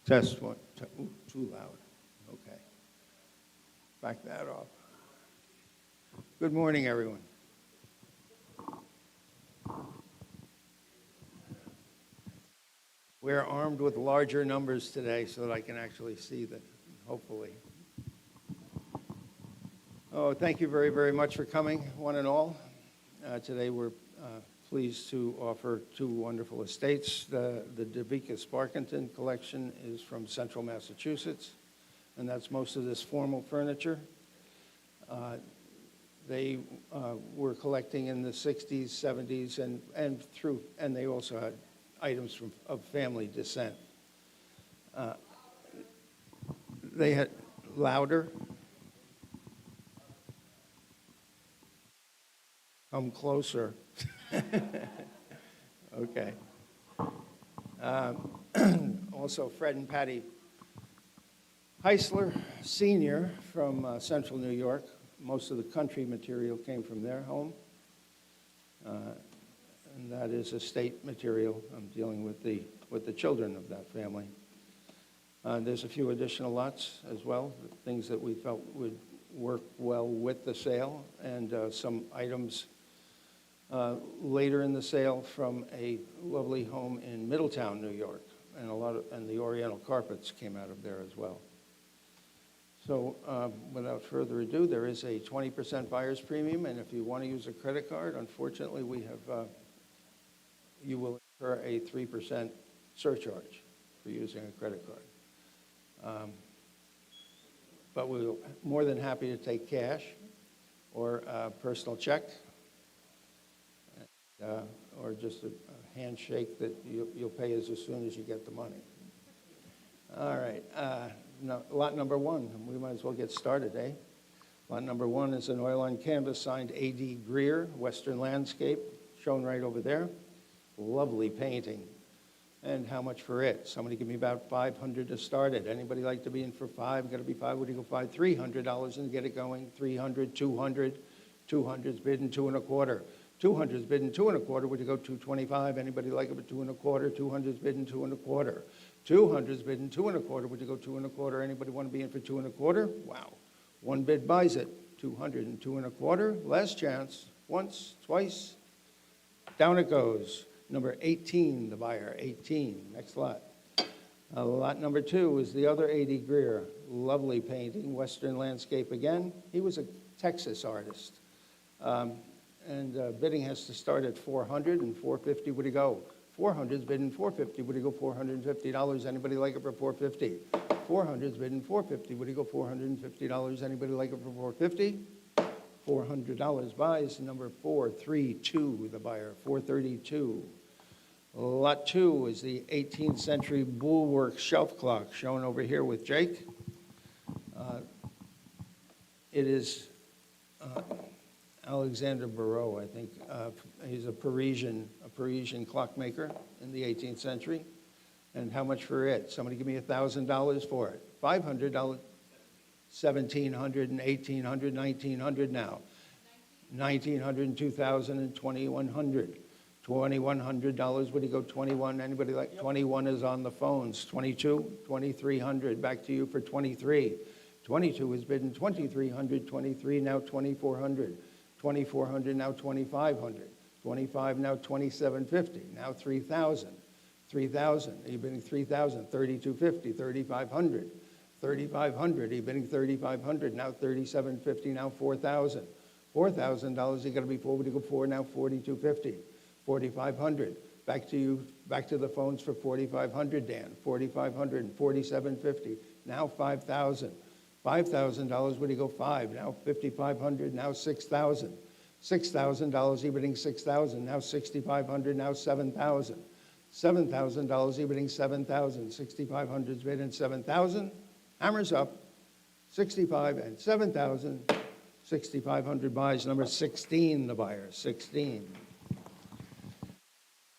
Test one. Ooh, too loud. Okay. Back that off. Good morning, everyone. We're armed with larger numbers today so that I can actually see them, hopefully. Oh, thank you very, very much for coming, one and all. Today we're pleased to offer two wonderful estates. The Deveikis Barkentin collection is from central Massachusetts, and that's most of this formal furniture. They were collecting in the 60s, 70s, and they also had items of family descent. They had louder. Come closer. Okay. Also, Fred and Patty Heisler Sr. from Central New York. Most of the country material came from their home. And that is estate material. I'm dealing with the children of that family. There's a few additional lots as well, things that we felt would work well with the sale, and some items later in the sale from a lovely home in Middletown, New York, and the Oriental carpets came out of there as well. So without further ado, there is a 20% buyer's premium, and if you want to use a credit card, unfortunately, we have you will incur a 3% surcharge for using a credit card. But we're more than happy to take cash or a personal check, or just a handshake that you'll pay as soon as you get the money. All right, lot number one, we might as well get started, eh? Lot number one is an oil on canvas signed A.D. Greer, Western Landscape, shown right over there. Lovely painting. And how much for it? Somebody give me about $500 to start it. Anybody like to be in for $5? Got to be $5. What do you go $5? $300 and get it going. $300, $200. $200's bidding $2.25. $200's bidding $2.25. Would you go $225? Anybody like it for $2.25? $200's bidding $2.25. $200's bidding $2.25. Would you go $2.25? Anybody want to be in for $2.25? Wow. One bid buys it. $200 and $2.25. Last chance. Once, twice. Down it goes. Number 18, the buyer, 18. Next lot. Lot number 2 is the other A.D. Greer. Lovely painting, Western Landscape again. He was a Texas artist. And bidding has to start at $400 and $450. Would he go? $400's bidding $450. Would he go $450? Anybody like it for $450? $400's bidding $450. Would he go $450? Anybody like it for $450? $400 buys number 432, the buyer, 432. Lot 2 is the 18th century Bulwark shelf clock, shown over here with Jake. It is Alexander Barreau, I think. He's a Parisian clockmaker in the 18th century. And how much for it? Somebody give me $1,000 for it. $500, $1,700 and $1,800, $1,900 now. $1,900 and $2,000 and $2,100. $2,100. Would you go 21? Anybody like? Yep. 21 is on the phones. 22, 2,300. Back to you for 23. 22 is bidding 2,300. 23 now 2,400. 2,400 now 2,500. 25 now 2,750. Now 3,000. 3,000. Are you bidding 3,000? 3,250. 3,500. 3,500. Are you bidding 3,500? Now 3,750. Now 4,000. $4,000. You got to be forward to go forward now. 4,250. 4,500. Back to you. Back to the phones for 4,500, Dan. 4,500 and 4,750. Now 5,000. $5,000. Would you go 5? Now 5,500. Now 6,000. $6,000. You're bidding 6,000. Now 6,500. Now 7,000. $7,000. You're bidding 7,000. 6,500 is bidding 7,000. Hammers up. 65 and 7,000. 6,500 buys. Number 16, the buyer. 16.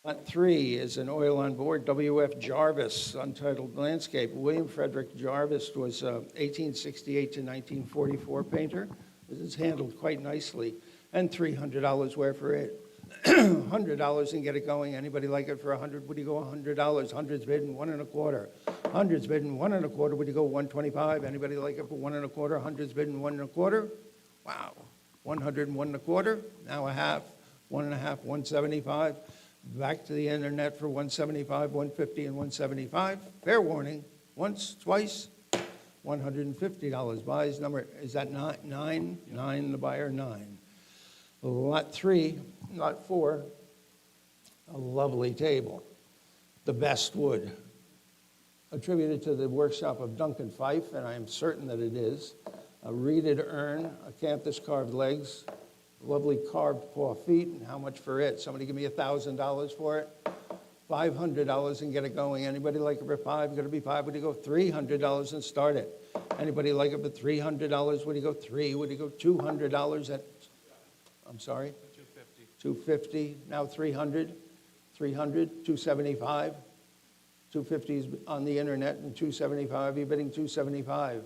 Lot 3 is an oil on board W.F. Jarvis, Untitled Landscape. William Frederick Jarvis was a 1868 to 1944 painter. This is handled quite nicely, and $300 wear for it. $100 and get it going. Anybody like it for 100? Would you go $100? Hundreds bidding 1.25. Hundreds bidding 1.25. Would you go 125? Anybody like it for 1.25? Hundreds bidding 1.25. Wow, 100 and 1.25. Now a half, 1.5, 175. Back to the internet for 175, 150, and 175. Fair warning. Once, twice. $150 buys. Number, is that nine? Nine, the buyer, 9. Lot 3, lot 4, a lovely table. The best wood. Attributed to the workshop of Duncan Fife, and I am certain that it is. A reeded urn, acanthus carved legs, lovely carved paw feet, and how much for it? Somebody give me $1,000 for it. $500 and get it going. Anybody like it for 5? Going to be 5. Would you go $300 and start it? Anybody like it for $300? Would you go 3? Would you go $200 at? I'm sorry. 250. 250. Now 300. 300. 275. 250 is on the internet and 275. You're bidding 275.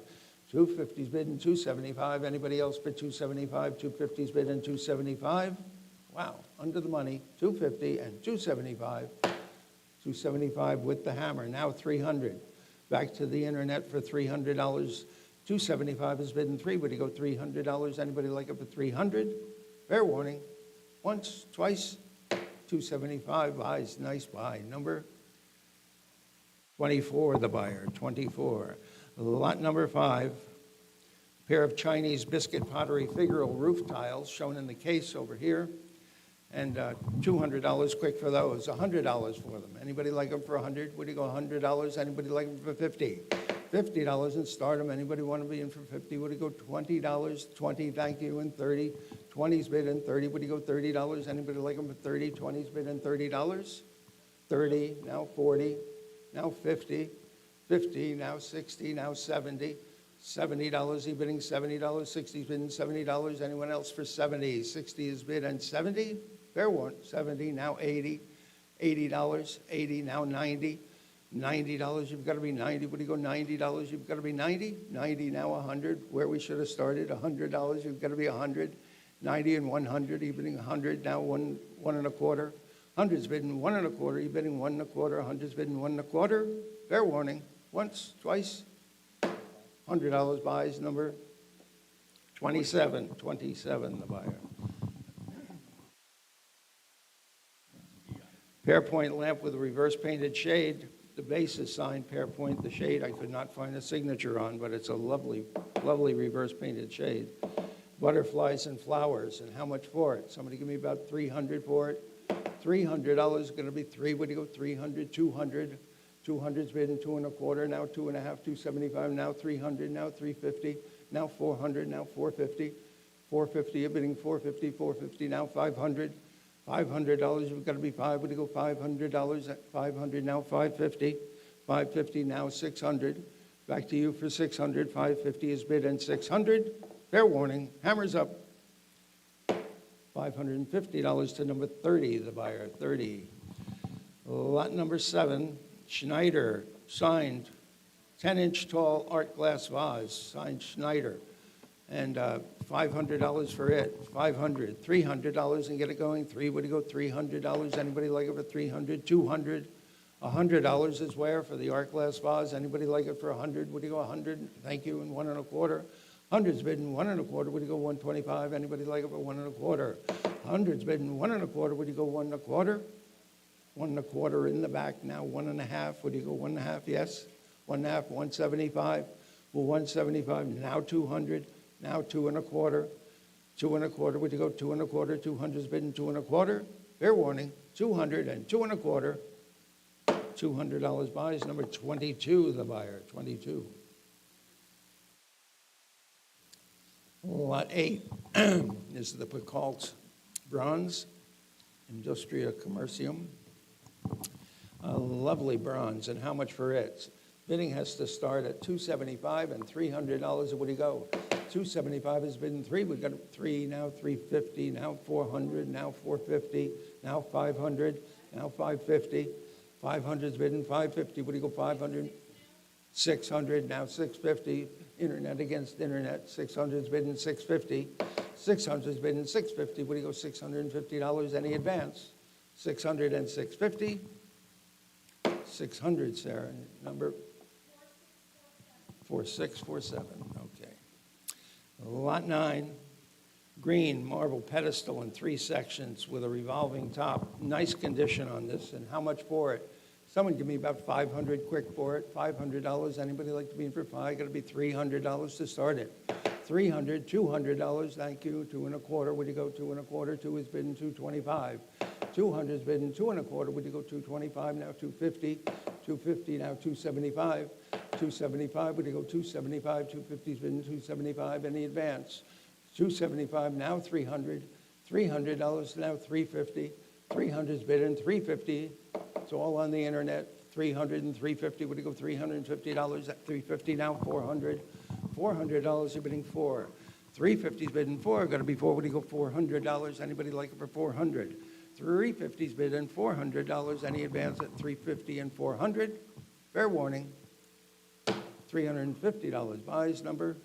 250's bidding 275. Anybody else bid 275? 250's bidding 275. Wow, under the money. 250 and 275. 275 with the hammer. Now 300. Back to the internet for $300. 275 is bidding 3. Would you go $300? Anybody like it for 300? Fair warning. Once, twice. 275 buys. Nice buy. Number 24, the buyer. 24. Lot number 5. Pair of Chinese biscuit pottery figural roof tiles shown in the case over here. And $200 quick for those. $100 for them. Anybody like them for 100? Would you go $100? Anybody like them for 50? $50 and start them. Anybody want to be in for 50? Would you go $20? 20, thank you, and 30. 20's bid in 30. Would you go $30? Anybody like them for 30? 20's bid in $30. 30, now 40, now 50. 50, now 60, now 70. $70, he bidding $70. 60's bidding $70. Anyone else for 70? 60 is bid and 70. Fair one. 70, now 80. $80, 80, now 90. $90, you've got to be 90. Would you go $90? You've got to be 90. 90, now 100. Where we should have started, $100, you've got to be 100. 90 and 100, you're bidding 100, now 1.25. 100's bidding 1.25, you're bidding 1.25. 100's bidding 1.25. Fair warning. Once, twice. $100 buys. Number 27. 27, the buyer. Pearpoint lamp with a reverse painted shade. The base is signed Pearpoint. The shade I could not find a signature on, but it's a lovely, lovely reverse painted shade. Butterflies and flowers. And how much for it? Somebody give me about $300 for it. $300 is going to be 3. Would you go 300? 200. 200's bidding 2.25, now 2.5, 275, now 300, now 350, now 400, now 450. 450, you're bidding 450, 450, now 500. $500, you've got to be 5. Would you go $500 at 500, now 550. 550, now 600. Back to you for 600. 550 is bid and 600. Fair warning, hammers up. $550 to number 30, the buyer, 30. Lot number 7. Schneider, signed, 10-inch tall art glass vase, signed Schneider, and $500 for it. $500, $300 and get it going. 3, would you go $300? Anybody like it for 300? 200, $100 is where for the art glass vase. Anybody like it for 100? Would you go 100? Thank you, and 1.25. 100's bidding 1.25. Would you go 125? Anybody like it for 1.25? 100's bidding 1.25. Would you go 1.25? 1.25 in the back, now 1.5. Would you go 1.5? Yes. 1.5, 175. Well, 175, now 200, now 2.25. 2.25, would you go 2.25? 200's bidding 2.25. Fair warning, 200 and 2.25. $200 buys. Number 22, the buyer, 22. Lot 8 is the Picalt bronze, Industria Commercium. A lovely bronze, and how much for it? Bidding has to start at $275 and $300. Would you go? $275 is bidding 3. We've got 3 now, $350, now $400, now $450, now $500, now $550. $500 is bidding $550. Would you go $500? $600, now $650. Internet against internet. $600 is bidding $650. 600's bidding $650. What do you go, $650? Any advance? 600 and 650. 600, Sarah. Number 4647. Okay. Lot 9, green marble pedestal in 3 sections with a revolving top. Nice condition on this. And how much for it? Someone give me about 500 quick for it. $500. Anybody like to be in for 5? Got to be $300 to start it. 300, $200. Thank you. 2 1/4. Would you go 2 1/4? 2 is bidding $225. 200 is bidding 2 1/4. Would you go $225? Now $250. $250 now $275. $275. Would you go $275? $250 is bidding $275. Any advance? $275 now $300. $300 now $350. $300 is bidding $350. It's all on the internet. $300 and $350. Would you go $350? At $350 now $400. $400 you're bidding $4. $350 is bidding $4. Got to be $4. Would you go $400? Anybody like it for $400? $350 is bidding $400. Any advance at $350 and $400? Fair warning. $350. Buys number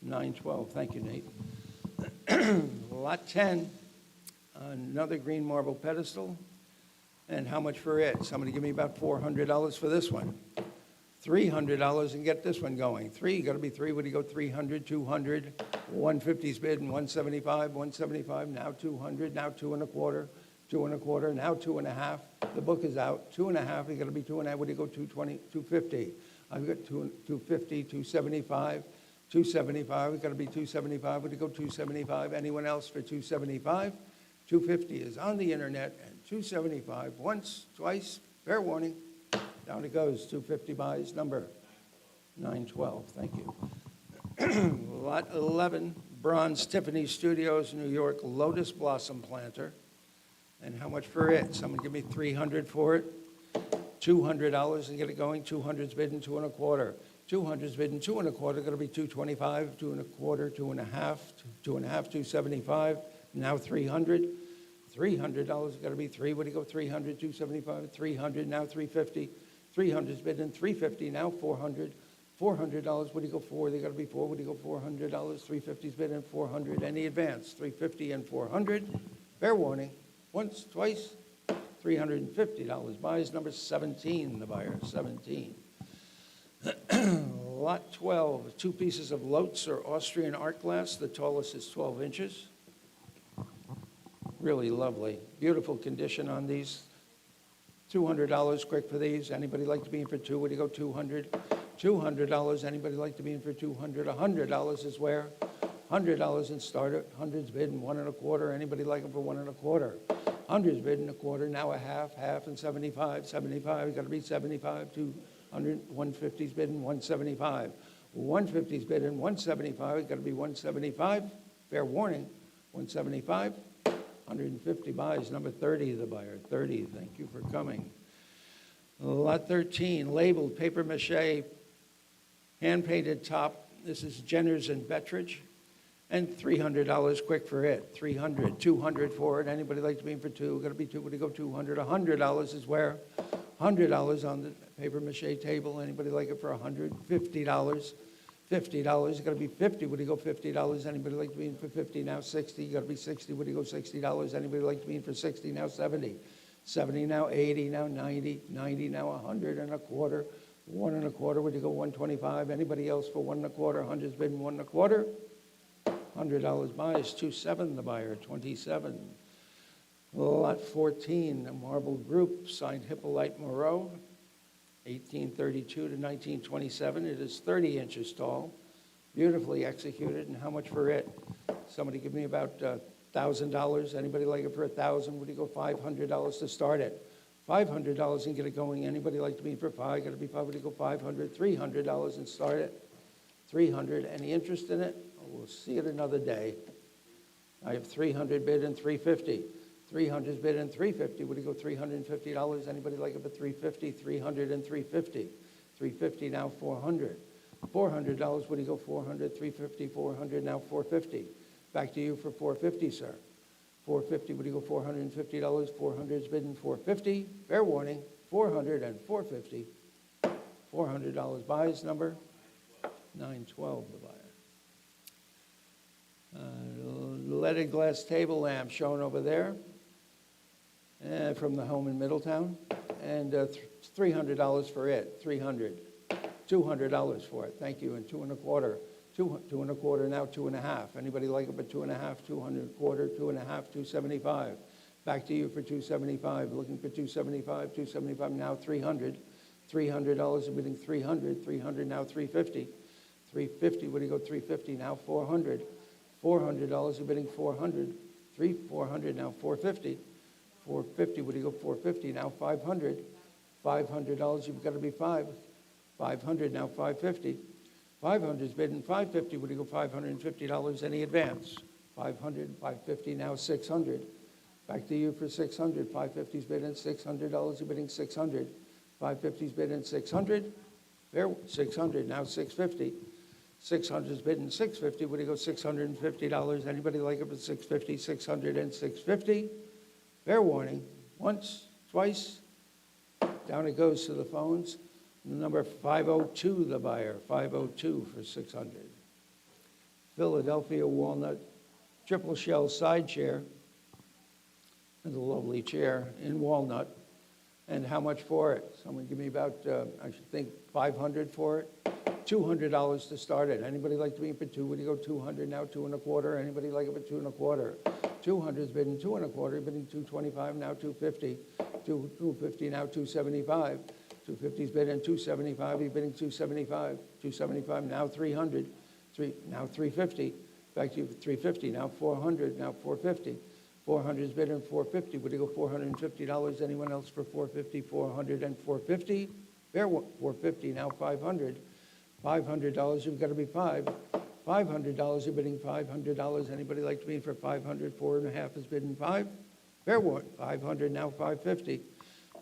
912. Thank you, Nate. Lot 10. Another green marble pedestal. And how much for it? Somebody give me about $400 for this one. $300 and get this one going. 3, got to be 3. Would you go 300, 200, 150's bid and 175, 175, now 200, now 2 1/4, 2 1/4, now 2 1/2. The book is out. 2 1/2, you got to be 2 1/2. Would you go 220, 250? I've got 250, 275, 275. We got to be 275. Would you go 275? Anyone else for 275? 250 is on the internet and 275 once, twice. Fair warning. Down it goes. 250 buys number 912. Thank you. Lot 11, Bronze Tiffany Studios, New York, Lotus Blossom Planter. And how much for it? Someone give me $300 for it. $200 and get it going. 200's bidding 2 1/4. 200's bidding 2 1/4. Going to be 225, 2 1/4, 2 1/2, 2 1/2, 275. Now 300. $300 got to be 3. What do you go? 300, 275, 300. Now 350. 300's bidding 350. Now 400. $400. What do you go for? They got to be 4. What do you go? $400. 350's bidding 400. Any advance? 350 and 400. Fair warning. Once, twice. $350. Buys number 17. The buyer 17. Lot 12. 2 pieces of Lotz or Austrian art glass. The tallest is 12 inches. Really lovely. Beautiful condition on these. $200 quick for these. Anybody like to be in for 2? Would you go 200? $200. Anybody like to be in for 200? $100 is where? $100 and start it. 100's bidding 1 1/4. Anybody like them for 1 1/4? 100's bidding 1/4. Now a half, half and 75. 75. Got to be 75. 200. 150's bidding 175. 150's bidding 175. Got to be 175. Fair warning. 175. 150 buys, number 30, the buyer, 30. Thank you for coming. Lot 13, labeled paper mache, hand-painted top. This is Jenner's and Bettridge, and $300 quick for it. 300, 200 for it. Anybody like to be in for 2? Got to be 2. Would you go 200? $100 is where? $100 on the paper mache table. Anybody like it for $100? $50. $50. You got to be 50. Would you go $50? Anybody like to be in for 50? Now 60. You got to be 60. Would you go $60? Anybody like to be in for 60? Now 70. 70 now 80. Now 90. 90 now 100 and 1/4. 1 1/4. Would you go 125? Anybody else for 1 1/4? 100's been 1 1/4. $100 buys. 27. The buyer 27. Lot 14. A marble group signed Hippolyte Moreau. 1832 to 1927. It is 30 inches tall, beautifully executed. And how much for it? Somebody give me about $1,000. Anybody like it for $1,000? Would you go $500 to start it? $500 and get it going. Anybody like to be for 5? Got to be 5. Would you go $500? $300 and start it. 300. Any interest in it? Oh, we'll see it another day. I have 300 bid and 350. 300's bid and 350. Would you go $350? Anybody like it for 350? 300 and 350. 350 now 400. $400. Would you go 400? 350. 400 now 450. Back to you for 450, sir. 450. Would you go $450? 400's bid and 450. Fair warning. 400 and 450. $400 buys number 912. The buyer. leaded glass table lamp shown over there from the home in Middletown. And $300 for it, $200 for it, thank you, and 2 1/4, 2 1/4, now 2 1/2. Anybody like it for 2 1/2, 200 1/4, 2 1/2, 275. Back to you for 275, looking for 275, 275, now 300. $300, you're bidding 300, 300, now 350. 350, what do you go, 350, now 400. $400, you're bidding 400. 400, now 450. 450, what do you go, 450, now 500. $500, you've got to be 5. 500, now 550. 500 is bidding 550, what do you go, $550, any advance? 500, 550, now 600. Back to you for 600. 550 is bidding $600, you're bidding 600. 550 is bidding 600. Fair, 600, now 650. 600 is bidding 650, what do you go, $650? Anybody like it for 650, 600, and 650? Fair warning, once, twice, down it goes to the phones. Number 502, the buyer, 502 for 600. Philadelphia walnut, triple shell side chair, and a lovely chair in walnut. And how much for it? Someone give me about, I should think, 500 for it. $200 to start it. Anybody like to be in for 2? Would you go 200 now, 2 1/4? Anybody like it for 2 1/4? 200 is bidding 2 1/4, bidding 225 now, 250. 250 now, 275. 250 is bidding 275. He's bidding 275. 275 now, 300. Now 350. Back to you for 350 now, 400 now, 450. 400 is bidding 450. Would you go $450? Anyone else for 450? 400 and 450. Fair 450 now, 500. $500, you've got to be 5. $500, you're bidding $500. Anybody like to be in for 500? 4 1/2 is bidding 5. Fair one, 500 now, 550.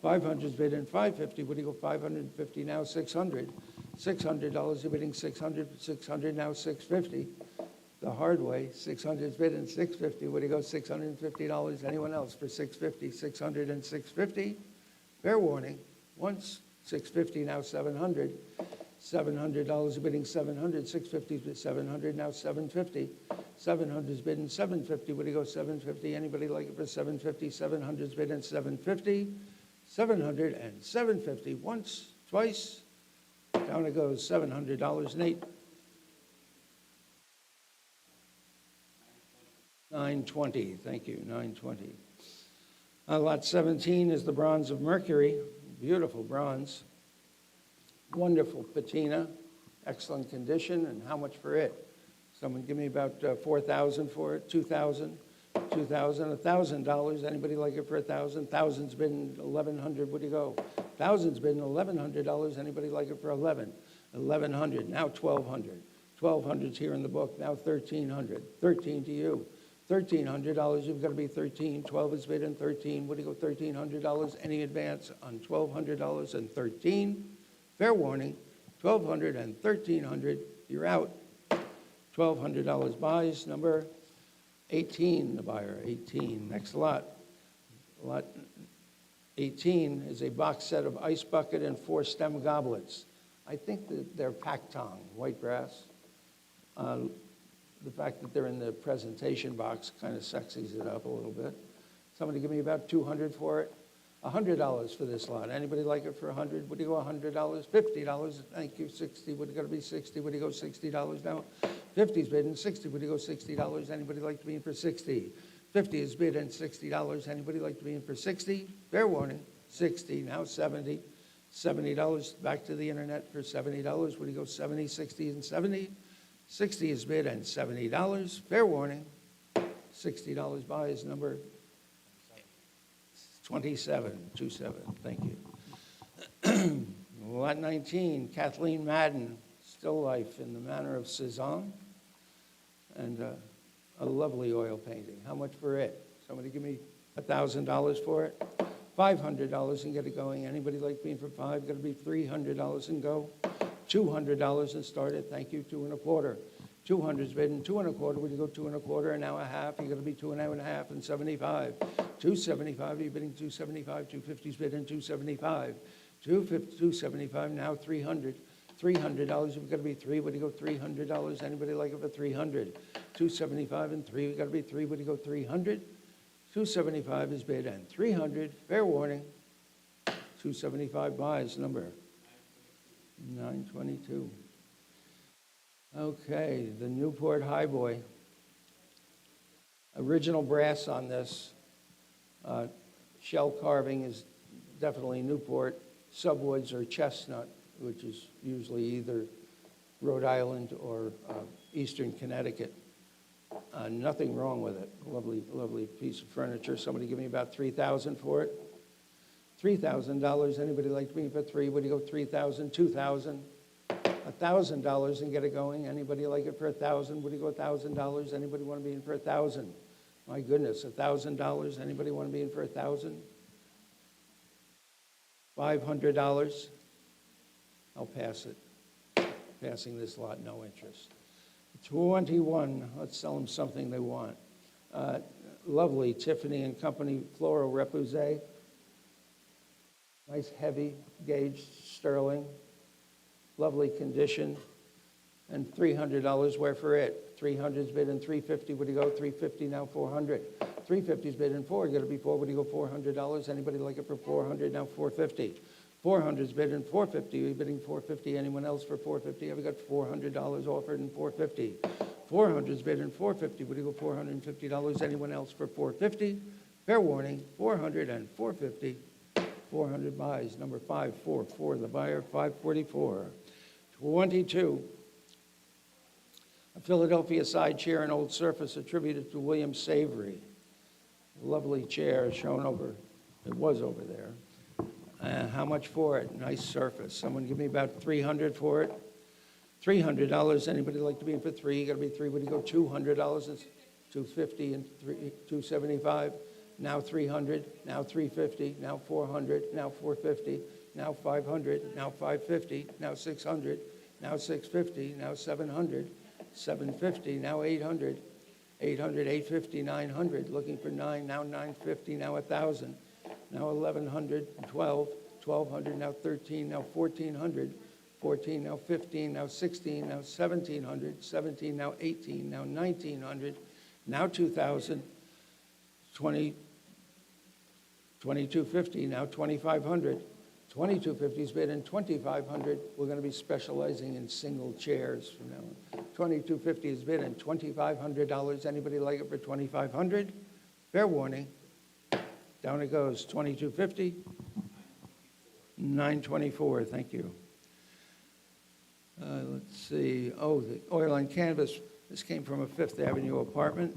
500 is bidding 550. What do you go, 550 now, 600. $600, you're bidding 600. 600 now, 650. The hard way, 600 is bidding 650. What do you go, $650? Anyone else for 650? 600 and 650. Fair warning, once, 650 now, 700. $700 is bidding 700. 650 is 700 now, 750. 700 is bidding 750. What do you go, 750? Anybody like it for 750? 700 is bidding 750. 700 and 750. Once, twice, down it goes, $700. Nate. 920, thank you, 920. Lot 17 is the bronze of Mercury, beautiful bronze. Wonderful patina, excellent condition, and how much for it? Someone give me about 4,000 for it, 2,000, 2,000, $1,000. Anybody like it for 1,000? 1,000's been 1,100. What do you go? 1,000's been $1,100. Anybody like it for 11? 1,100. Now 1,200. 1,200's here in the book. Now 1,300. 13 to you. $1,300. You've got to be 13. 12 is bid in 13. What do you go? $1,300. Any advance on $1,200 and 13? Fair warning, $1,200 and $1,300, you're out. $1,200 buys, number 18, the buyer, 18. Next lot. Lot 18 is a box set of ice bucket and 4 stem goblets. I think that they're pack-tong, white brass. The fact that they're in the presentation box kind of sexies it up a little bit. Somebody give me about 200 for it. $100 for this lot. Anybody like it for 100? Would you go $100? $50. Thank you. 60. Would it got to be 60? Would you go $60 now? 50's bidding 60. Would you go $60? Anybody like to be in for 60? 50 is bidding $60. Anybody like to be in for 60? Fair warning. 60. Now 70. $70. Back to the internet for $70. Would you go 70, 60, and 70? 60 is bid and $70. Fair warning. $60 buys number 27, 27, thank you. Lot 19, Kathleen Madden, still life in the manner of Cezanne, and a lovely oil painting. How much for it? Somebody give me $1,000 for it. $500 and get it going. Anybody like being for 5? Got to be $300 and go. $200 and start it. Thank you. 2 1/4. 200's bidding 2 1/4. Would you go 2 1/4 and now a half? You got to be 2 1/2 and 75. 275. You're bidding 275. 250's bidding 275. 275 now 300. $300, you've got to be 3, what do you go, $300? Anybody like it for 300? 275 and 3, we've got to be 3, what do you go, 300? 275 is bid and 300, fair warning. 275 buys, number 922. Okay, the Newport Highboy. Original brass on this. Shell carving is definitely Newport. Subwoods are chestnut, which is usually either Rhode Island or Eastern Connecticut. Nothing wrong with it. Lovely, lovely piece of furniture. Somebody give me about $3,000 for it. $3,000. Anybody like to be for 3? What do you go? 3,000, 2,000, $1,000 and get it going. Anybody like it for 1,000? What do you go? $1,000. Anybody want to be in for 1,000? My goodness, $1,000. Anybody want to be in for 1,000? $500. I'll pass it. Passing this lot, no interest. 21. Let's sell them something they want. Lovely Tiffany and Company floral repoussé. Nice heavy gauge sterling. Lovely condition. And $300 where for it. 300's bid in 350. What do you go? 350 now 400. 350's bid in 4. You got to be 4. What do you go? $400. Anybody like it for 400? Now 450. 400's bid in 450. Are you bidding 450? Anyone else for 450? Have we got $400 offered in 450? 400's bid in 450. What do you go? $450. Anyone else for 450? Fair warning. 400 and 450. 400 buys. Number 544. The buyer 544. 22. A Philadelphia side chair and old surface attributed to William Savory. Lovely chair shown over. It was over there. How much for it? Nice surface. Someone give me about $300 for it. $300. Anybody like to be in for 3? You got to be 3. What do you go? $200. It's $250 and $275. Now $300. Now $350. Now $400. Now $450. Now $500. Now $550. Now $600. Now $650. Now $700. $750. Now $800. $800. $850. $900. Looking for 9. Now $950. Now $1,000. Now $1,100, $1,200, $1,200, now $1,300, now $1,400, $1,400, now $1,500, now $1,600, now $1,700, $1,700, now $1,800, now $1,900, now $2,000, $2,250, now $2,500, $2,250's bid in $2,500. We're going to be specializing in single chairs from now on. $2,250 is bid in $2,500. Anybody like it for $2,500? Fair warning. Down it goes, $2,250, $924, thank you. Let's see, the oil on canvas. This came from a Fifth Avenue apartment.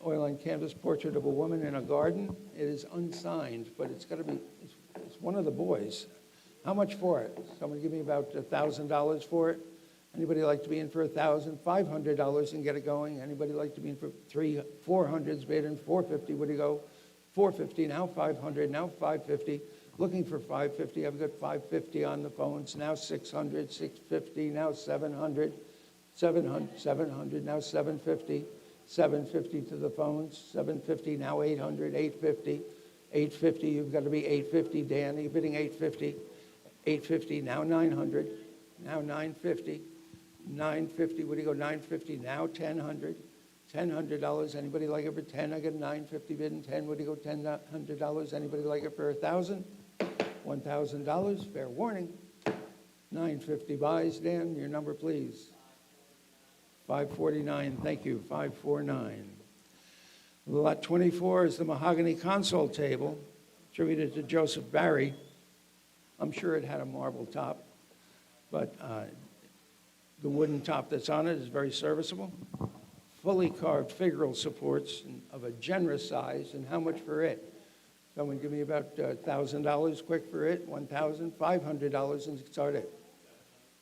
Oil on canvas portrait of a woman in a garden. It is unsigned, but it's got to be, it's one of the boys. How much for it? Someone give me about $1,000 for it. Anybody like to be in for $1,000? $500 and get it going. Anybody like to be in for 400's bid in $450? What do you go? $450, now $500, now $550. Looking for $550. I've got $550 on the phones. Now $600, $650, now $700, $700, now $750, $750 to the phones. $750, now $800, $850, $850. You've got to be $850. Dan, you're bidding $850, $850, now $900, now $950, $950. What do you go? $950, now $1,000. $1,000. Anybody like it for 10? I got $950 bid in 10. What do you go? $1,000. Anybody like it for 1,000? $1,000. Fair warning. $950 buys. Dan, your number, please. 549. Thank you. 549. Lot 24 is the mahogany console table, attributed to Joseph Barry. I'm sure it had a marble top, but the wooden top that's on it is very serviceable. Fully carved figural supports of a generous size. And how much for it? Someone give me about $1,000 quick for it. $1,000, $500 and start it.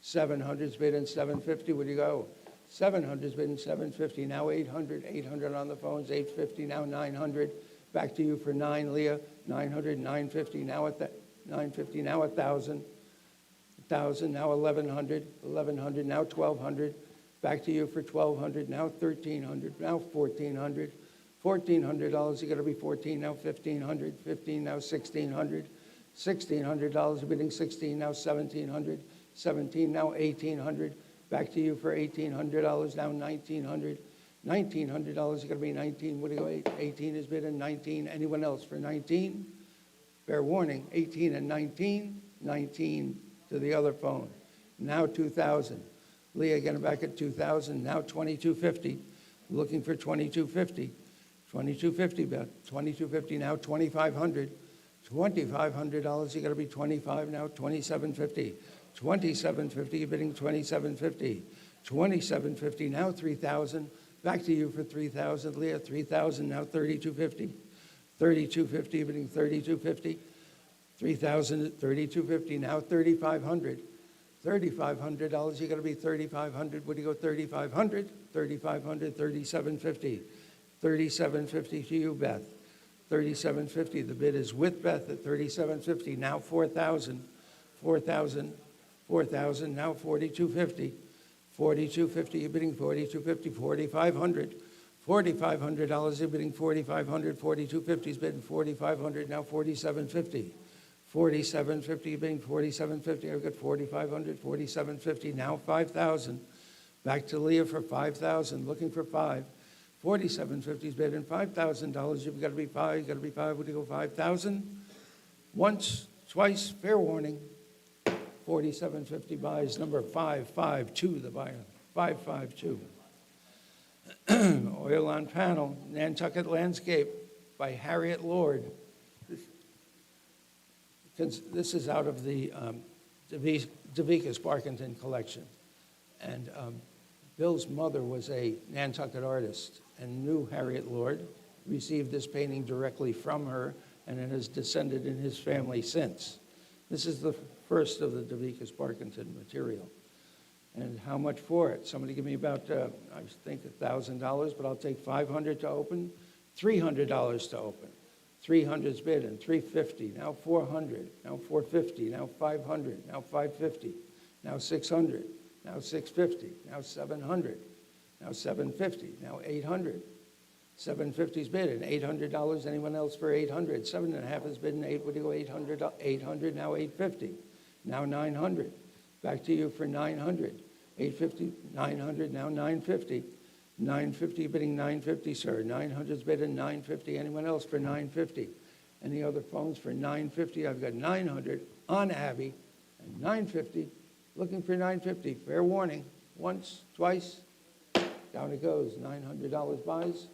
700's bid in $750. Where do you go? 700's bid in $750. Now $800, $800 on the phones. $850, now $900. Back to you for 9, Leah. $900, $950. Now at that $950. Now $1,000. $1,000. Now $1,100. $1,100. Now $1,200. Back to you for $1,200, now $1,300, now $1,400. $1,400, you got to be 14, now $1,500. 15, now $1,600. $1,600, bidding 16, now $1,700. 17, now 1,800. Back to you for $1,800, now 1,900. $1,900 is going to be 19. What do you go? 18 is bid and 19. Anyone else for 19? Fair warning, 18 and 19. 19 to the other phone. Now 2,000. Leah getting back at 2,000. Now 2,250. Looking for 2,250. 2,250, Beth. 2,250. Now 2,500. $2,500. You got to be 25 now. 2,750. 2,750. You're bidding 2,750. 2,750. Now 3,000. Back to you for 3,000. Leah, 3,000. Now 3,250. 3,250. You're bidding 3,250. 3,000. 3,250. Now 3,500. $3,500. You got to be 3,500. Would you go 3,500? 3,500. 3,750. 3,750 to you, Beth. 3,750. The bid is with Beth at 3,750. Now 4,000. 4,000. 4,000. Now 4,250. 4,250. You're bidding 4,250. 4,500. $4,500. You're bidding 4,500. 4,250 is bidding 4,500. Now 4,750. 4,750. You're bidding 4,750. I've got 4,500. 4,750. Now 5,000. Back to Leah for 5,000. Looking for 5. 4,750 is bidding $5,000. You've got to be 5. You've got to be 5. Would you go 5,000? Once, twice, fair warning. 4,750 buys number 552, the buyer. 552. Oil on panel, Nantucket Landscape by Harriet Lord. This is out of the Deveikis Barkentin collection. And Bill's mother was a Nantucket artist and knew Harriet Lord, received this painting directly from her, and it has descended in his family since. This is the first of the Deveikis Barkentin material. And how much for it? Somebody give me about, I think $1,000, but I'll take $500 to open, $300 to open. 300's bid and 350, now 400, now 450, now 500, now 550, now 600, now 650, now 700, now 750, now 800. 750's bid and $800. Anyone else for 800? 7.5 is bid and 8. Would you go 800? 800, now 850, now 900. Back to you for 900. 850, 900, now 950. 950, bidding 950, sir. 900's bidding 950. Anyone else for 950? Any other phones for 950? I've got 900 on Abby and 950. Looking for 950. Fair warning. Once, twice, down it goes. $900 buys.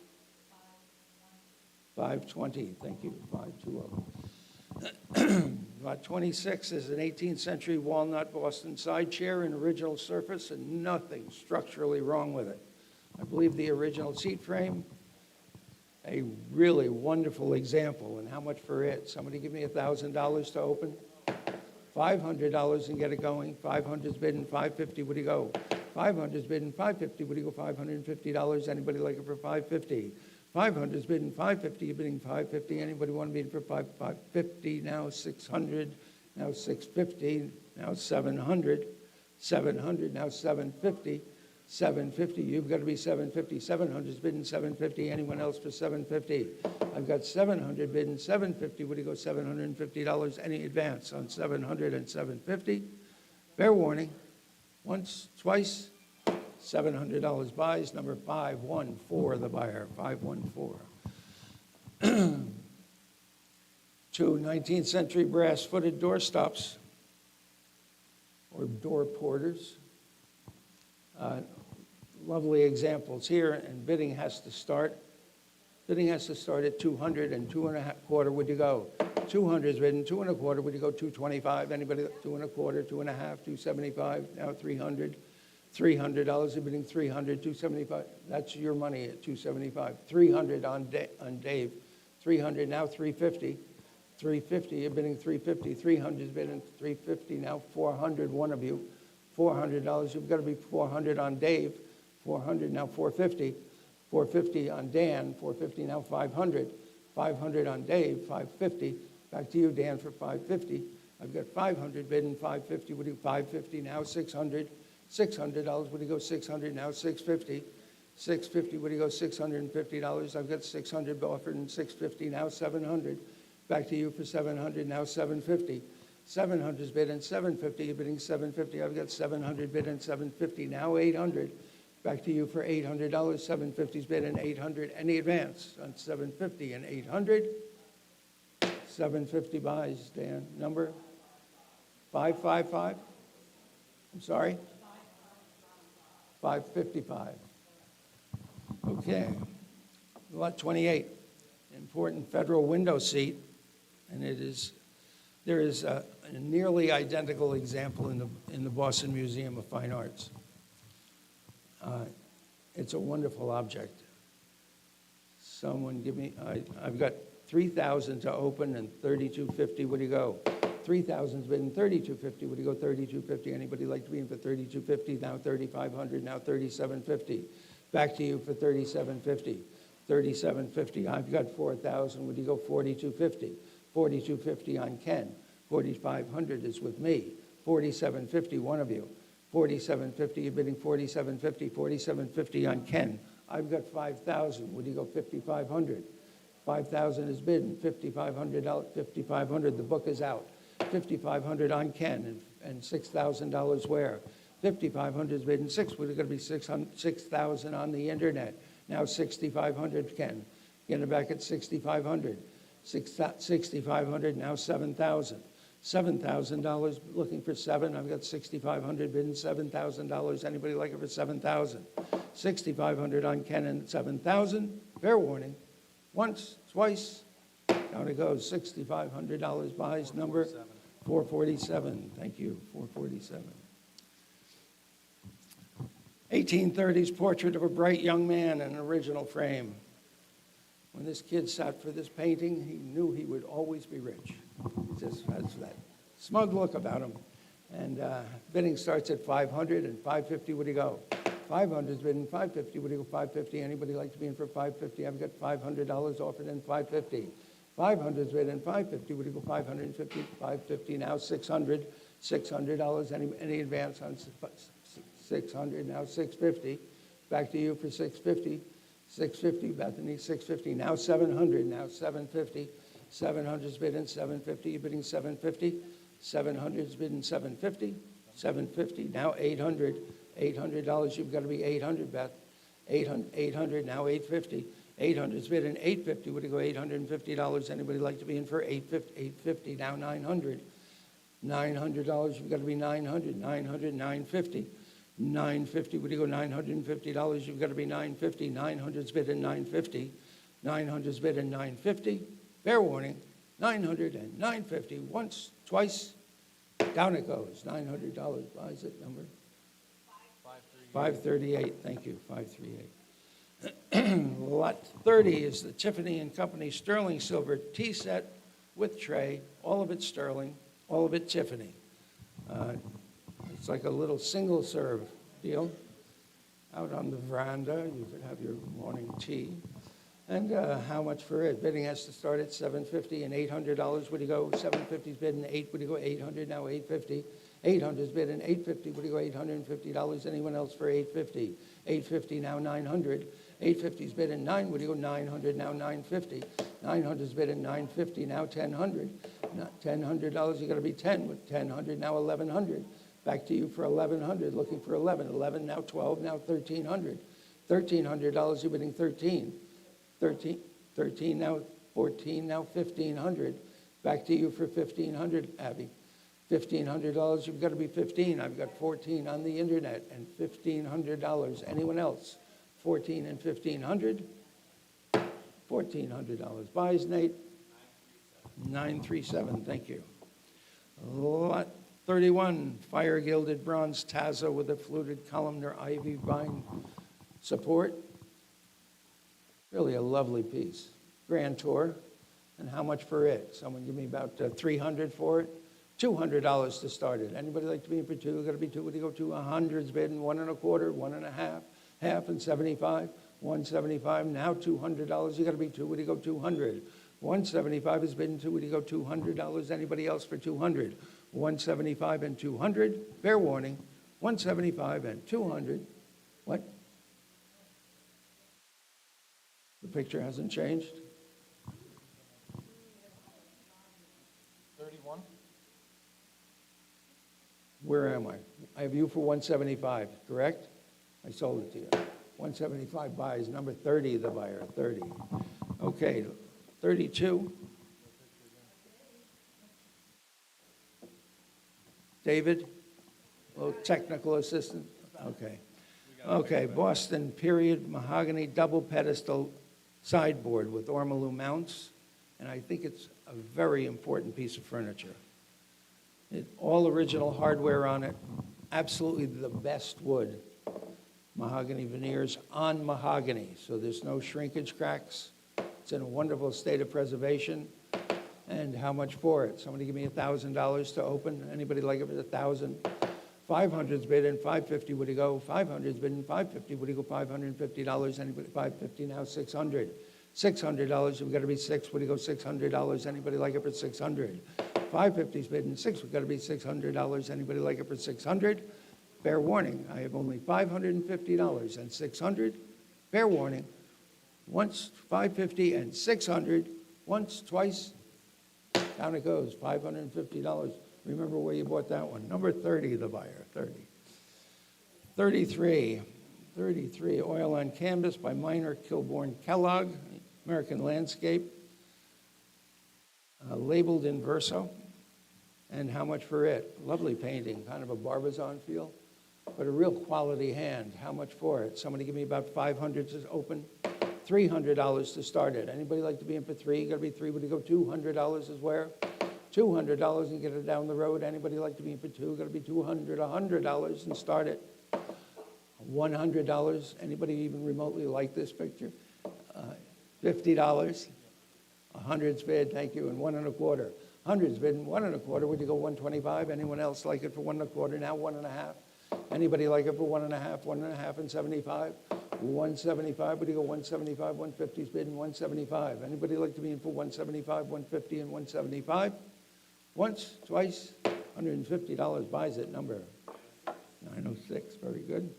520. Thank you. 520. Lot 26 is an 18th century walnut Boston side chair in original surface and nothing structurally wrong with it. I believe the original seat frame, a really wonderful example. And how much for it? Somebody give me $1,000 to open. $500 and get it going. 500's bidding 550. Would you go? 500's bidding 550. Would you go $550? Anybody like it for 550? 500's bidding 550. You're bidding 550. Anybody want to bid for 550? Now 600. Now 650. Now 700. 700. Now 750. 750, you've got to be 750. 700's bidding 750. Anyone else for 750? I've got 700 bidding 750. Would you go $750? Any advance on 700 and 750? Fair warning. Once, twice, $700 buys. Number 514, the buyer. 514. 2 19th century brass-footed doorstops or door porters. Lovely examples here, and bidding has to start. Bidding has to start at 200 and 2.25. Would you go? 200 is bidden 2.25. Would you go 225? Anybody? 2.25, 2.5, 275. Now 300. $300. You're bidding 300, 275. That's your money at 275. 300 on Dave. 300 now 350. 350. You're bidding 350. 300 is bidding 350. Now 400. One of you. $400. You've got to be 400 on Dave. 400 now 450. 450 on Dan. 450 now 500. 500 on Dave. 550. Back to you, Dan, for 550. I've got 500 bidding 550. Would you 550 now 600? $600. Would you go 600 now 650? 650. Would you go $650? I've got 600 offered and 650 now 700. Back to you for 700 now 750. 700's bidding 750, you're bidding 750, I've got 700 bidding 750, now 800. Back to you for $800, 750's bidding 800. Any advance on 750 and 800? 750 buys, Dan. Number? 555? I'm sorry? 555. Okay. Lot 28, important federal window seat, and there is a nearly identical example in the Boston Museum of Fine Arts. It's a wonderful object. Someone give me, I've got 3,000 to open and 3,250. Where do you go? 3,000's been 3,250. Would you go 3,250? Anybody like to be in for 3,250? Now 3,500. Now 3,750. Back to you for 3,750. 3,750. I've got 4,000. Would you go 4,250? 4,250 on Ken. 4,500 is with me. 4,750. One of you. 4,750. You're bidding 4,750. 4,750 on Ken. I've got 5,000. Would you go 5,500? 5,000 is bidden. $5,500. 5,500. The book is out. 5,500 on Ken and $6,000 where? 5,500 is bidden. We're going to be 6,000 on the internet. Now 6,500 Ken. Get it back at 6,500. 6,500 now 7,000. $7,000 looking for seven. I've got 6,500 bidden. $7,000. Anybody like it for 7,000? 6,500 on Ken and 7,000. Fair warning. Once, twice. Down it goes. $6,500 buys. Number 447. Thank you. 447. 1830s portrait of a bright young man in an original frame. When this kid sat for this painting, he knew he would always be rich. He just has that smug look about him. And bidding starts at 500 and 550. Would he go? 500's bidding 550. Would he go 550? Anybody like to be in for 550? I've got $500 offered in 550. 500's bidding 550. Would he go 550? 550 now 600. $600. Any advance on 600? Now 650. Back to you for 650. 650. Bethany 650. Now 700. Now 750. 700's bidding 750. You're bidding 750. 700's bidding 750. 750. Now 800. $800. You've got to be 800, Beth. 800. Now 850. 800's bidding 850. Would you go $850? Anybody like to be in for 850? 850. Now 900. $900. You've got to be 900. 900. 950. 950. Would you go $950? You've got to be 950. 900's bidding 950. 900's bidding 950. Fair warning. 900 and 950. Once, twice, down it goes. $900 buys it. Number 538. Thank you. 538. Lot 30 is the Tiffany and Company sterling silver tea set with tray. All of it sterling. All of it Tiffany. It's like a little single serve deal. Out on the veranda, you could have your morning tea. And how much for it? Bidding has to start at $750 and $800. Would you go? 750's bidding 8. Would you go 800? Now 850. 800's bidding 850. Would you go $850? Anyone else for 850? 850 now 900. 850's bidding 9. Would you go 900? Now 950. 900's bidding 950. Now 1,000. $1,000. You got to be 10 with 1,000. Now 1,100. Back to you for 1,100. Looking for 11. 11 now 12. Now 1,300. $1,300. You're bidding 13. 13 now 14. Now 1,500. Back to you for 1,500, Abby. $1,500. You've got to be 15. I've got 14 on the internet and $1,500. Anyone else? 14 and 1,500. $1,400. Buys, Nate. 937. Thank you. Lot 31, fire gilded bronze Tazo with a fluted columnar ivy vine support. Really a lovely piece. Grand Tour. And how much for it? Someone give me about $300 for it. $200 to start it. Anybody like to be in for two? Got to be two. Would you go to 100's bidding 1 1/4, 1 1/2, half and 75, 175. Now $200. You got to be two. Would you go 200? 175 is bidding 2. Would you go $200? Anybody else for 200? 175 and 200. Fair warning. 175 and 200. What? The picture hasn't changed. 31. Where am I? I have you for 175, correct? I sold it to you. 175 buys, number 30, the buyer, 30. Okay, 32. David? Little technical assistant? Okay. Okay, Boston, period, mahogany, double pedestal sideboard with ormolu mounts. And I think it's a very important piece of furniture. All original hardware on it, absolutely the best wood. Mahogany veneers on mahogany, so there's no shrinkage cracks. It's in a wonderful state of preservation. And how much for it? Somebody give me $1,000 to open. Anybody like it for $1,000? 500's bid in 550. Would he go? 500's bid in 550. Would he go? $550. Anybody? 550 now. 600. $600. We've got to be six. Would he go? $600. Anybody like it for 600? 550's bid in six. We've got to be $600. Anybody like it for 600? Fair warning. I have only $550 and 600. Fair warning. Once 550 and 600. Once, twice. Down it goes. $550. Remember where you bought that one. Number 30, the buyer. 30. 33. 33. Oil on canvas by Minor Kilbourne Kellogg. American Landscape. Labeled in verso. And how much for it? Lovely painting. Kind of a Barbizon feel. But a real quality hand. How much for it? Somebody give me about 500 to open. $300 to start it. Anybody like to be in for three? You got to be three. Would you go $200 is where? $200 and get it down the road. Anybody like to be in for two? Got to be $200, $100 and start it. $100. Anybody even remotely like this picture? $50. 100's bid, thank you, and 1 1/4. 100's bid and 1 1/4. Would you go 125? Anyone else like it for 1 1/4? Now 1 1/2. Anybody like it for 1 1/2? 1 1/2 and 75. 175. Would you go 175? 150's bid and 175. Anybody like to be in for 175, 150, and 175? Once, twice, $150 buys it. Number 906. Very good.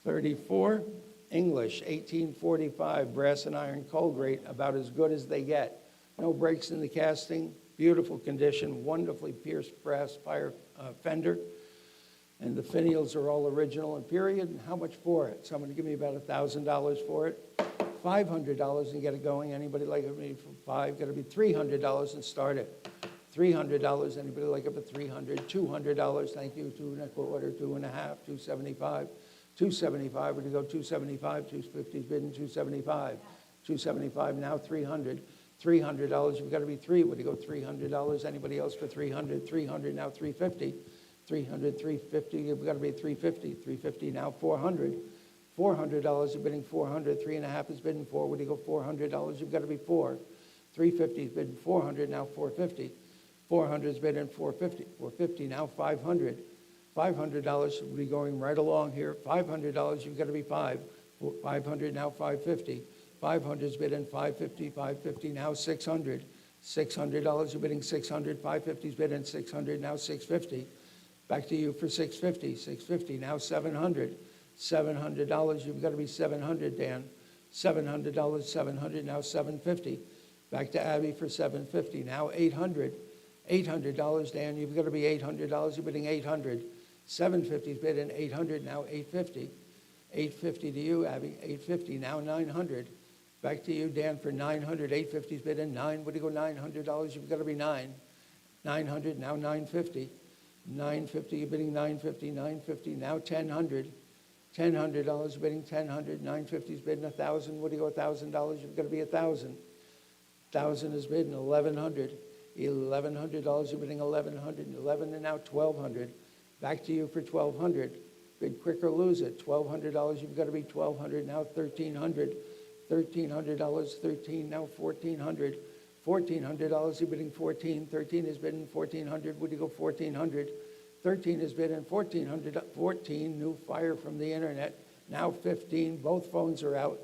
34. English, 1845, brass and iron coal grate, about as good as they get. No breaks in the casting, beautiful condition, wonderfully pierced brass fire fender, and the finials are all original and period. And how much for it? Someone give me about $1,000 for it. $500 and get it going. Anybody like it for five? Got to be $300 and start it. $300. Anybody like it for 300? $200. Thank you. 2 1/4, 2 1/2, 275. 275, would you go 275, 250's bidding, 275, 275, now 300, $300, you've got to be three, would you go $300, anybody else for 300, 300, now 350, 300, 350, you've got to be 350, 350, now 400, $400, you're bidding 400, 3 1/2 is bidding 4, would you go $400, you've got to be 4, 350 is bidding 400, now 450, 400 is bidding 450, 450, now 500, $500 will be going right along here. $500, you've got to be 5. 500, now 550. 500's bid in 550, 550, now 600. $600, you're bidding 600. 550's bid in 600, now 650. Back to you for 650. 650, now 700. $700, you've got to be 700, Dan. $700, 700, now 750. Back to Abby for 750, now 800. $800, Dan, you've got to be $800, you're bidding 800. 750's bid in 800, now 850. 850 to you, Abby. 850, now 900. Back to you, Dan, for 900. 850's bid in 9. Would you go $900? You've got to be 9. 900, now 950. 950, you're bidding 950. 950, now 1,000. $1,000, bidding 1,000. 950's bidding 1,000. Would you go $1,000? You've got to be 1,000. 1,000 is bidding 1,100. $1,100, you're bidding 1,100. 11 and now 1,200. Back to you for 1,200. Bid quick or lose it. $1,200, you've got to be 1,200, now 1,300. $1,300, 13, now 1,400. $1,400, you're bidding 14. 13 is bidding 1,400. Would you go 1,400? 13 is bidding 1,400. 14, new fire from the internet. Now 15, both phones are out.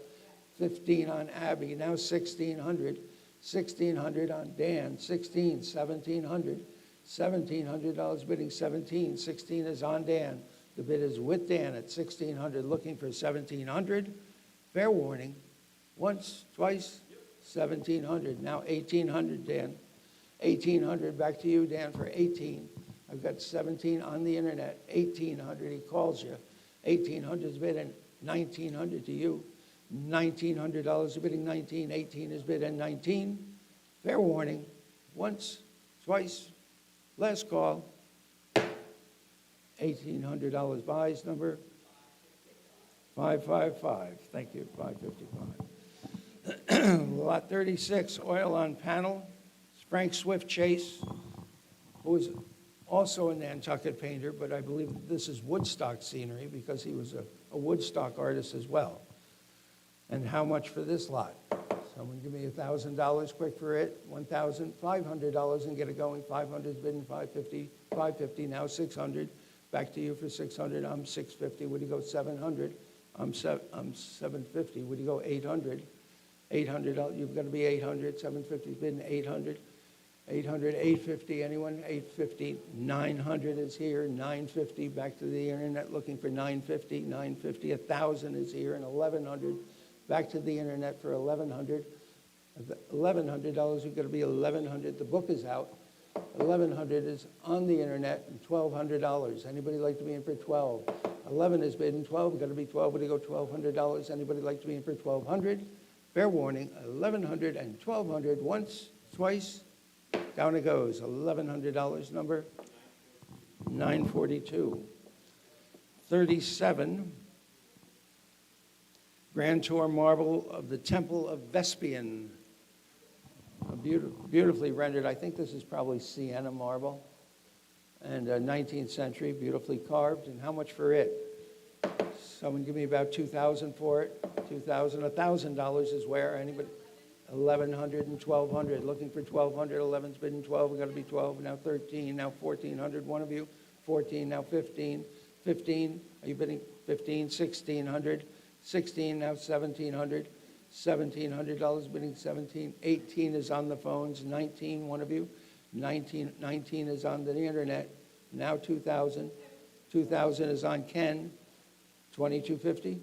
15 on Abby, now 1,600. 1,600 on Dan. 16, 1,700. $1,700 bidding 17. 16 is on Dan. The bid is with Dan at 1,600, looking for 1,700. Fair warning. Once, twice, 1,700. Now 1,800, Dan. 1,800, back to you, Dan, for 18. I've got 17 on the internet, 1,800, he calls you. 1,800 is bidding, 1,900 to you. $1,900 is bidding 19, 18 is bidding 19. Fair warning, once, twice, last call. $1,800 buys, number 555. Thank you, 555. Lot 36, oil on panel. Frank Swift Chase, who was also a Nantucket painter, but I believe this is Woodstock scenery because he was a Woodstock artist as well. And how much for this lot? Someone give me $1,000 quick for it. $1,500 and get it going. 500 is bidding 550. 550 now 600. Back to you for 600. I'm 650. Would you go 700? I'm 750. Would you go 800? 800. You've got to be 800. 750 is bidding 800. 800, 850. Anyone? 850. 900 is here. 950. Back to the internet looking for 950. 950. 1,000 is here and 1,100. Back to the internet for 1,100. $1,100. We've got to be 1,100. The book is out. 1,100 is on the internet and $1,200. Anybody like to be in for 12? 11 is bidding 12. We've got to be 12. Would you go $1,200? Anybody like to be in for 1,200? Fair warning, 1,100 and 1,200. Once, twice, down it goes. $1,100 number 942. 37. Grand Tour marble of the Temple of Vespian. Beautifully rendered. I think this is probably Sienna marble. And 19th century, beautifully carved. And how much for it? Someone give me about $2,000 for it. $2,000. $1,000 is where? Anybody? 1,100 and 1,200. Looking for 1,200. 11's bidding 12. We've got to be 12. Now 13. Now 1,400. One of you. 14. Now 15. 15. Are you bidding 15? 1,600. 16. Now 1,700. $1,700 bidding 17. 18 is on the phones. 19. One of you. 19 is on the internet. Now 2,000. 2,000 is on Ken. 2,250.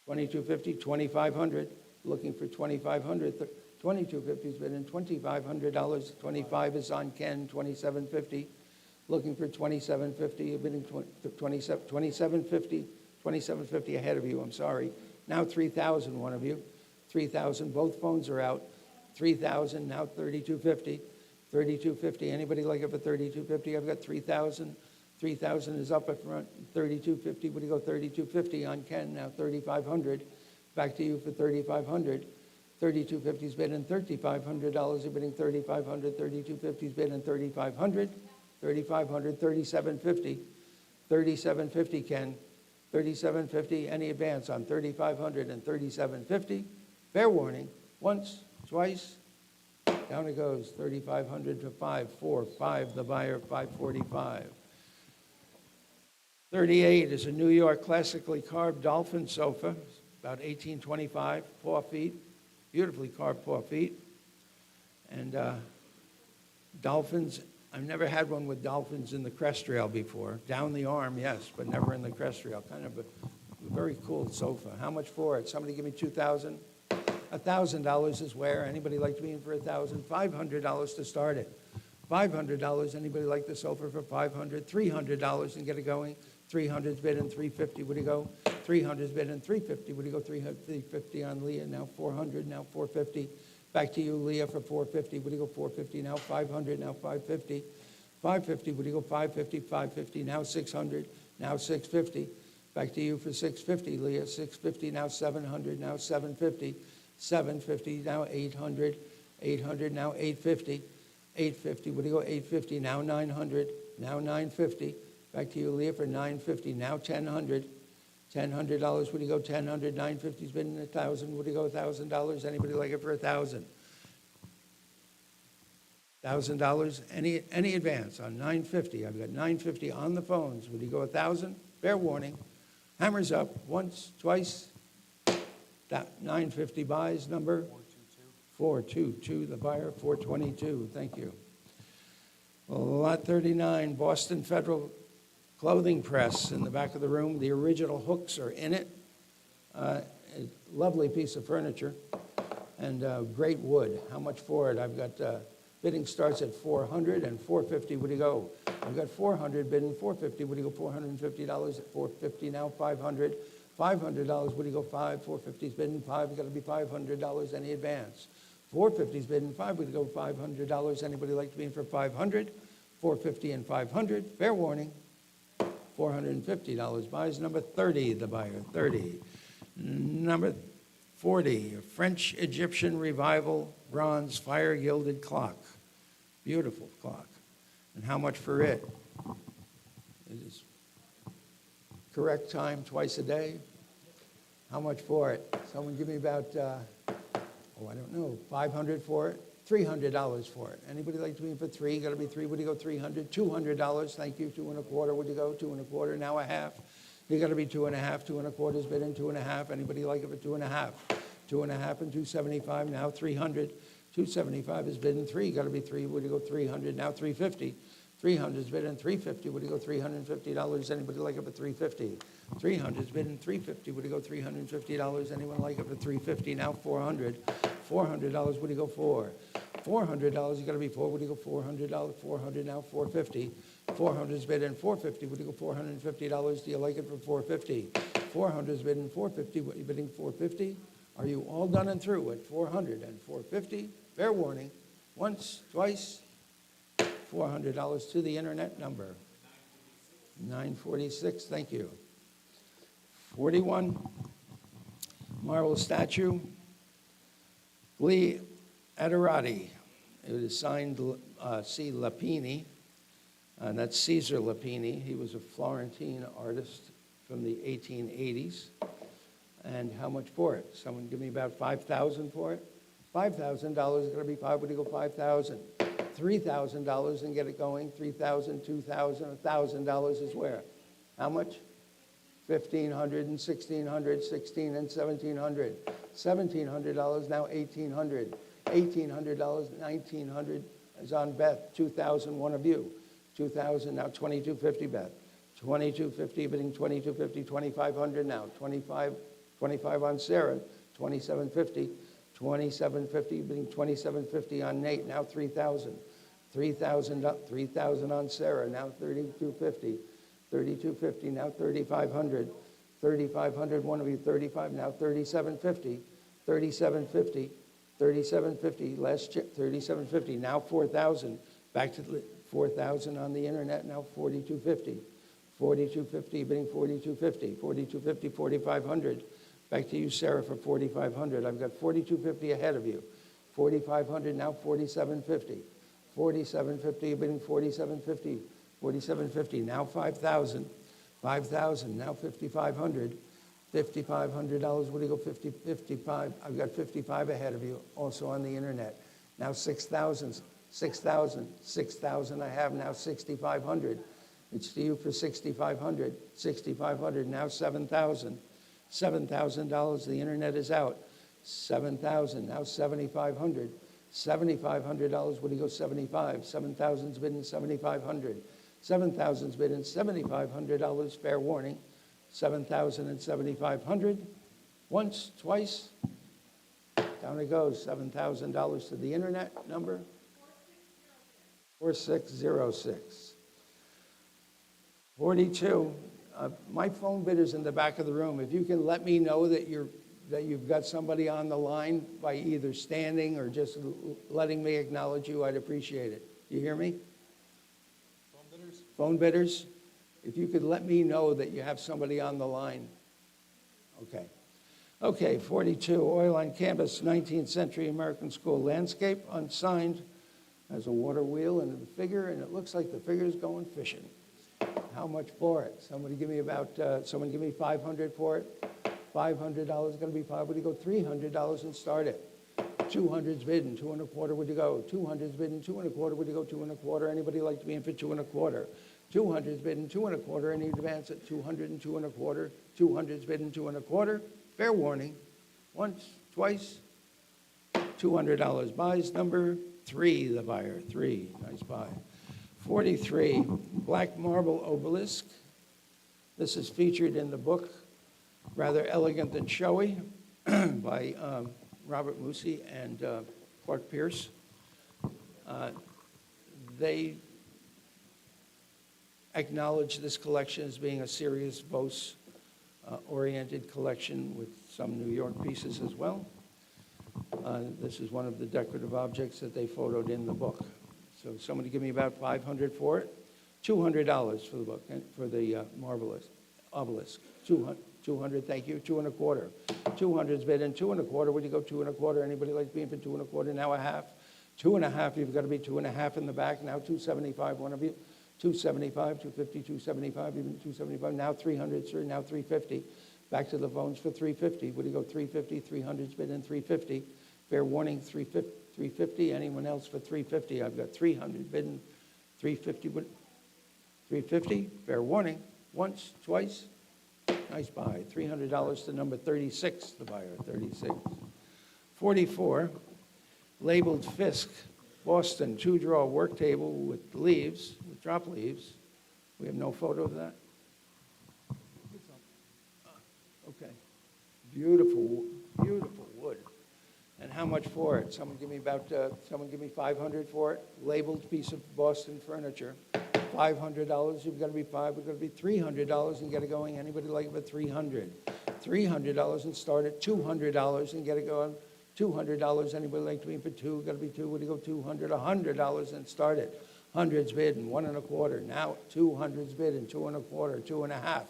2,250. 2,500. Looking for 2,500. 2,250 has been in $2,500. 25 is on Ken. 2,750. Looking for 2,750. You've been in 2,750. 2,750 ahead of you. I'm sorry. Now 3,000. One of you. 3,000. Both phones are out. 3,000. Now 3,250. 3,250. Anybody like it for 3,250? I've got 3,000. 3,000 is up at front. 3,250. Would you go 3,250 on Ken? Now 3,500. Back to you for 3,500. 3,250's bidding $3,500. You're bidding 3,500. 3,250's bidding 3,500. 3,500. 3,750. 3,750, Ken. 3,750. Any advance on 3,500 and 3,750? Fair warning. Once, twice. Down it goes. 3,500 to 545. The buyer 545. 38 is a New York classically carved dolphin sofa, about 1825, 4 feet, beautifully carved 4 feet. And dolphins, I've never had one with dolphins in the crest rail before. Down the arm, yes, but never in the crest rail. Kind of a very cool sofa. How much for it? Somebody give me $2,000. $1,000 is where? Anybody like to be in for $1,000? $500 to start it. $500. Anybody like the sofa for $500? $300 and get it going. 300's bidding 350. Would you go? 300's bidding 350. Would you go 350 on Leah? Now 400. Now 450. Back to you, Leah, for 450. Would you go 450? Now 500. Now 550. 550. Would you go 550? 550. Now 600. Now 650. Back to you for 650, Leah. 650. Now 700. Now 750. 750. Now 800. 800. Now 850. 850. Would you go 850? Now 900. Now 950. Back to you, Leah, for 950. Now 1,000. $1,000. Would you go 1,000? 950's been 1,000. Would you go $1,000? Anybody like it for 1,000? $1,000. Any advance on 950? I've got 950 on the phones. Would you go 1,000? Fair warning. Hammers up. Once, twice. That 950 buys number 422. The buyer 422. Thank you. Lot 39, Boston Federal Clothing Press in the back of the room. The original hooks are in it. A lovely piece of furniture and great wood. How much for it? I've got Bidding starts at 400 and 450. What do you go? I've got 400 bidding, 450. What do you go? $450 at 450 now. 500. $500. What do you go? 450 is bidding. 5. You got to be $500. Any advance? 450 is bidding. 5. What do you go? $500. Anybody like to be in for 500? 450 and 500. Fair warning. $450. Buys number 30. The buyer 30. Number 40. A French Egyptian Revival bronze fire gilded clock. Beautiful clock. And how much for it? It is correct time twice a day. How much for it? Someone give me about, I don't know, $500 for it? $300 for it. Anybody like to be in for 3? Got to be 3. What do you go? $300. $200. Thank you. 2 1/4. What do you go? 2 1/4. Now a half. You got to be 2 1/2. 2 1/4 is bidding. 2 1/2. Anybody like it for 2 1/2? 2 1/2 and 275. Now 300. 275 is bidding. 3. Got to be 3. What do you go? 300. Now 350. 300 is bidding. 350. What do you go? $350. Anybody like it for 350? 300 is bidding. 350. What do you go? $350. Anyone like it for 350? Now 400. $400. What do you go for? $400. You got to be 4. What do you go? $400. 400 now. 450. 400 is bidding. 450. What do you go? $450. Do you like it for 450? 400 is bidding. 450. What are you bidding? 450. Are you all done and through at 400 and 450? Fair warning. Once, twice. $400 to the internet number. 946. Thank you. 41. Marble statue. Gli Aderati. It is signed C. Lapini, and that's Caesar Lapini. He was a Florentine artist from the 1880s. And how much for it? Someone give me about $5,000 for it? $5,000 is going to be 5. What do you go? 5,000. $3,000 and get it going. 3,000, 2,000, $1,000 is where? How much? 1,500 and 1,600, 16 and 1,700. $1,700 now 1,800. $1,800, 1,900 is on Beth. 2,000, one of you. 2,000 now 2,250 Beth. 2,250 bidding 2,250. 2,500 now. 25 on Sarah. 2,750. 2,750 bidding 2,750 on Nate. Now 3,000. 3,000 on Sarah. Now 3,250. 3,250 now 3,500. 3,500 one of you. 35 now 3,750. 3,750. 3,750 last check. 3,750 now 4,000. Back to 4,000 on the internet. Now 4,250. 4,250 bidding 4,250. 4,250. 4,500. Back to you, Sarah, for 4,500. I've got 4,250 ahead of you. 4,500 now 4,750. 4,750 bidding 4,750. 4,750 now 5,000. 5,000 now 5,500. $5,500. What do you go? 55. I've got 55 ahead of you, also on the internet. Now 6,000. 6,000. 6,000 I have now 6,500. It's to you for 6,500. 6,500 now 7,000. $7,000. The internet is out. 7,000 now 7,500. $7,500. What do you go? 75. 7,000's bidding 7,500. 7,000's bidding $7,500. Fair warning. 7,000 and 7,500. Once, twice. Down it goes. $7,000 to the internet number. 4606. 42. My phone bidder's in the back of the room. If you can let me know that you've got somebody on the line by either standing or just letting me acknowledge you, I'd appreciate it. You hear me? Phone bidders? Phone bidders? If you could let me know that you have somebody on the line. Okay. Okay, 42, oil on canvas, 19th century American school landscape, unsigned, has a water wheel and a figure, and it looks like the figure's going fishing. How much for it? Someone give me $500 for it. $500 going to be 5. Would you go $300 and start it? 200's bidding, 2 1/4. Would you go? 200's bidding, 2 1/4. Would you go 2 1/4? Anybody like to be in for 2 1/4? 200's bidding, 2 1/4. Any advance at 200 and 2 1/4? 200's bidding, 2 1/4. Fair warning. Once, twice. $200 buys number 3. The buyer 3. Nice buy. 43, black marble obelisk. This is featured in the book, rather Elegant Than Showy, by Robert Mussey and Pearce. They acknowledge this collection as being a serious Vos-oriented collection with some New York pieces as well. This is one of the decorative objects that they photoed in the book. So somebody give me about $500 for it. $200 for the book, for the marvelous obelisk. 200, thank you. 2 1/4. 200's bid in 2 1/4. Would you go 2 1/4? Anybody like being for 2 1/4? Now a half. 2 1/2. You've got to be 2 1/2 in the back. Now 275. One of you. 275, 250, 275, even 275. Now 300, sir. Now 350. Back to the phones for 350. Would you go 350? 300's bid in 350. Fair warning, 350. Anyone else for 350? I've got 300 bid in 350. 350. Fair warning. Once, twice. Nice buy. $300 to number 36, the buyer, 36. 44, labeled Fisk, Boston, 2-drawer work table with leaves, with drop leaves. We have no photo of that? Okay. Beautiful, beautiful wood. And how much for it? Someone give me 500 for it. Labeled piece of Boston furniture. $500. You've got to be $500. We've got to be $300 and get it going. Anybody like it for $300? $300 and start at $200 and get it going. $200. Anybody like to be for $2? Got to be $2. Would you go $200? $100 and start it. Hundreds bid in 1 1/4. Now 200s bid in 2 1/4. 2 1/2.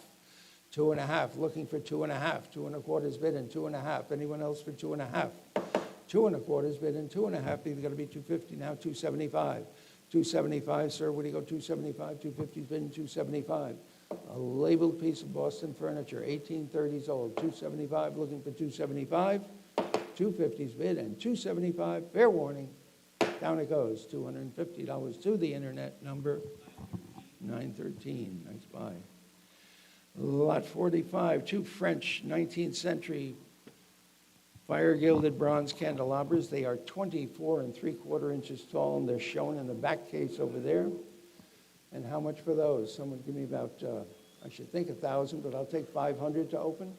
2 1/2. Looking for 2 1/2. 2 1/4 bid in 2 1/2. Anyone else for 2 1/2? 2 1/4 bid in 2 1/2. You've got to be 250. Now 275. 275, sir. Would you go 275? 250's bid in 275. A labeled piece of Boston furniture, 1830s old. 275. Looking for 275. 250's bid and 275. Fair warning. Down it goes. $250 to the internet number 913. Nice buy. Lot 45. 2 French 19th century fire-gilded bronze candelabras. They are 24 3/4 inches tall, and they're shown in the back case over there. And how much for those? Someone give me about, I should think 1,000, but I'll take 500 to open.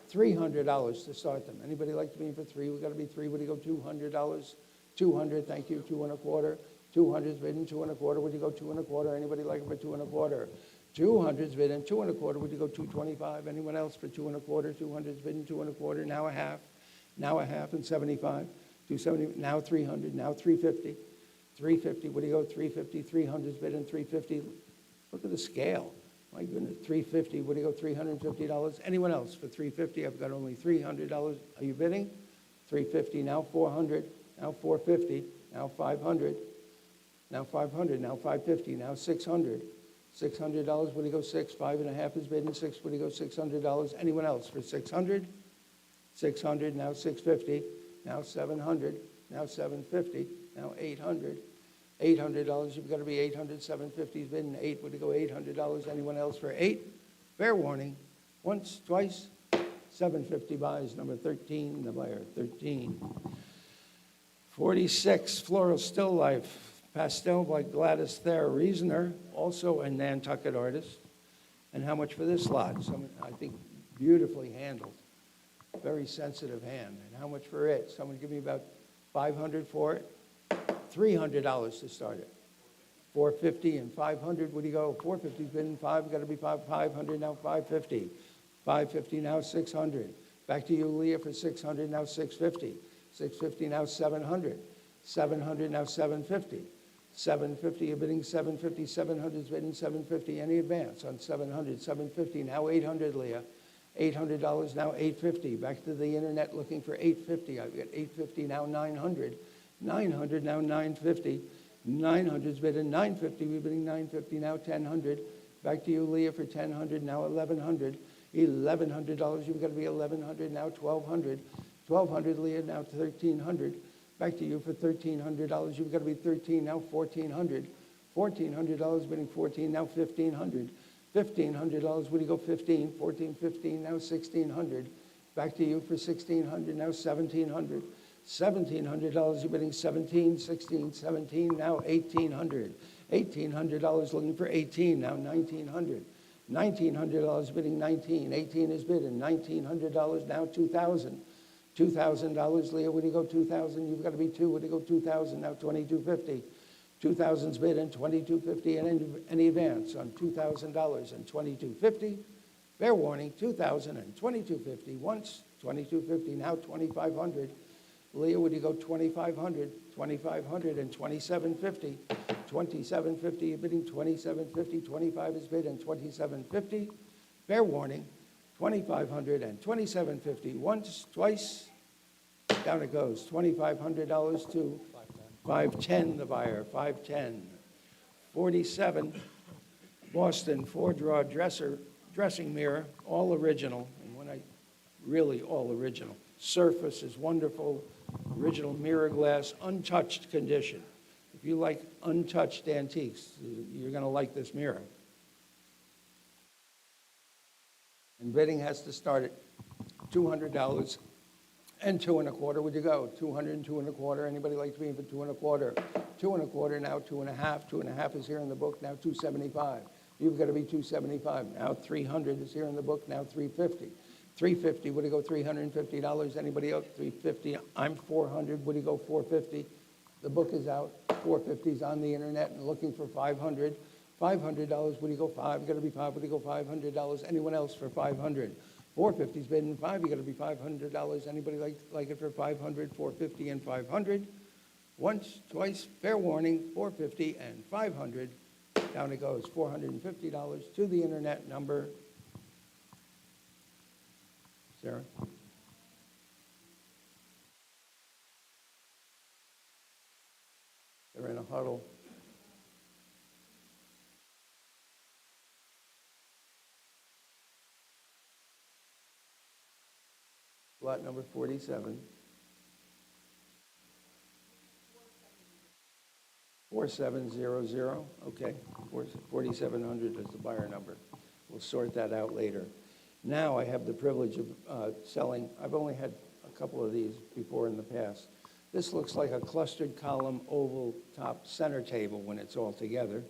$300 to start them. Anybody like to be in for 3? We've got to be 3. Would you go $200? 200, thank you. 2 1/4. 200's bid in 2 1/4. Would you go 2 1/4? Anybody like it for 2 1/4? 200's bid in 2 1/4. Would you go 225? Anyone else for 2 1/4? 200's bid in 2 1/4. Now a half. Now a half and 75. 270. Now 300. Now 350. 350. Would you go 350? 300's bid in 350. Look at the scale. My goodness, 350. Would you go $350? Anyone else for 350? I've got only $300. Are you bidding? 350. Now 400. Now 450. Now 500. Now 500. Now 550. Now 600. $600. Would you go 6? 5 1/2 is bid in 6. Would you go $600? Anyone else for 600? 600. Now 650. Now 700. Now 750. Now 800. $800. You've got to be 800. 750's bid in 8. Would you go $800? Anyone else for 8? Fair warning. Once, twice. 750 buys. Number 13, the buyer. 13. 46. Floral Still Life. Pastel by Gladys Thayer Reasoner. Also a Nantucket artist. And how much for this lot? I think beautifully handled. Very sensitive hand. And how much for it? Someone give me about 500 for it. $300 to start it. 450 and 500. Would you go? 450's bid in 5. Got to be 500. Now 550. 550. Now 600. Back to you, Leah, for 600. Now 650. 650. Now 700. 700. Now 750. 750. You're bidding 750. 700's bidding 750. Any advance on 700? 750. Now 800, Leah. $800. Now 850. Back to the internet looking for 850. I've got 850. Now 900. 900. Now 950. 900's bid in 950. We're bidding 950. Now 1,000. Back to you, Leah, for 1,000. Now 1,100. $1,100. You've got to be 1,100. Now 1,200. 1,200, Leah. Now 1,300. Back to you for $1,300. You've got to be 13. Now 1,400. $1,400 bidding 14. Now 1,500. $1,500. Would you go 15? 14, 15. Now 1,600. Back to you for 1,600. Now 1,700. $1,700. You're bidding 17, 16, 17. Now 1,800. $1,800 looking for 18. Now 1,900. $1,900 bidding 19. 18 is bidding. $1,900. Now 2,000. $2,000. Leah, would you go 2,000? You've got to be 2. Would you go 2,000? Now 2,250. $2,000's bid and $2,250 and any advance on $2,000 and $2,250. Fair warning, $2,000 and $2,250 once, $2,250, now $2,500. Leah, would you go $2,500, $2,500 and $2,750, $2,750, you're bidding $2,750, 25 is bid and $2,750. Fair warning, $2,500 and $2,750 once, twice, down it goes, $2,500 to $510, the buyer, $510. 47, Boston, four-drawer dressing mirror, all original, and when I, really all original. Surface is wonderful, original mirror glass, untouched condition. If you like untouched antiques, you're gonna like this mirror. And bidding has to start at $200 and $2.25. Would you go? 200 and $2.25. Anybody like to be in for $2.25? $2.25 now, 2.5. 2.5 is here in the book now. $275. You've got to be $275 now. 300 is here in the book now. $350. $350. Would you go $350? Anybody else? $350. I'm $400. Would you go $450? The book is out. $450 is on the internet and looking for $500. $500. Would you go $5? You got to be $5. Would you go $500? Anyone else for $500? $450 is bidding $5. You got to be $500. Anybody like it for $500? $450 and $500. Once, twice. Fair warning. $450 and $500. Down it goes. $450 to the internet number. Sarah. They're in a huddle. Lot number 47. 4700, okay. 4700 is the buyer number. We'll sort that out later. Now I have the privilege of selling. I've only had a couple of these before in the past. This looks like a clustered column oval top center table when it's all together.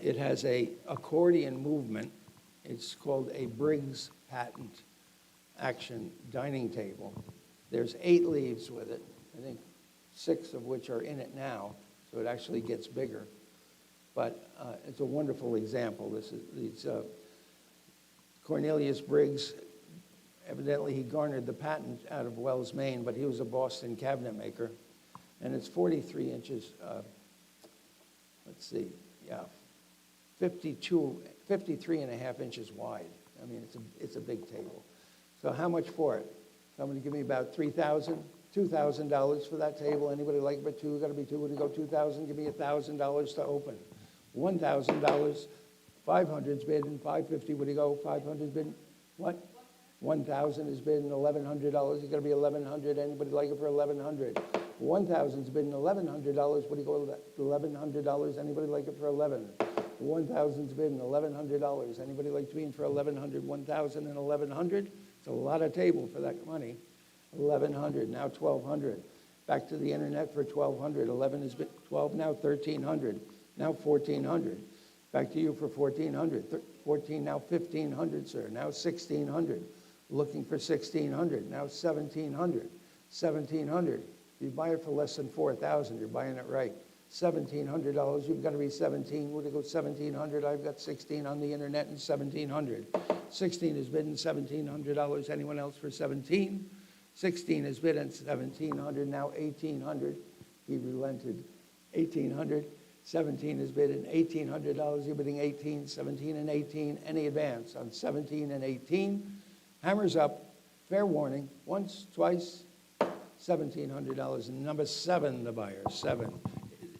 It has a accordion movement. It's called a Briggs patent action dining table. There's 8 leaves with it, I think 6 of which are in it now, so it actually gets bigger. But it's a wonderful example. These Cornelius Briggs, evidently he garnered the patent out of Wells, Maine, but he was a Boston cabinet maker. And it's 43 inches, 53 and a half inches wide. I mean, it's a big table. So how much for it? Somebody give me about $3,000, $2,000 for that table. Anybody like it? But two, got to be two. Would you go $2,000? Give me $1,000 to open. $1,000. 500's bid and $550. Would you go? 500's bid. What? 1,000 is bid and $1,100. You got to be $1,100. Anybody like it for $1,100? 1,000's bid and $1,100. Would you go $1,100? Anybody like it for 11? 1,000's bid and $1,100. Anybody like to be in for 1,100? 1,000 and 1,100. It's a lot of table for that money. 1,100, now 1,200. Back to the internet for 1,200. 11 is bid, 12 now 1,300. Now 1,400. Back to you for 1,400. 14 now 1,500, sir. Now 1,600. Looking for 1,600. Now 1,700. 1,700. If you buy it for less than 4,000, you're buying it right. $1,700. You've got to be 17. Would you go 1,700? I've got 16 on the internet and 1,700. 16 is bid and $1,700. Anyone else for 17? 16 is bid and 1,700. Now 1,800. He relented. 1,800. 17 is bid and $1,800. You're bidding 18, 17 and 18. Any advance on 17 and 18? Hammers up. Fair warning. Once, twice. $1,700. And number 7, the buyer. 7.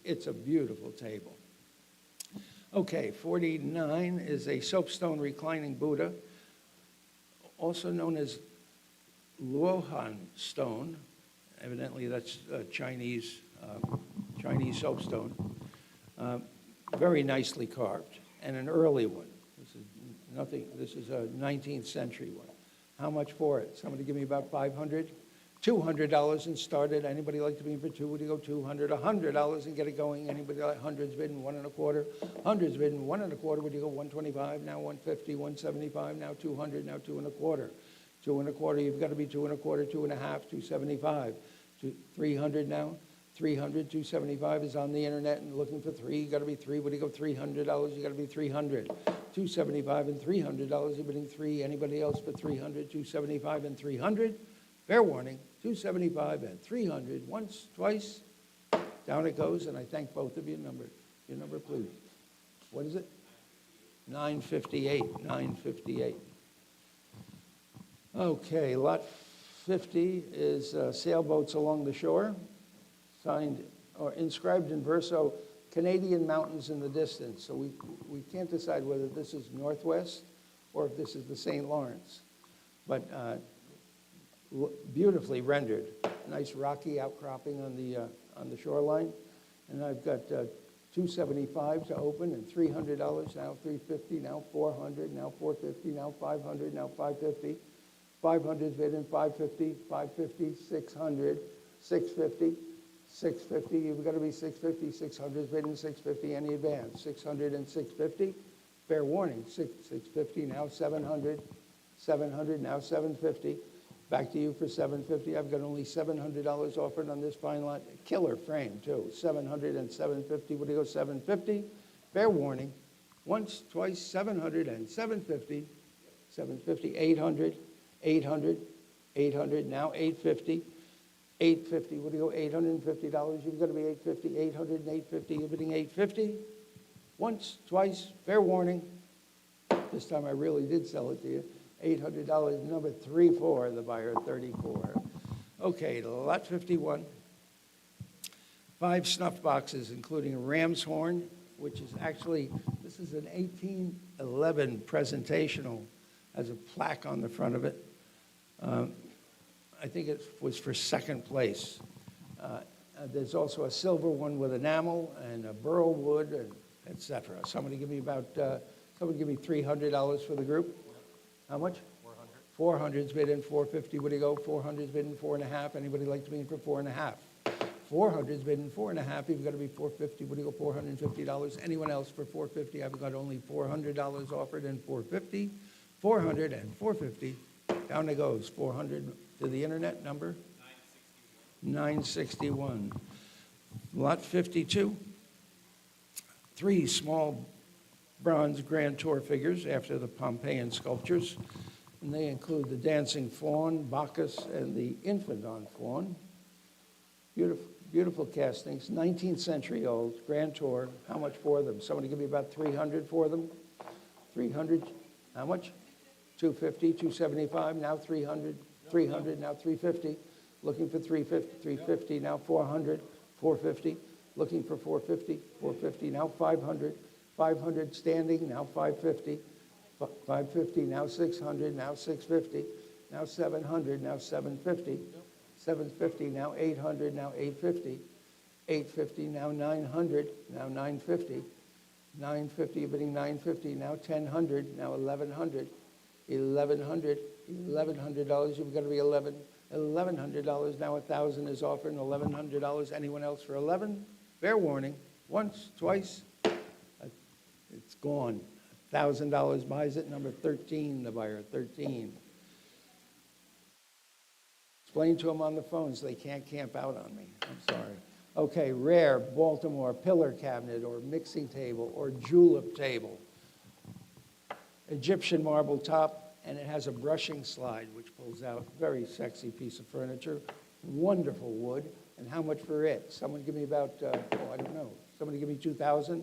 It's a beautiful table. Okay, 49 is a soapstone reclining Buddha, also known as Luohan stone. Evidently, that's Chinese soapstone. Very nicely carved, and an early one. This is a 19th century one. How much for it? Somebody give me about 500. $200 and started. Anybody like to be in for 2? Would you go 200? $100 and get it going. Anybody like 100's bidding 1.25? 100's bidding 1.25. Would you go 125? Now 150, 175. Now 200. Now 2.25. 2.25. You've got to be 2.25, 2.5, 275. 300 now. 300, 275 is on the internet and looking for three. You got to be three. What do you go? $300. You got to be 300. 275 and $300. You're bidding three. Anybody else for 300? 275 and 300. Fair warning. 275 and 300. Once, twice. Down it goes. And I thank both of you. Your number, please. What is it? 958. 958. Okay. Lot 50 is sailboats along the shore. Signed or inscribed in verso, Canadian mountains in the distance. So we can't decide whether this is Northwest or if this is the St. Lawrence. But beautifully rendered. Nice rocky outcropping on the shoreline. And I've got $275 to open and $300, now $350, now $400, now $450, now $500, now $550. 500's bid in $550, $550, $600, $650. 650, you've got to be 650, 600 is bid in 650, any advance, 600 and 650, fair warning, 650, now 700, 700, now 750, back to you for 750, I've got only $700 offered on this fine lot, killer frame too, 700 and 750, what do you go, 750, fair warning, once, twice, 700 and 750, 750, 800, 800, 800, now 850, 850, what do you go, $850, you've got to be 850, 800 and 850, you're bidding 850, once, twice, fair warning, this time I really did sell it to you, $800, number 34, the buyer, 34. Okay, lot 51, 5 snuff boxes, including a ram's horn, which is actually, this is an 1811 presentational, has a plaque on the front of it. I think it was for second place. There's also a silver one with enamel and a burl wood, and et cetera. Somebody give me $300 for the group. How much? 400. 400's bid in 450. What do you go? 400's bid in 4.5. Anybody like to be in for 4.5? 400's bid in 4.5. You've got to be 450. What do you go? $450. Anyone else for 450? I've got only $400 offered in 450. 400 and 450. Down it goes. 400 to the internet number. 961. Lot 52. 3 small bronze Grand Tour figures after the Pompeian sculptures. And they include the dancing faun, Bacchus, and the infant on faun. Beautiful, beautiful castings, 19th century old, Grand Tour. How much for them? Somebody give me about 300 for them. 300, how much? 250, 275, now 300, 300, now 350. Looking for 350, 350, now 400, 450. Looking for 450, 450, now 500, 500 standing, now 550. 550, now 600, now 650, now 700, now 750, 750, now 800, now 850, 850, now 900, now 950, 950, you're bidding 950, now 1000, now 1100, 1100, $1,100, you've got to be $1,100, now 1000 is offered, $1,100, anyone else for 11? Fair warning, once, twice, it's gone. $1,000 buys it. Number 13, the buyer, 13. Explain to them on the phone so they can't camp out on me. I'm sorry. Okay, rare Baltimore pillar cabinet or mixing table or julep table. Egyptian marble top, and it has a brushing slide which pulls out. Very sexy piece of furniture. Wonderful wood. And how much for it? Someone give me about, I don't know. Somebody give me $2,000.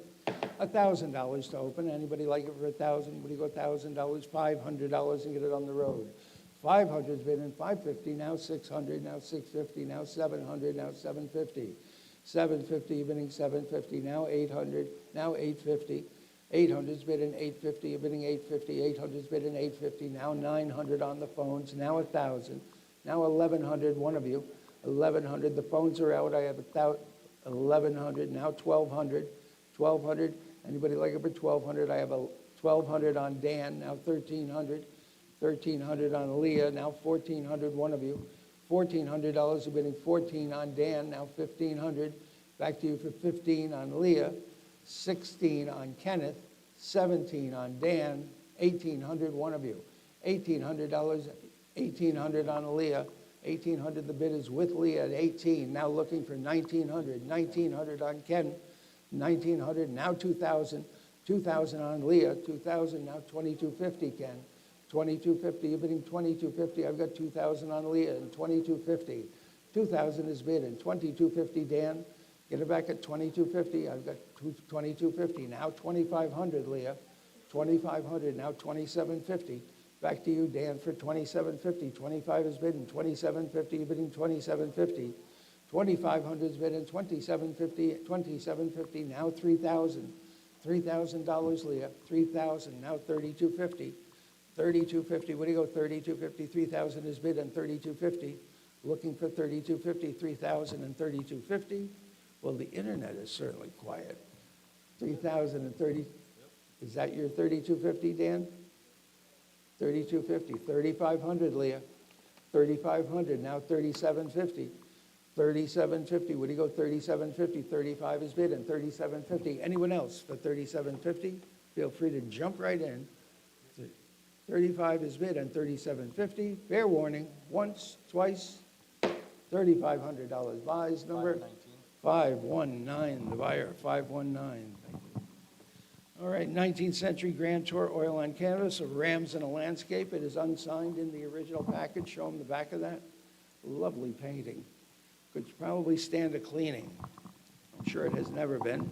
$1,000 to open. Anybody like it for $1,000? What do you go? $1,000, $500 and get it on the road. 500's bid in 550. Now 600. Now 650. Now 700. Now 750. 750. Bidding 750. Now 800. Now 850. 800's bid in 850. You're bidding 850. 800's bid in 850. Now 900 on the phones. Now 1,000. Now 1,100. One of you. 1,100. The phones are out. I have 1,100. Now 1,200. 1,200. Anybody like it for 1,200? I have a 1,200 on Dan, now 1,300. 1,300 on Leah, now 1,400, one of you. $1,400, you're bidding 14 on Dan, now 1,500. Back to you for 15 on Leah, 16 on Kenneth, 17 on Dan, 1,800, one of you. $1,800, 1,800 on Leah, 1,800, the bid is with Leah at 18, now looking for 1,900. 1,900 on Ken, 1,900, now 2,000. 2,000 on Leah, 2,000, now 2,250, Ken. 2,250, you're bidding 2,250. I've got 2,000 on Leah and 2,250. 2,000 is bid and 2,250, Dan. Get it back at 2,250. I've got 2,250. Now 2,500, Leah. 2,500, now 2,750. Back to you, Dan, for 2,750. 25 is bid and 2,750. You're bidding 2,750. 2,500 is bid and 2,750. 2,750, now 3,000. $3,000, Leah. 3,000, now 3,250. 3,250, what do you go, 3,250, 3,000 is bid and 3,250. Looking for 3,250, 3,000 and 3,250. Well, the internet is certainly quiet. 3,000 and 30, is that your 3,250, Dan? 3,250, 3,500, Leah. 3,500, now 3,750. 3,750, what do you go, 3,750, 35 is bid and 3,750. Anyone else for 3,750? Feel free to jump right in. 35 is bid and 3,750. Fair warning, once, twice, $3,500 buys. Number 519, the buyer, 519. Thank you. All right, 19th Century Grand Tour oil on canvas of Rams in a Landscape. It is unsigned in the original package. Show them the back of that. Lovely painting. Could probably stand a cleaning. I'm sure it has never been.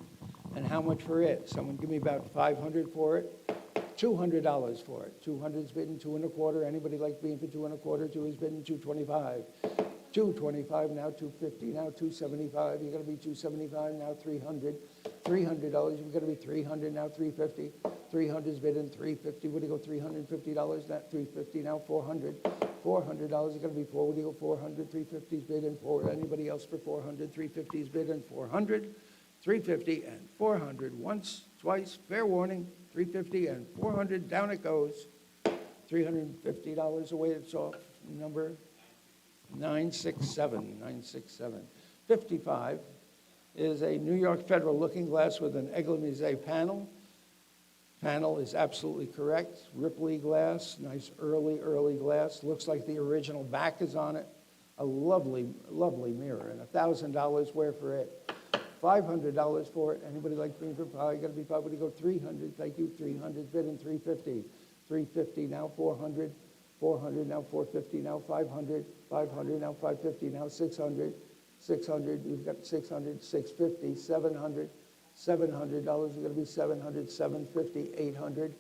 And how much for it? Someone give me about $500 for it. $200 for it. 200 is bidding 2 1/4. Anybody like being for 2 1/4? 2 is bidding 225. 225, now 250, now 275. You're going to be 275, now 300. $300, you've got to be 300, now 350. 300 is bidding 350. What do you go, $350? Not 350, now 400. $400 is going to be 4. What do you go, 400? 350 is bidding 4. Anybody else for 400? 350 is bidding 400. 350 and 400. Once, twice, fair warning. 350 and 400, down it goes. $350 away, it's off. Number 967, 967. 55 is a New York Federal Looking Glass with an Aigle-Musée panel. Panel is absolutely correct. Ripley glass, nice early glass. Looks like the original back is on it. A lovely, lovely mirror, and $1,000 where for it. $500 for it. Anybody like green for probably got to be probably go 300. Thank you. 300 bid and 350. 350 now 400. 400 now 450 now 500. 500 now 550 now 600. 600 we've got 600. 650 700. $700 are going to be 700. 750 800.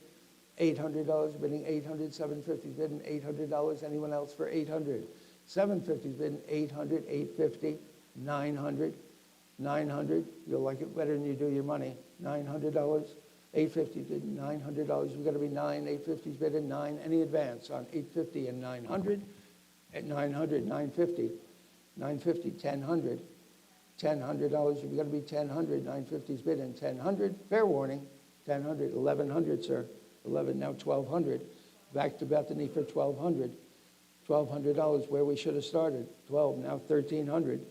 $800 bidding 800. 750 bidding $800. Anyone else for 800? 750 bidding 800. 850 900. 900, you'll like it better than you do your money. $900, 850 bid, $900. We've got to be 9, 850's bid in 9. Any advance on 850 and 900? At 900, 950, 950, 1,000. $1,000, you've got to be 1,000. 950's bid in 1,000. Fair warning, 1,000, 1,100, sir. 11, now 1,200. Back to Bethany for 1,200. $1,200, where we should have started. 12, now 1,300.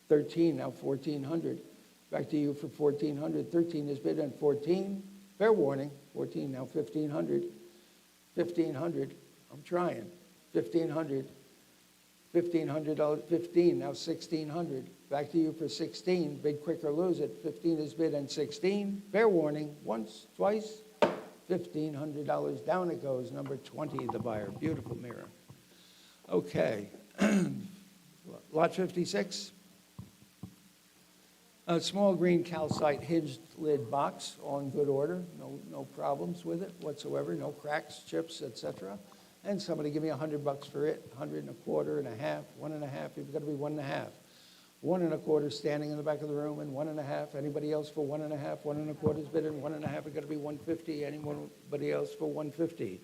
13, now 1,400. Back to you for 1,400. 13 is bid and 14. Fair warning. 14, now 1,500. 1,500. I'm trying. 1,500. $1,500. 15, now 1,600. Back to you for 16. Bid quick or lose it. 15 is bid and 16. Fair warning. Once, twice. $1,500. Down it goes. Number 20, the buyer. Beautiful mirror. Okay. Lot 56. A small green calcite hinged lid box, all in good order, no problems with it whatsoever, no cracks, chips, etc. And somebody give me $100 for it, 100 and a quarter and a half, 1.5. You've got to be 1.5. 1 1/4 standing in the back of the room, and 1.5. Anybody else for 1.5? 1 1/4 is bidding 1.5. It's got to be 150. Anybody else for 150?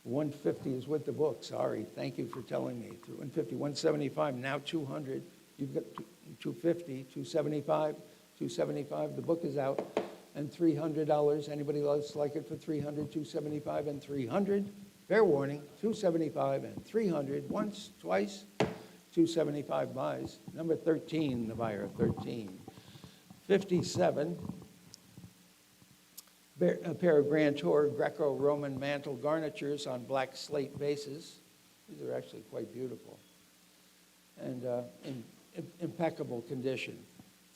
150 is with the book. Sorry, thank you for telling me. 150, 175. Now 200. You've got 250, 275, 275. The book is out, and $300. Anybody else like it for 300, 275, and 300? Fair warning, 275 and 300. Once, twice, 275 buys. Number 13, the buyer, 13. 57, a pair of Grand Tour Greco-Roman mantle garnitures on black slate bases. These are actually quite beautiful. and in impeccable condition.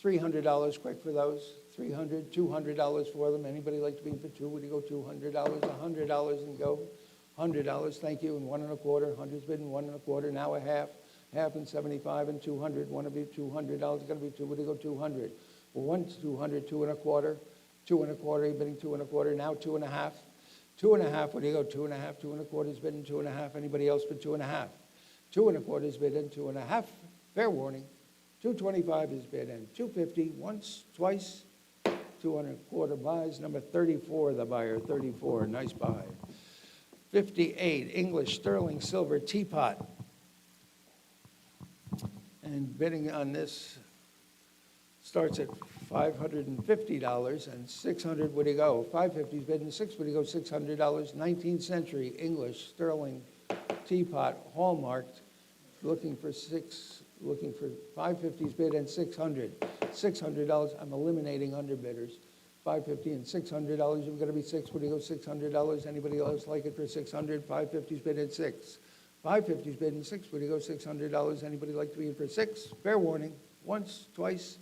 $300 quick for those. $300, $200 for them. Anybody like to be in for two? Would you go $200, $100 and go? $100, thank you, and 1 1/4. 100's bidden 1 1/4. Now a half and 75 and 200. Want to be $200? Going to be two. Would you go 200? Well, one's 200, 2 1/4. 2 1/4. You're bidding 2 1/4. Now 2 1/2. 2 1/2. Would you go 2 1/2? 2 1/4 is bidden 2 1/2. Anybody else bid 2 1/2? 2 1/4 is bidden 2 1/2. Fair warning. 225 is bid and 250 once, twice. 2 1/4 buys. Number 34, the buyer. 34, nice buy. 58, English sterling silver teapot. And bidding on this starts at $550 and 600. Would he go? 550 is bidding 6. Would he go $600? 19th century English sterling teapot, hallmarked. Looking for 550's bid and 600. $600. I'm eliminating underbidders. 550 and $600. You've got to be 6. Would you go $600? Anybody else like it for 600? 550's bid at 6. 550's bid and 6. Would you go $600? Anybody like to be in for 6? Fair warning. Once, twice.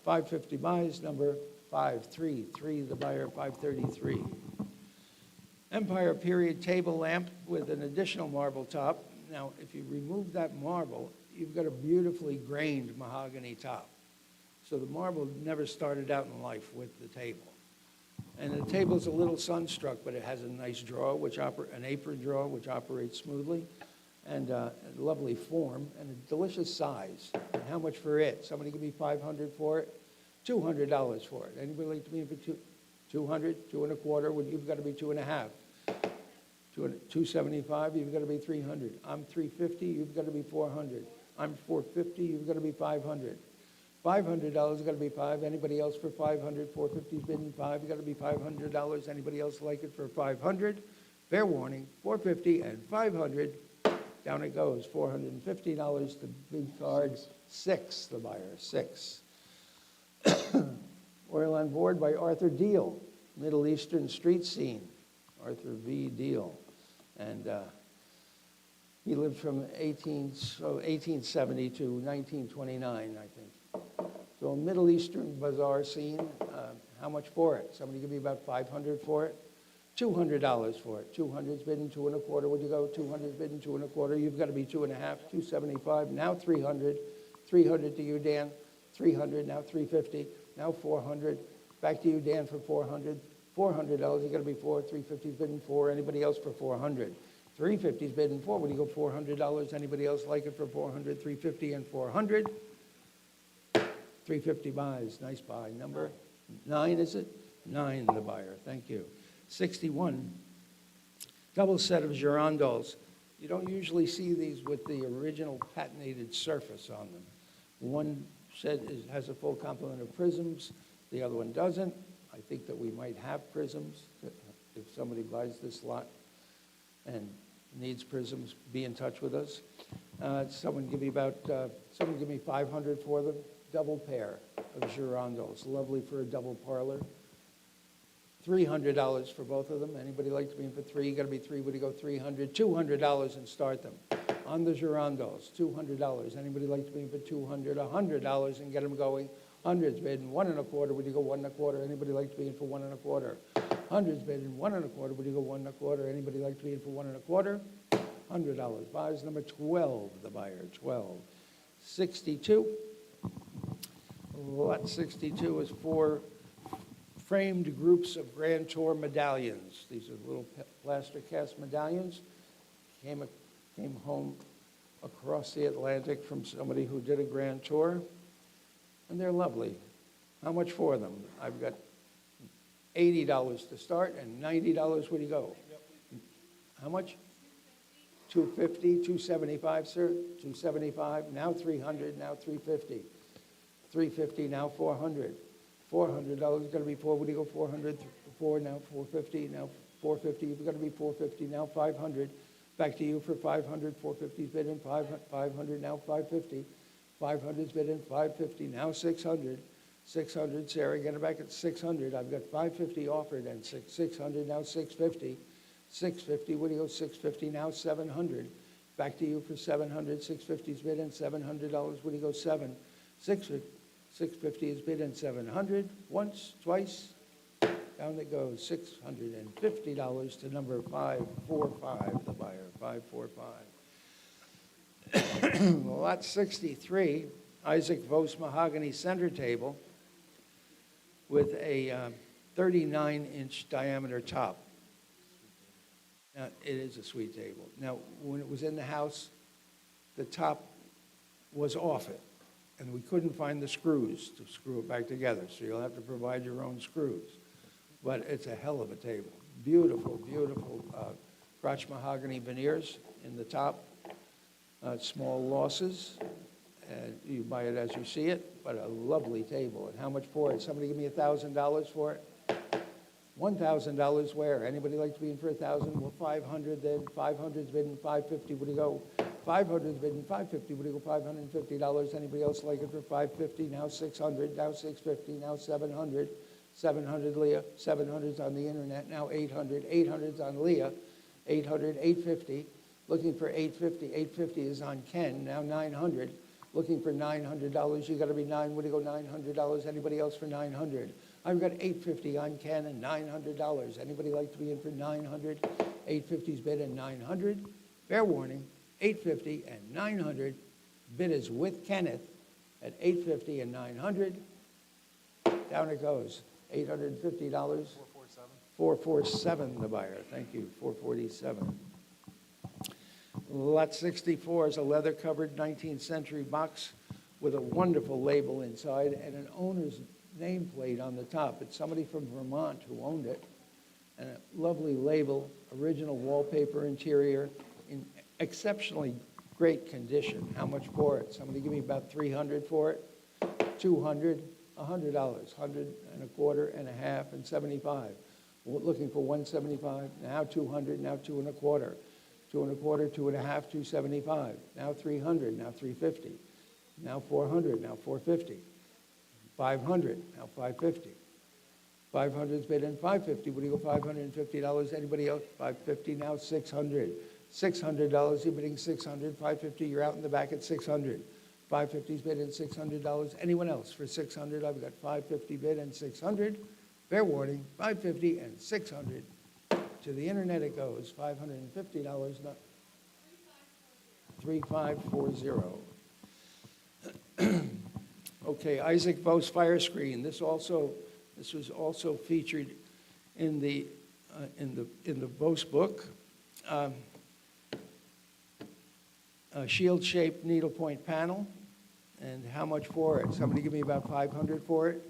550 buys. Number 533, the buyer. 533. Empire period table lamp with an additional marble top. Now, if you remove that marble, you've got a beautifully grained mahogany top. So the marble never started out in life with the table. And the table's a little sunstruck, but it has a nice drawer, an apron drawer, which operates smoothly, and a lovely form, and a delicious size. And how much for it? Somebody give me $500 for it? $200 for it. Anybody like to be in for 200? 2 1/4? You've got to be 2 1/2. 275, you've got to be 300. I'm 350, you've got to be 400. I'm 450, you've got to be 500. $500 got to be 5. Anybody else for 500? 450's bidding 5. You got to be $500. Anybody else like it for 500? Fair warning. 450 and 500. Down it goes. $450. The big card. 6. The buyer. 6. Oil on Board by Arthur Deal. Middle Eastern street scene. Arthur V. Deal, and he lived from 1870 to 1929, I think. So a Middle Eastern bazaar scene. How much for it? Somebody give me about 500 for it. $200 for it. 200's bidding 2 1/4. Would you go? 200's bidding 2 1/4. You've got to be 2 1/2. 275. Now 300. 300 to you, Dan. 300. Now 350. Now 400. Back to you, Dan, for 400. $400, you got to be 4. 350's bidding 4. Anybody else for 400? 350's bidding 4. Would you go $400? Anybody else like it for 400? 350 and 400. 350 buys. Nice buy. Number 9, is it? 9, the buyer. Thank you. 61, double set of girandoles. You don't usually see these with the original patinated surface on them. One set has a full complement of prisms. The other one doesn't. I think that we might have prisms. If somebody buys this lot and needs prisms, be in touch with us. Someone give me 500 for them. Double pair of girandoles. Lovely for a double parlor. $300 for both of them. Anybody like to be in for 3? You got to be 3. Would you go 300? $200 and start them. On the girandoles, $200. Anybody like to be in for 200? $100 and get them going. Hundreds bidding 1 1/4. Would you go 1 1/4? Anybody like to be in for 1 1/4? Hundreds bidding 1 1/4. Would you go 1 1/4? Anybody like to be in for 1 1/4? $100. Buys number 12, the buyer. 12. 62. Lot 62 is 4 framed groups of Grand Tour medallions. These are little plaster cast medallions. Came home across the Atlantic from somebody who did a Grand Tour. And they're lovely. How much for them? I've got $80 to start and $90. Where do you go? How much? $250, $275, sir. $275. Now $300. Now $350. $350. Now $400. $400 is going to be 4. Would you go 400? 4. Now $450. Now $450. You've got to be $450. Now $500. Back to you for $500. $450's bid in. $500. Now $550. $500's bid in. $550. Now $600. $600. Sarah, get it back at $600. I've got $550 offered and $600. Now $650. $650. What do you go? $650. Now $700. Back to you for 700. 650 is bid in. $700. What do you go? 7. 650 is bid in. 700. Once, twice. Down it goes. $650 to number 545. The buyer. 545. Lot 63. Isaac Vos mahogany center table with a 39-inch diameter top. Now, it is a sweet table. Now, when it was in the house, the top was off it, and we couldn't find the screws to screw it back together, so you'll have to provide your own screws. But it's a hell of a table. Beautiful, beautiful crotch mahogany veneers in the top, small losses, and you buy it as you see it, but a lovely table. And how much for it? Somebody give me $1,000 for it? $1,000 where? Anybody like to be in for $1,000? Well, 500 then. 500's bidding 550. What do you go? 500's bidding 550. What do you go? $550. Anybody else like it for 550? Now 600. Now 650. Now 700. 700 Leah. 700's on the internet. Now 800. 800's on Leah. 800. 850. Looking for 850. 850 is on Ken. Now 900. Looking for $900. You got to be 9. What do you go? $900. Anybody else for 900? I've got $850 on Ken and $900. Anybody like to be in for 900? 850's bid and 900. Fair warning, 850 and 900. Bid is with Kenneth at 850 and 900. Down it goes. $850. 447. 447 the buyer. Thank you. 447. Lot 64 is a leather-covered 19th century box with a wonderful label inside and an owner's nameplate on the top. It's somebody from Vermont who owned it. And a lovely label, original wallpaper interior, in exceptionally great condition. How much for it? Somebody give me about $300 for it. $200, $100, 100 and a quarter and a half and 75. We're looking for 175. Now 200. Now 2 and a quarter. 2 and a quarter, 2 and a half, 275. Now 300. Now 350. Now 400. Now 450. 500, now 550. 500's bid in 550. What do you go? $550. Anybody else? 550, now 600. $600, you're bidding 600. 550, you're out in the back at 600. 550's bid in $600. Anyone else for 600? I've got 550 bid and 600. Fair warning, 550 and 600. To the internet it goes. $550, not 3540. Okay, Isaac Vos fire screen. This was also featured in the Vos book. A shield-shaped needlepoint panel, and how much for it? Somebody give me about $500 for it.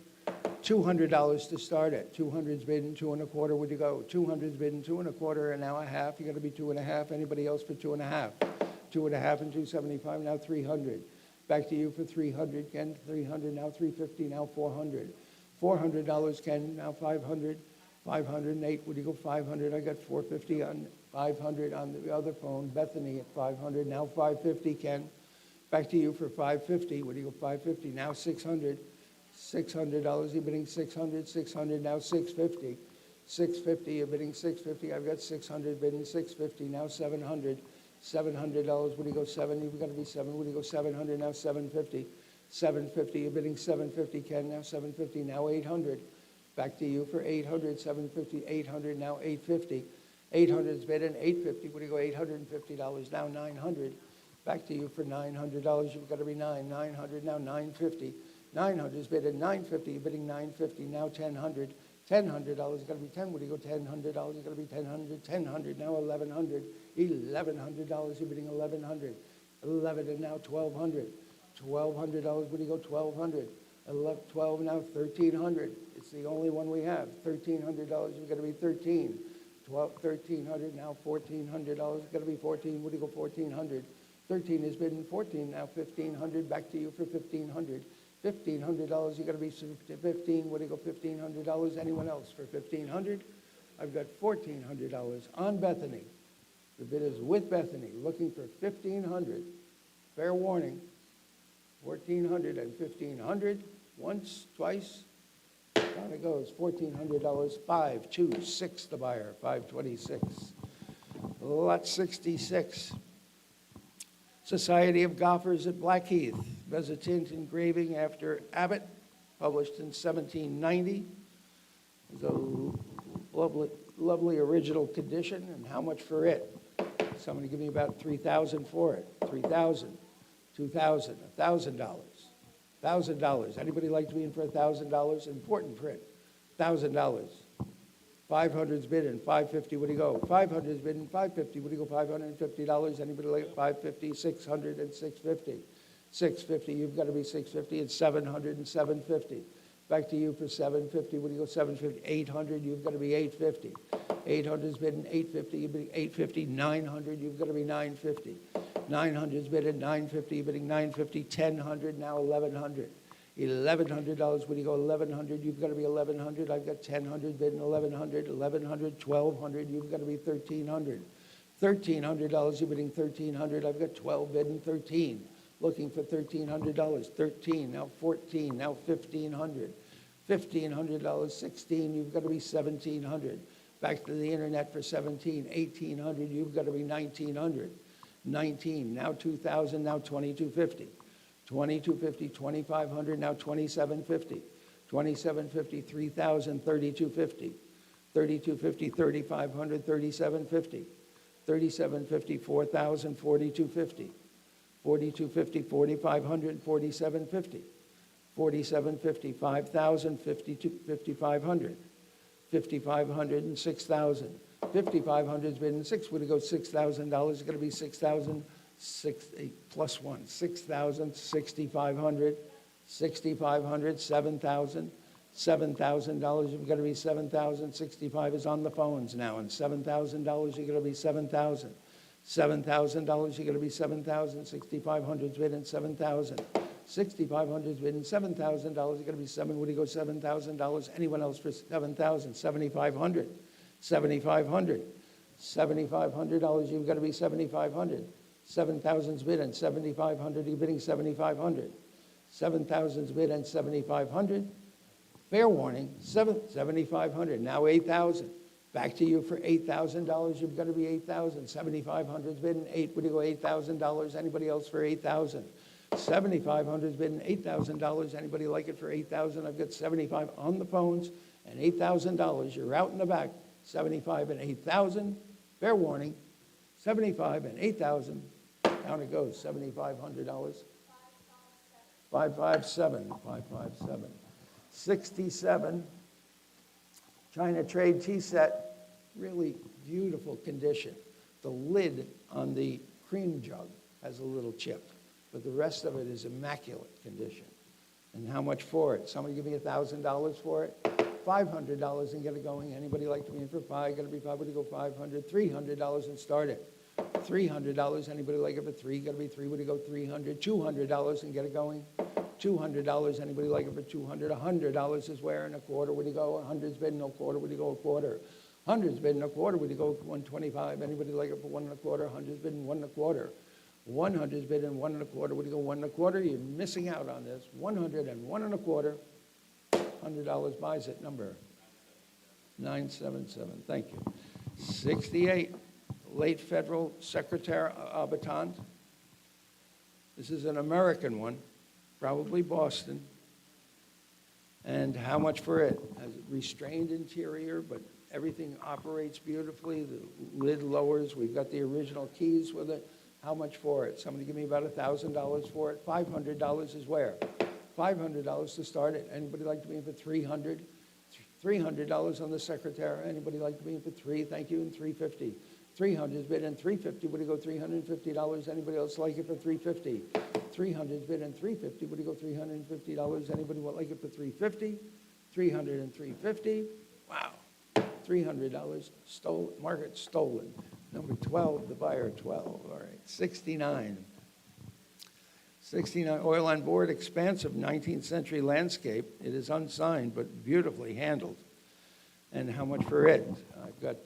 $200 to start it. 200's bidding 2 and a quarter. Would you go? 200's bidding 2 and a quarter, and now a half. You got to be 2 and a half. Anybody else for 2 and a half? 2 and a half and 275. Now 300. Back to you for 300, Ken. 300, now 350, now 400. $400, Ken, now 500. 508, would you go 500? I got 450 on 500 on the other phone. Bethany at 500, now 550, Ken. Back to you for 550. Would you go 550? Now 600. $600, you're bidding 600. 600, now 650. 650, you're bidding 650. I've got 600, bidding 650, now 700. $700, would you go 7? You've got to be 7. Would you go 700? Now 750. 750, you're bidding 750, Ken. Now 750, now 800. Back to you for 800. 750, 800, now 850. 800's bidding 850. Would you go $850? Now 900. Back to you for $900. You've got to be 9. 900, now 950. 900's bidding 950. You're bidding 950. Now 1,000. $1,000, got to be 10. Would you go $1,000? You got to be 1,000. 1,000, now 1,100. $1,100, you're bidding 1,100. 11 and now 1,200. $1,200, would you go 1,200? 12 now 1,300. It's the only one we have. $1,300, you've got to be 13. 1,300 now 1,400. Got to be 14. Would you go 1,400? 13 is bidding 14 now 1,500. Back to you for 1,500. $1,500, you got to be 15. Would you go $1,500? Anyone else for 1,500? I've got $1,400 on Bethany. The bid is with Bethany, looking for 1,500. Fair warning, 1,400 and 1,500. Once, twice, down it goes. $1,400. 526 the buyer. 526. Lot 66. Society of Golfers at Blackheath, Bezatint engraving after Abbott, published in 1790. It's a lovely, lovely original condition, and how much for it? Somebody give me about $3,000 for it. $3,000, $2,000, $1,000, $1,000. Anybody like to be in for $1,000? Important print. $1,000. 500's bidden, 550, what do you go? 500's bidden, 550, what do you go? $550. Anybody like 550, 600, and 650? 650, you've got to be 650, and 700 and 750. Back to you for 750, what do you go? 750, 800, you've got to be 850. 800's bidden, 850, you're bidding 850, 900, you've got to be 950. 900's bidden, 950, you're bidding 950, 1,000, now 1,100. $1,100, what do you go? 1,100, you've got to be 1,100. I've got 1,000 bidding 1,100, 1,100, 1,200, you've got to be 1,300. $1,300, you're bidding 1,300. I've got 12 bidding 13. Looking for $1,300. 13, now 14, now 1,500. $1,500, 16, you've got to be 1,700. Back to the internet for 17, 1,800, you've got to be 1,900. 19, now 2,000, now 2,250. 2,250, 2,500, now 2,750. 2,750, 3,000, 3,250. 3,250, 3,500, 3,750. 3,750, 4,000, 4,250. 4,250, 4,500, 4,750. 4,750, 5,000, 5,500. 5,500 and 6,000. 5,500's been 6. Would it go $6,000? It's going to be 6,000. 6, 8 plus 1, 6,000, 6,500, 6,500, 7,000, $7,000, you've got to be 7,000, 65 is on the phones now, and $7,000, you're going to be 7,000, $7,000, you're going to be 7,000, 6,500's bidden 7,000, 6,500's bidden $7,000, you're going to be 7, would you go $7,000? Anyone else for 7,000, 7,500, 7,500, $7,500, you've got to be 7,500. 7,000's bid and 7,500. You're bidding 7,500. 7,000's bid and 7,500. Fair warning, 7,500. Now 8,000. Back to you for $8,000. You've got to be 8,000. 7,500's bid and 8. Would you go $8,000? Anybody else for 8,000? 7,500's bid and $8,000. Anybody like it for 8,000? I've got 75 on the phones and $8,000. You're out in the back. 75 and 8,000. Fair warning. 75 and 8,000. Down it goes, $7,500. 557, 557. 67, China trade tea set, really beautiful condition. The lid on the cream jug has a little chip, but the rest of it is immaculate condition. And how much for it? Somebody give me $1,000 for it? $500 and get it going. Anybody like to be in for 5? Got to be 5. Would you go 500? $300 and start it. $300. Anybody like it for 3? Got to be 3. Would you go 300? $200 and get it going. $200. Anybody like it for 200? $100 is where in a quarter. Would you go? 100's bid no quarter. Would you go a quarter? 100's bid in a quarter. Would you go 125? Anybody like it for 1 1/4? 100's bid in 1 1/4. 100's bid in 1 1/4. Would you go 1 1/4? You're missing out on this. 100 and 1 1/4. $100 buys it. Number 977. Thank you. 68. Late Federal Secretary Abatant. This is an American one, probably Boston. And how much for it? Has a restrained interior, but everything operates beautifully. The lid lowers. We've got the original keys with it. How much for it? Somebody give me about $1,000 for it. $500 is where? $500 to start it. Anybody like to be in for 300? $300 on the Secretary. Anybody like to be in for 3? Thank you. And 350. 300's bid and 350. Would you go $350? Anybody else like it for 350? 300's bid and 350. Would you go $350? Anybody like it for 350? 300 and 350. Wow. $300 stolen. Market stolen. Number 12, the buyer 12. All right. 69. 69, oil on board, expansive 19th century landscape. It is unsigned, but beautifully handled. And how much for it? I've got,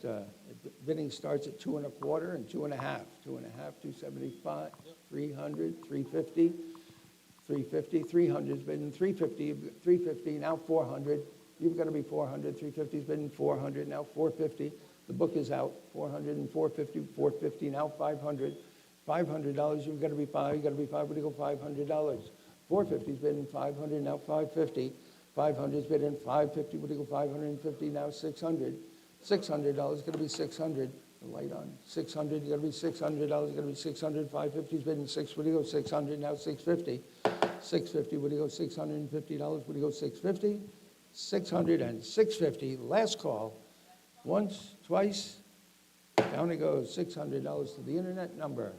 bidding starts at 2 1/4 and 2 1/2. 2 1/2, 275, 300, 350, 350, 300's bidding 350, 350, now 400. You've got to be 400, 350's bidding 400, now 450. The book is out, 400 and 450, 450, now 500. $500, you've got to be five, you got to be five, what do you go, $500. 450's bid in 500, now 550. 500's bid in 550, what do you go, 550, now 600. $600, got to be 600. The light on. 600, you got to be $600, got to be 600. 550's bid in six, what do you go, 600, now 650. 650, what do you go, $650, what do you go, 650. 600 and 650, last call. Once, twice, down it goes, $600 to the internet number.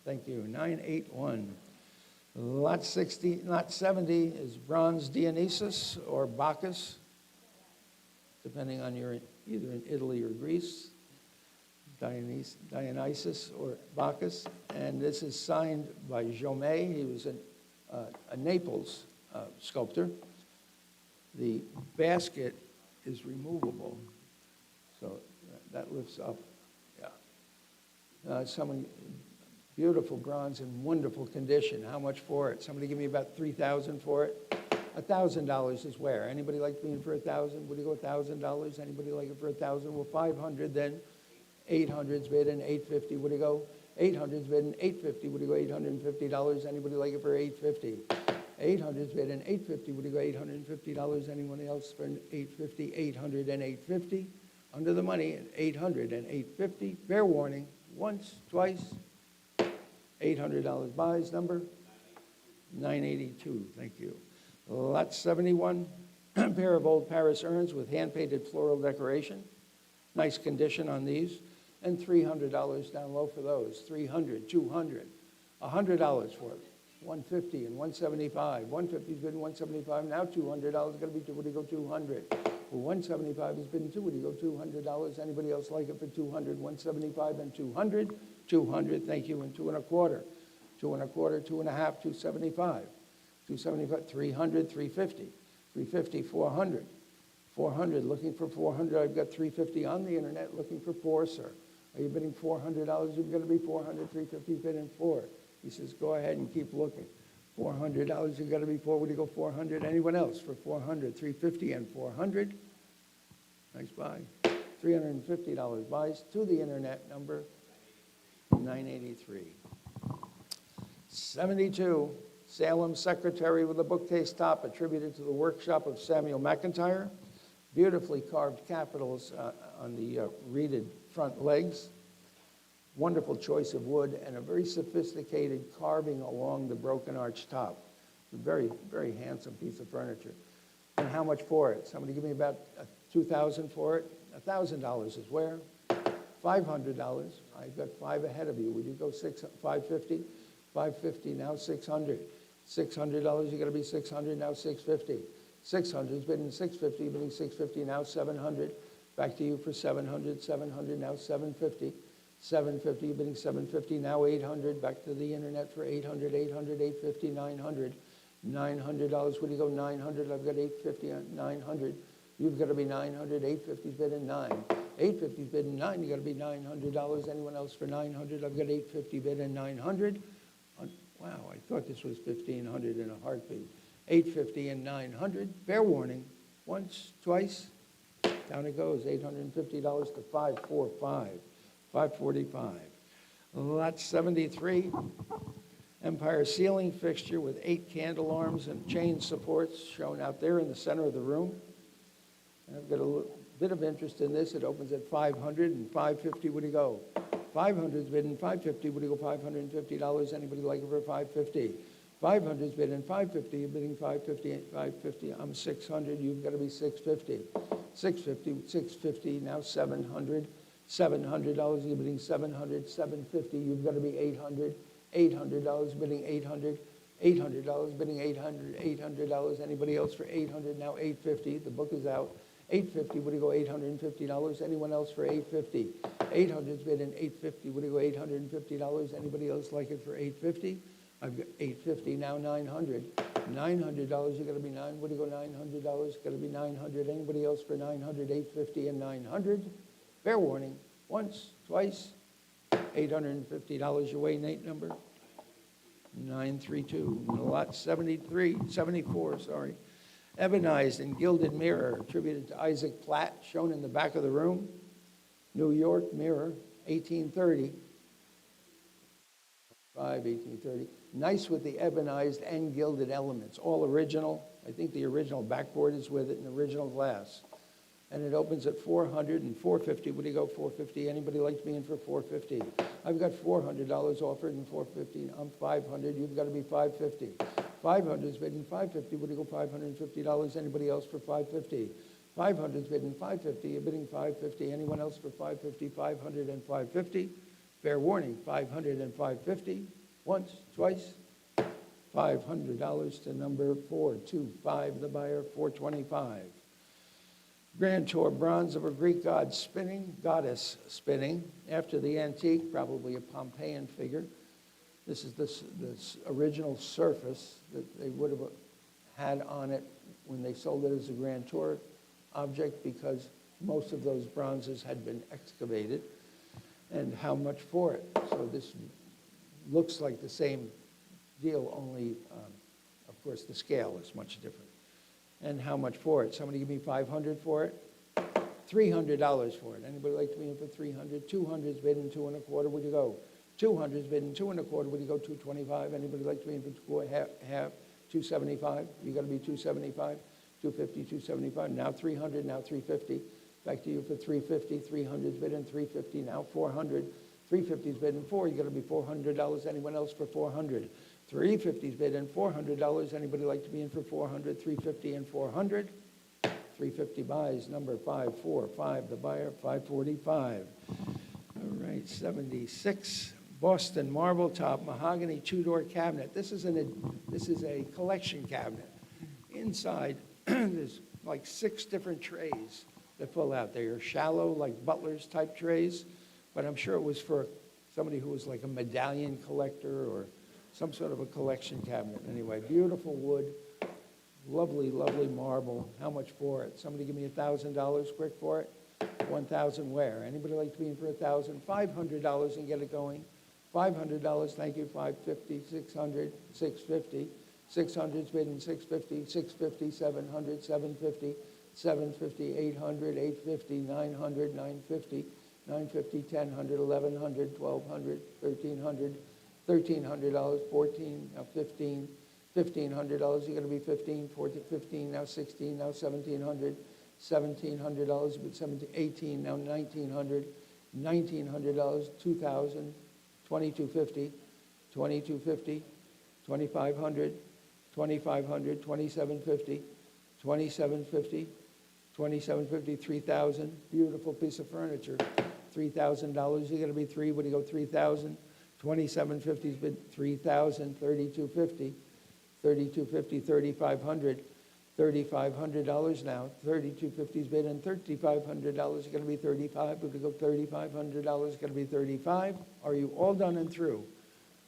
Thank you, 981. Lot 60, lot 70 is bronze Dionysus or Bacchus, depending on your, either in Italy or Greece. Dionysus or Bacchus. And this is signed by Jaumet. He was a Naples sculptor. The basket is removable, so that lifts up. Yeah. Someone, beautiful bronze in wonderful condition. How much for it? Somebody give me about $3,000 for it. $1,000 is where? Anybody like being for $1,000? Would you go $1,000? Anybody like it for $1,000? Well, 500 then. 800's bid in 850. Would you go? 800's bid in 850. Would you go $850? Anybody like it for 850? 800's bid in 850. Would you go $850? Anyone else for 850? 800 and 850. Under the money at 800 and 850. Fair warning. Once, twice. $800 buys. Number 982. Thank you. Lot 71. A pair of old Paris urns with hand-painted floral decoration. Nice condition on these. And $300 down low for those. 300, 200, $100 for it. 150 and 175. 150's bid in 175. Now $200. Got to be, what do you go, 200? Well, 175 has been two. What do you go, $200? Anybody else like it for 200? 175 and 200. 200, thank you, and 2 1/4. 2 1/4, 2 1/2, 275. 275, 300, 350. 350, 400. 400, looking for 400. I've got 350 on the internet looking for Pearce. Are you bidding $400? You've got to be 400. 350's bidding 4. He says, go ahead and keep looking. $400, you've got to be 4. Would you go 400? Anyone else for 400? 350 and 400. Nice buy. $350 buys to the internet number 983. 72, Salem secretary with a bookcase top attributed to the workshop of Samuel McIntyre. Beautifully carved capitals on the reeded front legs. Wonderful choice of wood and a very sophisticated carving along the broken arch top. A very, very handsome piece of furniture. And how much for it? Somebody give me about $2,000 for it. $1,000 is where? $500. I've got 5 ahead of you. Would you go 550? 550, now 600. $600, you got to be 600, now 650. 600's bidding 650, you're bidding 650, now 700. Back to you for 700, 700, now 750. 750, you're bidding 750, now 800. Back to the internet for 800, 800, 850, 900. $900, would you go 900? I've got 850, 900. You've got to be 900, 850's bidding 9. 850's bidding 9, you got to be $900. Anyone else for 900? I've got 850 bidding 900. Wow, I thought this was 1,500 in a heartbeat. 850 and 900. Fair warning. Once, twice. Down it goes. $850 to 545. 545. Lot 73. Empire ceiling fixture with 8 candle arms and chain supports shown out there in the center of the room. And I've got a bit of interest in this. It opens at 500 and 550. Would you go? 500's bidding 550. Would you go $550? Anybody like it for 550? 500's bidding 550. You're bidding 550. 550. I'm 600. You've got to be 650. 650. 650. Now 700. $700. You're bidding 700. 750. You've got to be 800. $800 bidding 800. $800 bidding 800. $800. Anybody else for 800? Now 850. The book is out. 850, would you go $850? Anyone else for 850? 800's bidding 850, would you go $850? Anybody else like it for 850? I've got 850, now 900. $900, you got to be 9, would you go $900? Got to be 900. Anybody else for 900? 850 and 900. Fair warning. Once, twice. $850 your way, Nate, number 932. Lot 74, sorry. Ebonized and gilded mirror attributed to Isaac Platt, shown in the back of the room. New York mirror, 1830. 1830. Nice with the ebonized and gilded elements, all original. I think the original backboard is with it and original glass. And it opens at $400 and $450. Would you go $450? Anybody like me in for $450? I've got $400 offered and $450. I'm $500. You've got to be $550. $500 is bidding $550. Would you go $550? Anybody else for $550? $500 is bidding $550. You're bidding $550. Anyone else for $550? $500 and $550. Fair warning, $500 and $550. Once, twice. $500 to number 425, the buyer, $425. Grand Tour bronze of a Greek goddess spinning. After the antique, probably a Pompeian figure. This is this original surface that they would have had on it when they sold it as a Grand Tour object, because most of those bronzes had been excavated. And how much for it? So this looks like the same deal, only, of course, the scale is much different. And how much for it? Somebody give me $500 for it? $300 for it. Anybody like to be in for $300? $200 is bidding $225. Would you go? $200 is bidding $225. Would you go $225? Anybody like to be in for half? $275. You got to be $275. $250, $275. Now $300. Now $350. Back to you for $350. $300 is bidding $350. Now $400. $350 is bidding $400. You got to be $400. Anyone else for $400? $350 is bidding $400. Anybody like to be in for $400? $350 and $400. $350 buys, number 545, the buyer, $545. All right, 76. Boston marble top mahogany two-door cabinet. This is a collection cabinet. Inside, there's like 6 different trays that pull out. They are shallow, like Butler's type trays, but I'm sure it was for somebody who was like a medallion collector or some sort of a collection cabinet. Anyway, beautiful wood, lovely, lovely marble. How much for it? Somebody give me $1,000 quick for it. $1,000 where? Anybody like to be in for $1,000? $500 and get it going. $500, thank you. $550, $600, $650. $600's bidding $650, $650, $700, $750, $750, $800, $850, $900, $950, $950, $1,000, $1,100, $1,200, $1,300, $1,300, $14, now $15, $1,500, you're going to be $15, $15, now $16, now $1,700, $1,700, but $18, now $1,900, $1,900, $2,000, $2,250, $2,250, $2,500, $2,500, $2,750, $2,750, $2,750, $3,000, beautiful piece of furniture, $3,000, you're going to be 3, would you go 3,000? $2,750's bid $3,000, $3,250, $3,250, $3,500, $3,500 now. $3,250's bid and $3,500 is going to be $35. Would you go $3,500 is going to be $35? Are you all done and through?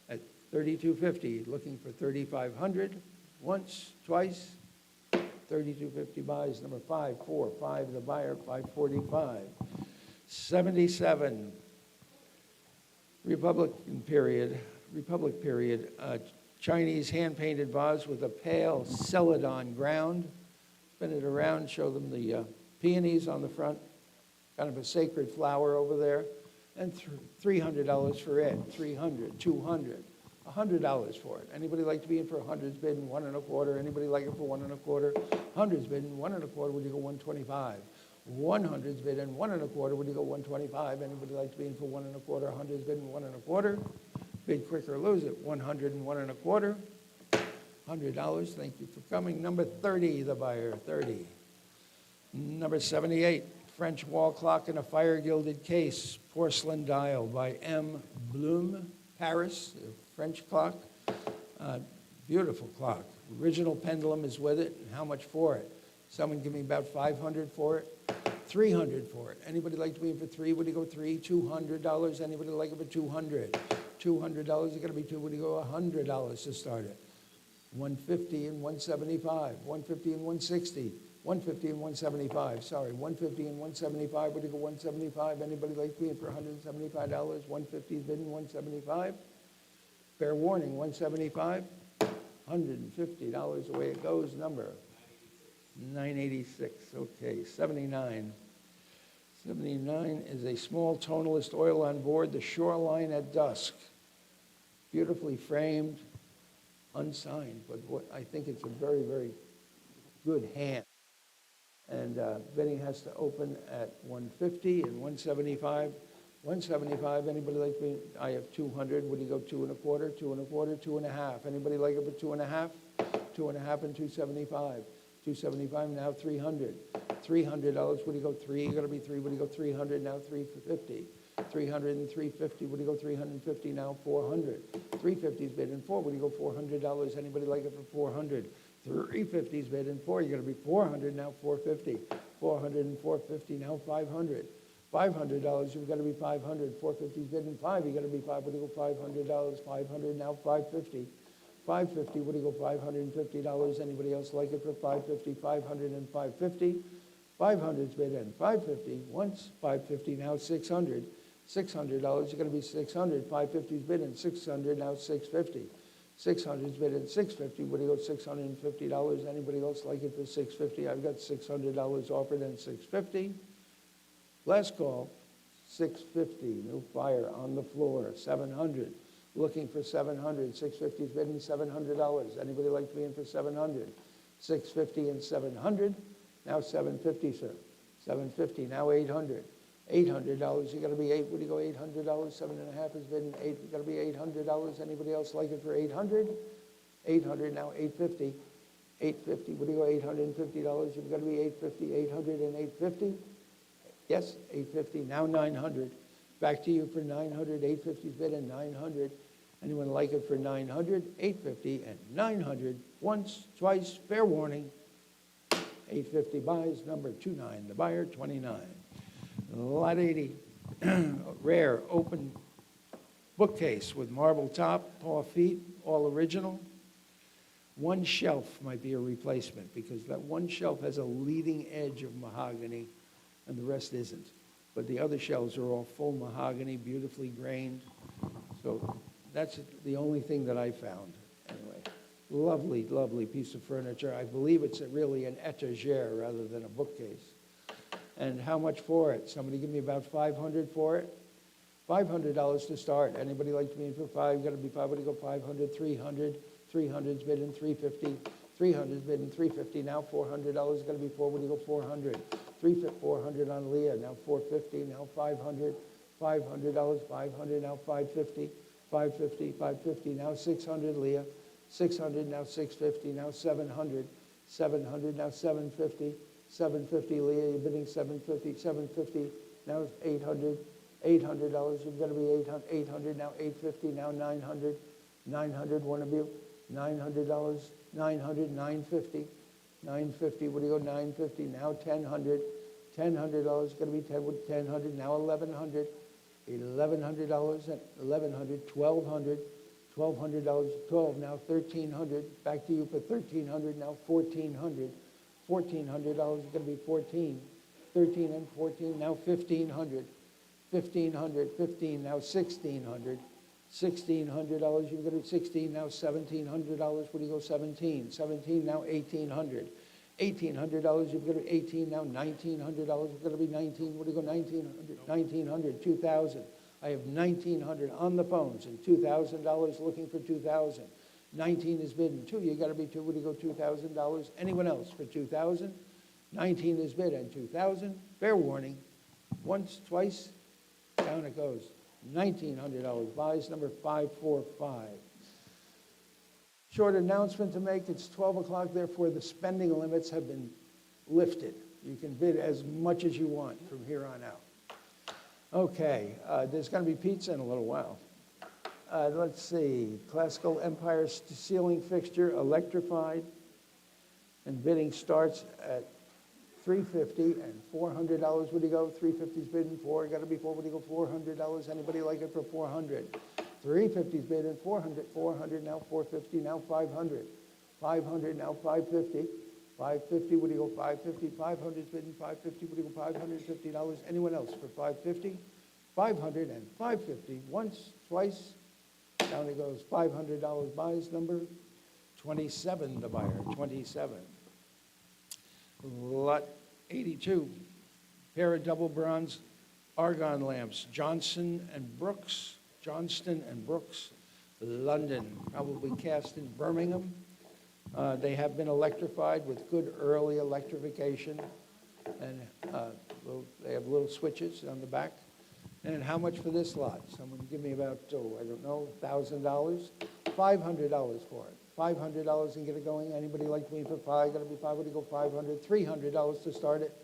At $3,250, looking for $3,500. Once, twice. $3,250 buys, number 545, the buyer, $545. 77. Republic period, Chinese hand-painted vase with a pale celadon ground. Spin it around, show them the peonies on the front, kind of a sacred flower over there, and $300 for it, $300, $200, $100 for it. Anybody like to be in for 100's bidding $1.25? Anybody like it for $1.25? 100's bidding $1.25, would you go $125? 100's bidding $1.25, would you go $125? Anybody like to be in for $1.25? 100's bidding $1.25. Bid quick or lose it, $100 and $1.25. $100, thank you for coming. Number 30, the buyer, 30. Number 78, French wall clock in a fire-gilded case, porcelain dial by M. Bloom, Paris, a French clock. Beautiful clock. Original pendulum is with it. And how much for it? Someone give me about $500 for it. $300 for it. Anybody like to be in for 3? Would you go 3? $200. Anybody like it for $200? $200 is going to be 2. Would you go $100 to start it? $150 and $175. $150 and $160. $150 and $175. Sorry, $150 and $175. Would you go $175? Anybody like to be in for $175? $150 is bidding $175. Fair warning, $175. $150 the way it goes. Number 986. Okay, 79. 79 is a small tonalist oil on board, the shoreline at dusk. beautifully framed, unsigned, but I think it's a very, very good hand. And bidding has to open at 150 and 175. 175, anybody like me? I have 200. Would you go 2 1/4, 2 1/4, 2 1/2? Anybody like it for 2 1/2? 2 1/2 and 275. 275 now 300. $300. Would you go 3? You got to be 3. Would you go 300 now 350? 300 and 350. Would you go 350 now 400? 350 is bid in 4. Would you go $400? Anybody like it for 400? 350 is bid in 4. You're going to be 400 now 450. 400 and 450 now 500. $500, you've got to be 500. 450 is bid in 5. You got to be 5. What do you go? $500. 500 now 550. 550. What do you go? $550. Anybody else like it for 550? 500 and 550. 500 is bid in 550. Once 550 now 600. $600. You're going to be 600. 550 is bid in 600 now 650. 600 is bid in 650. What do you go? $650. Anybody else like it for 650? I've got $600 offered and 650. Last call, 650, new buyer on the floor, 700, looking for 700, 650 is bidding $700. Anybody like to be in for 700? 650 and 700, now 750, sir. 750, now 800. $800, you got to be 8, what do you go, $800? 7.5 is bidding 8, you got to be $800. Anybody else like it for 800? 800, now 850. 850, what do you go, $850? You've got to be 850, 800 and 850. Yes, 850, now 900. Back to you for 900. 850 is bid and 900. Anyone like it for 900? 850 and 900. Once, twice, fair warning. 850 buys, number 29. The buyer, 29. Lot 80, rare open bookcase with marble top, tall feet, all original. One shelf might be a replacement because that one shelf has a leading edge of mahogany and the rest isn't. But the other shelves are all full mahogany, beautifully grained. So that's the only thing that I found. Anyway, lovely, lovely piece of furniture. I believe it's really an etagere rather than a bookcase. And how much for it? Somebody give me about $500 for it? $500 to start. Anybody like to be in for 5? Got to be 5. What do you go? 500, 300. 300's bid in 350. 300's bid in 350. Now $400. Got to be 4. What do you go? 400. 400 on Leah. Now 450. Now 500. $500. 500. Now 550. 550. 550. Now 600 Leah. 600. Now 650. Now 700. 700. Now 750. 750 Leah. You're bidding 750. 750. Now 800. $800. You've got to be 800. 800. Now 850. Now 900. 900. One of you. $900. 900. 950. 950. What do you go? 950. Now 1,000. $1,000. Going to be 10 with 1,000. Now 1,100. $1,100. 1,100. 1,200. $1,200. 12. Now 1,300. Back to you for 1,300. Now 1,400. $1,400. Going to be 14. 13 and 14. Now 1,500. 1,500. 15. Now 1,600. $1,600. You've got to 16. Now $1,700. What do you go? 17. 17. Now 1,800. $1,800. You've got to 18. Now $1,900. You've got to be 19. What do you go? 1,900. 1,900. 2,000. I have 1,900 on the phones and $2,000 looking for 2,000. 19 is bid and 2. You got to be 2. What do you go? $2,000. Anyone else for 2,000? 19 is bid and 2,000. Fair warning. Once, twice, down it goes. $1,900. Buys number 545. Short announcement to make. It's 12 o'clock. Therefore, the spending limits have been lifted. You can bid as much as you want from here on out. Okay. There's going to be pizza in a little while. Let's see. Classical Empire ceiling fixture, electrified. And bidding starts at $350 and $400. Would you go? $350's bidding 4. Got to be 4. Would you go? $400. Anybody like it for 400? $350's bidding 400. 400 now 450. Now 500. 500 now 550. 550. Would you go? 550. 500's bidding 550. Would you go? $550. Anyone else for 550? 500 and 550. Once, twice. Down it goes. $500 buys number 27. The buyer 27. Lot 82, pair of double bronze argon lamps, Johnston and Brooks, London, probably cast in Birmingham. They have been electrified with good early electrification, and they have little switches on the back. And how much for this lot? Someone give me about, I don't know, $1,000? $500 for it. $500 and get it going. Anybody like me for five? Got to be five. What do you go? $500. $300 to start it.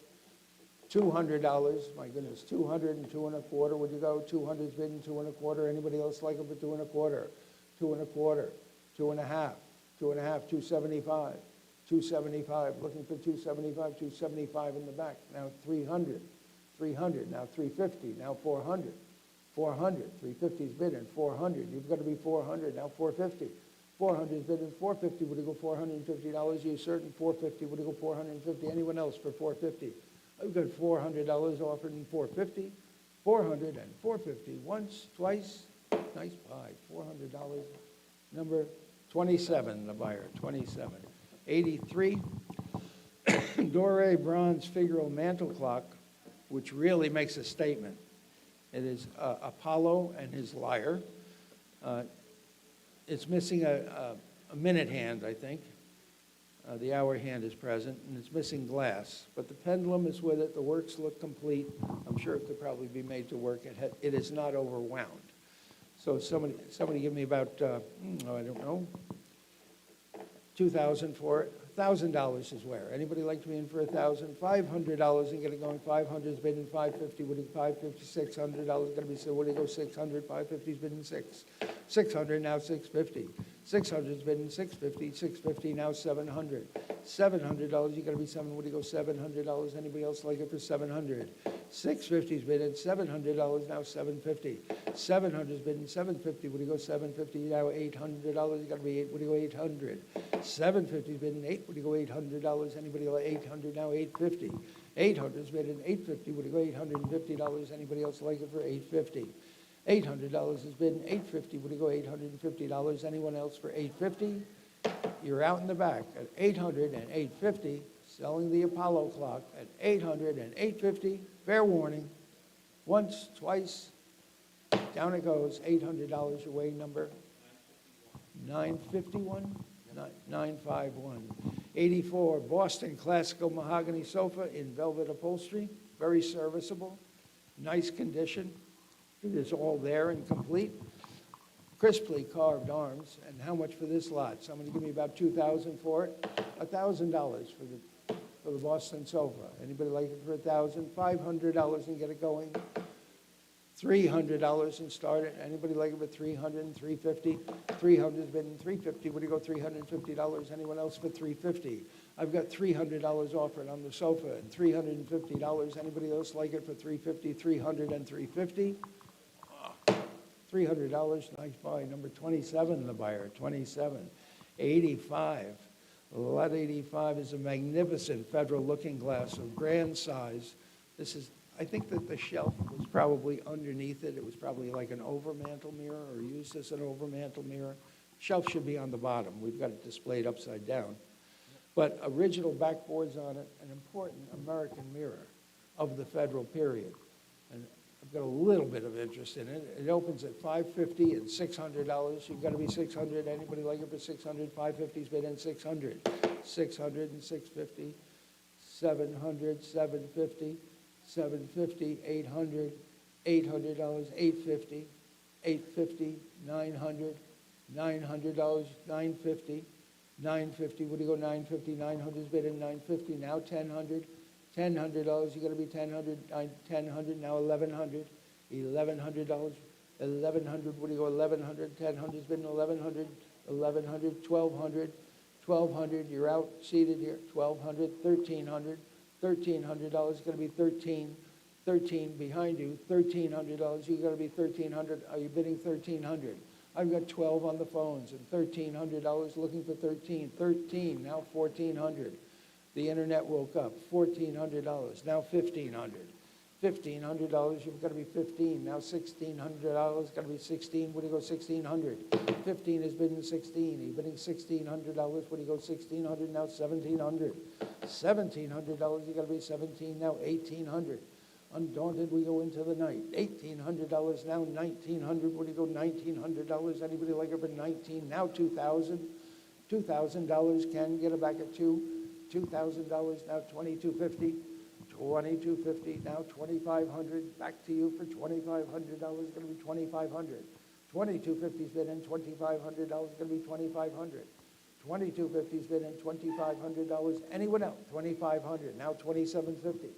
$200. My goodness, 200 and 2 1/4. Would you go? 200's bidden, 2 1/4. Anybody else like it for 2 1/4? 2 1/4. 2 1/2. 2 1/2. 275. 275. Looking for 275. 275 in the back. Now 300. 300. Now 350. Now 400. 400. 350's bidden. 400. You've got to be 400. Now 450. 400 is bidden. 450. Would you go $450? You certain? 450. Would you go 450? Anyone else for 450? I've got $400 offered in 450. 400 and 450. Once, twice. Nice buy. $400. Number 27, the buyer. 27. 83. Doré bronze figural mantle clock, which really makes a statement. It is Apollo and his lyre. It's missing a minute hand, I think. The hour hand is present, and it's missing glass. But the pendulum is with it. The works look complete. I'm sure it could probably be made to work. It is not overwound. So somebody give me about, I don't know, $2,000 for it. $1,000 is where. Anybody like to be in for $1,000? $500 and get it going. 500 is bidding. 550. Would it 550? $600 going to be. So what do you go? 600. 550 is bidding 6. 600 now 650. 600 is bidding 650. 650 now 700. $700 you got to be 7. What do you go? $700. Anybody else like it for 700? 650 is bidding. $700 now 750. 700 is bidding 750. What do you go? 750 now $800. You got to be 8. What do you go? 800. 750 is bidding 8. What do you go? $800. Anybody like 800 now? 850. 800 is bidding 850. What do you go? $850. Anybody else like it for 850? $800 is bidding 850. Would you go $850? Anyone else for 850? You're out in the back at 800 and 850, selling the Apollo clock at 800 and 850. Fair warning. Once, twice, down it goes. $800 your way number. 951? 951. 84, Boston Classical Mahogany Sofa in velvet upholstery. Very serviceable. Nice condition. It is all there and complete. Crisply carved arms. And how much for this lot? Somebody give me about $2,000 for it. $1,000 for the Boston sofa. Anybody like it for $1,000? $500 and get it going. $300 and start it. Anybody like it for $300 and $350? $300 has been $350. What do you go? $350. Anyone else for $350? I've got $300 offered on the sofa and $350. Anybody else like it for $350? $300 and $350? $300, nice buy. Number 27, the buyer, 27. 85. Lot 85 is a magnificent Federal looking glass of grand size. This is, I think that the shelf was probably underneath it. It was probably like an overmantel mirror or used as an overmantel mirror. Shelf should be on the bottom. We've got it displayed upside down. But original backboards on it, an important American mirror of the Federal period. And I've got a little bit of interest in it. It opens at $550 and $600. You've got to be $600. Anybody like it for $600? $550's bid in $600. $600 and $650. $700, $750, $750, $800, $800, $850, $850, $900, $900, $950, $950. What do you go? $950. $900's bid in $950. Now $1,000. $1,000, you got to be $1,000, $1,000, now $1,100, $1,100, $1,100, what do you go, $1,100, $1,000's been $1,100, $1,100, $1,200, $1,200, you're out, seated here, $1,200, $1,300, $1,300, going to be $13 behind you, $1,300, you got to be $1,300, are you bidding $1,300? I've got 12 on the phones and $1,300 looking for 13, now $1,400. The internet woke up, $1,400, now $1,500. $1,500, you've got to be 15, now $1,600, got to be 16, what do you go, 1,600? 15 is bidding 16, you're bidding $1,600, what do you go, 1,600, now $1,700. $1,700, you got to be 17, now $1,800. Undaunted, we go into the night. $1,800 now, $1,900. What do you go, $1,900? Anybody like it for 19? Now $2,000. $2,000, can get it back at two. $2,000 now, $2,250. $2,250 now, $2,500. Back to you for $2,500. Going to be $2,500. $2,250's bid in, $2,500. Going to be $2,500. $2,250's bid in, $2,500. Anyone else? $2,500. Now $2,750.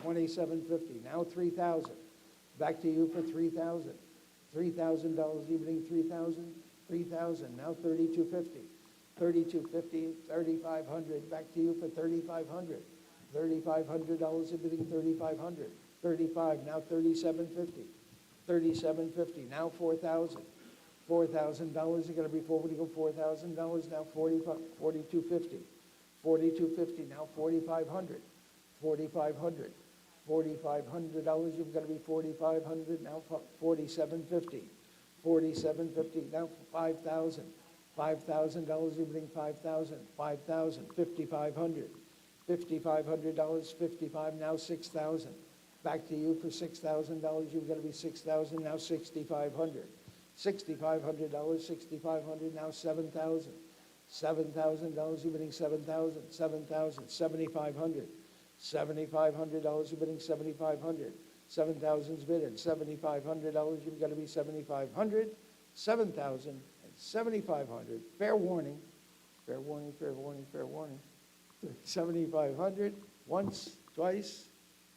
$2,750. Now $3,000. Back to you for $3,000. $3,000 evening, $3,000. $3,000. Now $3,250. $3,250. $3,500. Back to you for $3,500. $3,500 evening, $3,500. $3,500. Now $3,750. $3,750. Now $4,000. $4,000 are going to be forward. You go $4,000 now. $4,250. $4,250 now. $4,500. $4,500. $4,500. You've got to be $4,500 now. $4,750. $4,750 now. $5,000. $5,000 evening. $5,000. $5,000. $5,500. $5,500. $55 now. $6,000. Back to you for $6,000. You've got to be $6,000 now. $6,500. $6,500. $6,500 now. $7,000. $7,000 evening. $7,000. $7,000. $7,500. $7,500 you're bidding. $7,500. $7,000's bidding. $7,500 you've got to be $7,500. $7,000 and $7,500. Fair warning. Fair warning. Fair warning. Fair warning. $7,500. Once, twice.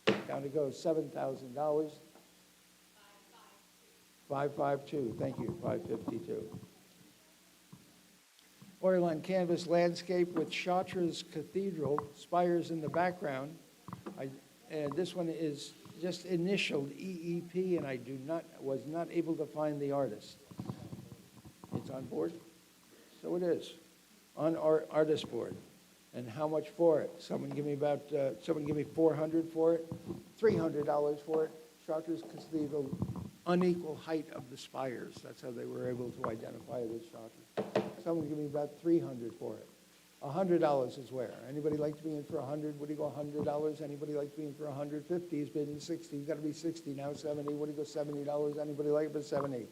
Down it goes. $7,000. 552. Thank you. 552. Oil on canvas landscape with Chartres Cathedral spires in the background. And this one is just initialed EEP, and I was not able to find the artist. It's on board? So it is, on our artist board. And how much for it? Someone give me $400 for it, $300 for it. Chartres Cathedral, unequal height of the spires. That's how they were able to identify it as Chartres. Someone give me about $300 for it. $100 is where? Anybody like to be in for $100? What do you go, $100? Anybody like to be in for $150? Has been in 60. You've got to be 60 now. 70. What do you go, $70? Anybody like it for 70?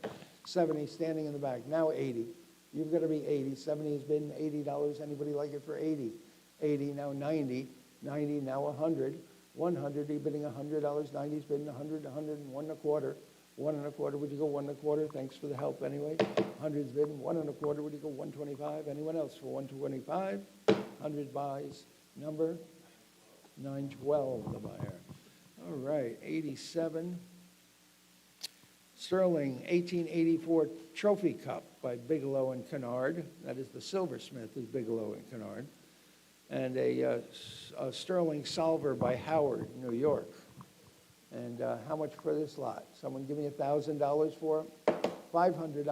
70 standing in the back. Now 80. You've got to be 80. 70 has been $80. Anybody like it for 80? 80 now. 90. 90 now. 100. 100. You're bidding $100. 90's bidding 100. 100 and 1 1/4. 1 1/4. Would you go 1 1/4? Thanks for the help anyway. 100's bidding 1 1/4. Would you go 125? Anyone else for 125? 100 buys. Number 912, the buyer. All right, 87. Sterling 1884 Trophy Cup by Bigelow and Kennard. That is the silversmith is Bigelow and Kennard. And a Sterling Salver by Howard, New York. And how much for this lot? Someone give me $1,000 for it? $500,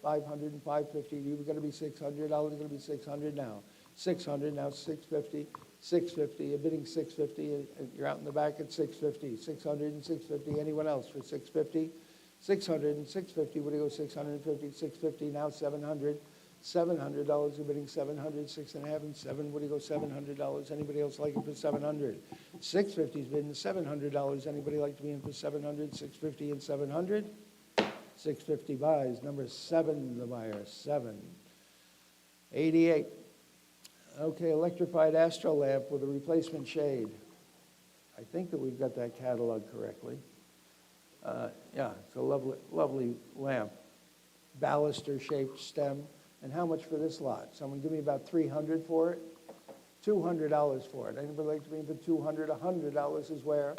$500 and $550. You've got to be $600. Going to be $600 now. $600 now. $650. $650. You're bidding $650. You're out in the back at $650. $600 and $650. Anyone else for $650? $600 and $650. What do you go? $650. $650 now. $700. $700. You're bidding $700. $6.5 and $7. What do you go? $700. Anybody else like it for $700? $650's bidding $700. Anybody like to be in for $700? $650 and $700. $650 buys. Number 7, the buyer. 7. 88. Okay, electrified astro lamp with a replacement shade. I think that we've got that catalog correctly. Yeah, it's a lovely lamp. Baluster-shaped stem. And how much for this lot? Someone give me about $300 for it? $200 for it. Anybody like to be in for $200? $100 is where?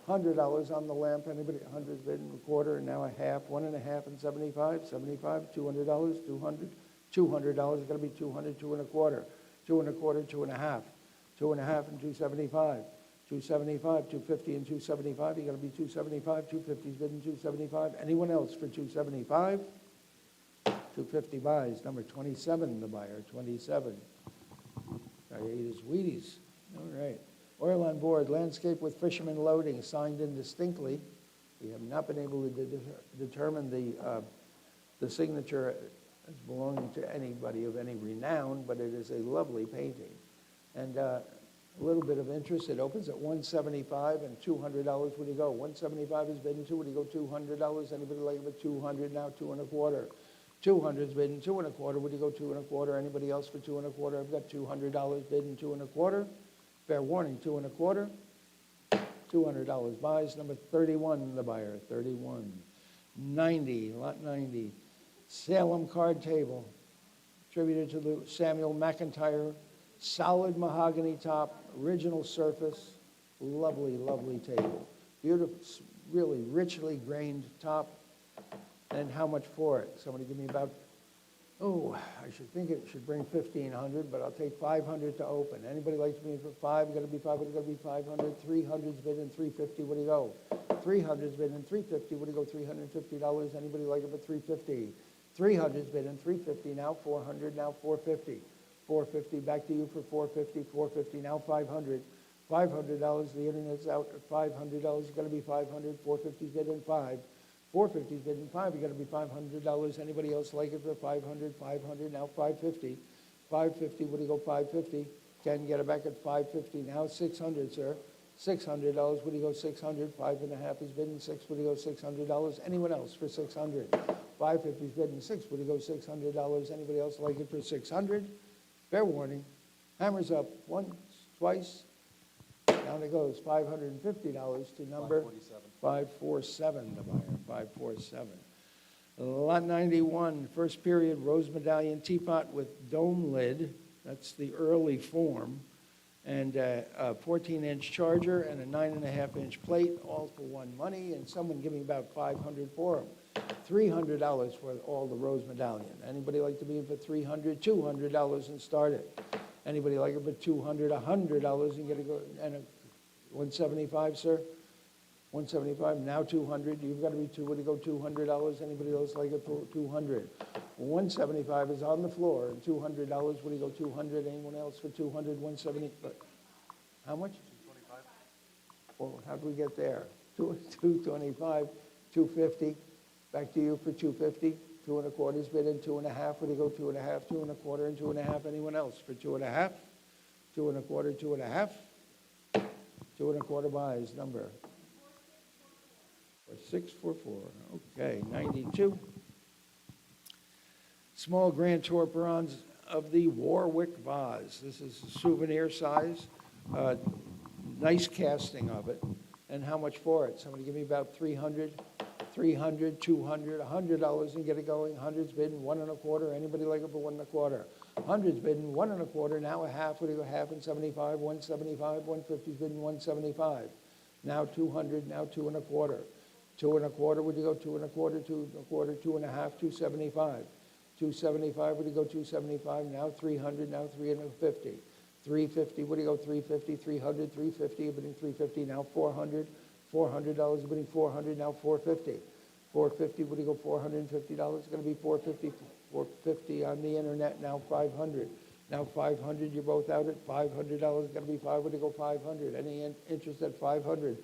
$100 on the lamp. Anybody? 100's bid in a quarter, and now a half. 1 1/2 and 75. 75. $200. 200. $200 is going to be 200. 2 1/4. 2 1/4. 2 1/2. 2 1/2 and 275. 275. 250 and 275. You got to be 275. 250's bid in 275. Anyone else for 275? 250 buys. Number 27, the buyer. 27. I ate his Wheaties. All right. Oil on board. Landscape with fisherman loading. Signed indistinctly. We have not been able to determine the signature as belonging to anybody of any renown, but it is a lovely painting. And A little bit of interest. It opens at $175 and $200. What do you go? 175 is bidding two. What do you go? $200. Anybody like it for 200 now? 2 1/4. 200 is bidding 2 1/4. What do you go? 2 1/4. Anybody else for 2 1/4? I've got $200 bidding 2 1/4. Fair warning, 2 1/4. $200 buys. Number 31, the buyer. 31. 90, lot 90. Salem card table, attributed to the Samuel McIntyre. Solid mahogany top, original surface, lovely, lovely table. Beautiful, really richly grained top. And how much for it? Somebody give me about, I should think it should bring 1,500, but I'll take 500 to open. Anybody like to be in for 5? Got to be 500, got to be 500. 300's bidding 350, what do you go? 300's bidding 350, what do you go? $350. Anybody like it for 350? 300's bidding 350, now 400, now 450. 450, back to you for 450, 450, now 500. $500, the internet's out at $500, it's got to be 500. 450's bidding 5. 450's bidding 5, you got to be $500. Anybody else like it for 500? 500, now 550. 550, what do you go? 550. Can get it back at 550, now 600, sir. $600, what do you go? 600. 5.5 is bidding 6, what do you go? $600. Anyone else for 600? 550's bidding 6, what do you go? $600. Anybody else like it for 600? Fair warning, hammers up once, twice, down it goes, $550 to number 547, the buyer, 547. Lot 91, first period rose medallion teapot with dome lid, that's the early form, and a 14-inch charger and a 9.5-inch plate, all for one money, and someone give me about 500 for them. $300 for all the rose medallion. Anybody like to be in for 300? $200 and start it. Anybody like it for 200? $100 and get it go, and a 175, sir? 175, now 200. You've got to be two. What do you go? $200. Anybody else like it for 200? 175 is on the floor, and $200. What do you go? 200. Anyone else for 200? 170. How much? 225. Well, how do we get there? 225, 250. Back to you for 250. 2 1/4 is bid in 2.5. What do you go? 2.5, 2 1/4, and 2.5. Anyone else for 2.5? 2 1/4, 2.5. 2 1/4 buys. Number 644. Okay, 92. Small grand tour bronze of the Warwick vase. This is souvenir size. Nice casting of it. And how much for it? Somebody give me about 300. 300, 200, $100 and get it going. 100's bidding 1 1/4. Anybody like it for 1 1/4? 100's bidding 1 1/4. Now a half. What do you go? Half and 75, 175, 150's bidding 175. Now 200. Now 2 1/4. 2 1/4. Would you go? 2 1/4, 2 1/4, 2.5, 275. 275. Would you go? 275. Now 300. Now 350. 350. Would you go? 350, 300, 350. You're bidding 350. Now 400. $400, bidding 400, now 450. 450, what do you go, $450? It's going to be 450, 450 on the internet, now 500. Now 500, you're both out at $500, going to be 5, what do you go, 500? Any interest at 500?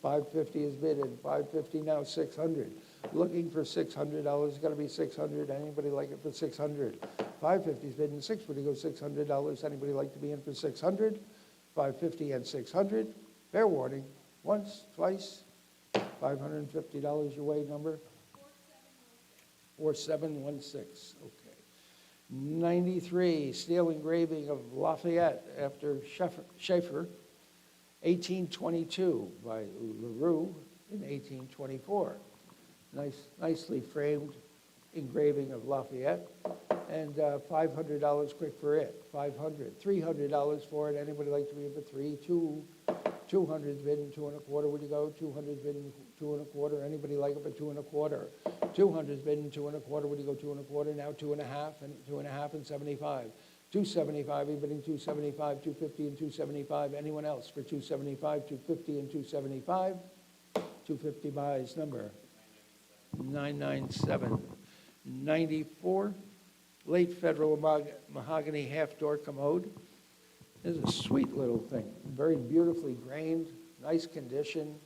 550 is bidded, 550, now 600. Looking for $600, it's going to be 600. Anybody like it for 600? 550 is bidding 6, what do you go, $600? Anybody like to be in for 600? 550 and 600. Fair warning. Once, twice, $550 your way, number? 4716, okay. 93, steel engraving of Lafayette after Schaeffer, 1822 by LaRue in 1824. Nicely framed engraving of Lafayette, and $500 quick for it, 500. $300 for it. Anybody like to be in for 3? 200's bidding 2 1/4. Would you go? 200's bidding 2 1/4. Anybody like it for 2 1/4? 200's bidding 2 1/4. Would you go? 2 1/4. Now 2.5 and 2.5 and 75. 275. You're bidding 275, 250 and 275. Anyone else for 275, 250 and 275? 250 buys. Number 997. 94. Late Federal mahogany half-door commode. This is a sweet little thing, very beautifully grained, nice condition.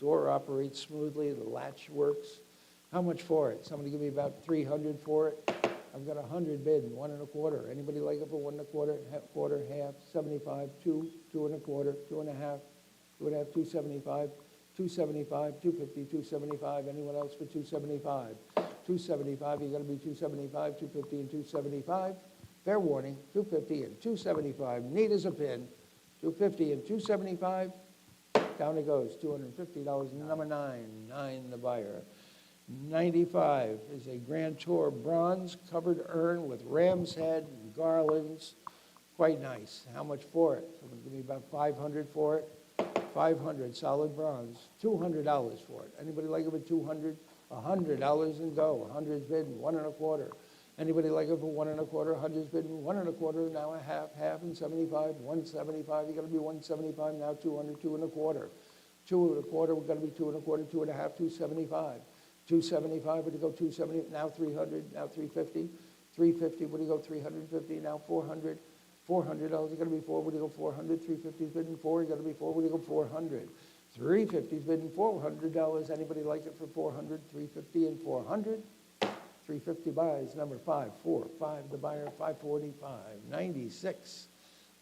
Door operates smoothly, the latch works. How much for it? Somebody give me about 300 for it. I've got 100 bid, 1 1/4. Anybody like it for 1 1/4, quarter, half, 75, 2, 2 1/4, 2 1/2, 2 1/2, 275, 275, 250, 275. Anyone else for 275? 275, you gotta be 275, 250 and 275. Fair warning, 250 and 275. Neat as a pin. 250 and 275. Down it goes, $250. Number 9 the buyer. 95 is a Grand Tour bronze covered urn with ram's head and garlands. Quite nice. How much for it? Someone give me about 500 for it. 500, solid bronze. $200 for it. Anybody like it for 200? $100 and go. 100's bid, 1 1/4. Anybody like it for 1 1/4? 100's bid, 1 1/4. Now a half and 75. 175. You got to be 175 now. 200, 2 1/4. 2 1/4. We've got to be 2 1/4, 2 1/2, 275. 275, would you go 270, now 300, now 350, 350, would you go 350, now 400, $400, you gotta be 4, would you go 400, 350's bidding 4, you gotta be 4, would you go 400, 350's bidding $400, anybody like it for 400, 350 and 400, 350 buys, number 5, 4, 5 the buyer, 545, 96,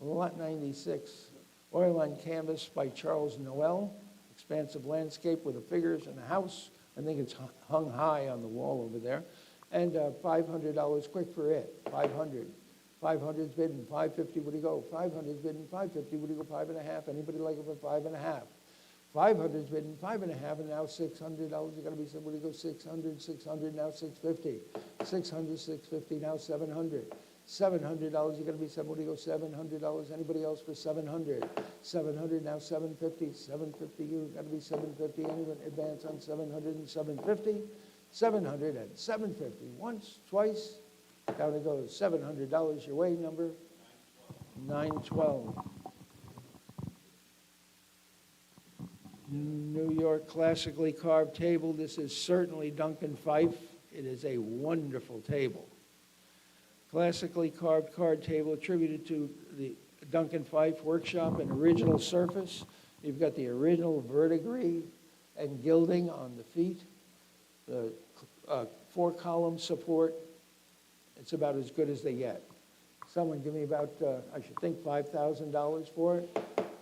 lot 96, oil on canvas by Charles Noel, expansive landscape with the figures and a house. I think it's hung high on the wall over there. And $500 quick for it, 500. 500's bidding, 550, would you go? 500's bidding, 550, would you go 5 1/2? Anybody like it for 5 1/2? 500's bidding, 5 1/2, and now $600. You gotta be, would you go 600, 600, now 650. 600, 650, now 700. $700, you gotta be, would you go $700? Anybody else for 700? 700, now 750. 750, you gotta be 750. Anyone advance on 700 and 750? 700 and 750. Once, twice, down it goes. $700 your way, number 912. New York classically carved table. This is certainly Duncan Fife. It is a wonderful table. Classically carved card table attributed to the Duncan Fife workshop and original surface. You've got the original verdigris and gilding on the feet. The 4-column support. It's about as good as they get. Someone give me about, I should think, $5,000 for it.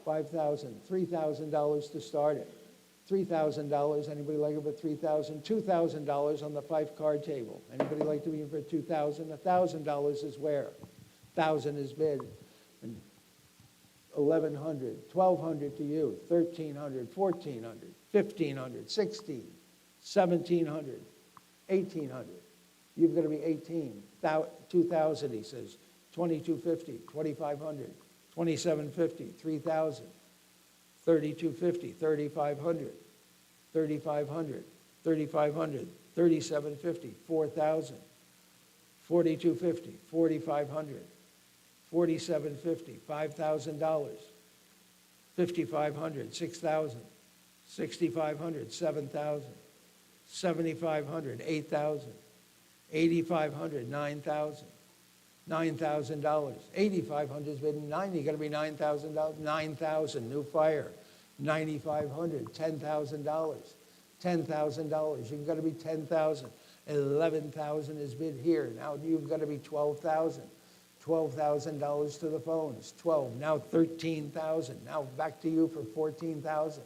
$5,000, $3,000 to start it. $3,000, anybody like it for $3,000? $2,000 on the Fife card table. Anybody like to be in for $2,000? $1,000 is where? $1,000 is bid. And $1,100, $1,200 to you, $1,300, $1,400, $1,500, $1,600, $1,700, $1,800. You've got to be 18. 2,000, he says. $2,250, $2,500, $2,750, $3,000, $3,250, $3,500, $3,500, $3,500, $3,750, $4,000, $4,250, $4,500, $4,750, $5,000, $5,500, $6,000, $6,500, $7,000, $7,500, $8,000, $8,500, $9,000. $9,000. $8,500 is bidding 9. You got to be $9,000. $9,000. New fire. $9,500. $10,000. $10,000. You've got to be $10,000. $11,000 is bid here. Now you've got to be $12,000. $12,000 to the phones. 12. Now $13,000. Now back to you for $14,000.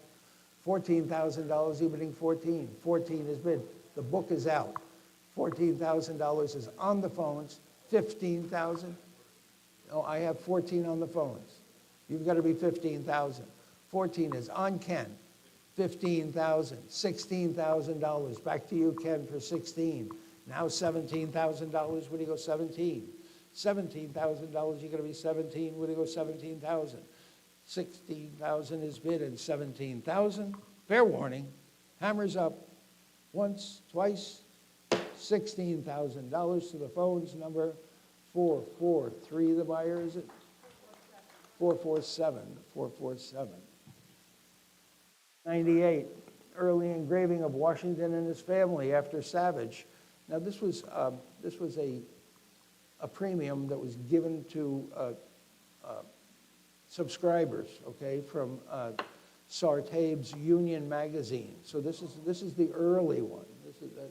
$14,000. You're bidding 14. 14 is bid. The book is out. $14,000 is on the phones. 15,000. Oh, I have 14 on the phones. You've got to be 15,000. 14 is on Ken. 15,000. $16,000. Back to you, Ken, for 16. Now $17,000. Where do you go? 17. $17,000. You got to be 17. Where do you go? 17,000. 16,000 is bid and 17,000. Fair warning. Hammers up. Once, twice. $16,000 to the phones, number 443, the buyer, is it? 447, 447. 98, early engraving of Washington and his family after Savage. Now this was a premium that was given to subscribers, okay, from Sartabe's Union magazine. So this is the early one.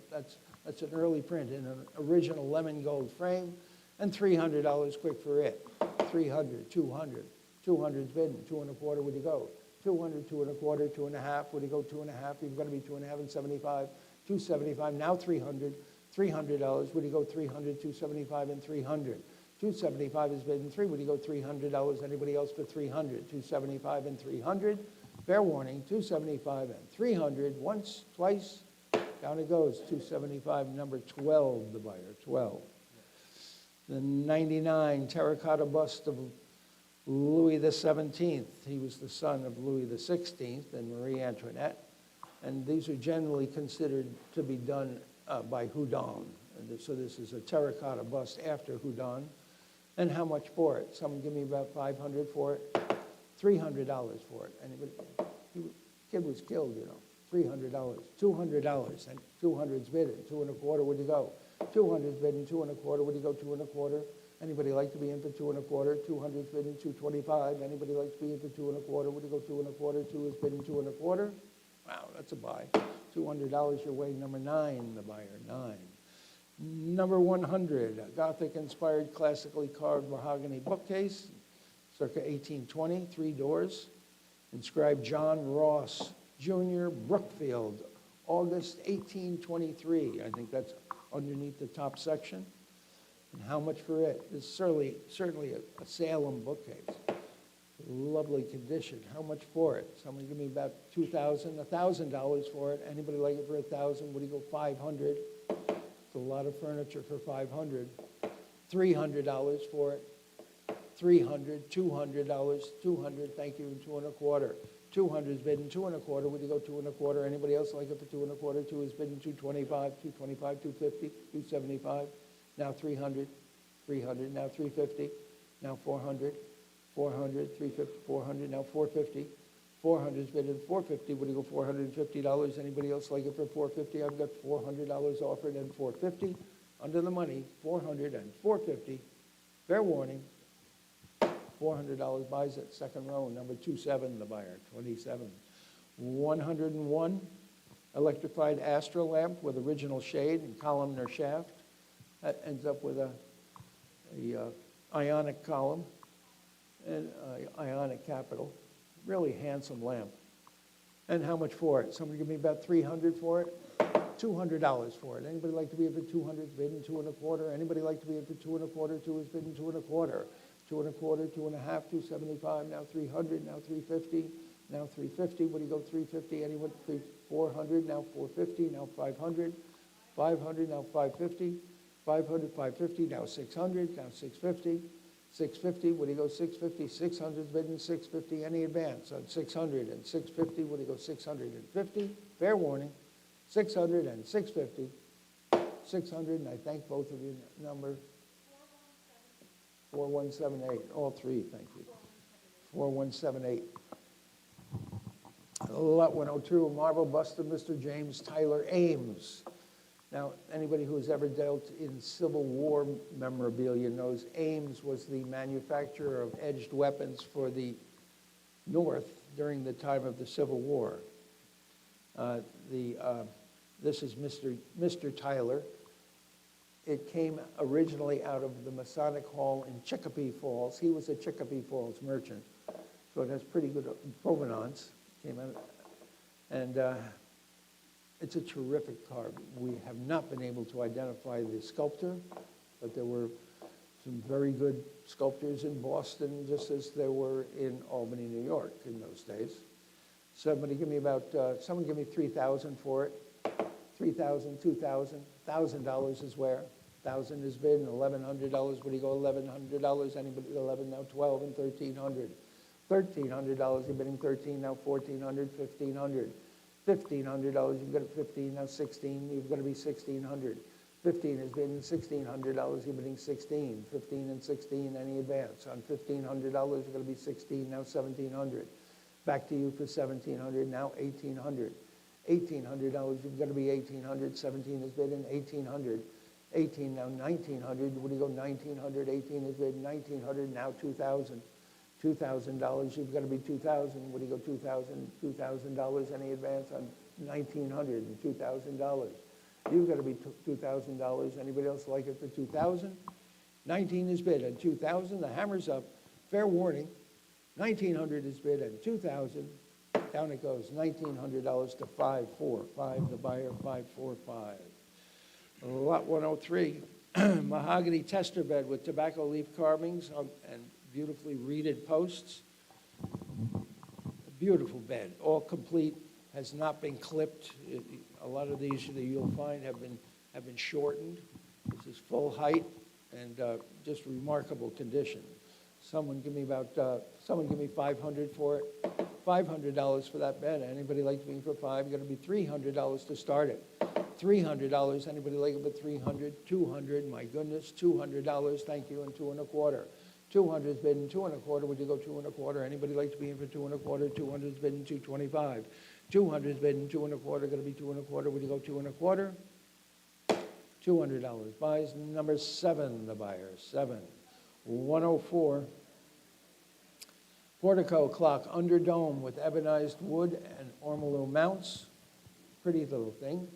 That's That's an early print in an original lemon gold frame, and $300 quick for it. 300, 200, 200's bidden, 2 and a quarter, would you go? 200, 2 and a quarter, 2 and a half, would you go 2 and a half? You've got to be 2 and a half and 75, 275, now 300, $300, would you go 300, 275 and 300? 275 is bidden 3, would you go $300? Anybody else for 300? 275 and 300. Fair warning, 275 and 300, once, twice, down it goes, 275, number 12, the buyer, 12. The 99 terracotta bust of Louis XVII. He was the son of Louis XVI and Marie Antoinette. And these are generally considered to be done by Houdon. And so this is a terracotta bust after Houdon. And how much for it? Someone give me about 500 for it. $300 for it. Anybody? Kid was killed, you know. $300, $200, and 200's bidden. 2 and a quarter, would you go? 200's bidden, 2 and a quarter, would you go 2 and a quarter? Anybody like to be in for 2 and a quarter? 200's bidden, 225. Anybody like to be in for 2 and a quarter? Would you go 2 and a quarter? 2 is bidden, 2 and a quarter. Wow, that's a buy. $200 your way. Number 9, the buyer, 9. Number 100, a Gothic-inspired, classically carved mahogany bookcase, circa 1820, 3 doors, inscribed John Ross Jr., Brookfield, August 1823. I think that's underneath the top section. And how much for it? It's certainly a Salem bookcase. Lovely condition. How much for it? Someone give me about $2,000, $1,000 for it. Anybody like it for $1,000? Would you go 500? It's a lot of furniture for 500. $300 for it. 300, $200, 200. Thank you. 2 and a quarter. 200 is bidden 2 and a quarter. Would you go 2 and a quarter? Anybody else like it for 2 and a quarter? 2 is bidden 225, 225, 250, 275. Now 300, 300. Now 350. Now 400, 400, 350, 400. Now 450. 400 is bidden 450. Would you go $450? Anybody else like it for 450? I've got $400 offered and 450 under the money. 400 and 450. Fair warning. $400 buys it. Second row, number 27, the buyer, 27. 101, electrified Astra lamp with original shade and columnar shaft. That ends up with a ionic column and ionic capital. Really handsome lamp. And how much for it? Somebody give me about 300 for it. $200 for it. Anybody like to be in for 200? Bidden 2 and a quarter. Anybody like to be in for 2 and a quarter? 2 is bidden 2 and a quarter. 2 and a quarter, 2 and a half, 275. Now 300. Now 350. Now 350. What do you go? 350. Anyone? 400. Now 450. Now 500. 500. Now 550. 500. 550. Now 600. Now 650. 650, would you go 650? 600 bidden 650, any advance on 600 and 650, would you go 650? Fair warning, 600 and 650. 600, and I thank both of you. Number 4178, all three, thank you. 4178. Lot 102, a marble bust of Mr. James Tyler Ames. Now, anybody who has ever dealt in Civil War memorabilia knows Ames was the manufacturer of edged weapons for the North during the time of the Civil War. This is Mr. Tyler. It came originally out of the Masonic Hall in Chicopee Falls. He was a Chicopee Falls merchant, so it has pretty good provenance. Came out, and it's a terrific carving. We have not been able to identify the sculptor, but there were some very good sculptors in Boston, just as there were in Albany, New York in those days. Somebody give me someone give me $3,000 for it. $3,000, $2,000, $1,000 is where? $1,000 is bid, and $1,100. What do you go? $1,100. Anybody? 11 now, 12 and 1,300. $1,300. You're bidding 13 now, 1,400, 1,500. $1,500, you've got it 15, now 16, you've got to be 1,600. 15 is bidding $1,600, you're bidding 16. 15 and 16, any advance. On $1,500, you're going to be 16, now 1,700. Back to you for 1,700, now 1,800. $1,800, you've got to be 1,800. 17 is bidding 1,800. 18, now 1,900. What do you go? 1,900. 18 is bidding 1,900, now 2,000. $2,000, you've got to be 2,000. What do you go? 2,000, $2,000, any advance on 1,900 and $2,000. You've got to be $2,000. Anybody else like it for $2,000? 19 is bid at 2,000. The hammer's up. Fair warning. 1,900 is bid at 2,000. Down it goes. $1,900 to 545. 5 the buyer. 545. Lot 103. Mahogany tester bed with tobacco leaf carvings and beautifully reeded posts. Beautiful bed, all complete, has not been clipped. A lot of these that you'll find have been shortened. This is full height and just remarkable condition. Someone give me 500 for it. $500 for that bed. Anybody like to be for $5? Going to be $300 to start it. $300. Anybody like it for $300? $200. My goodness, $200. Thank you, and 2 1/4. 200 is bidding 2 1/4. Would you go 2 1/4? Anybody like to be in for 2 1/4? 200 is bidding 225. 200 is bidding 2 1/4. Going to be 2 1/4. Would you go 2 1/4? $200. Buys number 7. The buyer 7. 104. Portico clock under dome with ebonized wood and ormolu mounts. Pretty little thing.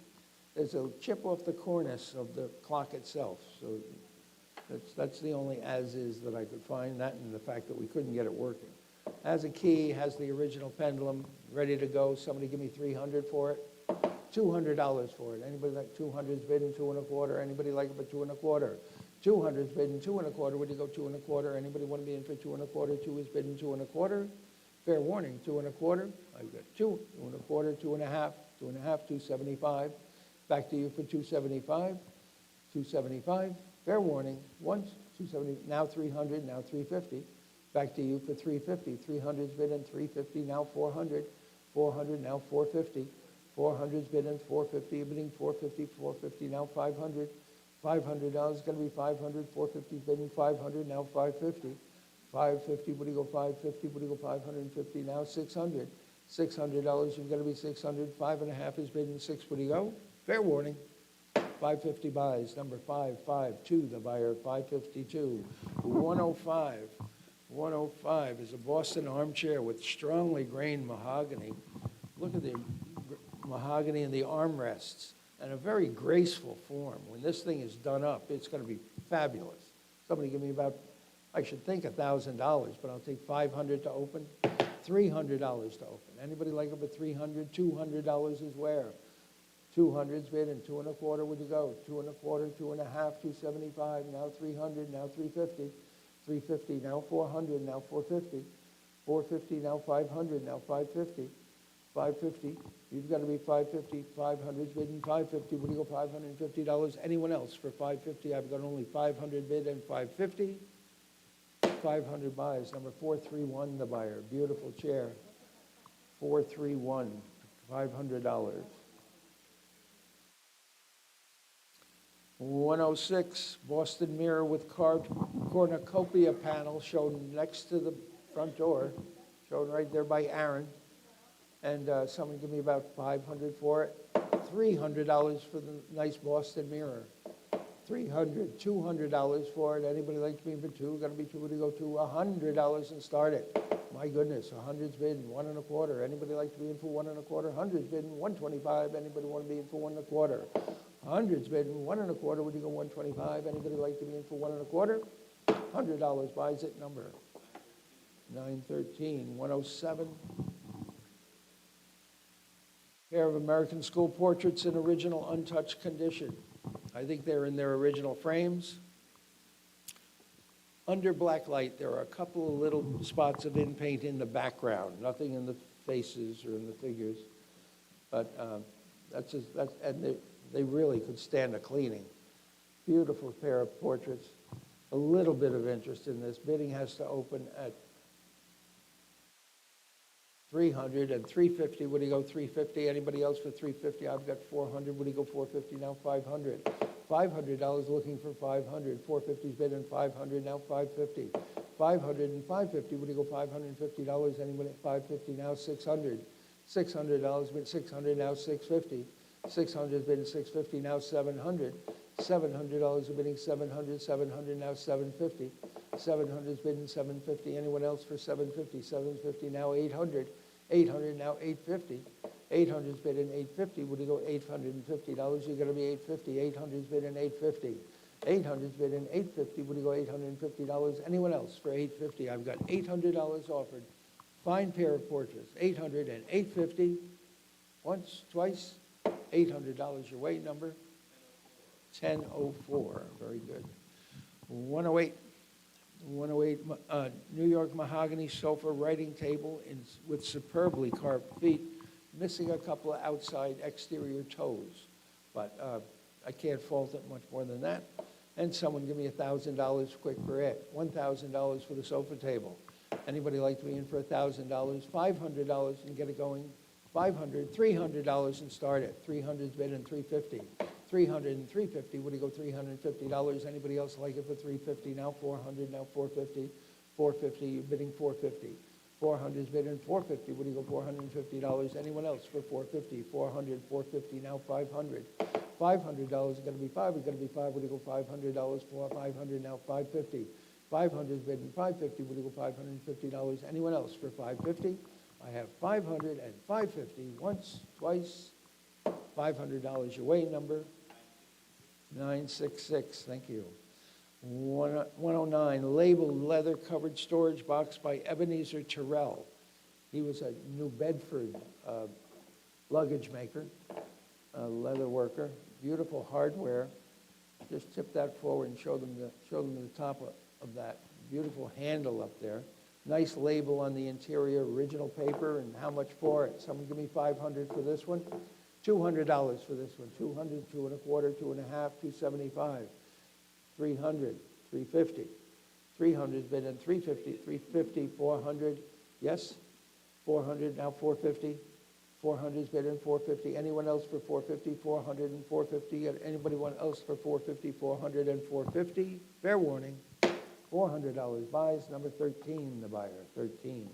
There's a chip off the cornice of the clock itself, so that's the only as-is that I could find, that and the fact that we couldn't get it working. Has a key, has the original pendulum, ready to go. Somebody give me $300 for it. $200 for it. Anybody like 200 is bidding 2 1/4? Anybody like it for 2 1/4? 200 is bidding 2 1/4. Would you go 2 1/4? Anybody want to be in for 2 1/4? 2 is bidding 2 1/4. Fair warning, 2 1/4. I've got 2 1/4, 2 1/2, 2 1/2, 275. Back to you for 275. 275. Fair warning, once, 270, now 300, now 350. Back to you for 350. 300's bidding 350, now 400. 400, now 450. 400's bidding 450, bidding 450, 450, now 500. $500 is going to be 500. 450's bidding 500, now 550. 550, would you go 550? Would you go 550? Now 600. $600, you've got to be 600. 5 1/2 is bidding 6. Would you go? Fair warning. 550 buys. Number 552, the buyer, 552. 105. 105 is a Boston armchair with strongly grained mahogany. Look at the mahogany in the armrests and a very graceful form. When this thing is done up, it's going to be fabulous. Somebody give me about, I should think $1,000, but I'll take $500 to open. $300 to open. Anybody like it for $300? $200 is where? 200's bid and 2 1/4. Would you go? 2 1/4, 2 1/2, 275. Now 300. Now 350. 350. Now 400. Now 450. 450. Now 500. Now 550. 550. You've got to be 550. 500's bidding 550. Would you go $550? Anyone else for 550? I've got only 500 bid and 550. 500 buys. Number 431, the buyer. Beautiful chair. 431. $500. 106, Boston mirror with carved cornucopia panel shown next to the front door, shown right there by Aaron. And someone give me about 500 for it. $300 for the nice Boston mirror. $300, $200 for it. Anybody like to be in for 2? Got to be 2 to go to $100 and start it. My goodness, 100's bid 1 1/4. Anybody like to be in for 1 1/4? 100's bid 125. Anybody want to be in for 1 1/4? 100's bid 1 1/4. Would you go 125? Anybody like to be in for 1 1/4? $100 buys it. Number 913. 107. Pair of American school portraits in original untouched condition. I think they're in their original frames. Under black light, there are a couple of little spots of in paint in the background, nothing in the faces or in the figures. But they really could stand a cleaning. Beautiful pair of portraits. A little bit of interest in this. Bidding has to open at 300 and 350. Would he go 350? Anybody else for 350? I've got 400. Would he go 450? Now 500. $500 looking for 500. 450's bid and 500. Now 550. 500 and 550. Would he go $550? Anybody? 550 now 600. $600 bid 600. Now 650. 600 bid 650. Now 700. $700 bidding 700. 700 now 750. 700's bidding 750. Anyone else for 750? 750 now 800. 800 now 850. 800's bidding $850. Would you go $850? You're gonna be $850. 800's bidding $850. 800's bidding $850. Would you go $850? Anyone else for $850? I've got $800 offered. Fine pair of portraits, 800 and 850. Once, twice, $800 your weight number. 1004, very good. 108, 108 New York mahogany sofa writing table with superbly carved feet, missing a couple of outside exterior toes. But I can't fault it much more than that. And someone give me $1,000 quick for it. $1,000 for the sofa table. Anybody like to be in for $1,000? $500 and get it going. $500, $300 and start it. 300's bid and $350. 300 and $350. Would you go $350? Anybody else like it for $350? Now $400, now $450. $450, you're bidding $450. 400's bidding $450. Would you go $450? Anyone else for $450? 400, $450, now $500. $500 is going to be $5. It's going to be $5. Would you go $500? For $500, now $550. 500's bidding $550. Would you go $550? Anyone else for $550? I have 500 and 550. Once, twice. $500 your weight number. 966. Thank you. 109 labeled leather covered storage box by Ebenezer Terrell. He was a New Bedford luggage maker, a leather worker. Beautiful hardware. Just tip that forward and show them the top of that. Beautiful handle up there. Nice label on the interior, original paper, and how much for it? Someone give me $500 for this one. $200 for this one. 200, 2 1/4, 2 1/2, 275. 300, 350. 300's bid in 350, 350, 400. Yes? 400, now 450. 400's bid in 450. Anyone else for 450? 400 and 450. Anybody else for 450? 400 and 450. Fair warning. $400 buys. Number 13, the buyer. 13.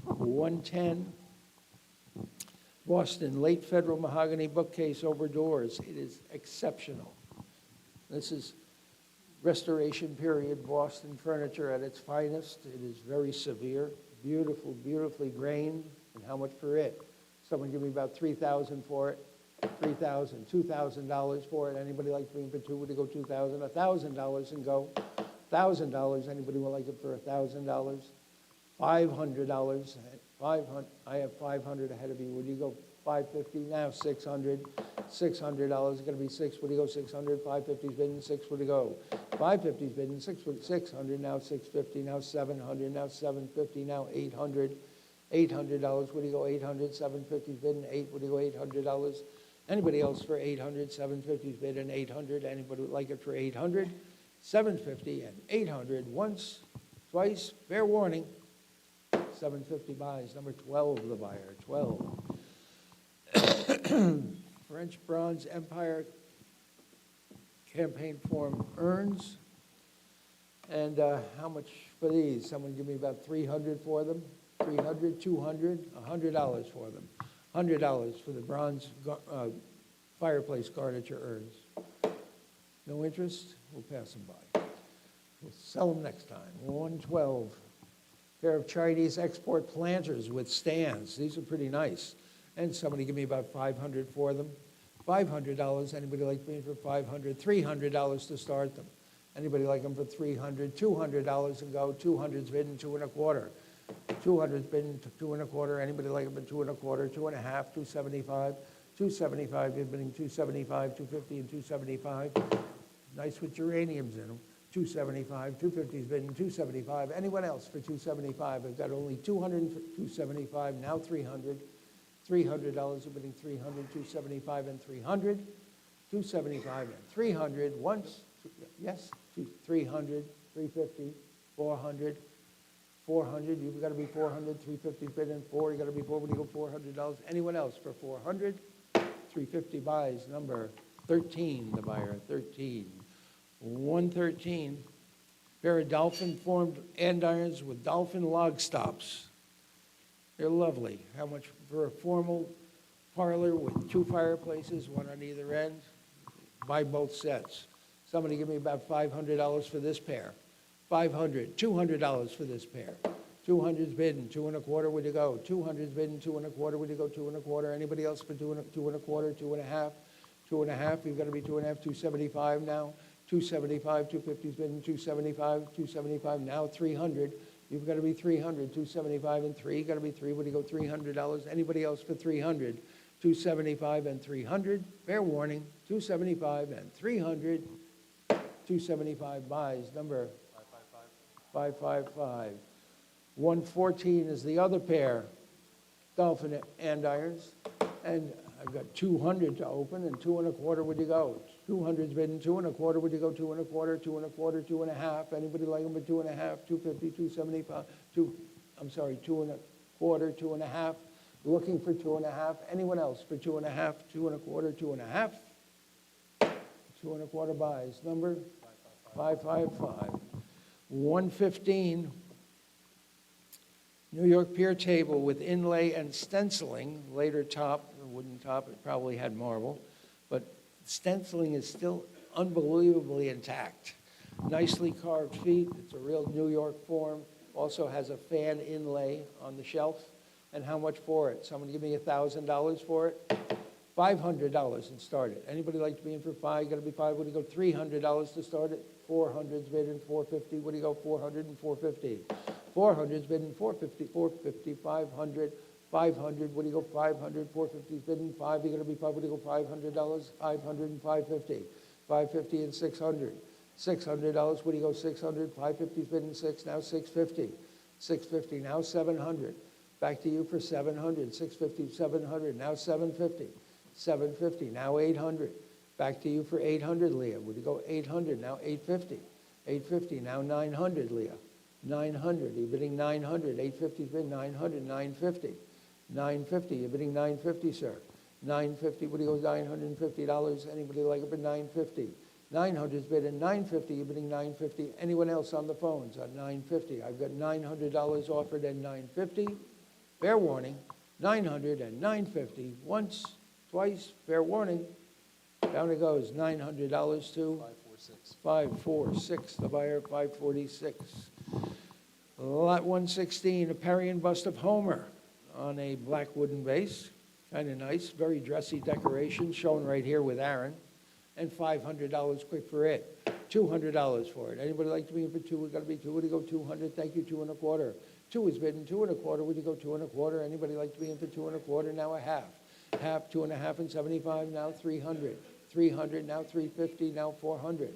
110. Boston late federal mahogany bookcase over doors. It is exceptional. This is Restoration period Boston furniture at its finest. It is very severe, beautiful, beautifully grained. And how much for it? Someone give me about $3,000 for it. $3,000, $2,000 for it. Anybody like me for two? Would you go $2,000? $1,000 and go. $1,000. Anybody would like it for $1,000? $500. 500. I have 500 ahead of you. Would you go 550? Now 600. $600 is going to be 6. Would you go 600? 550's bidding 6. Would you go? 550's bidding 6. 600. Now 650. Now 700. Now 750. Now 800. $800. Would you go 800? 750's bidding 8. Would you go $800? Anybody else for 800? 750's bidding 800. Anybody would like it for 800? 750 and 800. Once, twice. Fair warning. 750 buys. Number 12, the buyer. 12. French Bronze Empire campaign form urns. And how much for these? Someone give me about 300 for them. 300, 200, $100 for them. $100 for the bronze fireplace garniture urns. No interest? We'll pass them by. We'll sell them next time. 112. Pair of Chinese export planters with stands. These are pretty nice. And somebody give me about 500 for them. $500. Anybody like me for 500? $300 to start them. Anybody like them for 300? $200 and go. 200's bidding 2 1/4. 200's bidding 2 1/4. Anybody like them for 2 1/4? 2 1/2. 275. 275. You're bidding 275, 250, and 275. Nice with geraniums in them. 275. 250's bidding 275. Anyone else for 275? I've got only 200 for 275. Now 300. $300. You're bidding 300. 275 and 300. 275 and 300. Once. Yes. 300. 350. 400. 400. You've got to be 400. 350 bidding 4. You got to be 4. When you go $400. Anyone else for 400? 350 buys. Number 13. The buyer. 13. 113. Pair of dolphin-formed andirons with dolphin log stops. They're lovely. How much for a formal parlor with 2 fireplaces, 1 on either end? Buy both sets. Somebody give me about $500 for this pair. $500. $200 for this pair. 200's bidden, 2 1/4, where'd you go? 200's bidden, 2 1/4, where'd you go? 2 1/4. Anybody else for 2 1/4, 2 1/2? 2 1/2, you've got to be 2 1/2, 275 now. 275, 250's bidden, 275, 275, now 300. You've got to be 300, 275 and 3, got to be 3, where'd you go? $300. Anybody else for 300? 275 and 300, fair warning, 275 and 300. 275 buys, number 555. 114 is the other pair, Dolphin andirons. And I've got 200 to open, and 2 1/4, where'd you go? 200's bidden, 2 1/4, where'd you go? 2 1/4, 2 1/4, 2 1/2. Anybody like them for 2 1/2? 250, 275, 2 1/4, 2 1/2. Looking for 2 1/2. Anyone else for 2 1/2, 2 1/4, 2 1/2? 2 1/4 buys, number 555. 115, New York pier table with inlay and stenciling, later top, the wooden top, it probably had marble, but stenciling is still unbelievably intact. Nicely carved feet, it's a real New York form, also has a fan inlay on the shelf. And how much for it? Someone give me $1,000 for it? $500 and start it. Anybody like to be in for 5? Got to be 5. What do you go? $300 to start it. 400's bidden, 450. What do you go? 400 and 450. 400's bidden, 450, 450, 500, 500. What do you go? 500, 450's bidden, 5. You got to be 5. What do you go? $500, 500 and 550. 550 and 600. $600. What do you go? 600. 550's bidden, 6. Now 650. 650. Now 700. Back to you for 700, 650, 700, now 750, 750, now 800. Back to you for 800, Leah. Would you go 800, now 850, 850, now 900, Leah. 900, you're bidding 900, 850's bid 900, 950, 950, you're bidding 950, sir. 950, what do you go, $950? Anybody like it for 950? 900's bid at 950, you're bidding 950. Anyone else on the phones at 950? I've got $900 offered at 950. Fair warning, 900 and 950, once, twice, fair warning. Down it goes, $900 to 546. 546, the buyer, 546. Lot 116, a Parian bust of Homer on a black wooden base. Kind of nice, very dressy decoration, shown right here with Aaron. And $500 quick for it. $200 for it. Anybody like to be in for 2? We've got to be 2. Would you go 200? Thank you, 2 1/4. 2 is bidden, 2 1/4. Would you go 2 1/4? Anybody like to be in for 2 1/4? Now a half. Half, 2 1/2 and 75, now 300. 300, now 350, now 400.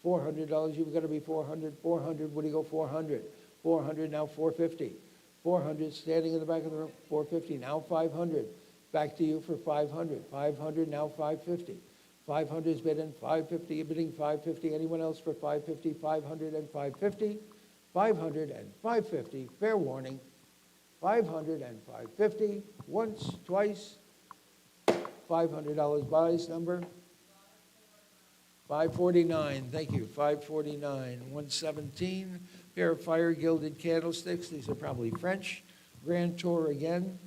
$400, you've got to be 400. 400, would you go 400? 400, now 450. 400, standing in the back of the room, 450, now 500. Back to you for 500. 500, now 550. 500 is bidden, 550, you're bidding 550. Anyone else for 550? 500 and 550. 500 and 550, fair warning. 500 and 550, once, twice. $500 buys, number 549. Thank you, 549. 117, pair of fire gilded candlesticks. These are probably French. Grand Tour again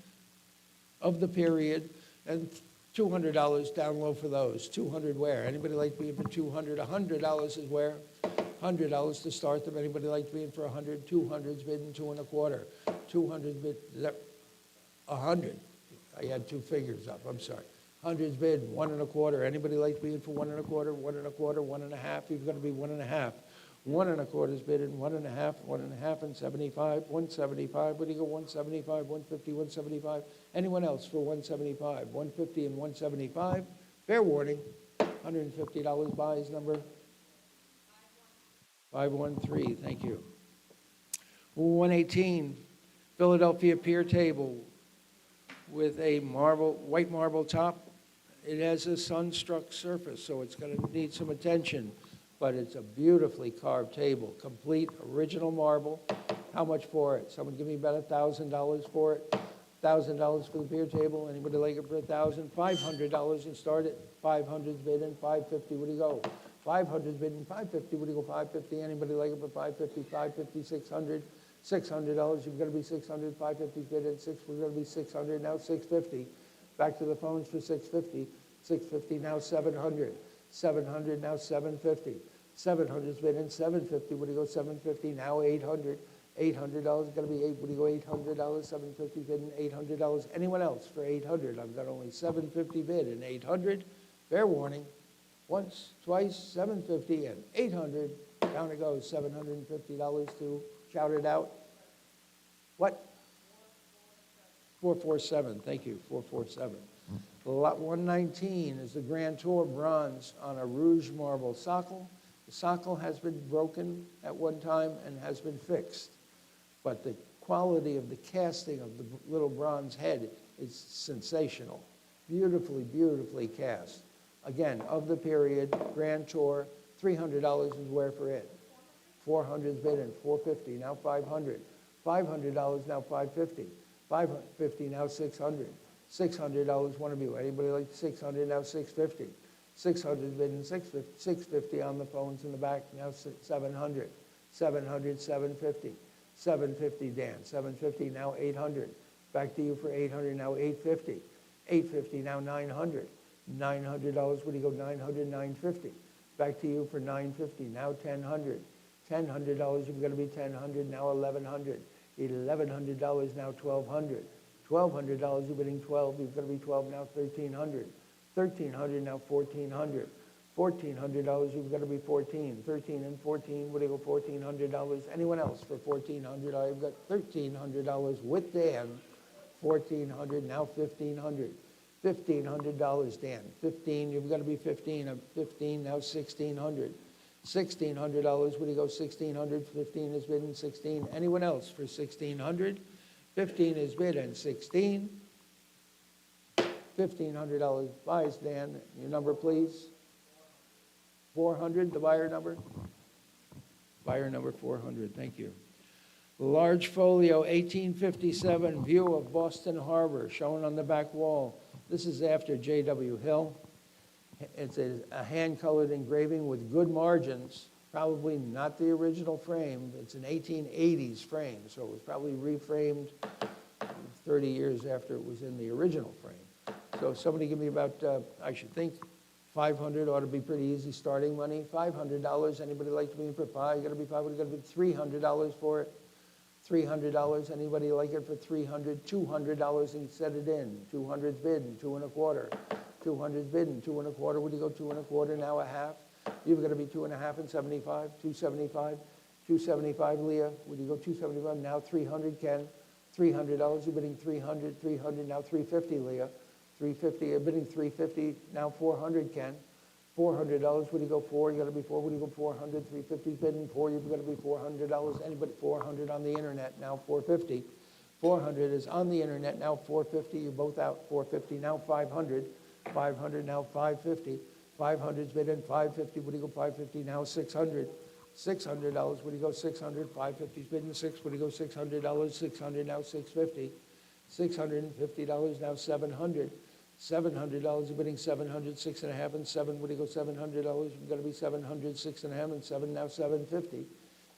of the period, and $200 down low for those. 200 where? Anybody like to be in for 200? $100 is where? $100 to start them. Anybody like to be in for 100? 200's bidden, 2 1/4. 200's bid, 100. I had 2 figures up, I'm sorry. 100's bid, 1 1/4. Anybody like to be in for 1 1/4? 1 1/4, 1 1/2. You've got to be 1 1/2. 1 1/4's bidden, 1 1/2, 1 1/2 and 75. 175, what do you go? 175, 150, 175. Anyone else for 175? 150 and 175. Fair warning, $150 buys, number 513, thank you. 118, Philadelphia pier table with a white marble top. It has a sun-struck surface, so it's going to need some attention, but it's a beautifully carved table, complete original marble. How much for it? Someone give me about $1,000 for it. $1,000 for the pier table. Anybody like it for $1,000? $500 and start it. 500's bidden. 550. What do you go? 500's bidden. 550. What do you go? 550. Anybody like it for 550? 550. 600. $600. You've got to be 600. 550's bidden. We're going to be 600. Now 650. Back to the phones for 650. 650. Now 700. 700. Now 750. 700's bidden. 750. What do you go? 750. Now 800. $800, it's gonna be eight, what do you go, $800, $750 bid and $800. Anyone else for $800? I've got only $750 bid and $800. Fair warning, once, twice, $750 and $800. Down it goes, $750 to shout it out. What? 447, thank you, 447. Lot 119 is the Grand Tour bronze on a rouge marble socle. The socle has been broken at one time and has been fixed, but the quality of the casting of the little bronze head is sensational. Beautifully, beautifully cast. Again, of the period, Grand Tour, $300 is where for it. 400 is bid in, 450, now 500. $500, now 550. 550, now 600. $600, one of you. Anybody like 600, now 650. 600 bid in 650. 650 on the phones in the back, now 700. 700, 750. 750, Dan. 750, now 800. Back to you for 800, now 850. 850, now 900. $900, what do you go, 900, 950. Back to you for 950, now 1,000. $1,000, you've got to be 1,000, now 1,100. $1,100, now 1,200. $1,200, you're bidding 12, you've got to be 12, now 1,300. 1,300, now 1,400. $1,400, you've got to be 14. 13 and 14, what do you go, $1,400? Anyone else for $1,400? I've got $1,300 with Dan. 1,400, now 1,500. $1,500, Dan. 15, you've got to be 15. 15, now 1,600. $1,600, what do you go, 1,600? 15 is bid in 16. Anyone else for 1,600? 15 is bid and 16. $1,500 buys, Dan. Your number, please. 400, the buyer number? Buyer number 400, thank you. Large folio, 1857, view of Boston Harbor, shown on the back wall. This is after J.W. Hill. It's a hand-colored engraving with good margins, probably not the original frame. It's an 1880s frame, so it was probably reframed 30 years after it was in the original frame. So somebody give me about, I should think, 500 ought to be pretty easy starting money. $500, anybody like to be in for $500? You gotta be $500, gotta be $300 for it. $300, anybody like it for $300? $200 and set it in. 200's bid and 2 1/4. 200's bid and 2 1/4. Would you go 2 1/4, now a half? You've got to be 2 1/2 and 75. 275. 275, Leah. Would you go 275? Now 300, Ken. $300, you're bidding 300. 300, now 350, Leah. 350, you're bidding 350. Now 400, Ken. $400, would you go 4? You got to be 4. Would you go 400? 350's bidding 4. You've got to be $400. Anybody 400 on the internet? Now 450. 400 is on the internet. Now 450. You're both out. 450. Now 500. 500, now 550. 500's bid in 550. Would you go 550? Now 600. $600. Would you go 600? 550's bid in 6. Would you go $600? 600, now 650. $650, now 700. $700, you're bidding 700. 6 1/2 and 7. Would you go $700? You've got to be 700. 6 1/2 and 7. Now 750.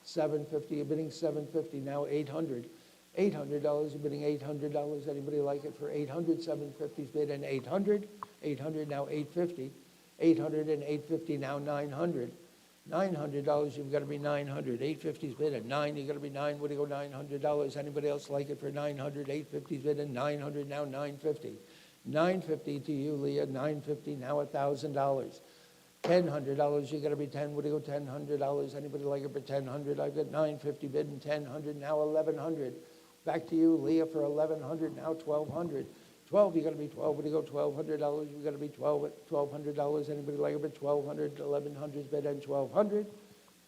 750, you're bidding 750. Now 800. $800, you're bidding $800. Anybody like it for 800? 750's bid and 800. 800, now 850. 800 and 850, now 900. $900, you've got to be 900. 850's bid at 9, you've got to be 9. What do you go, $900? Anybody else like it for 900? 850's bid and 900, now 950. 950 to you, Leah. 950, now $1,000. $1,000, you got to be 10. What do you go, $1,000? Anybody like it for 1,000? I've got 950 bid and 1,000, now 1,100. Back to you, Leah, for 1,100, now 1,200. 12, you got to be 12. What do you go, $1,200? You got to be 12 at $1,200. Anybody like it for 1,200? 1,100's bid and 1,200.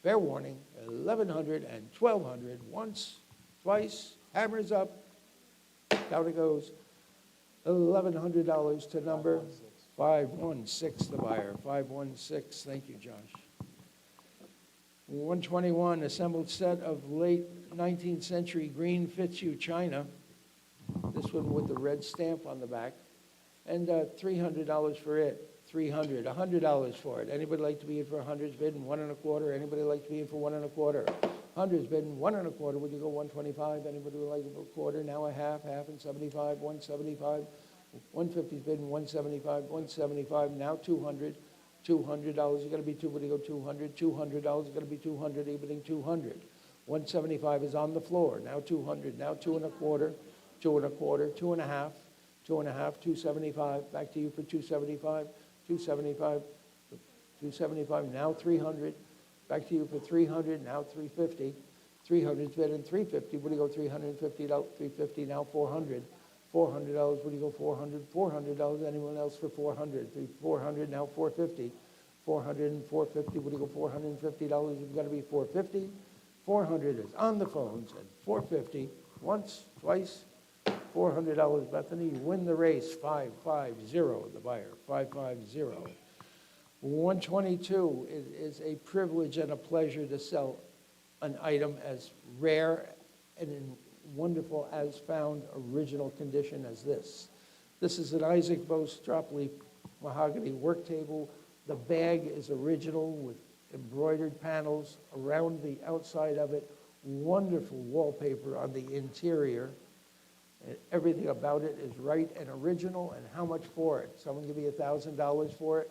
Fair warning, 1,100 and 1,200. Once, twice, hammers up. Down it goes. $1,100 to number 516, the buyer. 516. Thank you, Josh. 121, assembled set of late 19th century green Fitzhugh china. This one with the red stamp on the back. And $300 for it. $300. $100 for it. Anybody like to be in for 100's bid and 1 1/4? Anybody like to be in for 1 1/4? 100's bid and 1 1/4. Would you go 125? Anybody would like a quarter? Now a half, half and 75, 175. 150's bid and 175, 175. Now 200. $200. You got to be 2. Would you go 200? $200. You got to be 200. You're bidding 200. 175 is on the floor. Now 200, now 2 1/4, 2 1/4, 2 1/2, 2 1/2, 275. Back to you for 275, 275, 275. Now 300. Back to you for 300. Now 350. 300's bid in 350. What do you go? 350 out. 350 now 400. $400. What do you go? 400. $400. Anyone else for 400? 400 now 450. 400 and 450. What do you go? $450. You've got to be 450. 400 is on the phones at 450. Once, twice, $400. Bethany, you win the race. 550. The buyer. 550. 122 is a privilege and a pleasure to sell an item as rare and in wonderful as found original condition as this. This is an Isaac Bose drop leaf mahogany work table. The bag is original with embroidered panels around the outside of it. Wonderful wallpaper on the interior. And everything about it is right and original. And how much for it? Someone give me $1,000 for it?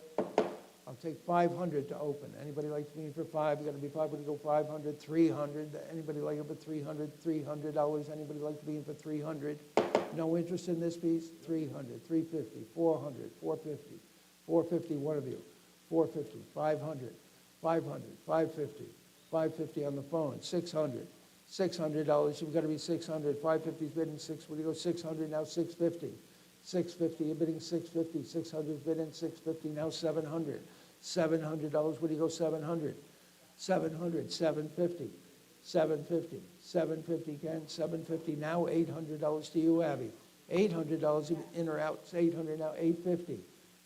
I'll take 500 to open. Anybody like me for 5? You got to be 5. Would you go 500, 300? Anybody like it for 300? $300. Anybody like to be in for 300? No interest in this piece? 300, 350, 400, 450, 450. One of you. 450, 500, 500, 550, 550 on the phone. 600, $600. You've got to be 600. 550's bidding 6. What do you go? 600 now 650. 650, you're bidding 650, 600 bidding 650, now 700. $700, what do you go 700? 700, 750, 750, 750 Ken, 750, now $800 to you, Abby. $800 in or out, it's 800 now, 850,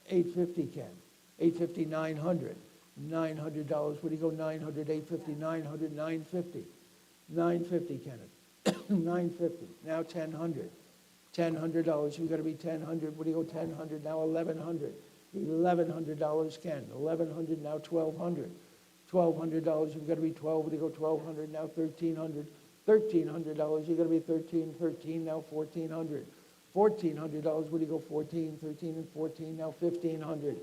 850 Ken, 850, 900, $900, what do you go 900, 850, 900, 950, 950 Kenneth, 950, now 1,000. $1,000, you've got to be 1,000. What do you go 1,000? Now 1,100. $1,100 Ken. 1,100 now 1,200. $1,200, you've got to be 12. What do you go 1,200? Now 1,300. $1,300, you've got to be 13. 13 now 1,400. $1,400, what do you go 14? 13 and 14 now 1,500.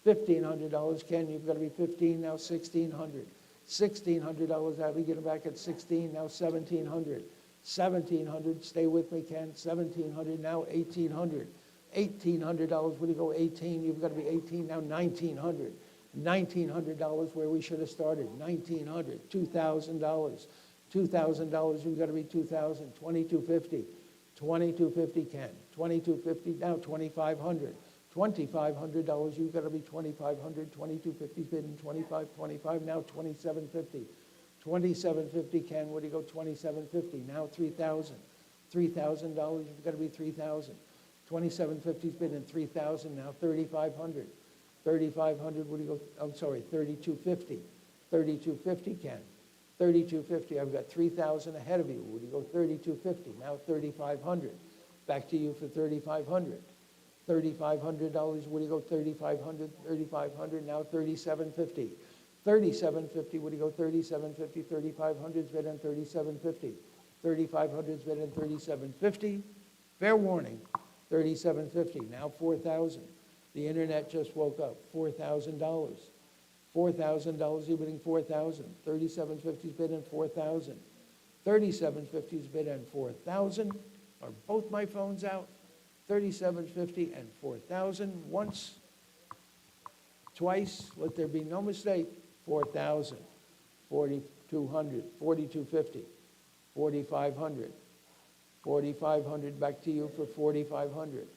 $1,500 Ken, you've got to be 15 now 1,600. $1,600, Abby, get it back at 16 now 1,700. 1,700, stay with me, Ken. 1,700, now 1,800. $1,800, what do you go 18? You've got to be 18, now 1,900. $1,900 where we should have started. 1,900, $2,000. $2,000, you've got to be 2,000. 2,250. 2,250, Ken. 2,250, now 2,500. $2,500, you've got to be 2,500. 2,250 bidding 25, 25, now 2,750. 2,750, Ken, what do you go, 2,750, now 3,000. $3,000, you've got to be 3,000. 2,750's been in 3,000, now 3,500. 3,500, what do you go, I'm sorry, 3,250. 3,250, Ken. 3,250, I've got 3,000 ahead of you. What do you go, 3,250, now 3,500. Back to you for 3,500. $3,500, what do you go, 3,500, 3,500, now 3,750. 3,750, what do you go, 3,750, 3,500's bid on 3,750. 3,500's bid on 3,750. Fair warning, 3,750, now 4,000. The internet just woke up, $4,000. $4,000, you're bidding 4,000. 3,750's bid on 4,000. 3,750's bid on 4,000. Are both my phones out? 3,750 and 4,000. Once, twice, let there be no mistake. 4,000, 4,200, 4,250, 4,500, 4,500, back to you for 4,500.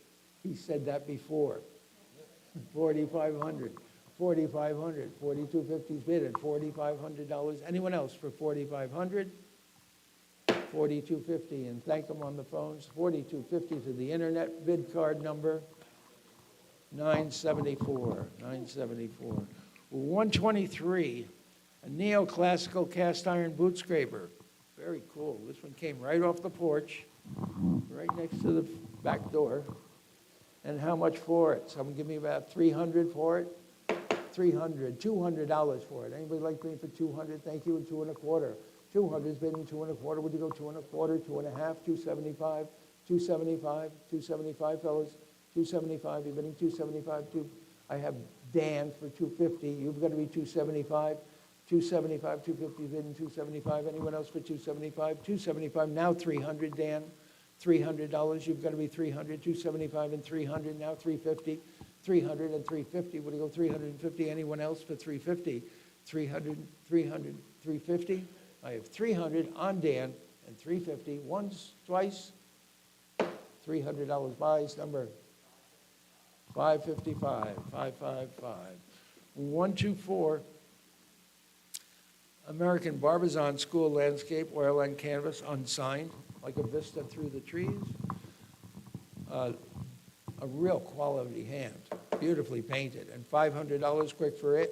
He said that before. 4,500, 4,500, 4,250's bid at $4,500. Anyone else for 4,500? 4,250, and thank them on the phones. 4,250 to the internet, bid card number 974, 974. 123, a neoclassical cast iron boot scraper. Very cool. This one came right off the porch, right next to the back door. And how much for it? Someone give me about 300 for it. 300, $200 for it. Anybody like me for 200? Thank you, and 2 1/4. 200 is bidding 2 1/4. Would you go 2 1/4, 2 1/2, 275, 275, 275, fellas, 275. You're bidding 275. I have Dan for 250. You've got to be 275. 275, 250 bid and 275. Anyone else for 275? 275, now 300, Dan. $300, you've got to be 300, 275 and 300, now 350, 300 and 350. Would you go 350? Anyone else for 350? 300, 300, 350. I have 300 on Dan and 350. Once, twice. $300 buys, number 555, 555. 124, American Barbizon School Landscape, oil on canvas, unsigned, like a vista through the trees. A real quality hand, beautifully painted, and $500 quick for it.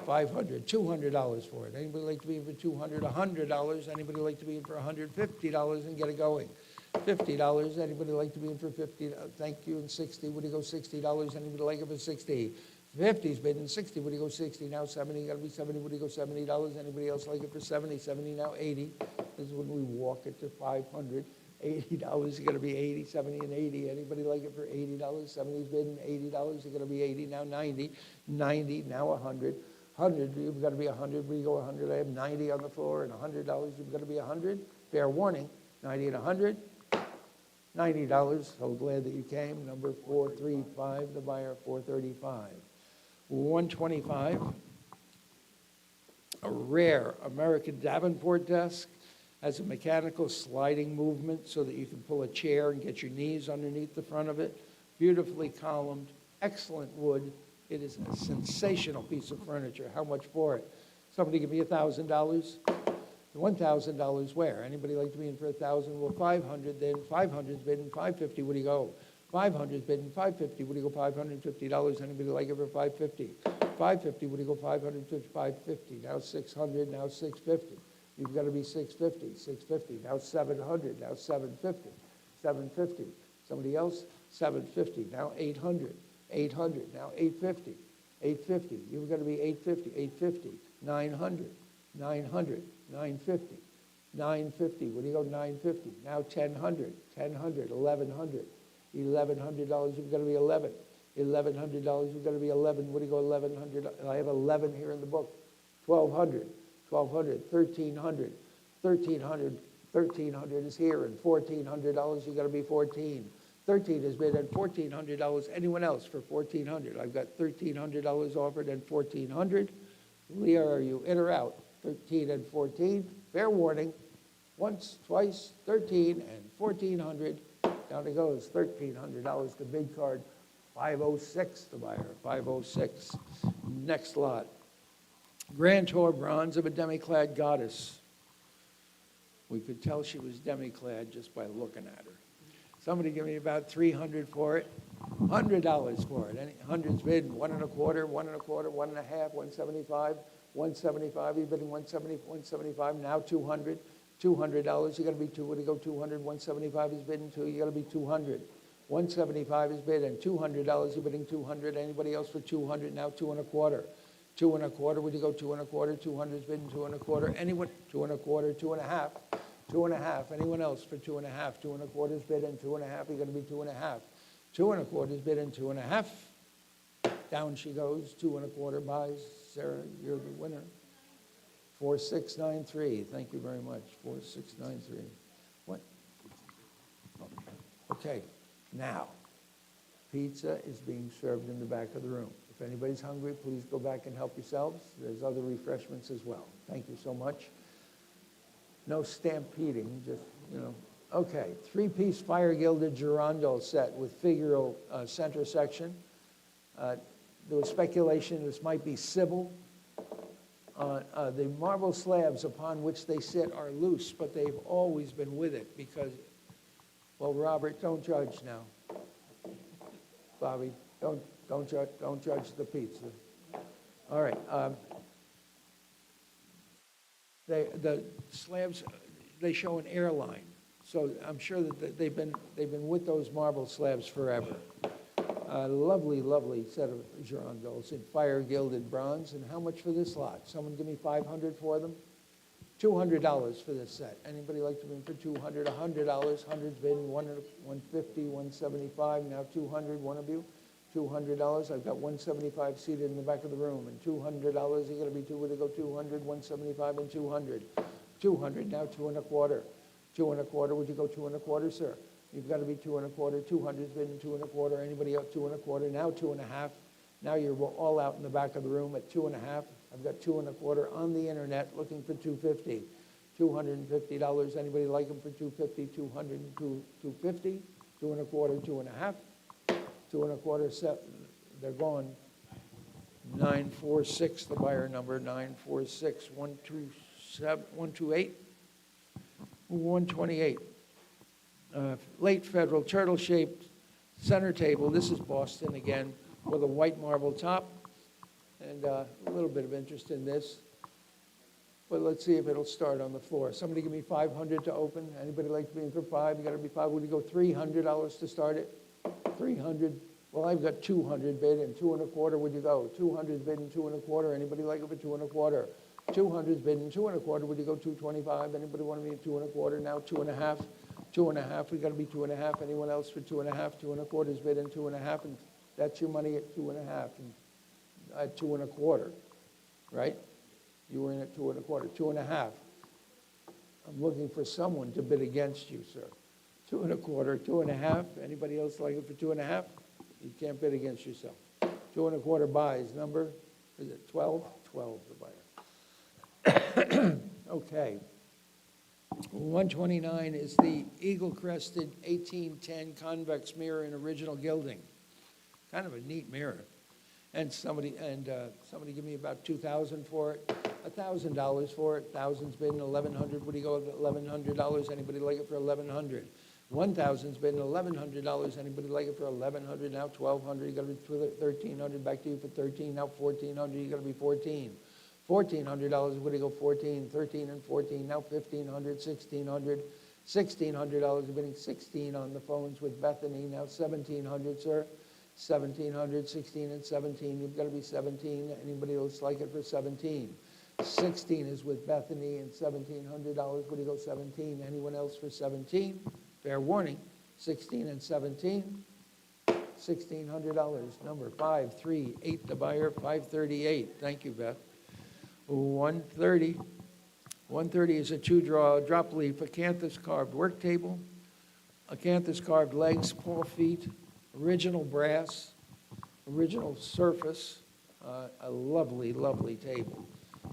$500, $200 for it. Anybody like to be in for $200, $100? Anybody like to be in for $150 and get it going? $50, anybody like to be in for $50? Thank you, and 60, would you go $60? Anybody like it for 60? 50's bidding 60, would you go 60? Now 70, got to be 70, would you go $70? Anybody else like it for 70? 70, now 80. This is when we walk it to 500. $80, you got to be 80, 70, and 80. Anybody like it for $80? 70's bidding $80, you got to be 80, now 90. 90, now 100. 100, you've got to be 100, we go 100. I have 90 on the floor, and $100, you've got to be 100. Fair warning, 90 and 100. $90, so glad that you came. Number 435, the buyer, 435. 125, a rare American Davenport desk, has a mechanical sliding movement so that you can pull a chair and get your knees underneath the front of it. Beautifully columned, excellent wood. It is a sensational piece of furniture. How much for it? Somebody give me $1,000. $1,000 where? Anybody like to be in for 1,000? Well, 500, then 500's bidding 550. What do you go? 500's bidding 550. What do you go? $550. Anybody like it for 550? 550. What do you go? 550. 550. Now 600. Now 650. You've got to be 650. 650. Now 700. Now 750. 750. Somebody else? 750. Now 800. 800. Now 850. 850. You've got to be 850. 850. 900. 900. 950. 950. What do you go? 950. Now 1,000. 1,000. 1,100. $1,100. You've got to be 11. $1,100. You've got to be 11. What do you go? 1,100. I have 11 here in the book. 1,200. 1,200. 1,300. 1,300. 1,300 is here, and $1,400. You got to be 14. 13 is bid at $1,400. Anyone else for 1,400? I've got $1,300 offered and 1,400. Leah, are you in or out? 13 and 14. Fair warning. Once, twice, 13 and 1,400. Down it goes. $1,300. The bid card. 506. The buyer. 506. Next lot. Grand Tour bronze of a demi-clad goddess. We could tell she was demi-clad just by looking at her. Somebody give me about $300 for it. $100 for it. Any 100's bid, 1 1/4, 1 1/4, 1 1/2, 175, 175. You're bidding 170, 175. Now 200. $200. You got to be two. What do you go? 200. 175 is bidding 2. You got to be 200. 175 is bid, and $200. You're bidding 200. Anybody else for 200? Now 2 1/4. 2 1/4. Would you go? 2 1/4. 200 is bidding 2 1/4. Anyone? 2 1/4. 2 1/2. 2 1/2. Anyone else for 2 1/2? 2 1/4 is bid and 2 1/2. You're going to be 2 1/2. 2 1/4 is bid and 2 1/2. Down she goes. 2 1/4 buys. Sarah, you're the winner. 4693. Thank you very much. 4693. What? Okay. Now, pizza is being served in the back of the room. If anybody's hungry, please go back and help yourselves. There's other refreshments as well. Thank you so much. No stampeding, just, Okay, 3-piece fire-gilded gerondole set with figural center section. There was speculation this might be Sybil. The marble slabs upon which they sit are loose, but they've always been with it because, well, Robert, don't judge now. Bobby, don't judge the pizza. All right. The slabs, they show an airline, so I'm sure that they've been with those marble slabs forever. Lovely, lovely set of girondoles in fire-gilded bronze. And how much for this lot? Someone give me $500 for them? $200 for this set. Anybody like to win for $200? $100. 100's been 150, 175. Now 200. One of you. $200. I've got 175 seated in the back of the room, and $200. You got to be two. Would it go 200, 175, and 200? 200. Now 2 1/4. 2 1/4. Would you go 2 1/4, sir? You've got to be 2 1/4. 200's been 2 1/4. Anybody else 2 1/4? Now 2 1/2. Now you're all out in the back of the room at 2 1/2. I've got 2 1/4 on the internet looking for 250. $250. Anybody like them for 250? 200, 250. 2 1/4. 2 1/2. 2 1/4. They're gone. 946. The buyer number 946. 127. 128. 128. Late Federal turtle-shaped center table. This is Boston again, with a white marble top, and a little bit of interest in this. But let's see if it'll start on the floor. Somebody give me 500 to open. Anybody like to be in for 5? You got to be 5. Would you go $300 to start it? 300. Well, I've got 200 bid, and 2 1/4. Would you go? 200 bid and 2 1/4. Anybody like it for 2 1/4? 200 bid and 2 1/4. Would you go 225? Anybody want to be at 2 1/4? Now 2 1/2. 2 1/2. We got to be 2 1/2. Anyone else for 2 1/2? 2 1/4 bid and 2 1/2, and that's your money at 2 1/2. And at 2 1/4, right? You were in at 2 1/4. 2 1/2. I'm looking for someone to bid against you, sir. 2 1/4. 2 1/2. Anybody else like it for 2 1/2? You can't bid against yourself. 2 1/4 buys. Number, is it 12? 12, the buyer. Okay. 129 is the eagle-crested 1810 convex mirror in original gilding. Kind of a neat mirror. And somebody give me about $2,000 for it. $1,000 for it. $1,000's bid and $1,100. Would you go with $1,100? Anybody like it for $1,100? $1,000's bid and $1,100. Anybody like it for $1,100? Now $1,200. You got to be $1,300. Back to you for $13. Now $1,400. You got to be $14. $1,400. Would you go 14? 13 and 14. Now $1,500. $1,600. $1,600. You're bidding 16 on the phones with Bethany. Now $1,700, sir. 1,700, 16 and 17. You've got to be 17. Anybody else like it for 17? 16 is with Bethany and $1,700. Would you go 17? Anyone else for 17? Fair warning. 16 and 17. $1,600. Number 538. The buyer 538. Thank you, Beth. 130. 130 is a 2-draw drop leaf acanthus carved work table. Acanthus carved legs, paw feet. Original brass, original surface, a lovely, lovely table.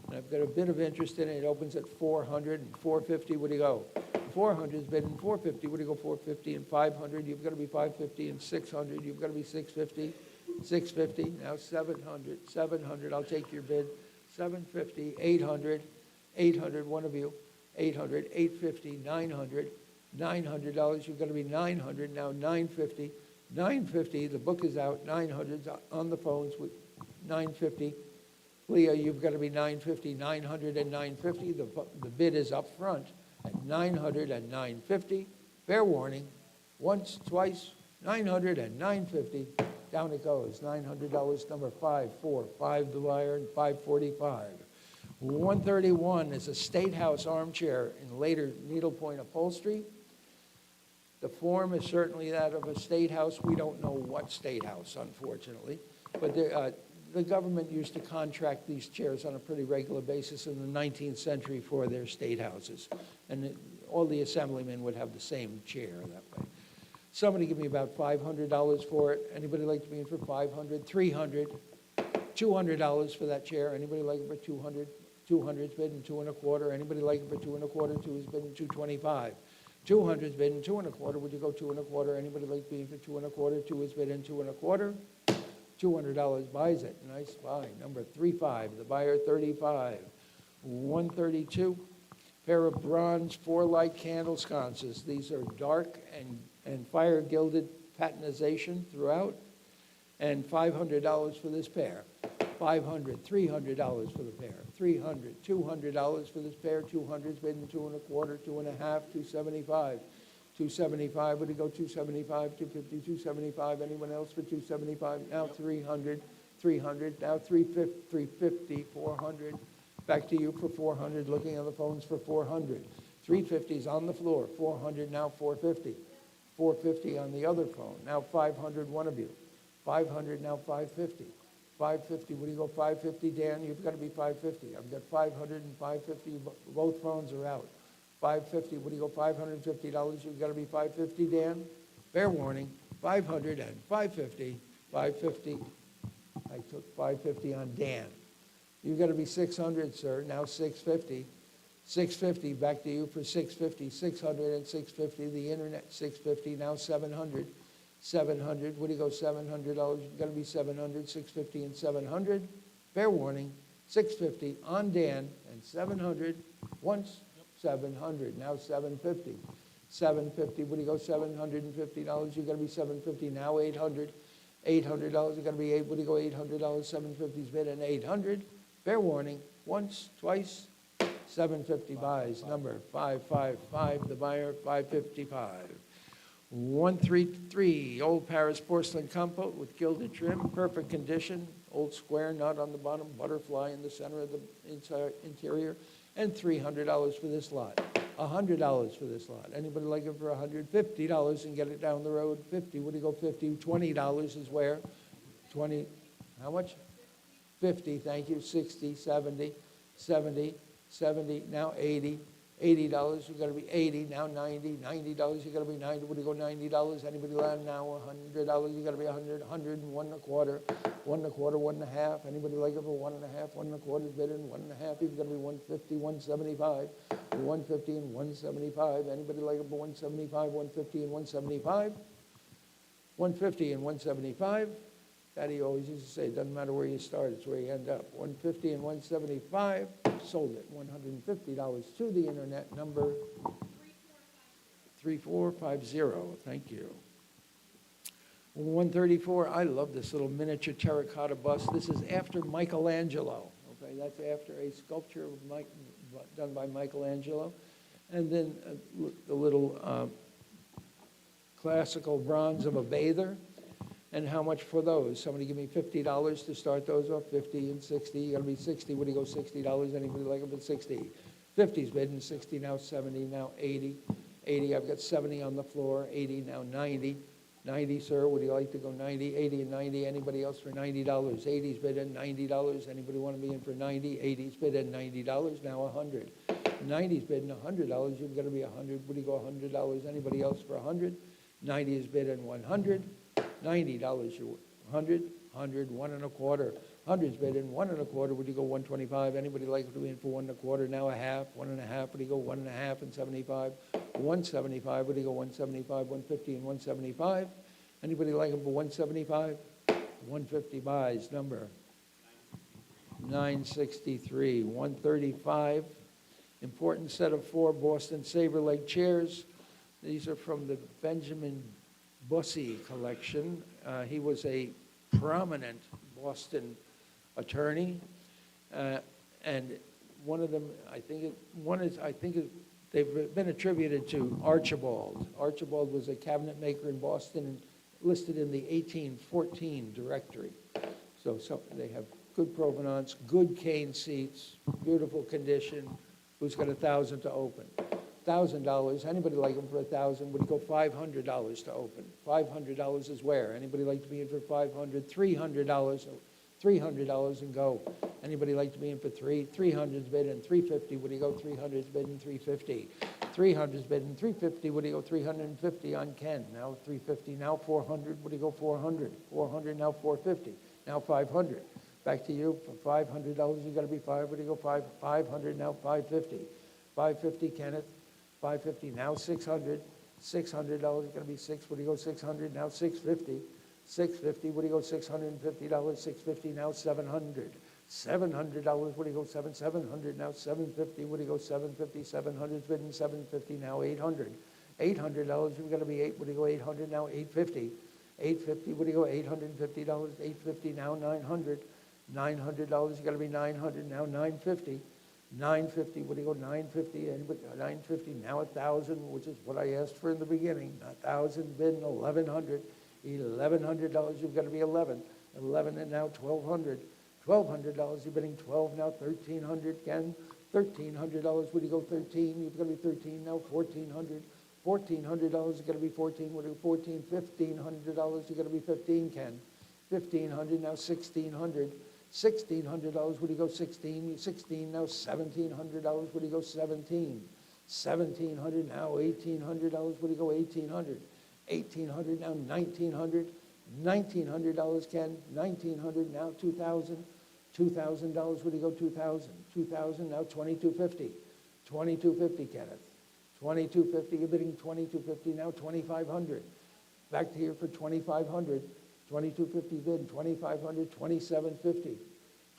And I've got a bit of interest in it. It opens at 400 and 450. Would you go? 400 is bid and 450. Would you go 450 and 500? You've got to be 550 and 600. You've got to be 650, 650. Now 700, 700. I'll take your bid. 750, 800, 800. One of you. 800, 850, 900, $900. You've got to be 900. Now 950. 950, the book is out, 900 on the phones with 950. Leah, you've got to be 950, 900 and 950. The bid is up front at 900 and 950. Fair warning, once, twice, 900 and 950. Down it goes, $900, number 545, the buyer, and 545. 131 is a State House armchair in later needlepoint upholstery. The form is certainly that of a state house. We don't know what state house, unfortunately. But the government used to contract these chairs on a pretty regular basis in the 19th century for their state houses. And all the assemblymen would have the same chair that way. Somebody give me about $500 for it. Anybody like to be in for 500? 300. $200 for that chair. Anybody like it for 200? 200's bid and 2 1/4. Anybody like it for 2 1/4? 2 is bid and 225. 200's bid and 2 1/4. Would you go 2 1/4? Anybody like being for 2 1/4? 2 is bid and 2 1/4. $200 buys it. Nice buy. Number 35. The buyer 35. 132. Pair of bronze 4-light candle sconces. These are dark and fire gilded patinization throughout. And $500 for this pair. $500, $300 for the pair. $300, $200 for this pair. 200's bid and 2 1/4, 2 1/2, 275. 275, would it go 275, 250, 275? Anyone else for 275? Now 300, 300, now 350, 350, 400. Back to you for 400, looking on the phones for 400. 350's on the floor, 400, now 450. 450 on the other phone, now 500, one of you. 500, now 550. 550, what do you go, 550, Dan? You've got to be 550. I've got 500 and 550, both phones are out. 550, what do you go, $550? You've got to be 550, Dan? Fair warning, 500 and 550, 550. I took 550 on Dan. You've got to be 600, sir, now 650. 650, back to you for 650, 600 and 650, the internet, 650, now 700. 700, what do you go, $700? You've got to be 700, 650 and 700. Fair warning, 650 on Dan and 700 once, 700, now 750. 750, what do you go, $750? You've got to be 750, now 800. $800, you've got to be what do you go, $800? 750's bid and 800. Fair warning, once, twice, 750 buys, number 555, the buyer, 555. 133, Old Paris porcelain compote with gilded trim, perfect condition, old square nut on the bottom, butterfly in the center of the interior, and $300 for this lot. $100 for this lot. Anybody like it for $150 and get it down the road? 50, what do you go, 50? $20 is where? 20, how much? 50, thank you, 60, 70, 70, 70, now 80. $80, you've got to be 80, now 90, $90, you've got to be 90, what do you go, $90? Anybody land now, $100, you've got to be 100, 100 and 1 1/4, 1 1/4, 1 1/2, anybody like it for 1 1/2, 1 1/4 is bid in 1 1/2, you've got to be 150, 175, 150 and 175, anybody like it for 175, 150 and 175, 150 and 175, Daddy always used to say, it doesn't matter where you start, it's where you end up. 150 and 175, sold it. $150 to the internet, number 3450. Thank you. 134, I love this little miniature terracotta bust. This is after Michelangelo. Okay, that's after a sculpture done by Michelangelo. And then the little classical bronze of a bather. And how much for those? Somebody give me $50 to start those off, 50 and 60. You gotta be 60, what do you go, $60? Anybody like it at 60? 50's bid and 60, now 70, now 80. 80, I've got 70 on the floor, 80, now 90. 90, sir, would you like to go 90? 80 and 90, anybody else for $90? 80's bid and $90, anybody wanna be in for 90? 80's bid and $90, now 100. 90's bid and $100, you've gotta be 100, what do you go, $100? Anybody else for 100? 90 is bid and 100. $90, you 100, 100, 1 1/4. 100's bid in 1 1/4. Would you go 125? Anybody like to be in for 1 1/4? Now a half, 1 1/2. Would you go 1 1/2 and 75? 175. Would you go 175, 150 and 175? Anybody like them for 175? 150 buys. Number 963. 135. Important set of 4 Boston Sabre leg chairs. These are from the Benjamin Mussey collection. He was a prominent Boston attorney, and one of them, they've been attributed to Archibald. Archibald was a cabinet maker in Boston and listed in the 1814 directory. So they have good provenance, good cane seats, beautiful condition. Who's got $1,000 to open? $1,000. Anybody like them for $1,000? Would you go $500 to open? $500 is where? Anybody like to be in for $500? $300. $300 and go. Anybody like to be in for 3? 300's bid in 350. Would you go 300's bid in 350? 300's bid in 350. Would you go 350 on Ken? Now 350. Now 400. Would you go 400? 400. Now 450. Now 500. Back to you for $500. You got to be 5. Would you go 5? 500. Now 550. 550. Kenneth. 550, now 600, $600, going to be 6, what do you go, 600, now 650, 650, what do you go, $650, 650, now 700, $700, what do you go, 700, now 750, what do you go, 750, 700, bid in 750, now 800, $800, you've got to be 8, what do you go, 800, now 850, 850, what do you go, $850, 850, now 900, $900, you got to be 900, now 950, 950, what do you go, 950, anybody, 950, now 1,000, which is what I asked for in the beginning, 1,000, bid, $1,100, $1,100, you've got to be 11, 11 and now 1,200, $1,200, you're bidding 12, now 1,300, again, $1,300, would you go 13, you've got to be 13, now 1,400, $1,400, you got to be 14, what do you, 14, $1,500, you got to be 15, Ken, 1,500, now 1,600. $1,600, would you go 16? 16, now $1,700, would you go 17? 1,700, now $1,800, would you go 1,800? 1,800, now 1,900. $1,900, Ken. 1,900, now 2,000. $2,000, would you go 2,000? 2,000, now 2,250. 2,250, Kenneth. 2,250, you're bidding 2,250, now 2,500. Back to here for 2,500. 2,250 bid, 2,500, 2,750.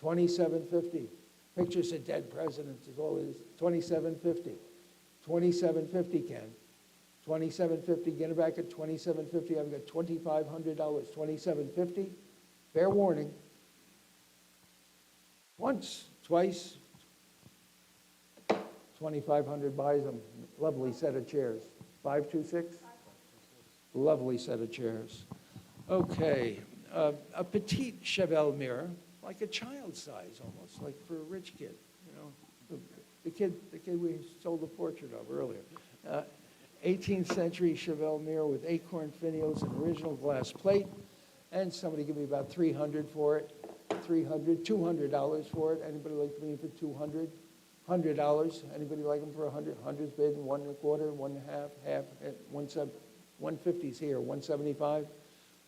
2,750. Pictures of dead presidents is all it is. 2,750. 2,750, Ken. 2,750, get it back at 2,750. I've got $2,500. 2,750. Fair warning. Once, twice. 2,500 buys them. Lovely set of chairs. 526. Lovely set of chairs. Okay, a petite cheval mirror, like a child's size almost, like for a rich kid, you know. The kid we sold a portrait of earlier. 18th century cheval mirror with acorn finials and original glass plate. And somebody give me about $300 for it. $200 for it. Anybody like me for $200? $100. Anybody like them for $100? 100's bid, 1 1/4, 1 1/2, half, 150's here, 175.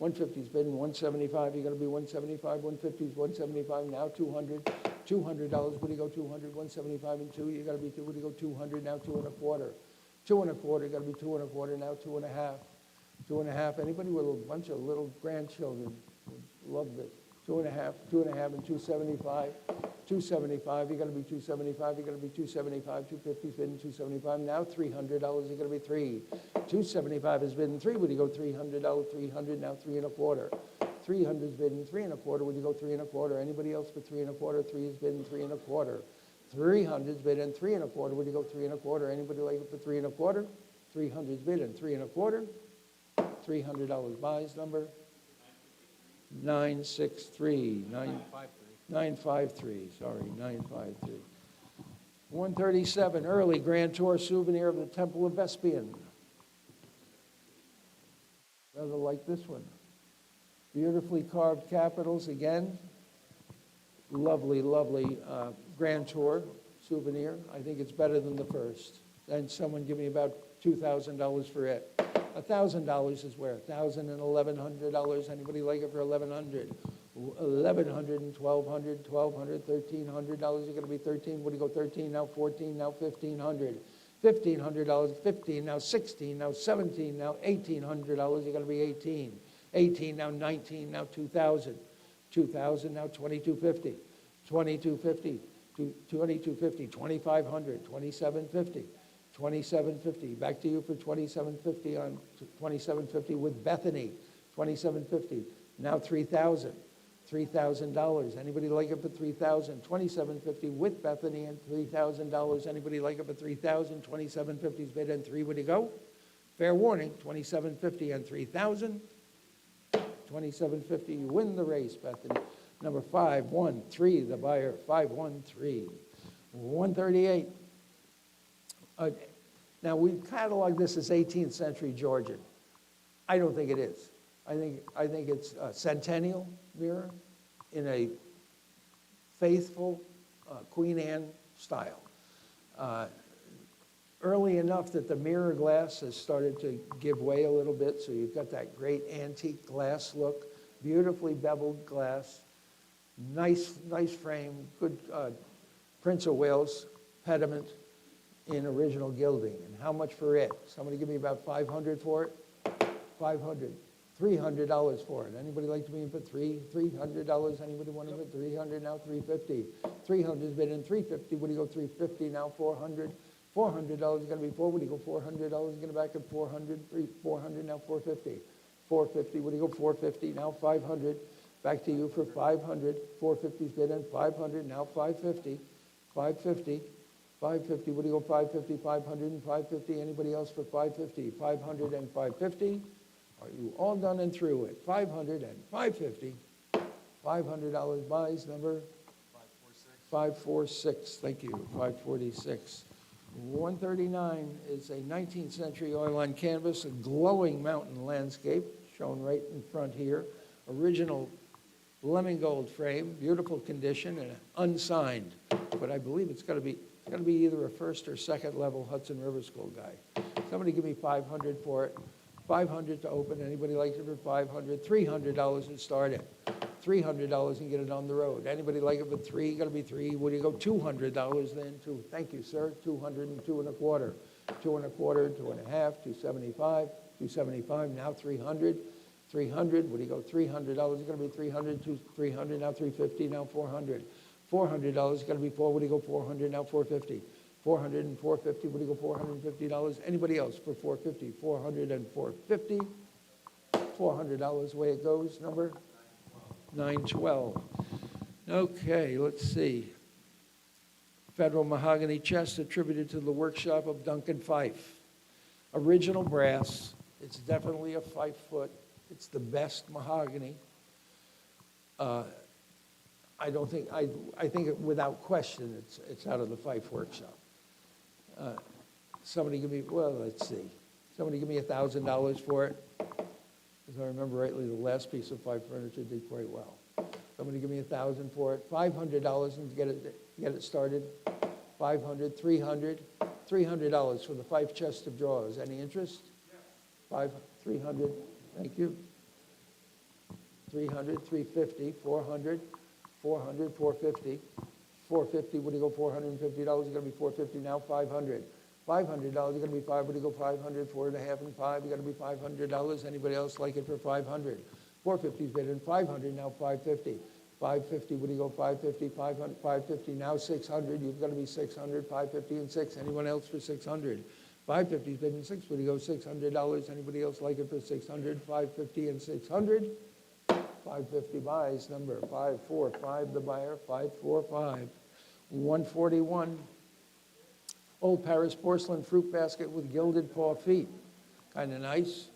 150's bidding 175. You're going to be 175. 150's 175. Now 200. $200. Would you go 200? 175 and 2. You got to be 2. Would you go 200? Now 2 1/4. 2 1/4. Got to be 2 1/4. Now 2 1/2. 2 1/2. Anybody with a bunch of little grandchildren would love this. 2 1/2. 2 1/2 and 275. 275. You got to be 275. You got to be 275. 250's bidding 275. Now $300. You got to be 3. 275 is bidding 3. Would you go $300? 300. Now 3 1/4. 300's bidding 3 1/4. Would you go 3 1/4? Anybody else for 3 1/4? 3 is bidding 3 1/4. 300's bidding 3 1/4. Would you go 3 1/4? Anybody like it for 3 1/4? 300's bidding 3 1/4. $300 buys number 963. 953, sorry, 953. 137, early Grand Tour souvenir of the Temple of Vespian. Rather like this one. Beautifully carved capitals again. Lovely, lovely Grand Tour souvenir. I think it's better than the first. And someone give me about $2,000 for it. $1,000 is where? $1,000 and $1,100. Anybody like it for $1,100? $1,100 and $1,200, $1,200, $1,300. You're going to be 13. What do you go 13? Now 14. Now $1,500. $1,500. 15. Now 16. Now 17. Now $1,800. You're going to be 18. 18. Now 19. Now 2,000. 2,000. Now 2,250. 2,250. 2,250. 2,500. 2,750. 2,750. Back to you for 2,750 on 2,750 with Bethany. 2,750. Now 3,000. $3,000. Anybody like it for $3,000? 2,750 with Bethany and $3,000. Anybody like it for $3,000? 2,750's bid and 3. Would you go? Fair warning. 2,750 and 3,000. 2,750. You win the race, Bethany. Number 513. The buyer 513. 138. Now we catalog this as 18th century Georgian. I don't think it is. I think it's a centennial mirror in a faithful Queen Anne style. Early enough that the mirror glass has started to give way a little bit, so you've got that great antique glass look, beautifully beveled glass, nice frame, good Prince of Wales pediment in original gilding. And how much for it? Somebody give me about $500 for it? $500. $300 for it. Anybody like to be in for $300? Anybody want to bid $300? Now $350. 300's bid in $350. What do you go $350? Now $400. $400 is going to be $4. What do you go $400? You're going to back at $400. $400 now $450. $450. What do you go $450? Now $500. Back to you for $500. $450's bid in $500. Now $550. $550. $550. What do you go $550? $500 and $550. Anybody else for $550? $500 and $550. Are you all done and through it? $500 and $550. $500 buys number 546. Thank you. 546. 139 is a 19th century oil on canvas, a glowing mountain landscape shown right in front here. Original lemon gold frame, beautiful condition, and unsigned. But I believe it's going to be either a first or second level Hudson River School guy. Somebody give me 500 for it. 500 to open. Anybody like it for 500? $300 to start it. $300 and get it on the road. Anybody like it for $3? Got to be $3. What do you go? $200 then? Two. Thank you, sir. 200 and 2 1/4. 2 1/4, 2 1/2, 275, 275. Now 300. 300. What do you go? $300 is going to be 300. 300. Now 350. Now 400. $400 is going to be 4. What do you go? 400. Now 450. 400 and 450. What do you go? $450. Anybody else for 450? 400 and 450. $400 way it goes. Number 912. Okay, let's see. Federal mahogany chest attributed to the workshop of Duncan Fife. Original brass. It's definitely a 5-foot. It's the best mahogany. I think without question, it's out of the Fife workshop. Somebody give me, well, let's see. Somebody give me $1,000 for it. If I remember rightly, the last piece of Fife furniture did quite well. Somebody give me $1,000 for it. $500 and get it started. 500, 300, $300 for the Fife chest of drawers. Any interest? Yes. 300. Thank you. 300, 350, 400, 400, 450, 450. What do you go? $450. You're going to be 450 now. 500. $500. You're going to be 5. What do you go? 500, 4 1/2 and 5. You're going to be $500. Anybody else like it for 500? 450's bid in 500. Now 550. 550. What do you go? 550, 500, 550. Now 600. You've got to be 600. 550 and 6. Anyone else for 600? 550's bid in 6. What do you go? $600. Anybody else like it for 600? 550 and 600. 550 buys. Number 545. The buyer. 545. 141. Old Paris porcelain fruit basket with gilded paw feet. Kind of nice.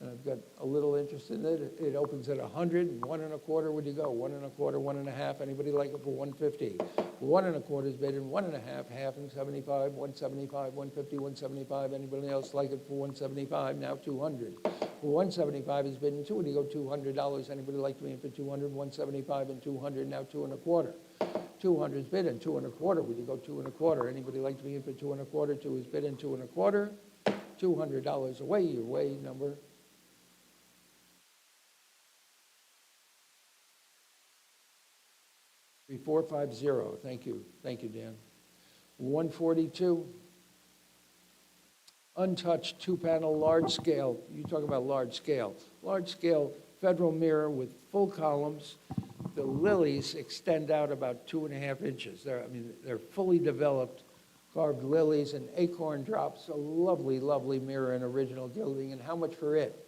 And I've got a little interest in it. It opens at 100. 1 1/4. Where'd you go? 1 1/4, 1 1/2. Anybody like it for 150? 1 1/4 is bid in 1 1/2, half and 75, 175, 150, 175. Anybody else like it for 175? Now 200. 175 is bid in 2. Where do you go? $200. Anybody like to be in for 200? 175 and 200. Now 2 1/4. 200 is bid in 2 1/4. Would you go 2 1/4? Anybody like to be in for 2 1/4? 2 is bid in 2 1/4. $200 away. Your way. Number 3450. Thank you. Thank you, Dan. 142. Untouched 2-panel large scale. You talk about large scale. Large scale Federal mirror with full columns. The lilies extend out about 2.5 inches. They're fully developed carved lilies and acorn drops. A lovely, lovely mirror in original gilding. And how much for it?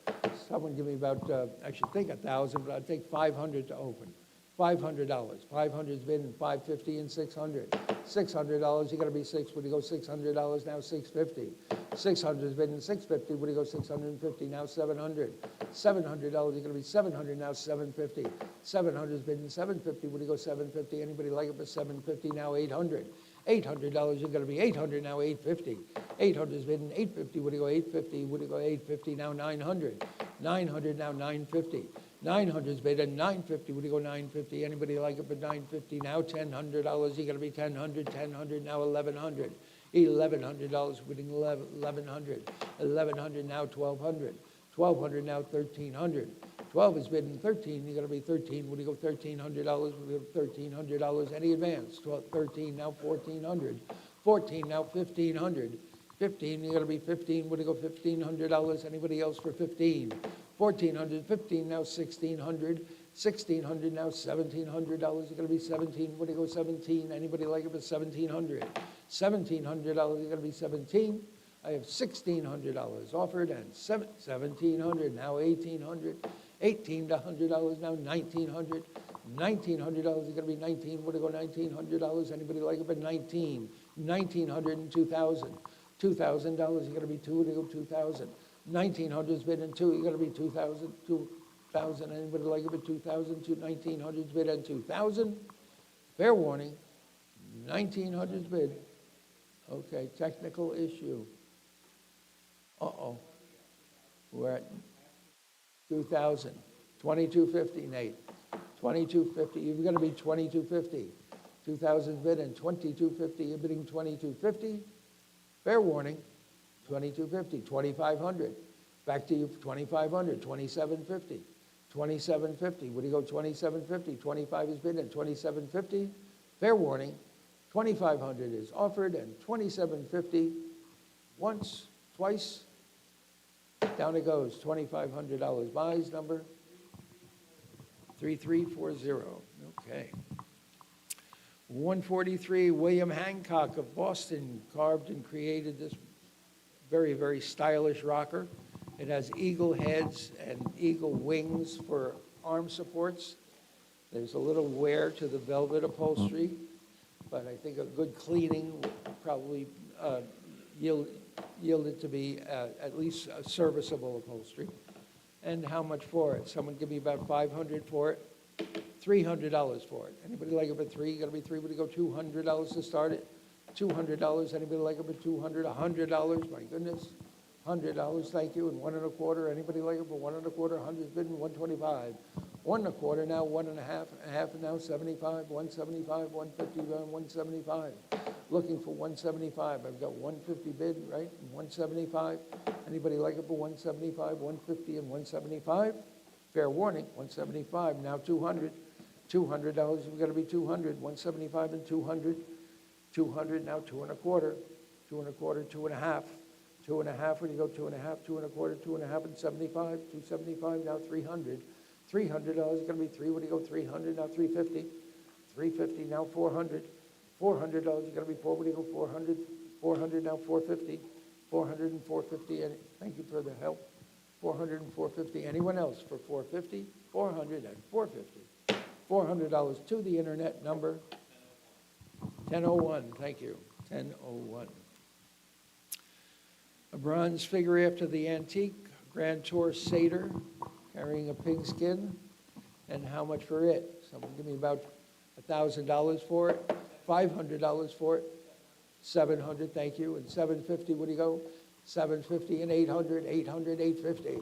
Someone give me about, I should think 1,000, but I'd take 500 to open. $500. 500 is bid in 550 and 600. $600, you got to be 6. Would you go $600 now? 650. 600 is bid in 650. Would you go 650 now? 700. $700, you're going to be 700 now. 750. 700 is bid in 750. Would you go 750? Anybody like it for 750 now? 800. $800, you're going to be 800 now. 850. 800 is bid in 850. Would you go 850? Would you go 850 now? 900. 900 now. 950. 900 is bid at 950. Would you go 950? Anybody like it for 950 now? $1,000. You got to be 1,000. 1,000 now. 1,100. $1,100. Bidding 1,100. 1,100 now. 1,200. 1,200 now. 1,300. 12 is bid in 13. You got to be 13. Would you go $1,300? Would you go $1,300? Any advance? 13 now. 1,400. 14 now. 1,500. 15. You got to be 15. Would you go $1,500? Anybody else for 15? 1,400, 15 now, 1,600, 1,600 now, $1,700. You're going to be 17. What do you go 17? Anybody like it for 1,700? $1,700. You're going to be 17. I have $1,600 offered and 1,700 now, 1,800, $1,800 now, 1,900, $1,900. You're going to be 19. What do you go $1,900? Anybody like it for 19? 1,900 and 2,000. $2,000. You're going to be 2. What do you go 2,000? 1,900 is bid in 2. You got to be 2,000. 2,000. Anybody like it for 2,000? 1,900 is bid in 2,000. Fair warning. 1,900 is bid. Okay. Technical issue. We're at 2,000. 2,250, Nate. 2250, you've got to be 2250. 2,000 bid and 2250, you're bidding 2250. Fair warning, 2250, 2,500. Back to you for 2,500, 2,750. 2,750, what do you go, 2,750? 25 is bid and 2,750. Fair warning, 2,500 is offered and 2,750. Once, twice, down it goes, $2,500 buys, number 3340. Okay. 143, William Hancock of Boston carved and created this very, very stylish rocker. It has eagle heads and eagle wings for arm supports. There's a little wear to the velvet upholstery, but I think a good cleaning will probably yield it to be at least a serviceable upholstery. And how much for it? Someone give me about $500 for it. $300 for it. Anybody like it for $300? Got to be $300. Would you go $200 to start it? $200. Anybody like it for $200? $100. My goodness. $100. Thank you. And 1 1/4. Anybody like it for 1 1/4? 100's bidding. 125. 1 1/4 now. 1 1/2. Half now. 75. 175. 150. 175. Looking for 175. I've got 150 bid, right? And 175. Anybody like it for 175? 150 and 175. Fair warning, 175, now 200. $200, we've got to be 200. 175 and 200. 200, now 2 1/4. 2 1/4, 2 1/2. 2 1/2, where do you go? 2 1/2, 2 1/4, 2 1/2 and 75. 275, now 300. $300 is going to be 3, where do you go? 300, now 350. 350, now 400. $400 is going to be 4, where do you go? 400. 400, now 450. 400 and 450, and thank you for the help. 400 and 450. Anyone else for 450? 400 and 450. $400 to the internet, number 1001. Thank you. 1001. A bronze figure after the antique Grand Tour satyr carrying a pigskin. And how much for it? Someone give me about $1,000 for it. $500 for it. 700. Thank you. And 750. What do you go? 750 and 800, 800, 850.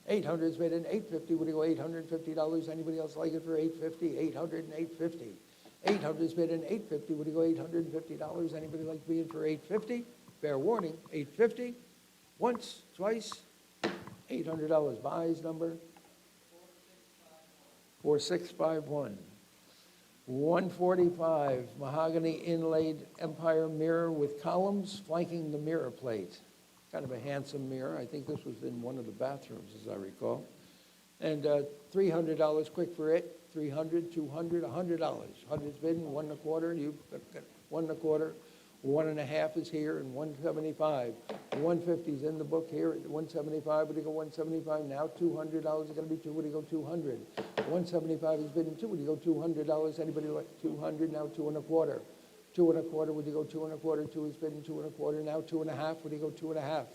800 is made in 850. Would you go $850? Anybody else like it for 850? 800 and 850. 800 is made in 850. Would you go $850? Anybody like being for 850? Fair warning, 850. Once, twice, $800 buys, number 4651. 145, mahogany inlaid empire mirror with columns flanking the mirror plate. Kind of a handsome mirror. I think this was in one of the bathrooms, as I recall. And $300 quick for it. 300, 200, $100. 100's bidding, 1 1/4. You got 1 1/4. 1 1/2 is here, and 175. 150 is in the book here at 175. Would you go 175? Now $200 is going to be 2. Would you go 200? 175 is bidding 2. Would you go $200? Anybody like 200? Now 2 1/4. 2 1/4, would you go 2 1/4? 2 is bidding 2 1/4. Now 2 1/2, would you go 2 1/2?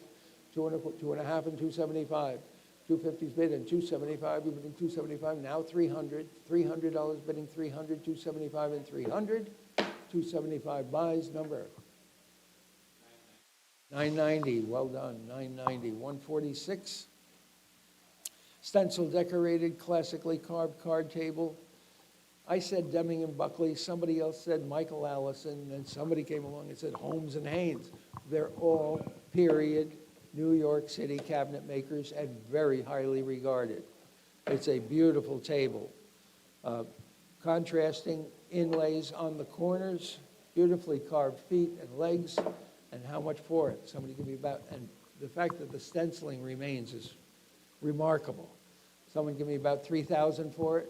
2 1/2 and 275. 250 is bidding 275, you're bidding 275. Now 300. $300 bidding 300, 275 and 300. 275 buys, number 990. Well done, 990. 146. Stencil decorated, classically carved card table. I said Deming and Buckley, somebody else said Michael Allison, and somebody came along and said Holmes and Haynes. They're all period New York City cabinet makers and very highly regarded. It's a beautiful table. Contrasting inlays on the corners, beautifully carved feet and legs, and how much for it? Somebody give me about, and the fact that the stenciling remains is remarkable. Someone give me about $3,000 for it.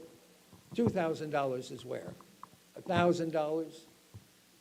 $2,000 is where? $1,000.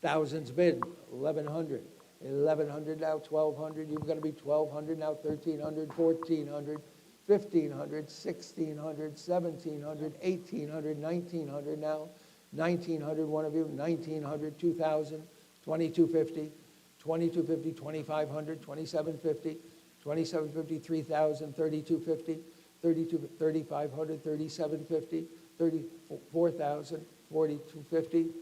Thousands bid, 1,100. 1,100 now, 1,200. You've got to be 1,200 now, 1,300, 1,400, 1,500, 1,600, 1,700, 1,800, 1,900 now. 1,900, one of you, 1,900, 2,000, 2,250, 2,250, 2,500, 2,750, 2,750, 3,000, 3,250, 3,500, 3,750, 34,000, 4,250,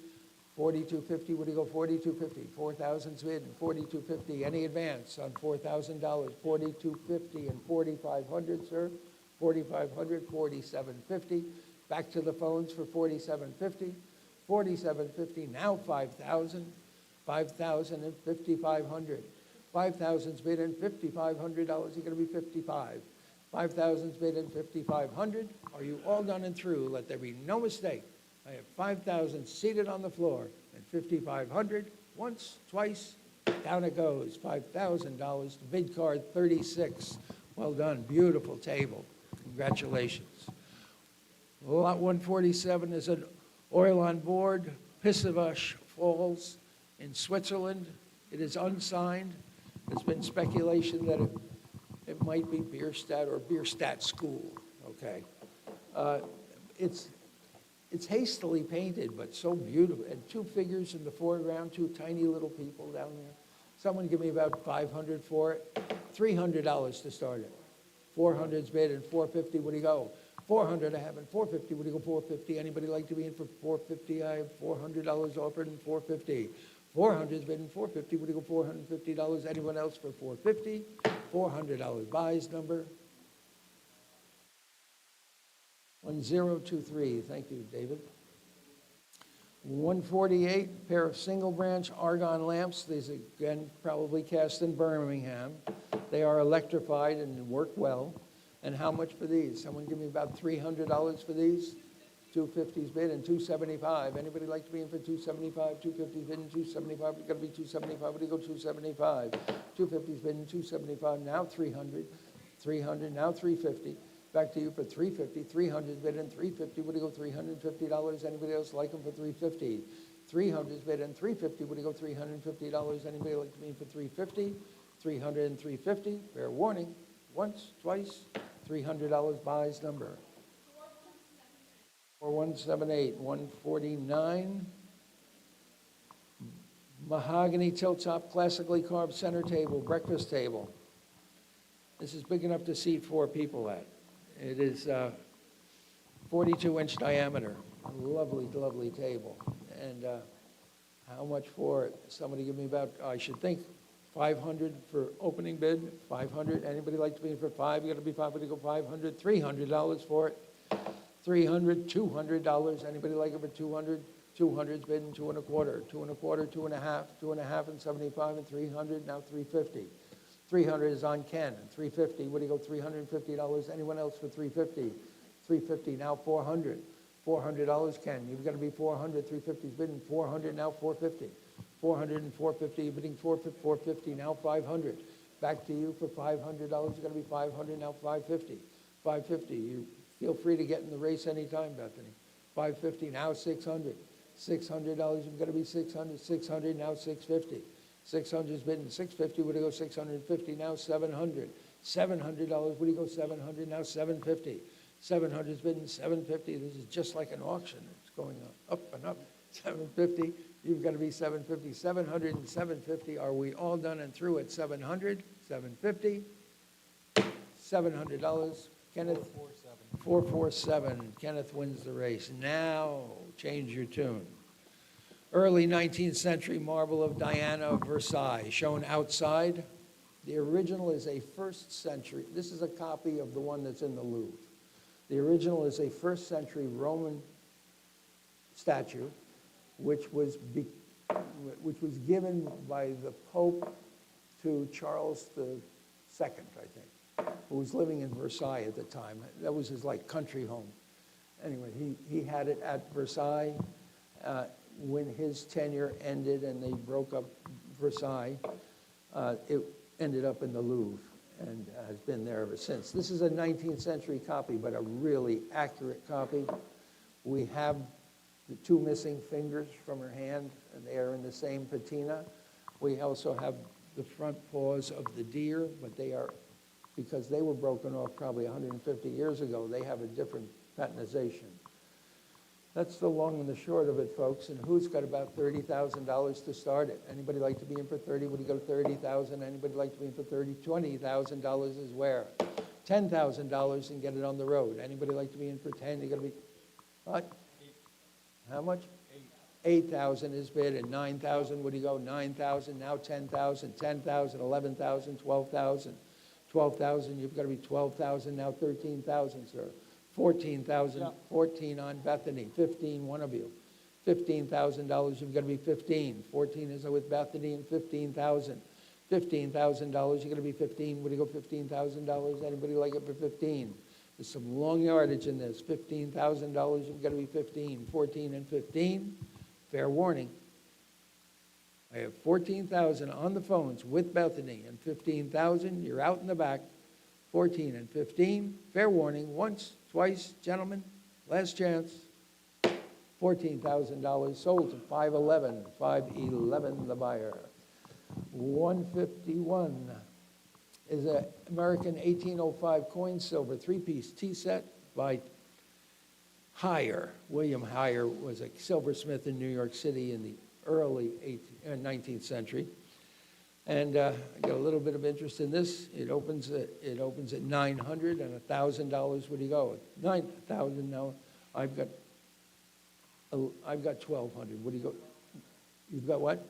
4,250. What do you go? 4,250. 4,000's bid, 4,250. Any advance on $4,000? 4,250 and 4,500, sir. 4,500, 4,750, Back to the phones for $4,750. $4,750, now $5,000. $5,000 and $5,500. $5,000's bid in $5,500. You're going to be $55. $5,000's bid in $5,500. Are you all done and through? Let there be no mistake. I have $5,000 seated on the floor at $5,500. Once, twice, down it goes. $5,000. Bid card 36. Well done. Beautiful table. Congratulations. Lot 147 is an oil on board, Pissevash Falls in Switzerland. It is unsigned. There's been speculation that it might be Bierstadt or Bierstadt School, okay? It's hastily painted, but so beautiful. And two figures in the foreground, two tiny little people down there. Someone give me about $500 for it. $300 to start it. 400's bid and $450, what do you go? 400 I have and 450, what do you go? 450. Anybody like to be in for 450? I have $400 offered and 450. 400's bid and 450, what do you go? $450. Anyone else for 450? $400. Buys number 1023. Thank you, David. 148, pair of single branch argon lamps. These again probably cast in Birmingham. They are electrified and work well. And how much for these? Someone give me about $300 for these? 250's bid and 275. Anybody like to be in for 275? 250's bid and 275. It's going to be 275. What do you go? 275. 250's bid and 275. Now 300. 300. Now 350. Back to you for 350. 300's bid and 350. What do you go? $350. Anybody else like them for 350? 300's bid and 350. What do you go? $350. Anybody like to be in for 350? 300 and 350. Fair warning. Once, twice. $300 buys number 4178. 149. Mahogany tilt-top classically carved center table, breakfast table. This is big enough to seat 4 people at. It is 42-inch diameter. Lovely, lovely table. And how much for it? Somebody give me about, I should think, 500 for opening bid. 500. Anybody like to be in for 5? You got to be 5. Would you go 500? $300 for it. 300. $200. Anybody like it for 200? 200's bid and 2 1/4. 2 1/4. 2 1/2. 2 1/2 and 75 and 300. Now 350. 300 is on Ken. 350. What do you go? $350. Anyone else for 350? 350. Now 400. $400, Ken. You've got to be 400. 350's bidding 400. Now 450. 400 and 450. You're bidding 450. Now 500. Back to you for $500. You've got to be 500. Now 550. 550. You feel free to get in the race anytime, Bethany. 550. Now 600. $600. You've got to be 600. 600. Now 650. 600's bidding 650. What do you go? 650. Now 700. $700. What do you go? 700. Now 750. 700's bidding 750. This is just like an auction. It's going up and up. 750. You've got to be 750. 700 and 750. Are we all done and through at 700? 750. $700. Kenneth? 447. 447. Kenneth wins the race. Now, change your tune. Early 19th century marble of Diana of Versailles, shown outside. The original is a first century. This is a copy of the one that's in the Louvre. The original is a first century Roman statue, which was given by the Pope to Charles II, I think, who was living in Versailles at the time. That was his country home. Anyway, he had it at Versailles. When his tenure ended and they broke up Versailles, it ended up in the Louvre and has been there ever since. This is a 19th century copy, but a really accurate copy. We have the 2 missing fingers from her hand, and they are in the same patina. We also have the front paws of the deer, but they are, because they were broken off probably 150 years ago, they have a different patinization. That's the long and the short of it, folks. And who's got about $30,000 to start it? Anybody like to be in for 30? Would you go to 30,000? Anybody like to be in for 30? $20,000 is where? $10,000 and get it on the road. Anybody like to be in for 10? You got to be what? 8. How much? 8. 8,000 is bid, and 9,000. Would you go? 9,000. Now 10,000. 10,000. 11,000. 12,000. 12,000. You've got to be 12,000. Now 13,000, sir. 14,000, Yeah. 14 on Bethany, 15, one of you. $15,000, you've got to be 15. 14 is with Bethany and 15,000. $15,000, you're going to be 15. Would you go $15,000? Anybody like it for 15? There's some long yardage in this. $15,000, you've got to be 15. 14 and 15, fair warning. I have 14,000 on the phones with Bethany and 15,000, you're out in the back. 14 and 15, fair warning, once, twice, gentlemen, last chance. $14,000 sold to 511, 511 the buyer. 151 is an American 1805 coin silver three-piece tea set by Heyer. William Heyer was a silversmith in New York City in the early 19th century. And I got a little bit of interest in this. It opens at $900 and $1,000. Where do you go? 9,000 now. I've got 1,200. What do you go? You've got what?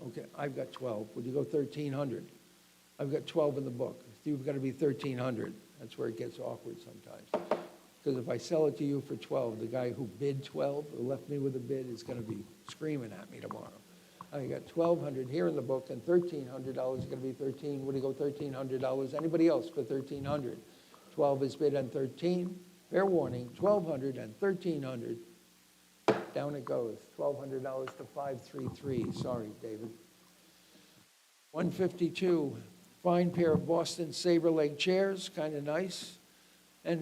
Okay, I've got 12. Would you go 1,300? I've got 12 in the book. You've got to be 1,300. That's where it gets awkward sometimes. Because if I sell it to you for 12, the guy who bid 12, who left me with a bid, is going to be screaming at me tomorrow. I got 1,200 here in the book, and $1,300 is going to be 13. Would you go $1,300? Anybody else for 1,300? 12 is bid on 13. Fair warning, 1,200 and 1,300. Down it goes. $1,200 to 533. Sorry, David. 152. Fine pair of Boston saber leg chairs, kind of nice. And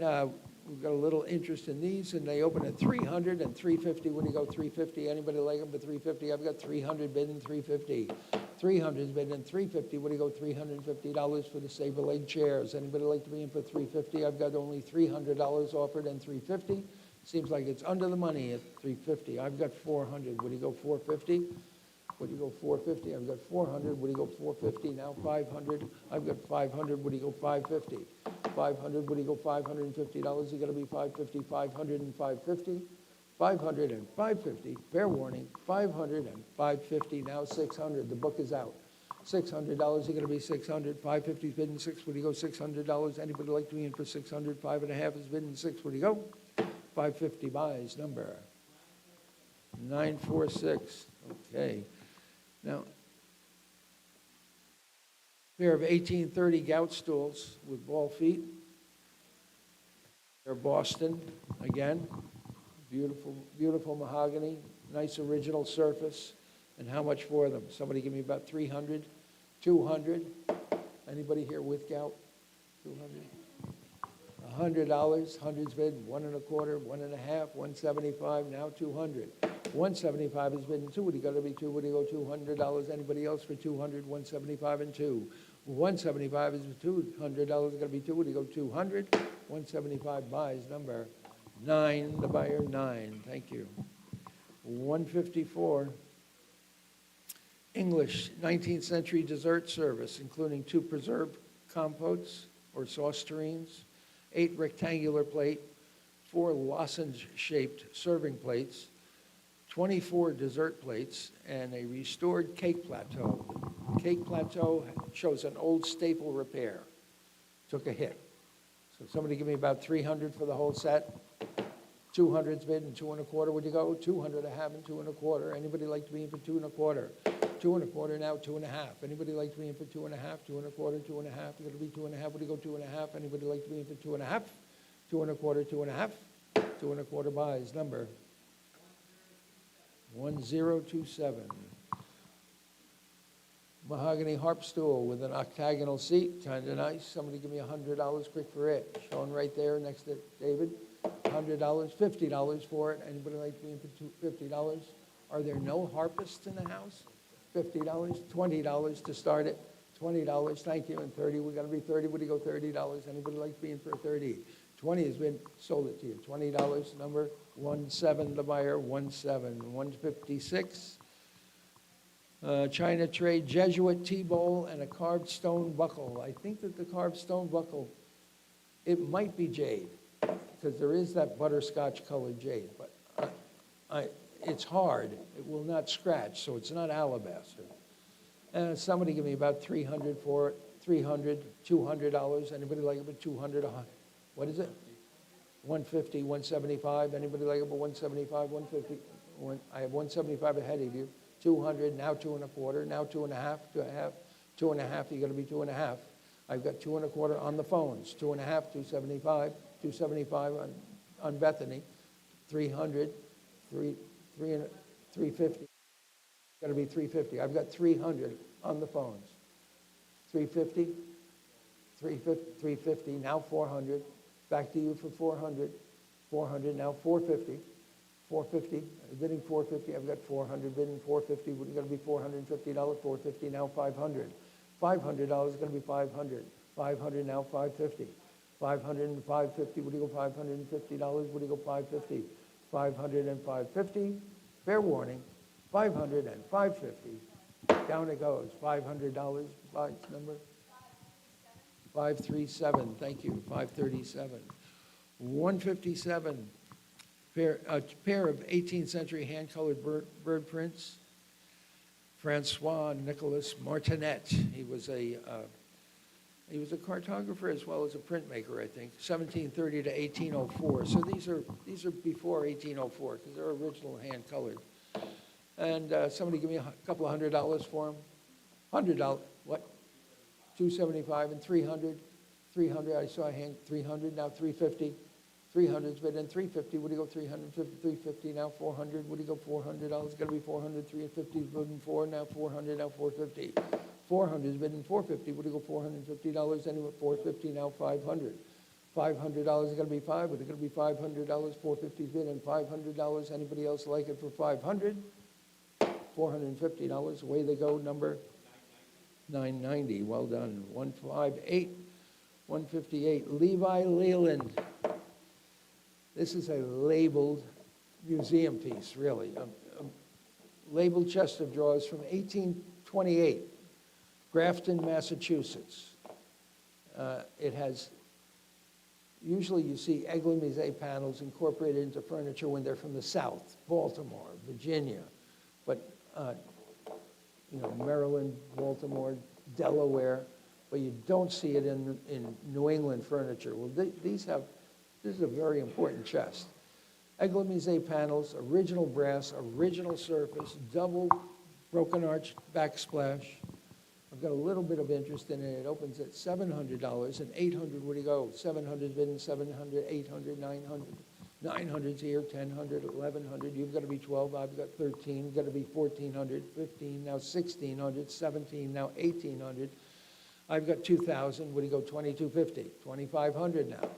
we've got a little interest in these, and they open at 300 and 350. When you go 350, anybody like them for 350? I've got 300 bidding 350. 300 is bidding 350. What do you go $350 for the saber leg chairs? Anybody like to be in for 350? I've got only $300 offered and 350. Seems like it's under the money at 350. I've got 400. Would you go 450? Would you go 450? I've got 400. Would you go 450? Now 500. I've got 500. Would you go 550? 500. Would you go $550? You got to be 550. 500 and 550. 500 and 550. Fair warning. 500 and 550. Now 600. The book is out. $600. You're going to be 600. 550 is bidding 6. Would you go $600? Anybody like to be in for 600? 5.5 is bidding 6. Would you go? 550 buys. Number 946. Okay. Now, pair of 1830 gout stools with ball feet. They're Boston, again. Beautiful, beautiful mahogany. Nice original surface. And how much for them? Somebody give me about 300, 200. Anybody here with gout? 200? $100. 100's bid 1.25, 1.5, 175. Now 200. 175 is bidding 2. Would you got to be 2? Would you go $200? Anybody else for 200? 175 and 2. 175 is $200. Got to be 2. Would you go 200? 175 buys. Number 9. The buyer 9. Thank you. 154. English 19th century dessert service, including 2 preserved compotes or sauce tureens, 8 rectangular plate, 4 lozenge-shaped serving plates, 24 dessert plates, and a restored cake plateau. The cake plateau shows an old staple repair. Took a hit. So somebody give me about 300 for the whole set. 200's bid and 2.25. Would you go? 200 I have and 2.25. Anybody like to be in for 2.25? 2.25 now, 2.5. Anybody like to be in for 2.5? 2.25, 2.5. You're going to be 2.5. Would you go 2.5? Anybody like to be in for 2.5? 2.25, 2.5. 2.25 buys. Number 1027. Mahogany harp stool with an octagonal seat, kind of nice. Somebody give me $100 quick for it. Shown right there next to David. $100, $50 for it. Anybody like to be in for $50? Are there no harpists in the house? $50, $20 to start it. $20, thank you, and 30. We got to be 30. Would you go $30? Anybody like to be in for 30? 20 has been sold it to you. $20, number 17, the buyer 17. 156. China trade Jesuit tea bowl and a carved stone buckle. I think that the carved stone buckle, it might be jade, because there is that butterscotch colored jade, but it's hard. It will not scratch, so it's not alabaster. Somebody give me about 300 for it. 300, $200. Anybody like it for 200? What is it? 150, 175, anybody like it for 175, 150? I have 175 ahead of you. 200, now 2.25, now 2.5, 2.5, 2.5, you're gonna be 2.5. I've got 2.25 on the phones, 2.5, 275, 275 on Bethany, 300, 350. Got to be 350. I've got 300 on the phones. 350, 350, now 400. Back to you for 400. 400, now 450. 450, bidding 450. I've got 400 bidding 450. We're going to be $450. 450, now 500. $500 is going to be 500. 500, now 550. 500 and 550. What do you go? $550. What do you go? 550. 500 and 550. Fair warning. 500 and 550. Down it goes. $500. Number 537. Thank you. 537. 157. A pair of 18th century hand-colored bird prints. Francois Nicolas Martinet. He was a cartographer as well as a printmaker, I think. 1730 to 1804. So these are before 1804 because they're original hand-colored. And somebody give me a couple of $100 for them. $100. What? 275 and 300. 300. I saw a hand. 300. Now 350. 300's bid in 350. What do you go? 350. 350. Now 400. What do you go? $400. Got to be 400. 350's bid in 4. Now 400. Now 450. 400's bid in 450. What do you go? $450. Anyway, 450. Now 500. $500 is going to be 5. But it's going to be $500. 450's bid in $500. Anybody else like it for 500? $450. Away they go. Number 990. Well done. 158. 158. Levi Leland. This is a labeled museum piece, really. A labeled chest of drawers from 1828, Grafton, Massachusetts. It has, usually you see Elegant panels incorporated into furniture when they're from the South, Baltimore, Virginia, but Maryland, Baltimore, Delaware, but you don't see it in New England furniture. Well, this is a very important chest. Elegant panels, original brass, original surface, double broken arch backsplash. I've got a little bit of interest in it. It opens at $700 and 800. Where do you go? 700 bid in 700, 800, 900. 900's here, 1000, 1100. You've got to be 12. I've got 13. Got to be 1400, 15. Now 1600, 17. Now 1800. I've got 2000. What do you go? 2250, 2500 now.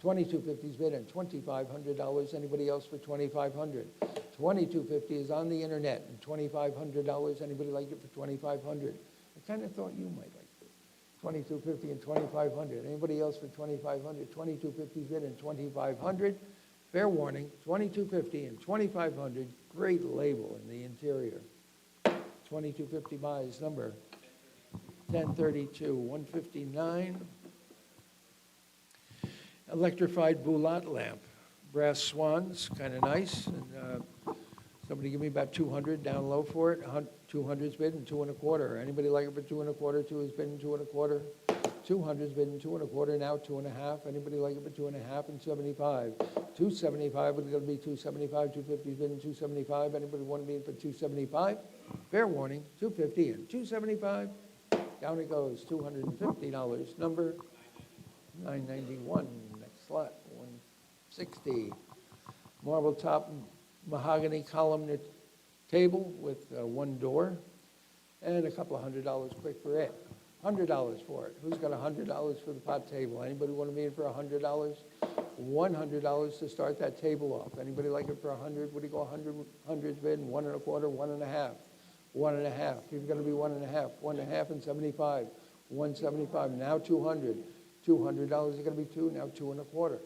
2250's bid in $2,500. Anybody else for 2500? 2250 is on the internet and $2,500. Anybody like it for 2500? I kind of thought you might like it. 2250 and 2500. Anybody else for 2500? 2250's bid in 2500. Fair warning, 2250 and 2500. Great label in the interior. 2250 buys number 1032. 159. Electrified Boulat lamp, brass swans, kind of nice. And somebody give me about 200 down low for it. 200's bid in 2.25. Anybody like it for 2.25? 2 is bid in 2.25. 200's bid in 2.25. Now 2.5. Anybody like it for 2.5 and 75? 275 is going to be 275. 250's bid in 275. Anybody want to be in for 275? Fair warning, 250 and 275. Down it goes. $250. Number 991. Slot 160. Marble top mahogany column table with one door and a couple of $100 quick for it. $100 for it. Who's got $100 for the pot table? Anybody want to be in for $100? $100 to start that table off. Anybody like it for 100? What do you go 100? 100's bid, 1.25, 1.5. 1.5. You've got to be 1.5. 1.5 and 75. 175. Now 200. $200 is going to be 2, now 2.25.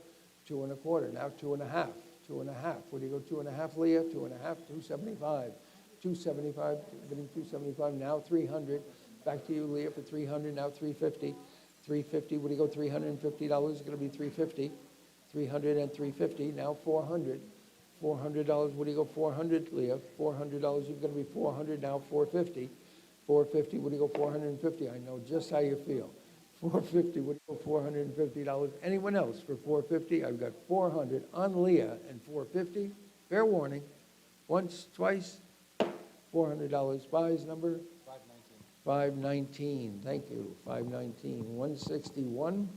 2.25, now 2.5. 2.5. Where do you go? 2.5, Leah? 2.5, 275. 275, bidding 275, now 300. Back to you, Leah, for 300, now 350. 350, where do you go? $350 is going to be 350. 300 and 350, now 400. $400, where do you go? 400, Leah. $400, you're going to be 400, now 450. 450, where do you go? 450. I know just how you feel. 450, what do you go, $450? Anyone else for 450? I've got 400 on Leah and 450. Fair warning, once, twice, $400 buys number 519. Thank you, 519. 161.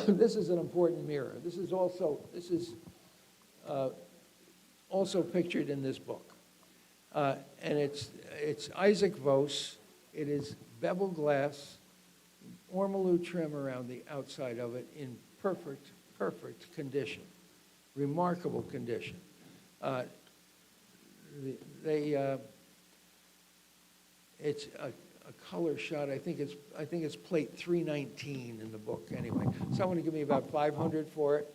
This is an important mirror. This is also pictured in this book. And it's Isaac Vos. It is bevel glass, ormolu trim around the outside of it in perfect condition, remarkable condition. It's a color shot. I think it's plate 319 in the book. Anyway, someone give me about 500 for it.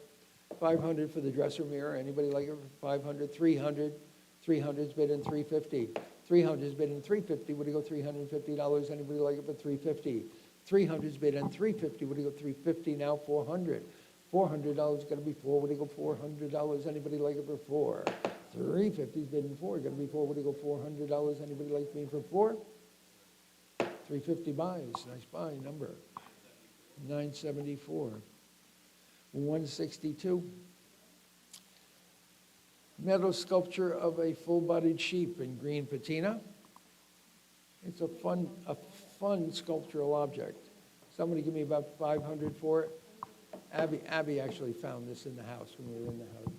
500 for the dresser mirror. Anybody like it for 500? 300. 300's bid in 350. 300's bid in 350. Would you go $350? Anybody like it for 350? 300's bid in 350. Would you go 350? Now 400. $400 got to be 4. Would you go $400? Anybody like it for 4? 350's bid in 4. Got to be 4. Would you go $400? Anybody like me for 4? 350 buys. Nice buy number. 974. 162. Metal sculpture of a full-bodied sheep in green patina. It's a fun sculptural object. Somebody give me about 500 for it. Abby actually found this in the house when we were in the house.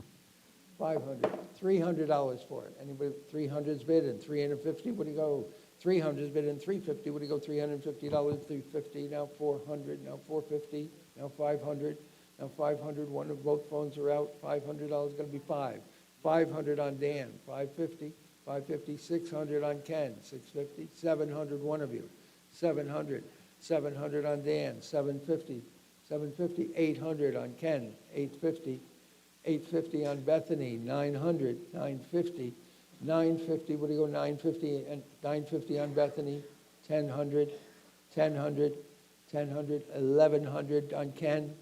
500. $300 for it. Anybody? 300's bid in 350. What do you go? 300's bid in 350. What do you go? $350. 350. Now 400. Now 450. Now 500. Now 500. One of both phones are out. $500 going to be 5. 500 on Dan. 550. 550. 600 on Ken. 650. 700. One of you. 700. 700 on Dan. 750. 750. 800 on Ken. 850. 850 on Bethany. 900. 950. 950. What do you go? 950 and 950 on Bethany. 1000. 1000. 1000. 1100 on Ken.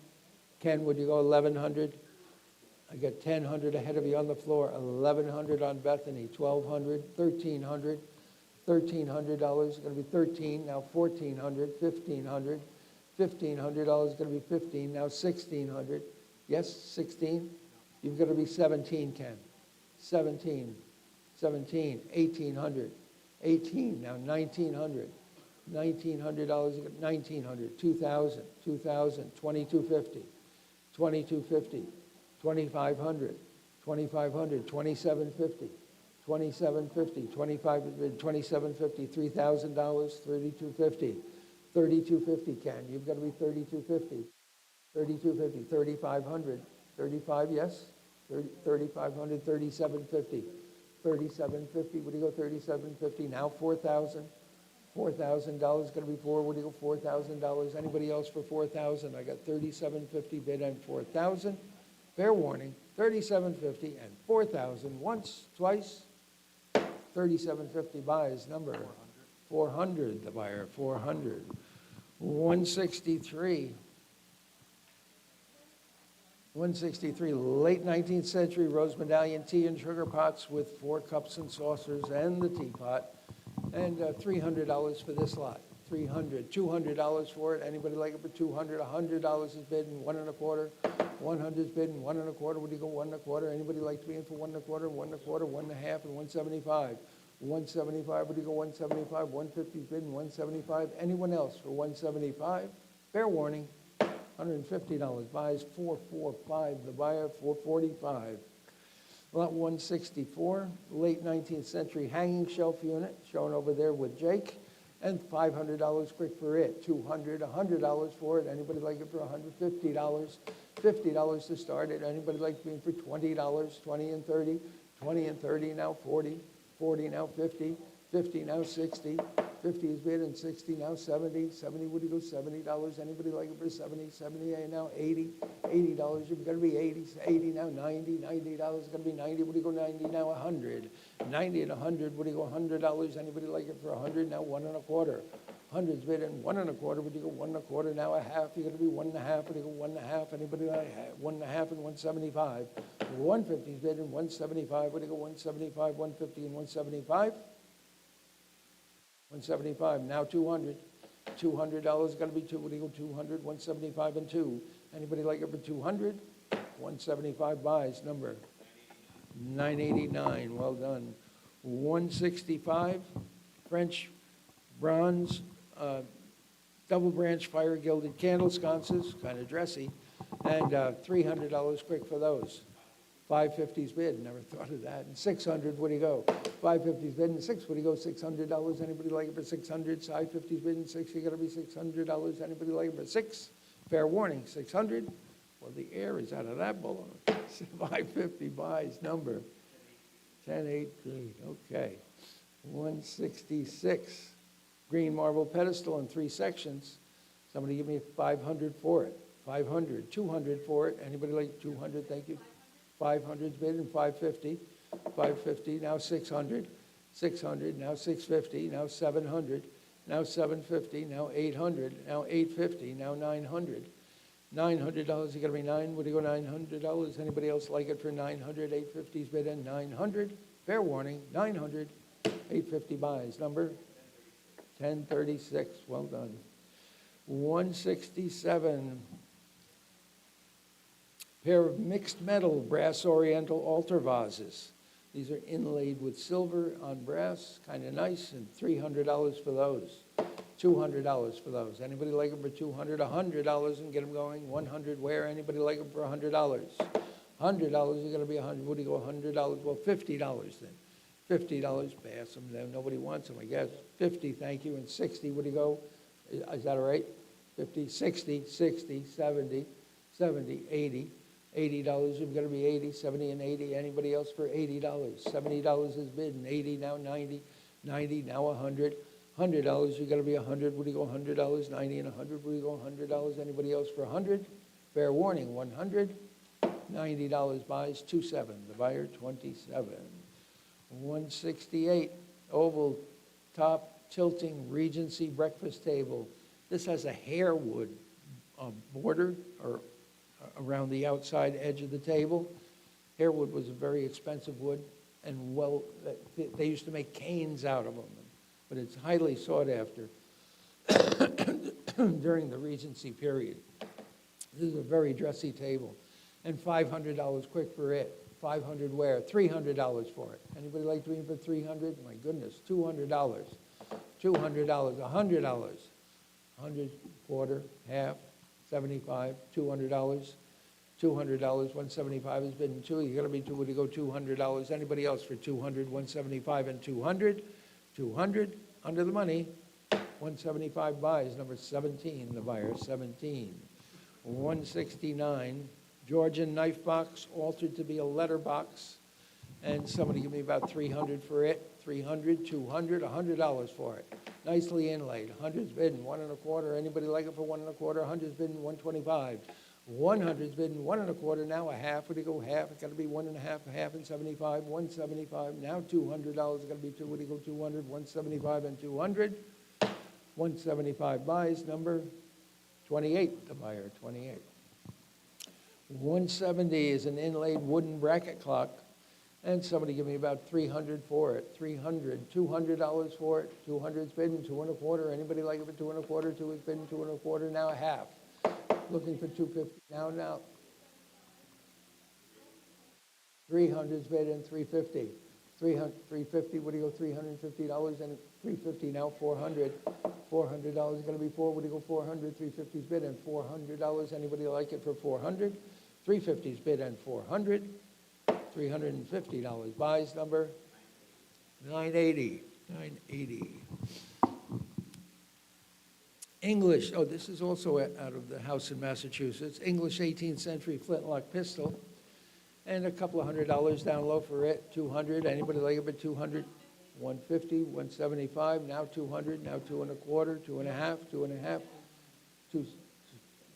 Ken, would you go 1100? I got 1000 ahead of you on the floor. 1100 on Bethany. 1200. 1300. $1,300 is going to be 13. Now 1400. 1500. $1,500 is going to be 15. Now 1600. Yes, 16. You've got to be 17, Ken. 17. 17. 1800. 18. Now 1900. $1,900. 1900. 2000. 2000. 2250. 2250. 2500. 2500. 2750. 2750. 2750. $3,000. 3250. 3250, Ken. You've got to be 3250. 3250. 3500. 35, yes. 3500. 3750. 3750. What do you go? 3750. Now 4,000. $4,000 going to be 4. What do you go? $4,000. Anybody else for 4,000? I got 3750 bid on 4,000. Fair warning. 3750 and 4,000. Once, twice. 3750 buys number 400. The buyer 400. 163. 163, late 19th century rose medallion tea and sugar pots with 4 cups and saucers and the teapot. And $300 for this lot. $300. $200 for it. Anybody like it for $200? $100 is bid and 1 1/4. 100 is bid and 1 1/4. Would you go 1 1/4? Anybody like to be in for 1 1/4? 1 1/4, 1 1/2, and 175. 175. Would you go 175? 150 is bid and 175. Anyone else for 175? Fair warning. $150 buys 445. The buyer 445. Lot 164, late 19th century hanging shelf unit, shown over there with Jake, and $500 quick for it. $200, $100 for it. Anybody like it for $150? $50 to start it. Anybody like being for $20? 20 and 30, 20 and 30, now 40, 40 now 50, 50 now 60, 50 is bid and 60 now 70, 70 would you go $70? Anybody like it for 70? 70 now 80, $80 you've got to be 80, 80 now 90, $90 is going to be 90, would you go 90 now 100, 90 and 100, would you go $100? Anybody like it for 100? Now 1 1/4. 100's bid and 1 1/4, would you go 1 1/4? Now a half, you're going to be 1 1/2, would you go 1 1/2? Anybody like 1 1/2 and 175? 150's bid and 175, would you go 175, 150 and 175? 175, now 200. $200, got to be two, what do you go, 200, 175 and two. Anybody like it for 200? 175 buys, number 989, well done. 165, French bronze, double branch fire gilded candle sconces, kind of dressy, and $300 quick for those. 550's bid, never thought of that. And 600, what do you go? 550's bid and six, what do you go? $600, anybody like it for 600? 550's bid and six, you gotta be $600, anybody like it for six? Fair warning, 600? Well, the air is out of that balloon. 550 buys, number 1083, okay. 166, green marble pedestal in 3 sections. Somebody give me 500 for it. 500, 200 for it. Anybody like 200? Thank you. 500's bid and 550. 550, now 600. 600, now 650, now 700, now 750, now 800, now 850, now 900. $900, you gotta be nine, what do you go, $900? Anybody else like it for 900? 850's bid and 900. Fair warning, 900. 850 buys, number 1036, well done. 167, pair of mixed metal brass oriental altar vases. These are inlaid with silver on brass, kind of nice, and $300 for those. $200 for those. Anybody like them for $200? $100 and get them going. 100 where? Anybody like them for $100? $100, you're gonna be 100. What do you go, $100? Well, $50 then. $50, pass them, then nobody wants them, I guess. 50, thank you, and 60, what do you go? Is that all right? 50, 60, 60, 70, 70, 80. $80, you've got to be 80, 70 and 80. Anybody else for $80? $70 is bid, and 80, now 90, 90, now 100. $100, you've got to be 100. What do you go, $100? 90 and 100, what do you go, $100? Anybody else for 100? Fair warning, 100. $90 buys, 27. The buyer, 27. 168, oval top tilting Regency breakfast table. This has a hairwood border or around the outside edge of the table. Hairwood was a very expensive wood, and well, they used to make canes out of them, but it's highly sought after during the Regency period. This is a very dressy table, and $500 quick for it. 500 where? $300 for it. Anybody like to eat for 300? My goodness, $200. $200, $100. 100, quarter, half, 75, $200. $200, 175 has been two. You got to be two. Would you go $200? Anybody else for 200, 175, and 200? 200 under the money. 175 buys. Number 17, the buyer. 17. 169. Georgian knife box, altered to be a letter box. And somebody give me about 300 for it. 300, 200, $100 for it. Nicely inlaid. 100's bidden, 1 1/4. Anybody like it for 1 1/4? 100's bidden, 125. 100's bidden, 1 1/4. Now a half. Would you go half? It's got to be 1 1/2, a half, and 75. 175. Now $200. It's got to be two. Would you go 200? 175 and 200. 175 buys. Number 28. The buyer, 28. 170 is an inlaid wooden bracket clock, and somebody give me about 300 for it. 300, $200 for it. 200's bidden, 2 1/4. Anybody like it for 2 1/4? 2 is bidden, 2 1/4. Now a half. Looking for 250. Now. 300's bid and 350. 350. What do you go? $350 and 350. Now 400. $400 going to be 4. What do you go? 400. 350's bid and $400. Anybody like it for 400? 350's bid and 400. $350 buys. Number 980. 980. English. Oh, this is also out of the house in Massachusetts. English 18th century flintlock pistol. And a couple of $100 down low for it. 200. Anybody like it for 200? 150, 175. Now 200. Now 2 1/4. 2 1/2. 2 1/2.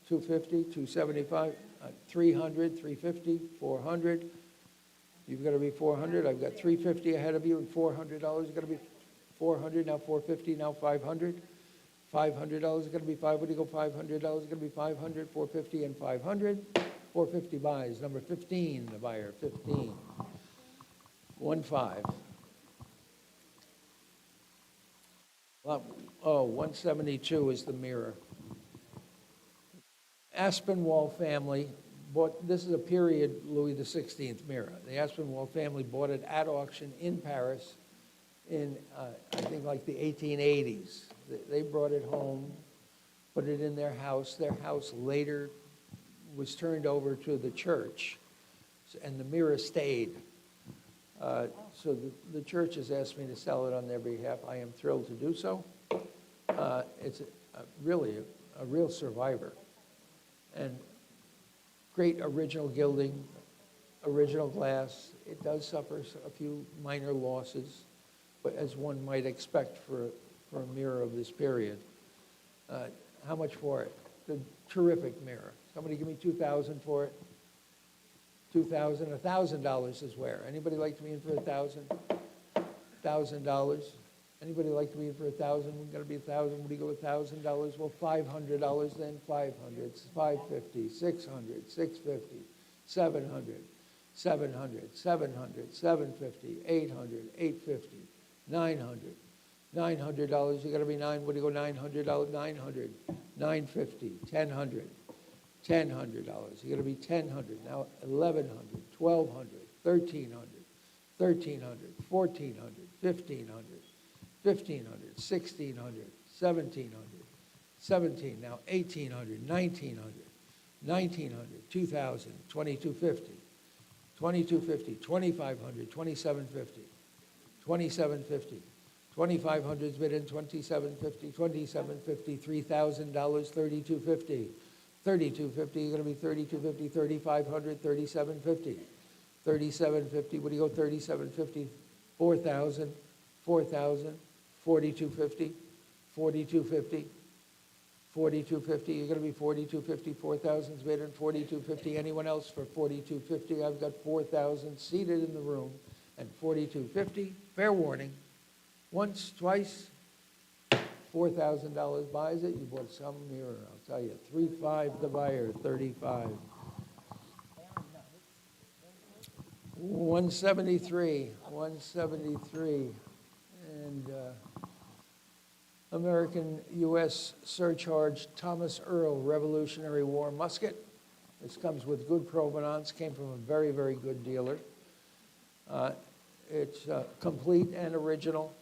250. 275. 300. 350. 400. You've got to be 400. I've got 350 ahead of you, and $400 is going to be 400. Now 450. Now 500. $500 is going to be 5. What do you go? $500 is going to be 500. 450 and 500. 450 buys. Number 15, the buyer. 15. 15. Oh, 172 is the mirror. Aspinwall family bought, this is a period Louis XVI mirror. The Aspinwall family bought it at auction in Paris in, I think, like the 1880s. They brought it home, put it in their house. Their house later was turned over to the church, and the mirror stayed. So the church has asked me to sell it on their behalf. I am thrilled to do so. It's really a real survivor. And great original gilding, original glass. It does suffer a few minor losses, but as one might expect for a mirror of this period. How much for it? The terrific mirror. Somebody give me $2,000 for it. $2,000, $1,000 is where? Anybody like to be in for $1,000? $1,000. Anybody like to be in for $1,000? We're gonna be $1,000. What do you go with $1,000? Well, $500 then, 500, 550, 600, 650, 700, 700, 700, 750, 800, 850, 900. $900, you gotta be nine, what do you go, $900, 900, 950, 1,000, $1,000, you gotta be 1,000, now 1,100, 1,200, 1,300, 1,300, 1,400, 1,500, 1,500, 1,600, 1,700, 17, now 1,800, 1,900, 1,900, 2,000, 2,250, 2,250, 2,500, 2,750, 2,750, 2,500's bid in, 2,750, 2,750, $3,000, 3,250, 3,250, you're gonna be 3,250, 3,500, 3,750, 3,750, what do you go, 3,750, 4,000, 4,000, 4,250, 4,250, 4,250, you're gonna be 4,250, 4,000's bid in, 4,250, anyone else for 4,250? I've got 4,000 seated in the room, and 4,250, fair warning, once, twice, $4,000 buys it, you bought some mirror, I'll tell you. 3.5 the buyer, 35. 173, 173. And American U.S. surcharge Thomas Earl Revolutionary War musket. This comes with good provenance, came from a very, very good dealer. It's complete and original,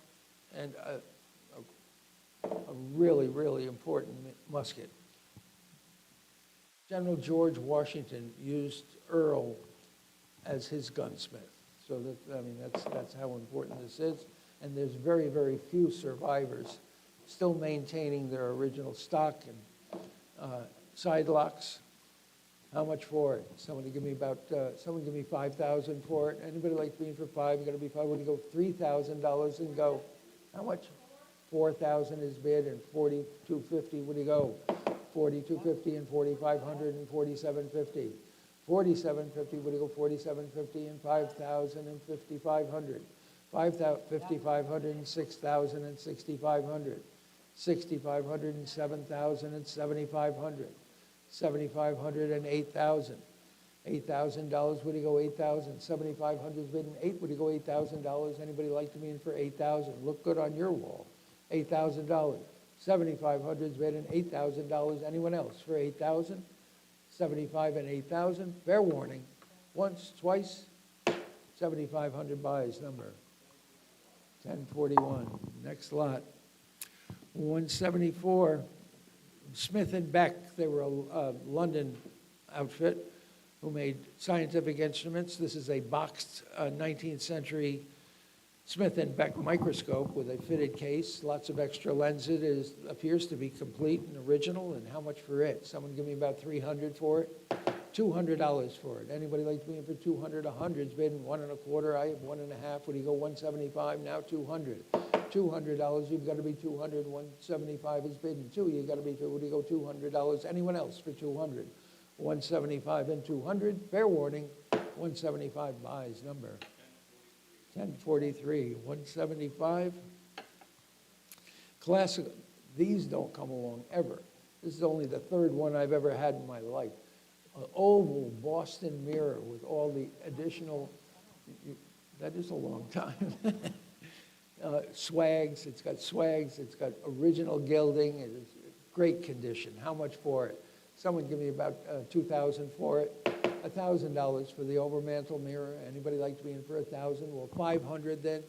and a really, really important musket. General George Washington used Earl as his gunsmith. So that, I mean, that's how important this is. And there's very, very few survivors still maintaining their original stock and side locks. How much for it? Somebody give me someone give me $5,000 for it. Anybody like being for $5? You gotta be $5. What do you go? $3,000 and go. How much? 4,000 is bid and 4,250. What do you go? 4,250 and 4,500 and 4,750. 4,750. What do you go? 4,750 and 5,000 and 5,500. 5,500 and 6,000 and 6,500. 6,500 and 7,000 and 7,500. 7,500 and 8,000. $8,000, would you go 8,000? 7,500 is bid in 8, would you go $8,000? Anybody like to be in for 8,000? Look good on your wall. $8,000. 7,500 is bid in $8,000. Anyone else for 8,000? 75 and 8,000. Fair warning. Once, twice. 7,500 buys number. 1041. Next lot. 174. Smith and Beck. They were a London outfit who made scientific instruments. This is a boxed 19th century Smith and Beck microscope with a fitted case, lots of extra lenses. It appears to be complete and original. And how much for it? Someone give me about $300 for it. $200 for it. Anybody like to be in for 200? 100's bid in 1 1/4. I have 1 1/2. Would you go 175? Now 200. $200. You've got to be 200. 175 is bid in 2. You've got to be 2. Would you go $200? Anyone else for 200? 175 and 200. Fair warning. 175 buys number. 1043. 175. Classic. These don't come along ever. This is only the third one I've ever had in my life. An oval Boston mirror with all the additional, that is a long time. swags, it's got original gilding, it is great condition. How much for it? Someone give me about $2,000 for it. $1,000 for the overmantel mirror. Anybody like to be in for $1,000? Well, $500 then.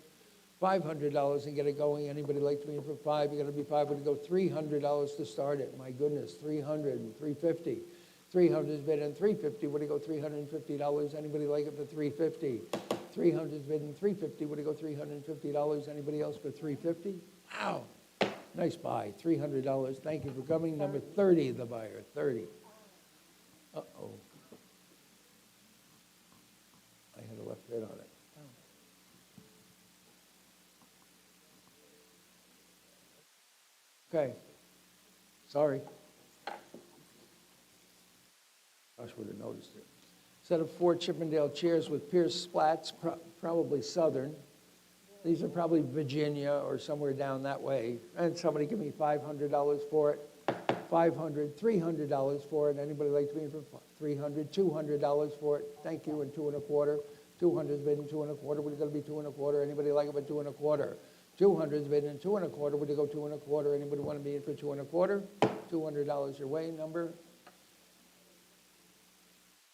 $500 and get it going. Anybody like to be in for $5? You got to be $5. Would go $300 to start it. My goodness, $300 and $350. $300 is bid in $350. Would it go $350? Anybody like it for $350? $300 is bid in $350. Would it go $350? Anybody else for $350? Wow, nice buy. $300. Thank you for coming. Number 30, the buyer. 30. Uh-oh. I had a left bid on it. Okay. Sorry. Gosh, would have noticed it. Set of 4 Chippendale chairs with Pearce splats, probably Southern. These are probably Virginia or somewhere down that way. And somebody give me $500 for it. $500, $300 for it. Anybody like to be in for $300, $200 for it? Thank you, and 2 1/4. 200 is bidding 2 1/4. Would it going to be 2 1/4? Anybody like it for 2 1/4? 200 is bidding 2 1/4. Would you go 2 1/4? Anybody want to be in for 2 1/4? $200 your way. Number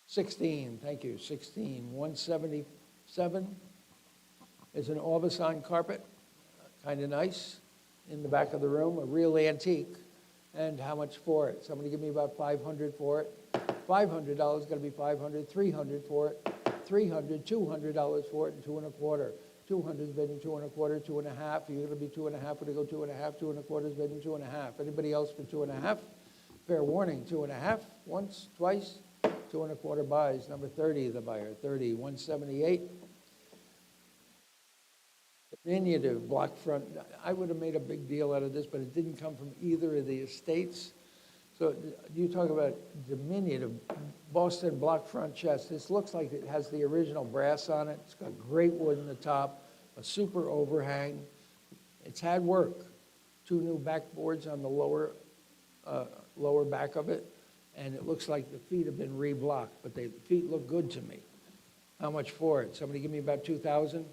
16. Thank you. 16. 177 is an Aubusson carpet, kind of nice, in the back of the room, a real antique. And how much for it? Somebody give me about $500 for it. $500 got to be $500. $300 for it. $300, $200 for it, and 2 1/4. 200 is bidding 2 1/4, 2 1/2. You're going to be 2 1/2. Would it go 2 1/2? 2 1/4 is bidding 2 1/2. Anybody else for 2 1/2? Fair warning, 2 1/2. Once, twice. 2 1/4 buys. Number 30, the buyer. 30, 178. Diminutive block front. I would have made a big deal out of this, but it didn't come from either of the estates. So you talk about diminutive Boston block front chest. This looks like it has the original brass on it. It's got great wood in the top, a super overhang. It's had work. 2 new backboards on the lower back of it, and it looks like the feet have been reblocked, but the feet look good to me. How much for it? Somebody give me about $2,000.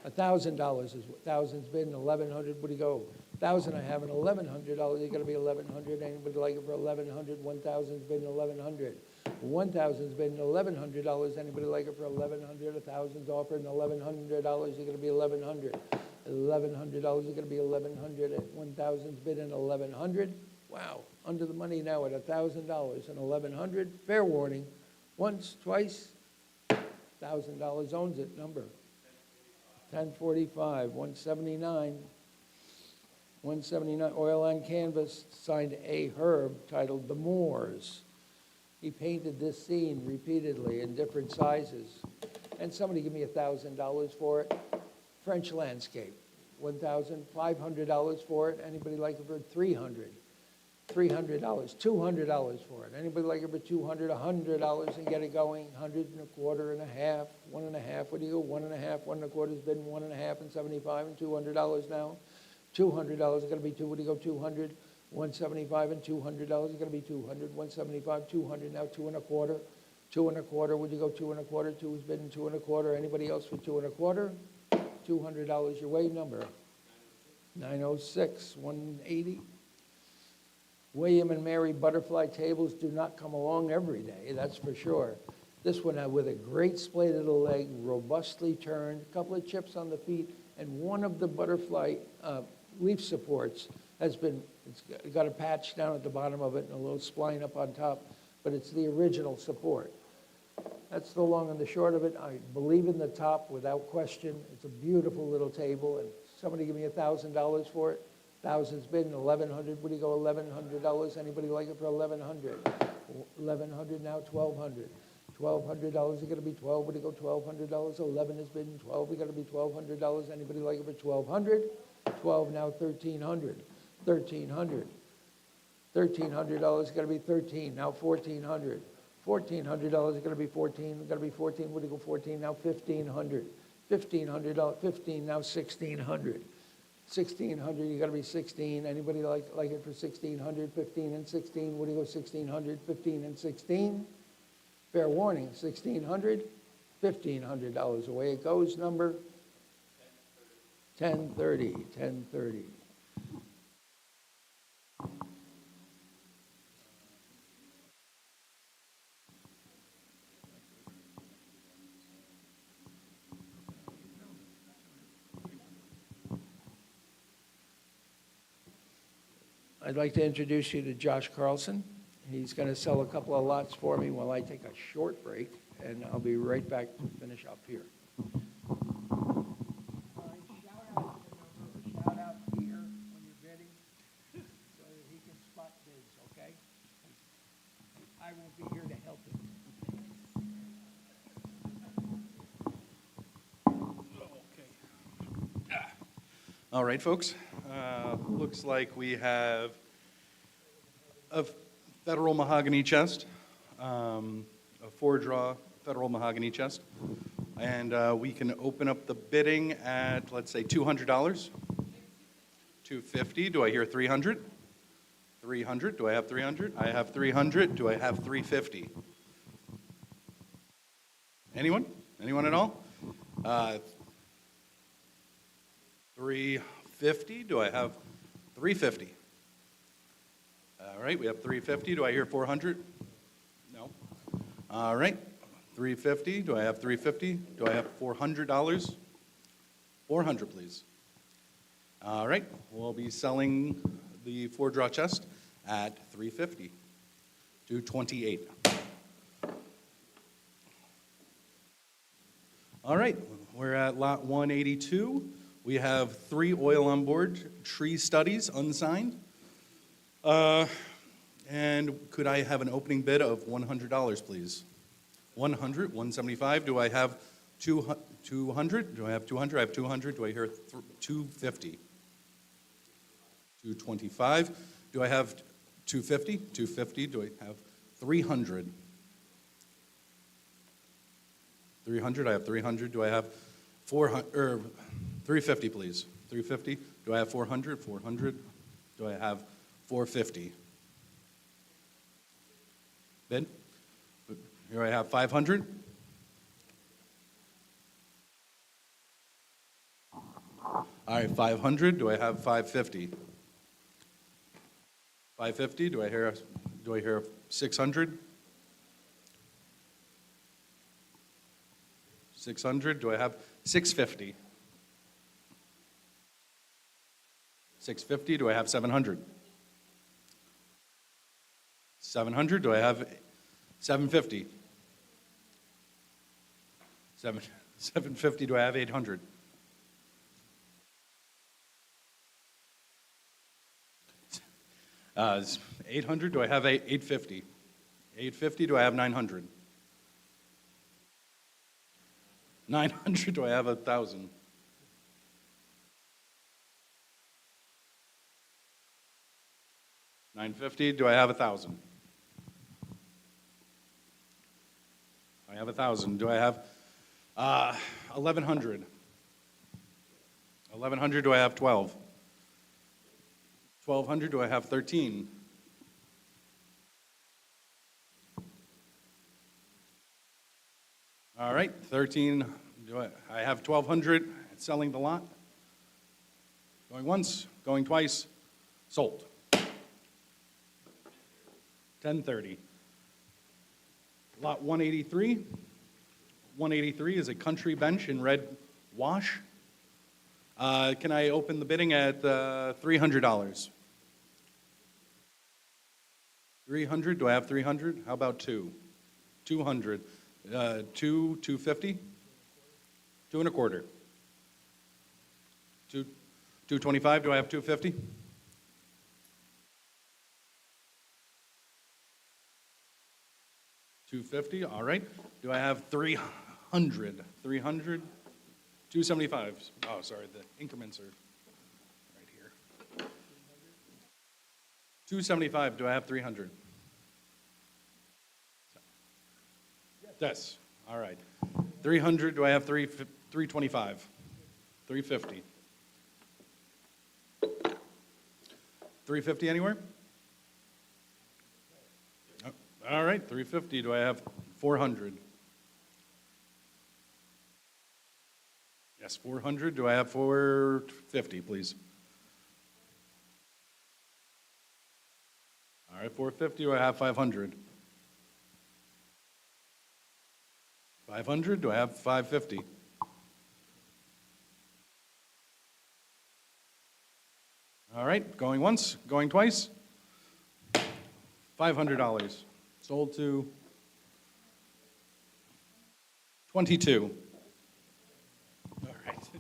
$1,000 is what 1,000's bid, and 1,100. Would you go? 1,000 I have, and $1,100. You got to be 1,100. Anybody like it for 1,100? 1,000's bid, and 1,100. 1,000's bid, and $1,100. Anybody like it for 1,100? 1,000's offered, and $1,100. You're going to be 1,100. $1,100. You're going to be 1,100. At 1,000's bid, and 1,100. Wow, under the money now at $1,000 and 1,100. Fair warning. Once, twice. $1,000 owns it. Number 1045, 179. 179, oil on canvas, signed A. Herb, titled The Moors. He painted this scene repeatedly in different sizes. And somebody give me $1,000 for it. French landscape, $1,500 for it. Anybody like it for $300? $300, $200 for it. Anybody like it for $200, $100 and get it going? 100 and a quarter and a half, 1 1/2. What do you go? 1 1/2, 1 1/4 is bidding 1 1/2 and 75 and $200 now. $200 is going to be 2. What do you go? 200, 175 and $200 is going to be 200, 175, 200 now. 2 1/4, 2 1/4. Would you go 2 1/4? 2 is bidding 2 1/4. Anybody else for 2 1/4? $200 your way. Number 906, 180. William and Mary butterfly tables do not come along every day, that's for sure. This one with a great splay to the leg, robustly turned, a couple of chips on the feet, and one of the butterfly leaf supports has been, it's got a patch down at the bottom of it and a little spline up on top, but it's the original support. That's the long and the short of it. I believe in the top without question. It's a beautiful little table, and somebody give me $1,000 for it. 1,000's bidding, 1,100. Would you go $1,100? Anybody like it for 1,100? 1,100 now, 1,200. $1,200 is going to be 12. Would you go $1,200? 11 is bidding, 12. We got to be $1,200. Anybody like it for 1,200? 12 now, 1,300. 1,300. $1,300 is going to be 13. Now 1,400. $1,400 is going to be 14. We got to be 14. Would you go 14 now? 1,500. $1,500. 15 now, 1,600. 1,600, you got to be 16. Anybody like it for 1,600? 15 and 16. What do you go 1,600? 15 and 16. Fair warning, 1,600, $1,500 away it goes. Number 10:30, 10:30. I'd like to introduce you to Josh Carlson. He's going to sell a couple of lots for me while I take a short break, and I'll be right back to finish up here. Shout out here when you're bidding so that he can spot bids, okay? I won't be here to help him. All right, folks. Looks like we have a federal mahogany chest, a 4-draw federal mahogany chest, and we can open up the bidding at, let's say, $200. $250. Do I hear 300? 300. Do I have 300? I have 300. Do I have 350? Anyone? Anyone at all? 350. Do I have 350? All right, we have 350. Do I hear 400? No. All right, 350. Do I have 350? Do I have $400? 400, please. All right, we'll be selling the 4-draw chest at 350. 228. All right, we're at lot 182. We have 3 oil on board, tree studies, unsigned. And could I have an opening bid of $100, please? 100, 175. Do I have 200? Do I have 200? I have 200. Do I hear 250? 225. Do I have 250? 250. Do I have 300? 300. I have 300. Do I have 400? 350, please. 350. Do I have 400? 400. Do I have 450? Bid? Here I have 500. All right, 500. Do I have 550? 550. Do I hear 600? 600. Do I have 650? 650. Do I have 700? 700. Do I have 750? 750. Do I have 800? 800. Do I have 850? 850. Do I have 900? 900. Do I have 1,000? 950. Do I have 1,000? I have 1,000. Do I have 1,100? 1,100. Do I have 12? 1,200. Do I have 13? All right, 13. I have 1,200. Selling the lot. Going once, going twice. Sold. 1030. Lot 183. 183 is a country bench in red wash. Can I open the bidding at $300? 300. Do I have 300? How about 200. 250. 2 and a quarter. 225. Do I have 250? 250. All right. Do I have 300? 300. 275. Oh, sorry. The increments are right here. 275. Do I have 300? Yes. All right. 300. Do I have 325? 350. 350 anywhere? Oh, all right. 350. Do I have 400? Yes, 400. Do I have 450, please? All right, 450. Do I have 500? 500. Do I have 550? All right, going once, going twice. $500. Sold to 22. All right.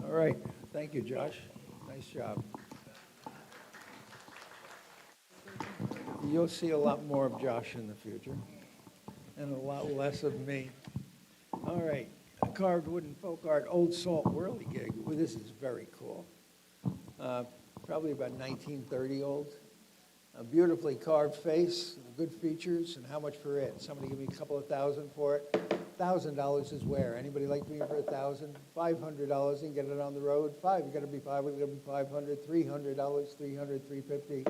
All right, thank you, Josh. Nice job. You'll see a lot more of Josh in the future, and a lot less of me. All right, a carved wooden folk art, Old Salt whirligig. Well, this is very cool. Probably about 1930 old. A beautifully carved face, good features, and how much for it? Somebody give me a couple of thousand for it. $1,000 is where? Anybody like me for $1,000? $500 and get it on the road. You gotta be five, we gotta be 500, $300, 300, 350,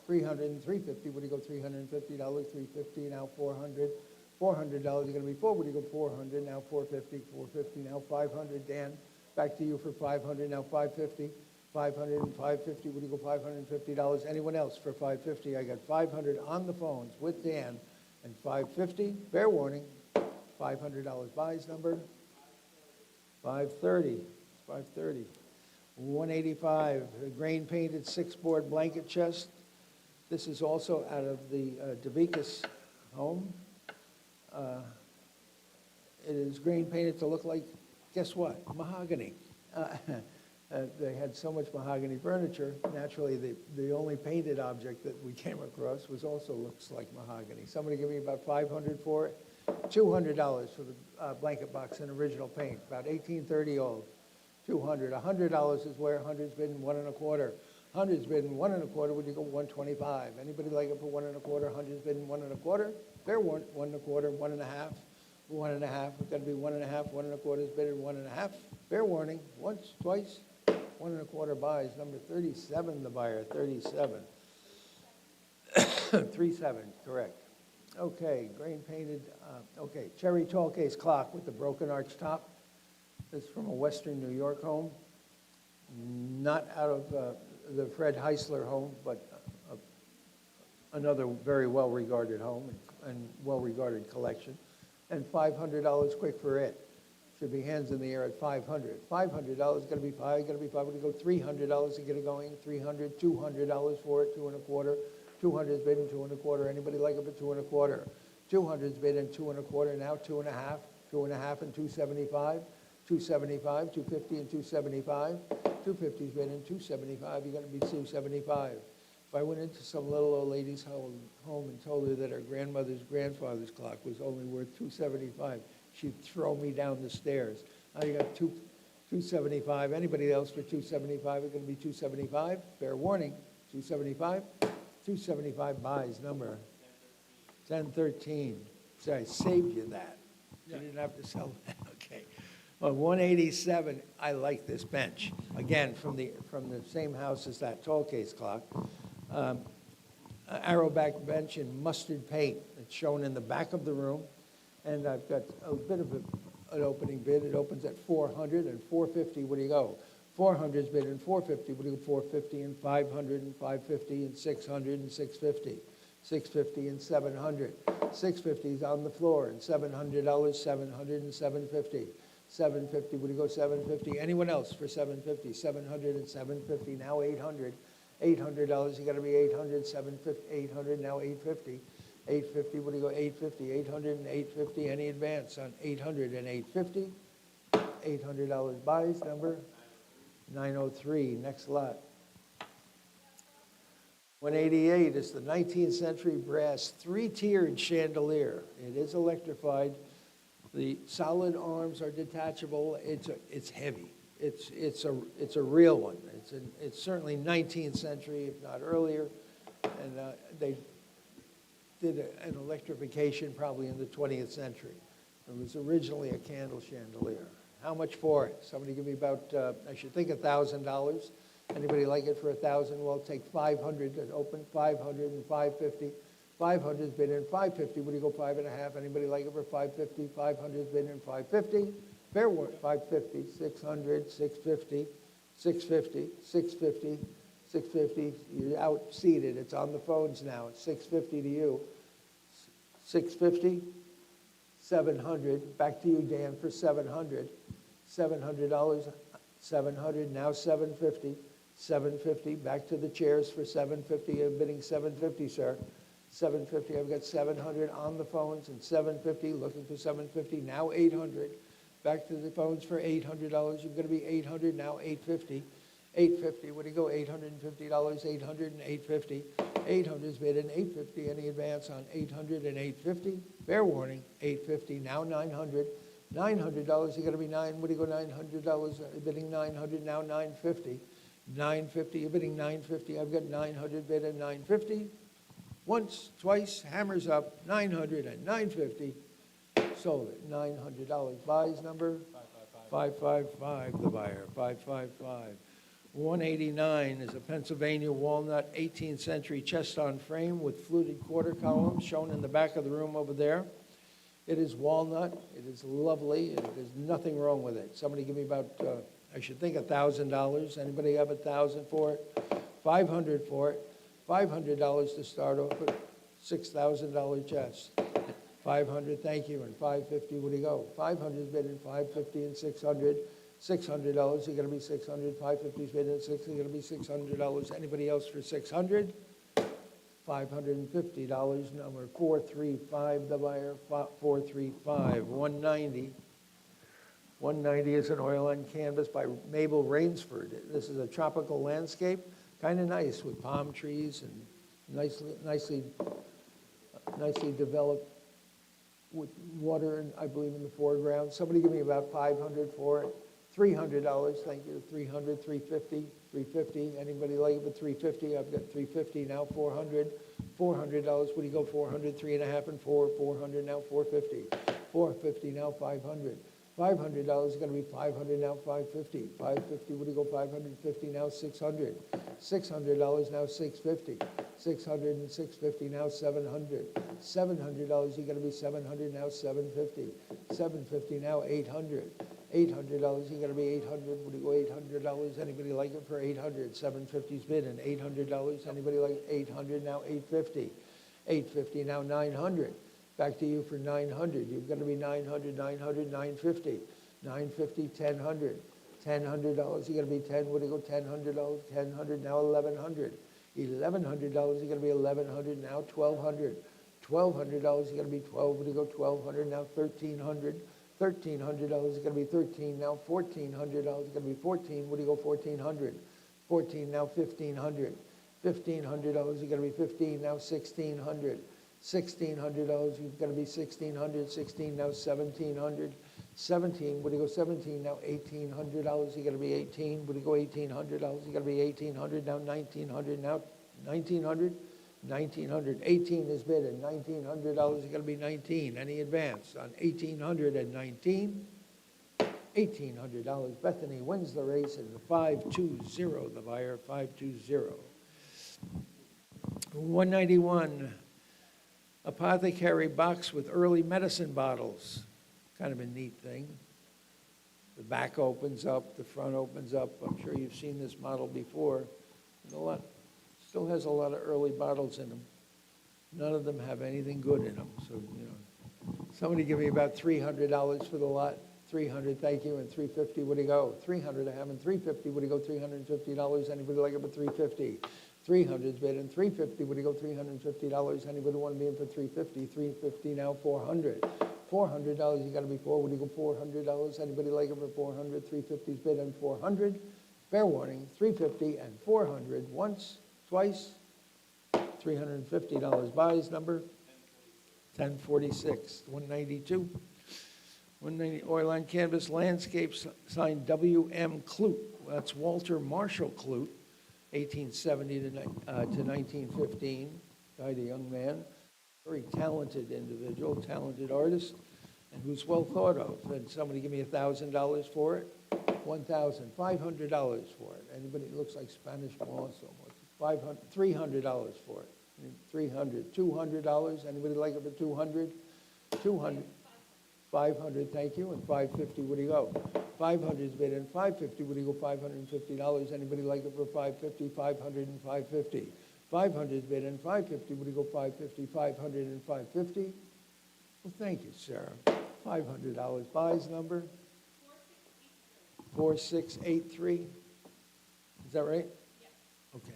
300 and 350. What do you go, $350, 350, now 400. $400, you're gonna be four, what do you go, 400, now 450, 450, now 500. Dan, back to you for 500, now 550. 500 and 550, what do you go, $550? Anyone else for 550? I got 500 on the phones with Dan, and 550, fair warning, $500 buys number, 530, 530. 185, a grain painted 6-board blanket chest. This is also out of the Deveikis home. It is grain painted to look like, guess what, mahogany. They had so much mahogany furniture, naturally the only painted object that we came across also looks like mahogany. Somebody give me about 500 for it. $200 for the blanket box in original paint, about 1830 old. 200. $100 is where 100's been 1 1/4. 100's been 1 1/4, would you go 125? Anybody like it for 1 1/4? 100's been 1 1/4. Fair one, 1 1/4, 1 1/2. 1 1/2, it's got to be 1 1/2, 1 1/4 is better than 1 1/2. Fair warning, once, twice. 1 1/4 buys, number 37, the buyer, 37. 37, correct. Okay, grain painted, okay, cherry tall case clock with the broken arch top. This is from a Western New York home, not out of the Fred Heisler home, but another very well-regarded home and well-regarded collection. And $500 quick for it. Should be hands in the air at 500. $500, gotta be five, gotta be five. We're gonna go $300 to get it going. 300, $200 for it, 2 1/4. 200's bid in 2 1/4. Anybody like it for 2 1/4? 200's bid in 2 1/4. Now 2 1/2, 2 1/2 and 275. 275, 250 and 275. 250's bid in 275. You're gonna be 275. If I went into some little old lady's home and told her that her grandmother's grandfather's clock was only worth 275, she'd throw me down the stairs. Now you got 275. Anybody else for 275 is going to be 275. Fair warning, 275. 275 buys number 1013. So I saved you that. You didn't have to sell that. Okay. Well, 187. I like this bench. Again, from the same house as that tall case clock. Arrowback bench in mustard paint. It's shown in the back of the room. And I've got a bit of an opening bid. It opens at 400 and 450. What do you go? 400's bid in 450. What do you go? 450 and 500 and 550 and 600 and 650. 650 and 700. 650's on the floor and $700, 700 and 750. 750. What do you go? 750. Anyone else for 750? 700 and 750. Now 800. $800. You got to be 800. 750. 800. Now 850. 850, what do you go, 850, 800 and 850, any advance on 800 and 850? $800 buys, number 903, next lot. 188 is the 19th century brass 3-tiered chandelier. It is electrified. The solid arms are detachable. It's heavy. It's a real one. It's certainly 19th century, if not earlier, and they did an electrification probably in the 20th century. It was originally a candle chandelier. How much for it? Somebody give me about, I should think $1,000. Anybody like it for $1,000? Well, take 500 to open, 500 and 550. 500's bid in 550. What do you go, 5.5? Anybody like it for 550? 500's bid in 550. fair warning, 550, 600, 650, 650, 650, 650. You're out seated, it's on the phones now, it's 650 to you. 650, 700, back to you, Dan, for 700. $700, 700, now 750, 750, back to the chairs for 750, I'm bidding 750, sir. 750, I've got 700 on the phones and 750, looking for 750, now 800. Back to the phones for $800, you're gonna be 800, now 850. 850, what do you go, $850, 800 and 850. 800 is bid in 850, any advance on 800 and 850? Fair warning, 850, now 900. $900, you're gonna be what do you go, $900, bidding 900, now 950. 950, you're bidding 950, I've got 900 bid at 950. Once, twice, hammers up, 900 and 950. Sold it, $900. Buys number? 555, the buyer, 555. 189 is a Pennsylvania walnut 18th century chest-on frame with fluted quarter columns shown in the back of the room over there. It is walnut, it is lovely, and there's nothing wrong with it. Somebody give me about, I should think $1,000. Anybody have 1,000 for it? 500 for it. $500 to start off with, $6,000 chest. 500, thank you, and 550, what do you go? 500 is bid in 550 and 600. $600, you're gonna be 600. 550 is bid in 6, you're gonna be $600. Anybody else for 600? $550, number 435, the buyer, 435. 190. 190 is an oil on canvas by Mabel Rainsford. This is a tropical landscape, kind of nice with palm trees and nicely developed with water, and I believe in the foreground. Somebody give me about 500 for it. $300, thank you. 300, 350, 350. Anybody like it with 350? I've got 350 now. 400, $400. What do you go? 400, 3.5 and 4. 400 now. 450, 450 now. 500. $500 is going to be 500 now. 550, 550. What do you go? 550 now. 600, $600 now. 650, 600 and 650 now. 700, $700. You're going to be 700 now. 750, 750 now. 800. $800, you're going to be 800. What do you go, $800? Anybody like it for 800? 750's bid and $800. Anybody like 800 now? 850. 850 now. 900. Back to you for 900. You're going to be 900, 900, 950. 950, 1,000. $1,000, you're going to be 10. What do you go, $1,000? 1,000 now. 1,100. $1,100, you're going to be 1,100 now. 1,200. $1,200, you're going to be 12. What do you go, 1,200 now. 1,300. $1,300 is going to be 13 now. $1,400 is going to be 14. What do you go? 1,400. 14 now. 1,500. $1,500 is going to be 15 now. 1,600. $1,600 is going to be 1,600. 16 now. 1,700. 17. What do you go? 17 now. $1,800 is going to be 18. What do you go? $1,800 is going to be 1,800 now. 1,900 now. 1,900. 1,900, 18 is bid at $1,900, is going to be 19. Any advance on 1,819? $1,800. Bethany wins the race at the 520, the buyer, 520. 191, apothecary box with early medicine bottles. Kind of a neat thing. The back opens up, the front opens up. I'm sure you've seen this model before. There's still has a lot of early bottles in them. None of them have anything good in them. So, you know, somebody give me about $300 for the lot. 300, thank you, and 350, what do you go? 300 I have, and 350, what do you go? $350. Anybody like it for 350? 300's bid, and 350, what do you go? $350. Anybody want to be in for 350? 350 now. 400. $400, you got to be four. What do you go? $400. Anybody like it for 400? 350's bid, and 400. Fair warning, 350 and 400 once. Twice, $350. Buys number 1046. 192. 190 oil on canvas landscape signed W.M. Clute. That's Walter Marshall Clute, 1870 to 1915. Died a young man, very talented individual, talented artist, and who's well thought of. And somebody give me $1,000 for it. $1,500 for it. Anybody? It looks like Spanish moss almost. $300 for it. $300. $200. Anybody like it for 200? 200. 500, thank you, and 550, what do you go? 500's bid in, 550, what do you go, $550? Anybody like it for 550, 500 and 550? 500's bid in, 550, what do you go, 550, 500 and 550? Well, thank you, Sarah. $500 buys number? 4683. Is that right? Yes. Okay.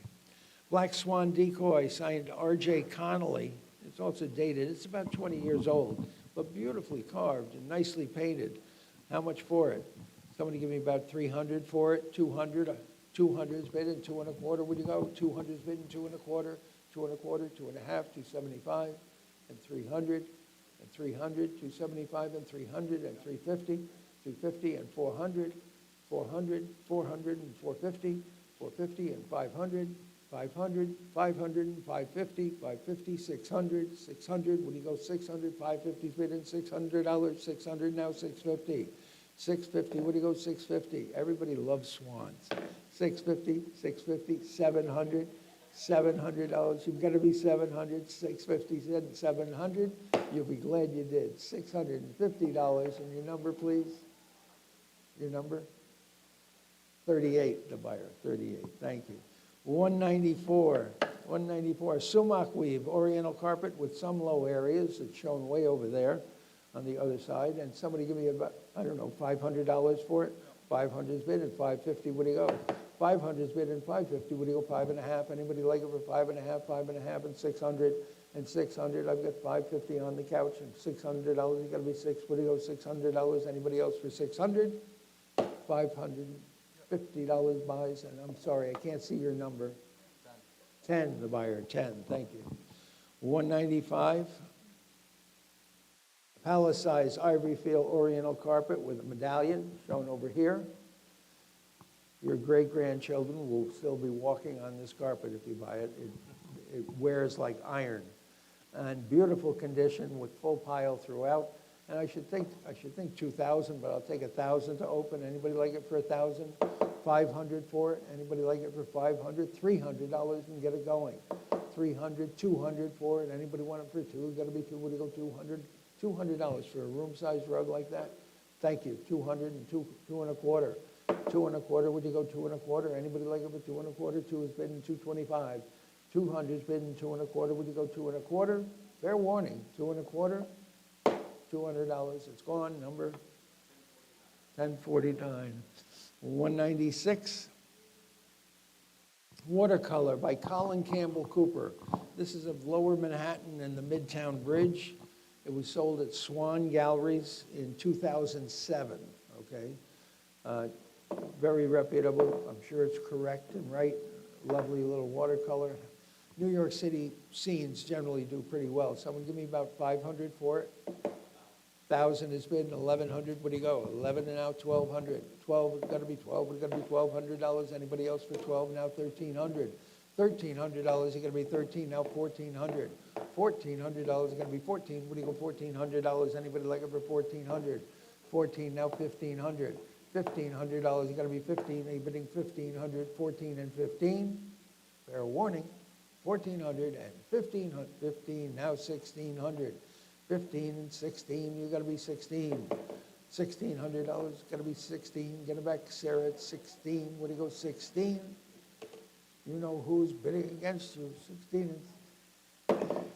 Black Swan decoy signed R.J. Connolly. It's also dated. It's about 20 years old, but beautifully carved and nicely painted. How much for it? Somebody give me about 300 for it. 200. 200's bid in 2 1/4. Would you go? 200's bid in 2 1/4. 2 1/4. 2 1/2. 275 and 300 and 300. 275 and 300 and 350. 350 and 400. 400. 400 and 450. 450 and 500. 500, 500 and 550, 550, 600, 600, what do you go, 600, 550's bid in, $600, 600, now 650. 650, what do you go, 650? Everybody loves swans. 650, 650, 700, $700, you've got to be 700, 650, 700, you'll be glad you did. $650, and your number, please? Your number? 38, the buyer, 38, thank you. 194, sumac weave, oriental carpet with some low areas. It's shown way over there on the other side. And somebody give me about, I don't know, $500 for it. 500's bid and 550, what do you go? 500's bid and 550, what do you go? 5.5. Anybody like it for 5.5, 5.5 and 600 and 600? I've got 550 on the couch and $600. You got to be six. What do you go? $600. Anybody else for 600? 500. $50 buys, and I'm sorry, I can't see your number. 10, the buyer, 10, thank you. 195, palace-size ivory field oriental carpet with a medallion shown over here. Your great-grandchildren will still be walking on this carpet if you buy it. It wears like iron. And beautiful condition with full pile throughout. And I should think 2,000, but I'll take 1,000 to open. Anybody like it for 1,000? 500 for it. Anybody like it for 500? $300 and get it going. 300, 200 for it. Anybody want it for 2? Got to be 2. Would you go 200? $200 for a room-sized rug like that. Thank you. 200 and 2 1/4. 2 1/4. Would you go 2 1/4? Anybody like it for 2 1/4? 2 is bidding 225. 200 is bidding 2 1/4. Would you go 2 1/4? Fair warning. 2 1/4. $200, it's gone, number 1049. 196, Watercolor by Colin Campbell Cooper. This is of Lower Manhattan and the Midtown Bridge. It was sold at Swan Galleries in 2007, okay? Very reputable, I'm sure it's correct and right. Lovely little watercolor. New York City scenes generally do pretty well. Someone give me about 500 for it. 1,000 is bid, 1,100, what do you go? 11 and now 1,200. 12, it's got to be 12, it's got to be $1,200. Anybody else for 12? Now 1,300. $1,300, you got to be 13, now 1,400. $1,400 is going to be 14, what do you go? $1,400. Anybody like it for 1,400? 14, now 1,500. $1,500, you got to be 15, are you bidding 1,500? 14 and 15. Fair warning. 1,400 and 1,500. 15, now 1,600. 15 and 16, you got to be 16. $1,600, got to be 16. Get it back, Sarah, at 16. What do you go, 16? You know who's bidding against you. 16 and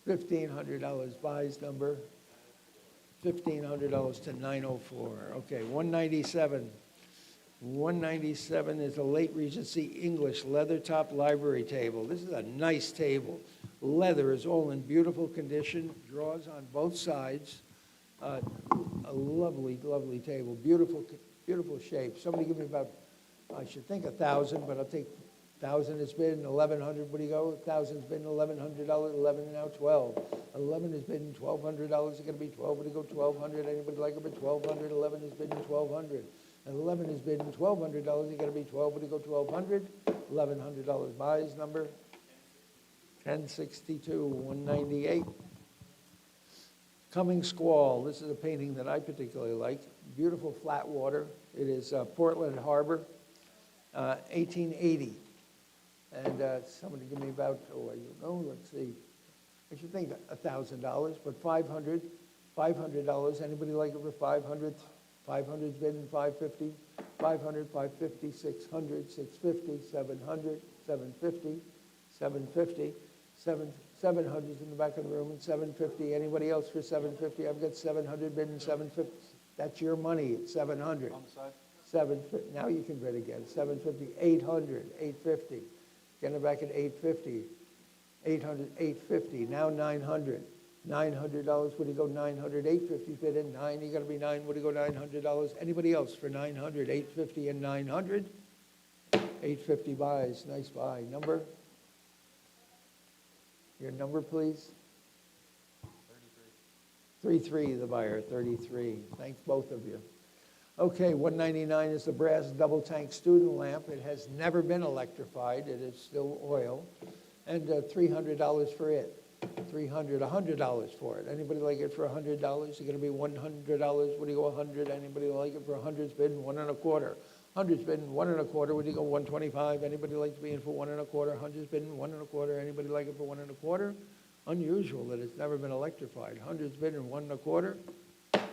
$1,500 buys number. $1,500 to 904. Okay, 197. 197 is a late Regency English leather top library table. This is a nice table. Leather is all in beautiful condition, drawers on both sides. A lovely, lovely table. Beautiful, beautiful shape. Somebody give me about, I should think 1,000, but I'll take 1,000 is bid and 1,100. What do you go? 1,000 is bid and $1,100. 11 and now 12. 11 is bid and $1,200. It's going to be 12. What do you go? 1,200. Anybody like it? 1,200. 11 is bid and 1,200. 11 is bid and $1,200. You got to be 12. What do you go? 1,200. $1,100 buys number 1062. 198. Coming Squall. This is a painting that I particularly like. Beautiful flat water. It is Portland Harbor, 1880. And somebody give me about, oh, I don't know, let's see. I should think $1,000, but 500. $500, anybody like it for 500? 500's bidding 550, 500, 550, 600, 650, 700, 750, 750, 700's in the back of the room, and 750. Anybody else for 750? I've got 700 bidding 750. That's your money, it's 700. On the side? 750, now you can bid again, 750, 800, 850. Getting back at 850, 800, 850, now 900. $900, what do you go 900, 850 bid in, 9, you gotta be 9, what do you go $900? Anybody else for 900, 850 and 900? 850 buys, nice buy. Number? Your number, please? 33, the buyer, 33. Thanks, both of you. Okay, 199 is the brass double tank student lamp. It has never been electrified. It is still oil. And $300 for it. $100 for it. Anybody like it for $100? You're gonna be $100. What do you go 100? Anybody like it for 100's bidding 1 1/4. 100's bidding 1 1/4. What do you go 125? Anybody like to be in for 1 1/4? 100's bidding 1 1/4. Anybody like it for 1 1/4? Unusual that it's never been electrified. 100's bidding 1 1/4.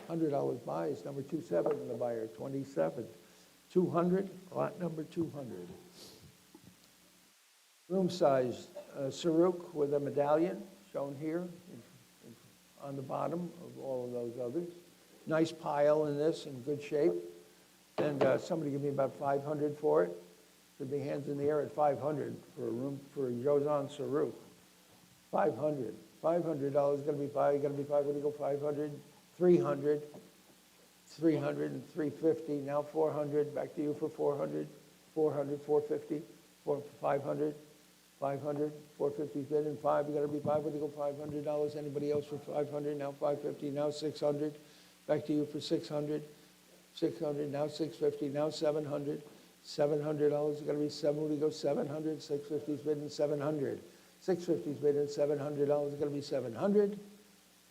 $100 buys, number 27 in the buyer, 27. 200, lot number 200. Room size, Saruk with a medallion, shown here on the bottom of all of those others. Nice pile in this, in good shape. And somebody give me about 500 for it. Should be hands in the air at 500 for a room for Josan Saruk. 500. $500 gonna be 5, gonna be 5, what do you go, 500? 300, 300 and 350, now 400, back to you for 400, 400, 450, 500, 500, 450's bid and 5, you gotta be 5, what do you go, $500, anybody else for 500, now 550, now 600, back to you for 600, 600, now 650, now 700, $700, you gotta be 7, what do you go, 700, 650's bid and 700, 650's bid and $700, you gotta be 700,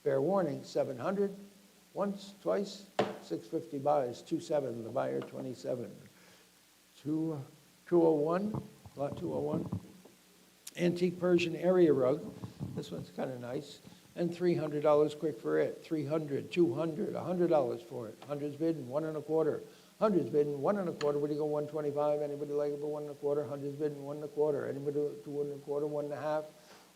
fair warning, 700, once, twice, 650 buys, 27, the buyer 27. 201, lot 201. Antique Persian area rug, this one's kind of nice, and $300 quick for it. 300, 200, $100 for it. 100's bidding 1 1/4. 100's bidding 1 1/4. What do you go 125? Anybody like it for 1 1/4? 100's bidding 1 1/4. Anybody do 1 1/4? 1 1/2.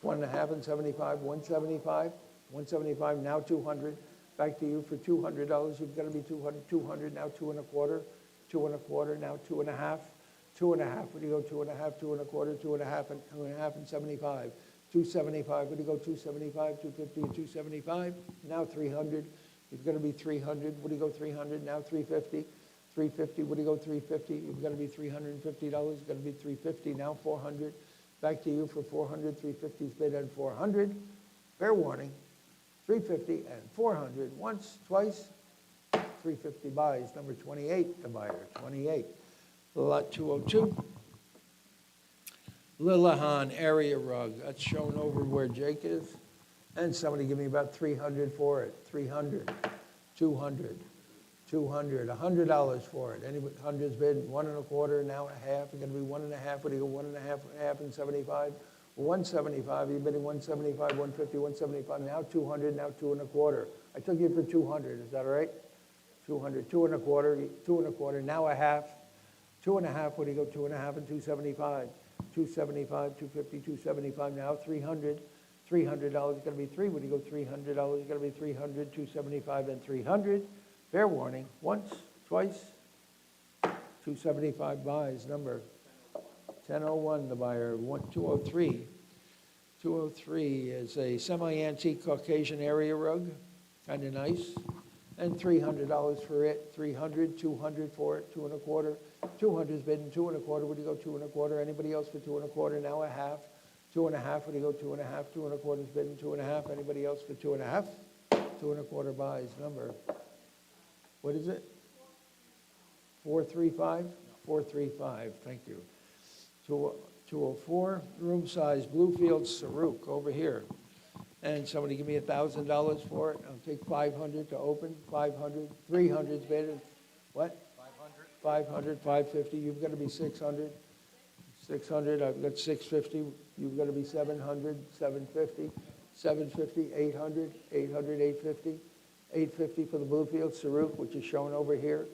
1 1/2 and 75. 175. 175 now 200. Back to you for $200. You've got to be 200. 200 now 2 1/4. 2 1/4 now 2 1/2. 2 1/2. What do you go 2 1/2? 2 1/4. 2 1/2 and 2 1/2 and 75. 275. What do you go 275? 250 and 275. Now 300. You've got to be 300. What do you go 300? Now 350. 350. What do you go 350? You've got to be $350. You've got to be 350. Now 400. Back to you for 400. 350's bid and 400. Fair warning. 350 and 400, once, twice, 350 buys. Number 28, the buyer, 28. Lot 202. Lillahan area rug, that's shown over where Jake is. And somebody give me about 300 for it. 300, 200, 200, $100 for it. Anybody, 100's bid, 1 1/4, now a half. You're gonna be 1 1/2, what do you go, 1 1/2, half and 75? 175, you're bidding 175, 150, 175, now 200, now 2 1/4. I took you for 200, is that all right? 200, 2 1/4, 2 1/4, now a half. 2 1/2, what do you go, 2 1/2 and 275? 275, 250, 275, now 300. $300 is gonna be 3, what do you go, $300 is gonna be 300, 275 and 300. Fair warning, once, twice, 275 buys, number 1001, the buyer, 203. 203 is a semi-antique Caucasian area rug, kind of nice, and $300 for it. 300, 200 for it, 2 1/4. 200's bidding 2 1/4. What do you go 2 1/4? Anybody else for 2 1/4? Now a half. 2 1/2. What do you go 2 1/2? 2 1/4's bidding 2 1/2. Anybody else for 2 1/2? 2 1/4 buys. Number, what is it? 435? 435. Thank you. 204, room size, Bluefield Saruk over here. And somebody give me $1,000 for it. I'll take 500 to open, 500, 300's bid. What? 500, 550, you've got to be 600. 600, I've got 650, you've got to be 700, 750, 750, 800, 800, 850, 850 for the Bluefield Saruk, which is shown over here.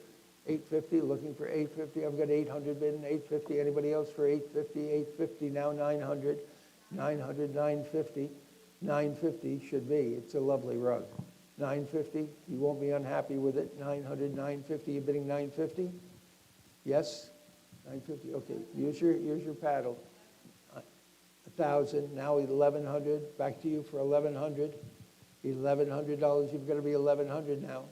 850, looking for 850. I've got 800 bidding, 850. Anybody else for 850? 850, now 900. 900, 950. 950 should be. It's a lovely rug. 950, you won't be unhappy with it. 900, 950, you're bidding 950? Yes? 950, okay. Use your paddle. 1,000, now 1,100. Back to you for 1,100. $1,100, you've got to be 1,100 now.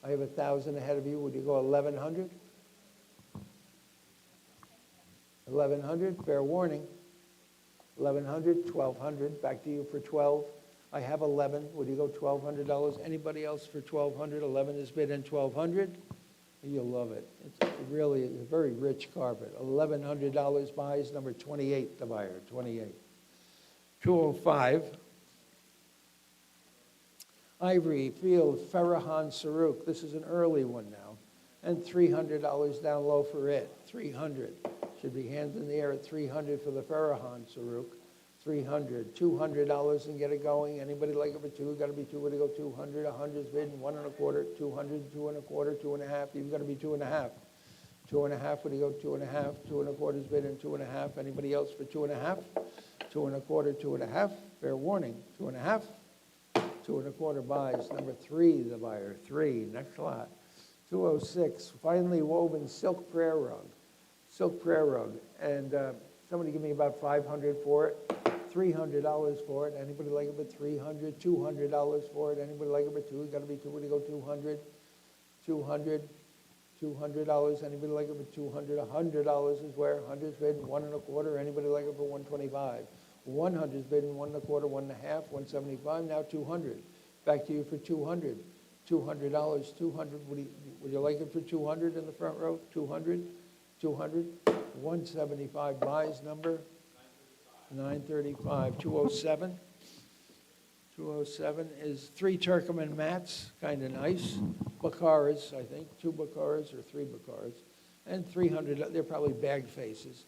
I have 1,000 ahead of you. Would you go 1,100? 1,100, fair warning. 1,100, 1,200, back to you for 12. I have 11. Would you go $1,200? Anybody else for 1,200? 11 is bid in 1,200. You'll love it. It's really a very rich carpet. $1,100 buys, number 28, the buyer, 28. 205. Ivory Field Farrahan Saruk. This is an early one now. And $300 down low for it. 300. Should be hands in the air at 300 for the Farrahan Saruk. 300. $200 and get it going. Anybody like it for two? Got to be two. Would you go 200? 100's bid. 1.25. 200. 2.25. 2.5. You've got to be 2.5. 2.5. Would you go 2.5? 2.25's bid and 2.5. Anybody else for 2.5? 2.25. 2.5. Fair warning. 2.5. 2.25 buys. Number 3, the buyer. 3. Next lot. 206. Finely woven silk prayer rug. Silk prayer rug. And somebody give me about $500 for it. $300 for it. Anybody like it for 300? $200 for it. Anybody like it for 2? Got to be 2. Would you go 200? 200. $200. Anybody like it for 200? $100 is where 100's bid. 1.25. Anybody like it for 125? 100's bid in 1.25, 1.5, 175. Now 200. Back to you for 200. $200. 200. Would you like it for 200 in the front row? 200. 200. 175 buys. Number 935. 207. 207 is 3 Turkoman mats, kind of nice. Bakaras, I think, 2 Bakaras or 3 Bakaras. And 300, they're probably bag faces.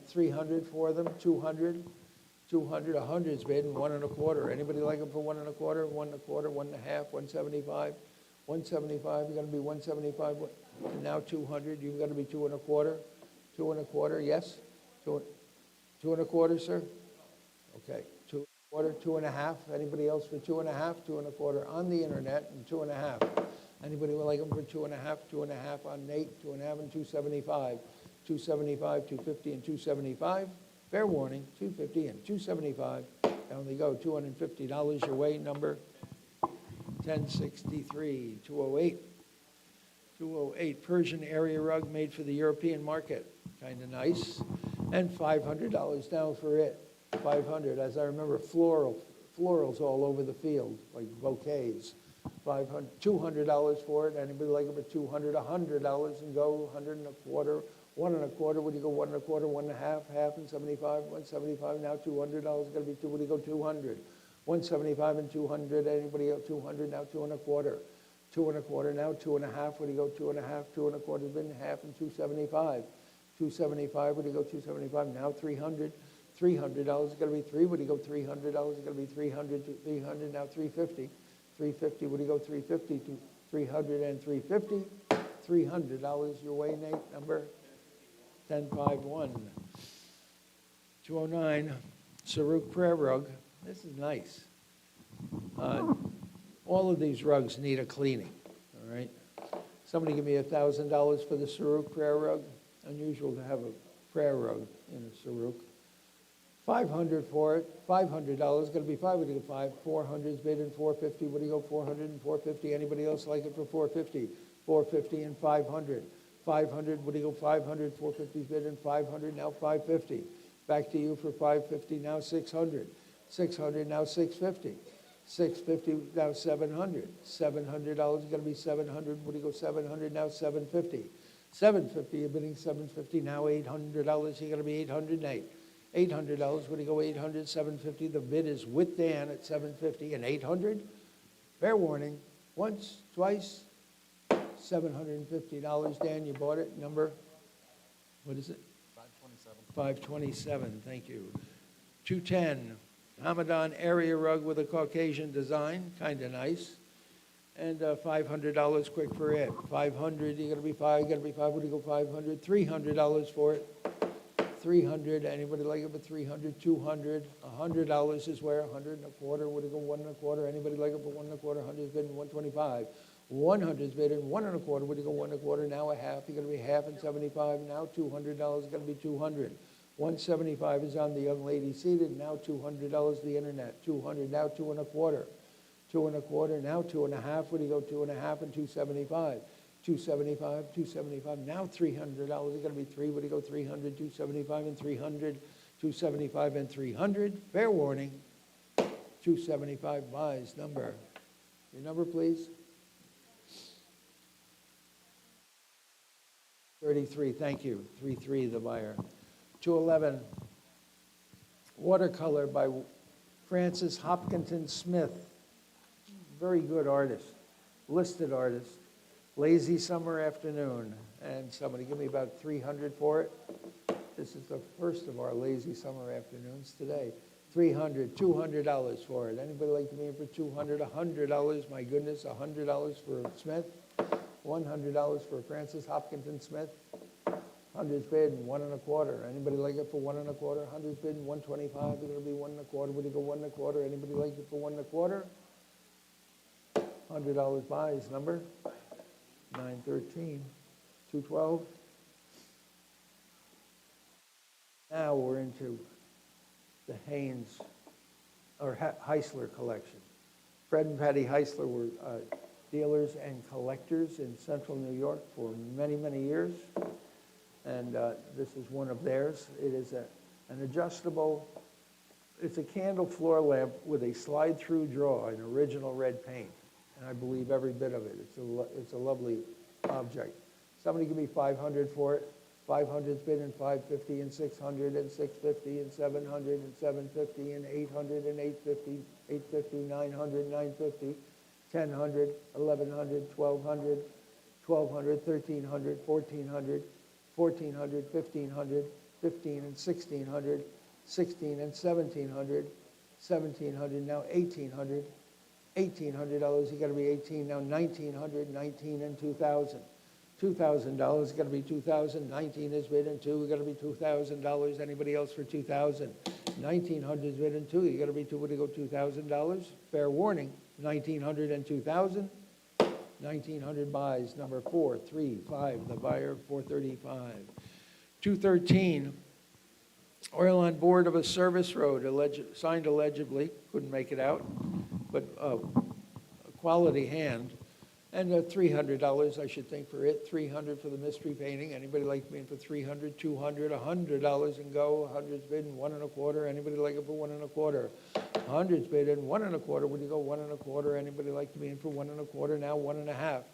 300 for them, 200. 200, 100's bid, and 1.25. Anybody like them for 1.25, 1.25, 1.5, 175? 175, you got to be 175. And now 200, you've got to be 2.25. 2.25, yes? 2.25, sir? Okay, 2.25, 2.5. Anybody else for 2.5? 2.25 on the internet and 2.5. Anybody would like them for 2.5? 2.5 on Nate, 2.5 and 275. 275, 250 and 275. Fair warning, 250 and 275. Down they go, $250 your way, number 1063. 208. 208, Persian area rug made for the European market. Kind of nice. And $500 down for it. 500, as I remember, florals all over the field, like bouquets. $200 for it. Anybody like it for 200? $100 and go 1.25. 1.25, would you go 1.25, 1.5, half and 75, 175, now $200, got to be 2, would you go 200? 175 and 200, anybody else 200, now 2.25. 2.25, now 2.5, would you go 2.5, 2.25 been half and 275. 275, would you go 275, now 300. $300, got to be 3, would you go $300, got to be 300, 300, now 350. 350, would you go 350 to 300 and 350? $300 your way, Nate, number 1051. 209, Saruk prayer rug. This is nice. All of these rugs need a cleaning, all right? Somebody give me $1,000 for the Saruk prayer rug. Unusual to have a prayer rug in a Saruk. 500 for it. $500. Got to be 5. Would you go 5? 400's bid and 450. Would you go 400 and 450? Anybody else like it for 450? 450 and 500. 500. Would you go 500? 450's bid and 500. Now 550. Back to you for 550. Now 600. 600. Now 650. 650. Now 700. $700. Got to be 700. Would you go 700? Now 750. 750. You're bidding 750. Now $800. You got to be 808. $800. Would you go 800? 750. The bid is with Dan at 750 and 800. Fair warning. Once, twice, $750. Dan, you bought it. Number, what is it? 527. 527. Thank you. 210. Hamadan area rug with a Caucasian design. Kind of nice. And $500 quick for it. 500, you gotta be five, what do you go, 500? $300 for it. 300, anybody like it for 300? 200, $100 is where, 100 and a quarter, what do you go, 1 and a quarter? Anybody like it for 1 and a quarter? 100 is bidding 125. 100 is bidding 1 and a quarter, what do you go, 1 and a quarter? Now a half, you gotta be half and 75, now $200, gotta be 200. 175 is on the young lady seated, now $200 the internet. 200, now 2 and a quarter. 2 and a quarter, now 2 and a half, what do you go, 2 and a half and 275. 275, 275, now $300, it's gonna be 3, what do you go, 300, 275 and 300, 275 and 300, fair warning, 275 buys, number. Your number, please? 33, thank you, 33 the buyer. 211, watercolor by Francis Hopkinton Smith, very good artist, listed artist. Lazy summer afternoon, and somebody give me about 300 for it. This is the first of our lazy summer afternoons today. 300, $200 for it. Anybody like to be in for 200? $100, my goodness, $100 for Smith. $100 for Francis Hopkinton Smith. 100's bid and 1 and a quarter. Anybody like it for 1 and a quarter? 100's bid and 125. It's gonna be 1 and a quarter. Would you go 1 and a quarter? Anybody like it for 1 and a quarter? $100 buys, number? 913, 212. Now we're into the Haynes, or Heisler collection. Fred and Patty Heisler were dealers and collectors in central New York for many, many years. And this is one of theirs. It is an adjustable, it's a candle floor lamp with a slide-through draw in original red paint. And I believe every bit of it. It's a lovely object. Somebody give me 500 for it. 500's bid and 550 and 600 and 650 and 700 and 750 and 800 and 850, 850, 900, 950, 1000, 1100, 1200, 1200, 1300, 1400, 1400, 1500, 15 and 1600, 16 and 1700, 1700, now 1800. $1,800, you gotta be 18, now 1,900, 19 and 2,000. $2,000, you gotta be 2,000, 19 is bid and 2, you gotta be $2,000. Anybody else for 2,000? 1,900 is bid and 2, you gotta be 2, what do you go, $2,000? Fair warning, 1,900 and 2,000. 1,900 buys, number 435, the buyer, 435. 213, oil on board of a service road, signed illegibly, couldn't make it out, but a quality hand. And $300, I should think, for it. $300 for the mystery painting. Anybody like me in for $300, $200, $100 and go. 100's bid and 1 and a quarter. Anybody like it for 1 and a quarter? 100's bid and 1 and a quarter. Would you go 1 and a quarter? Anybody like to be in for 1 and a quarter? Now 1 and a half.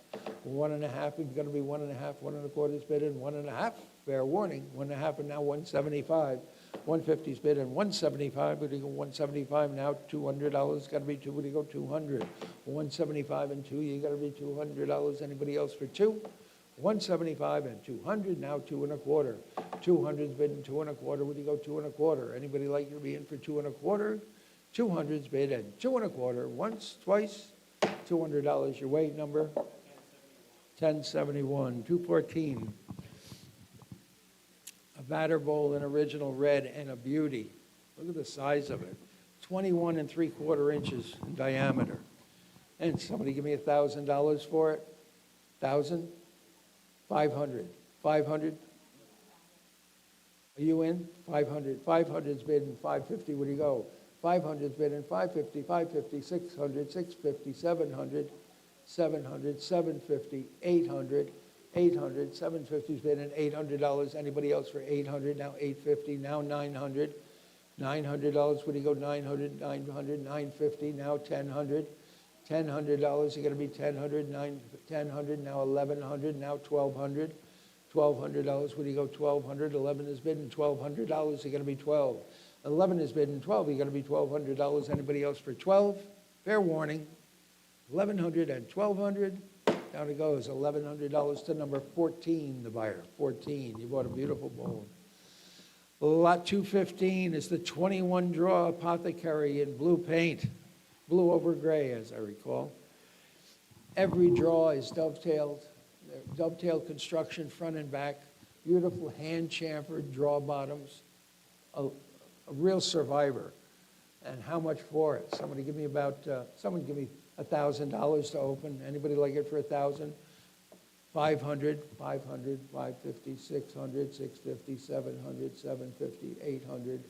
1 and a half, we've got to be 1 and a half. 1 and a quarter's bid and 1 and a half. Fair warning. 1 and a half and now 175. 150's bid and 175. Would you go 175? Now $200. Got to be 2. Would you go 200? 175 and 2. You got to be $200. Anybody else for 2? 175 and 200. Now 2 and a quarter. 200's bid and 2 and a quarter. Would you go 2 and a quarter? Anybody like to be in for 2 and a quarter? 200's bid and 2 and a quarter. Once, twice. $200. Your weight number? 1071. 214. A batter bowl in original red and a beauty. Look at the size of it. 21 3/4 inches in diameter. And somebody give me $1,000 for it. 1,000? 500. 500? Are you in? 500. 500's bid and 550. Where do you go? 500's bid and 550. 550. 600. 650. 700. 700. 750. 800. 800, 750's bid and $800. Anybody else for 800? Now 850, now 900. $900, would you go 900, 900, 950, now 1,000. $1,000, you gotta be 1,000, 1,000, now 1,100, now 1,200. $1,200, would you go 1,200? 11 is bid and $1,200, you gotta be 12. 11 is bid and 12, you gotta be $1,200. Anybody else for 12? Fair warning. 1,100 and 1,200. Down it goes, $1,100 to number 14, the buyer, 14. You bought a beautiful bowl. Lot 215 is the 21 draw apothecary in blue paint, blue over gray, as I recall. Every draw is dovetailed. They're dovetailed construction front and back, beautiful hand-chamfered draw bottoms, a real survivor. And how much for it? Someone give me $1,000 to open. Anybody like it for $1,000? 500, 500, 550, 600, 650, 700, 750, 800,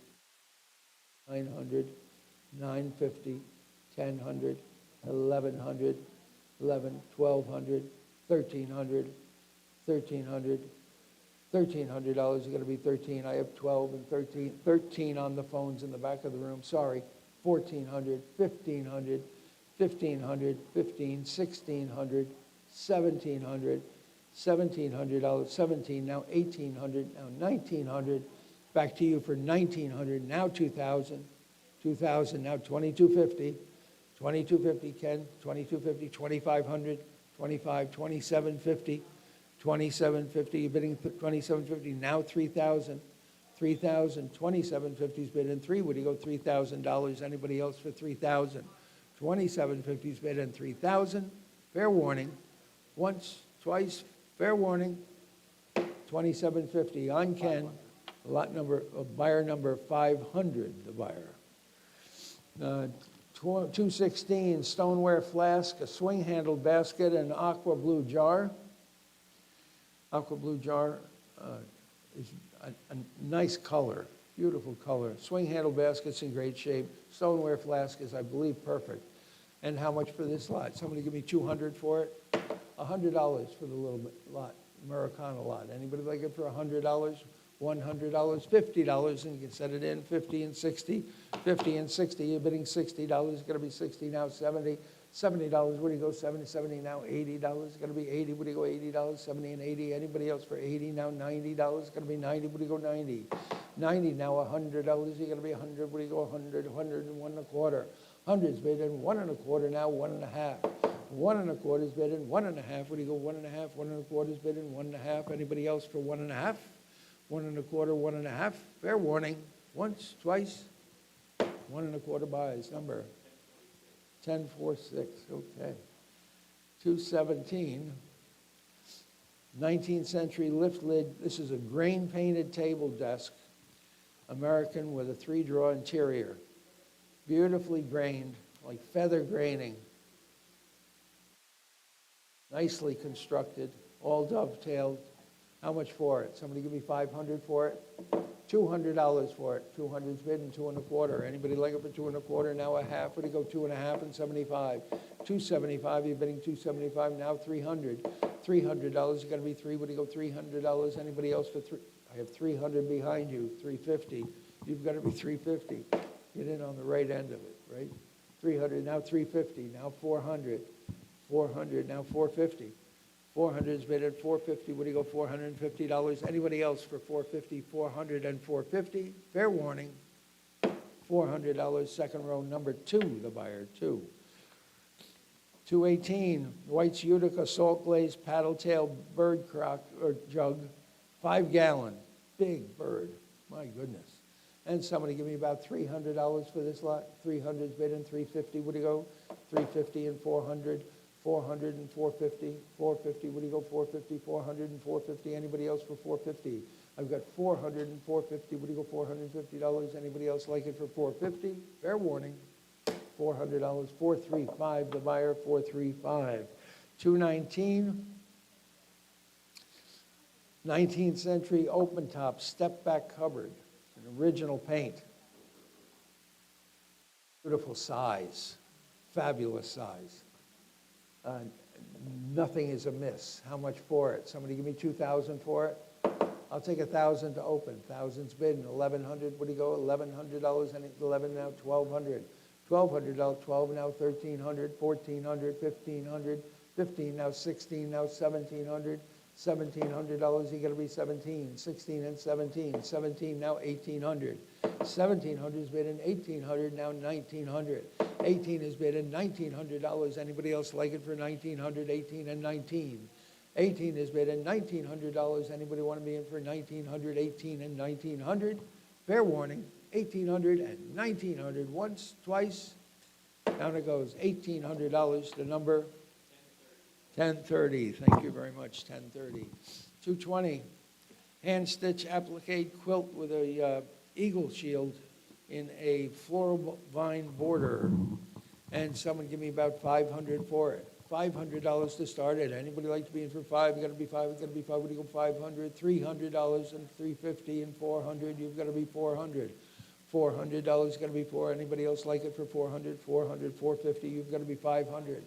900, 950, 1,000, 1,100, 11, 1,200, 1,300, 1,300, $1,300 is going to be 13. I have 12 and 13. 13 on the phones in the back of the room. Sorry. 1,400, 1,500, 1,500, 15, 1,600, 1,700, $1,700, 17, now 1,800, now 1,900. Back to you for 1,900, now 2,000, 2,000, now 2,250, 2,250, Ken, 2,250, 2,500, 25, 2,750, 2,750, you're bidding 2,750, now 3,000, 3,000, 2,750 is bid in 3, would you go $3,000? Anybody else for 3,000? 2,750 is bid in 3,000, fair warning, once, twice, fair warning, 2,750 on Ken, buyer number 500, the buyer. 216, stoneware flask, a swing-handled basket, and aqua blue jar. Aqua blue jar is a nice color, beautiful color. Swing-handled basket's in great shape. Stoneware flask is, I believe, perfect. And how much for this lot? Somebody give me $200 for it? $100 for the little lot, Americana lot. Anybody like it for $100? $100, $50, and you can set it in, 50 and 60, 50 and 60, you're bidding $60, it's gonna be 60, now 70, $70, where do you go, 70, 70, now $80, it's gonna be 80, where do you go, $80, 70 and 80, anybody else for 80, now $90, it's gonna be 90, where do you go, 90, 90, now $100, you're gonna be 100, where do you go, 100, 100 and 1 1/4, 100's bid in 1 1/4, now 1 1/2, 1 1/4 is bid in 1 1/2, where do you go, 1 1/2, 1 1/4 is bid in 1 1/2, anybody else for 1 1/2? 1 1/4, 1 1/2, fair warning, once, twice, 1 1/4 buys, number 1046, okay. 217, 19th century lift lid, this is a grain painted table desk, American with a 3-drawer interior, beautifully grained, like feather graining, nicely constructed, all dovetailed. How much for it? Somebody give me $500 for it? $200 for it. 200's bid and 2 1/4. Anybody like it for 2 1/4? Now a half. Where do you go? 2 1/2 and 75. 275. You're bidding 275. Now 300. $300 is going to be 3. Where do you go? $300. Anybody else for 3? I have 300 behind you. 350. You've got to be 350. Get in on the right end of it, right? 300. Now 350. Now 400. 400. Now 450. 400 is bid at 450. Would you go $450? Anybody else for 450? 400 and 450. Fair warning. $400. Second row, number 2, the buyer, 2. 218, White's Utica salt glazed paddle tail bird crock or jug, 5-gallon, big bird. My goodness. And somebody give me about $300 for this lot. 300 is bid in 350. Would you go 350 and 400? 400 and 450, 450, what do you go, 450, 400 and 450, anybody else for 450? I've got 400 and 450, what do you go, $450, anybody else like it for 450? Fair warning, $400, 435, the buyer, 435. 219, 19th century open top, step back cupboard, an original paint. Beautiful size, fabulous size. Nothing is amiss. How much for it? Somebody give me $2,000 for it? I'll take $1,000 to open. 1,000's bid and 1,100. What do you go? $1,100 and 11 now 1,200. $1,200. 12 now 1,300. 1,400. 1,500. 15 now 16 now 1,700. $1,700. You got to be 17. 16 and 17. 17 now 1,800. 1,700 is bid in 1,800. Now 1,900. 18 is bid in $1,900. Anybody else like it for 1,900? 18 and 19. 18 is bid in $1,900. Anybody want to be in for 1,900? 18 and 1,900. Fair warning, 1,800 and 1,900. Once, twice, down it goes. $1,800, the number 1030, thank you very much, 1030. 220, hand stitch applique quilt with a eagle shield in a floral vine border. And someone give me about 500 for it. $500 to start it. Anybody like to be in for five? You gotta be five, you gotta be five, what do you go, 500, $300 and 350 and 400, you've gotta be 400. $400 gotta be four, anybody else like it for 400, 400, 450, you've gotta be 500.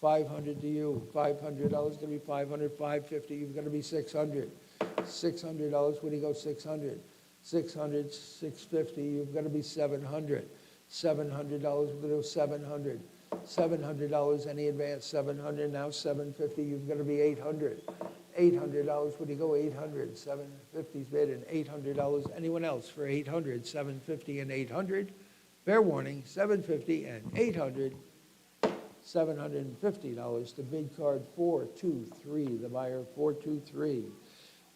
500 to you, $500 gonna be 500, 550, you've gotta be 600. $600, what do you go, 600? 600, 650, you've gotta be 700. $700, we're gonna go 700. $700, any advance, 700, now 750, you've got to be 800. $800, what do you go, 800, 750's bid, and $800, anyone else for 800, 750 and 800? Fair warning, 750 and 800, $750 to bid card 423, the buyer 423.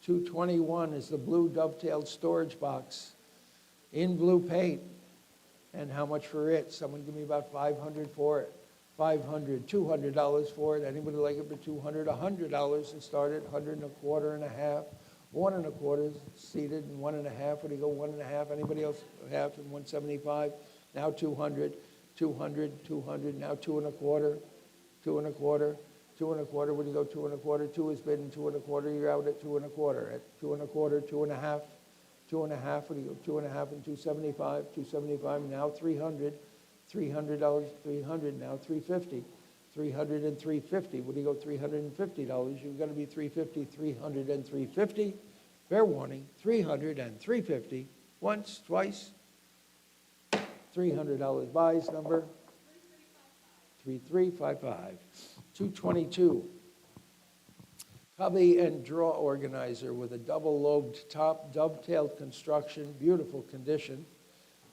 221 is the blue dovetailed storage box in blue paint. And how much for it? Someone give me about 500 for it. 500, $200 for it. Anybody like it for 200? $100 to start it. 100 and a quarter and a half. 1 and a quarter seated, and 1 and a half. What do you go? 1 and a half. Anybody else half and 175? Now 200, 200, 200. Now 2 and a quarter, 2 and a quarter, 2 and a quarter. What do you go? 2 and a quarter. 2 is bid and 2 and a quarter. You're out at 2 and a quarter. At 2 and a quarter, 2 and a half. 2 and a half, what do you go, 2 and a half and 275, 275, now 300, $300, 300, now 350, 300 and 350, what do you go, $350, you've got to be 350, 300 and 350, fair warning, 300 and 350, once, twice, $300 buys, number 3355, 222. Cubby and drawer organizer with a double-lobed top, dovetailed construction, beautiful condition.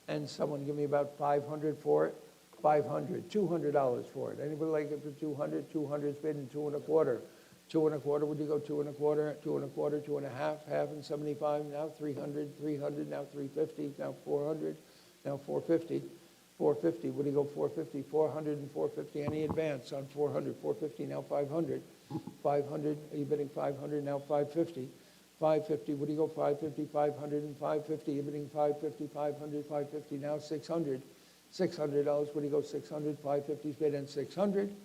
And someone give me about 500 for it. 500, $200 for it. Anybody like it for 200? 200's bid and 2 and a quarter. 2 and a quarter, would you go 2 and a quarter, 2 and a quarter, 2 and a half, half and 75, now 300, 300, now 350, now 400, now 450. 450, what do you go, 450, 400 and 450, any advance on 400, 450, now 500, 500, are you bidding 500, now 550, 550, what do you go, 550, 500 and 550, you're bidding 550, 500, 550, now 600, $600, what do you go, 600, 550's bid and 600,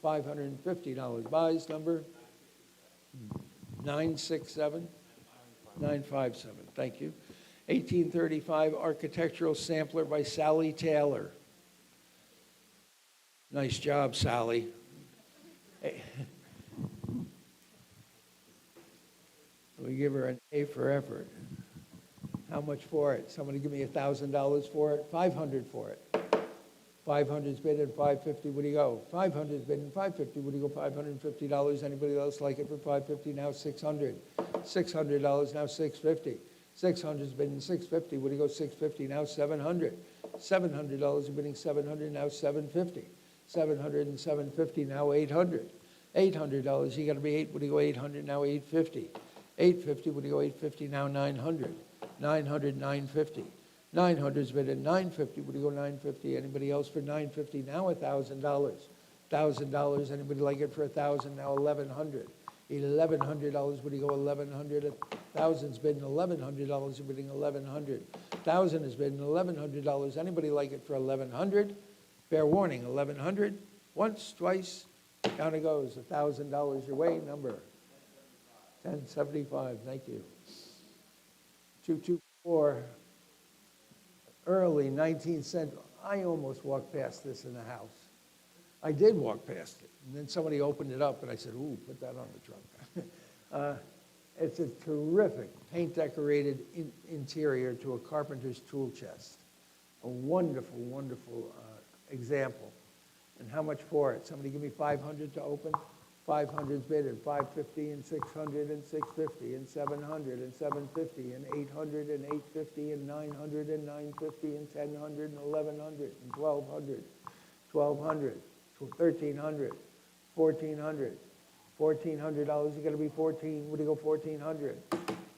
$550, buys, number 967, 957, thank you. 1835 architectural sampler by Sally Taylor. Nice job, Sally. We give her an A for effort. How much for it? Somebody give me $1,000 for it. 500 for it. 500's bid and 550. What do you go? 500's bid and 550. What do you go? $550. Anybody else like it for 550? Now 600. $600. Now 650. 600's bidding 650. What do you go? 650. Now 700. $700. You're bidding 700. Now 750. 700 and 750. Now 800. $800. You got to be 8. What do you go? 800. Now 850. 850. What do you go? 850. Now 900. 900. 950. 900's bid at 950. What do you go? 950. Anybody else for 950? Now $1,000. $1,000. Anybody like it for 1,000? Now 1,100. $1,100. What do you go? 1,100. 1,000's bidding $1,100. You're bidding 1,100. 1,000 is bidding $1,100. Anybody like it for 1,100? Fair warning, 1,100. Once, twice, down it goes. $1,000 your way. Number 1075. Thank you. 224. Early 19th century. I almost walked past this in the house. I did walk past it. And then somebody opened it up, and I said, ooh, put that on the trunk. It's a terrific paint-decorated interior to a carpenter's tool chest. A wonderful, wonderful example. And how much for it? Somebody give me 500 to open. 500's bid and 550 and 600 and 650 and 700 and 750 and 800 and 850 and 900 and 950 and 1,000 and 1,100 and 1,200, 1,200, 1,300, 1,400. $1,400, you got to be 14. What do you go, 1,400?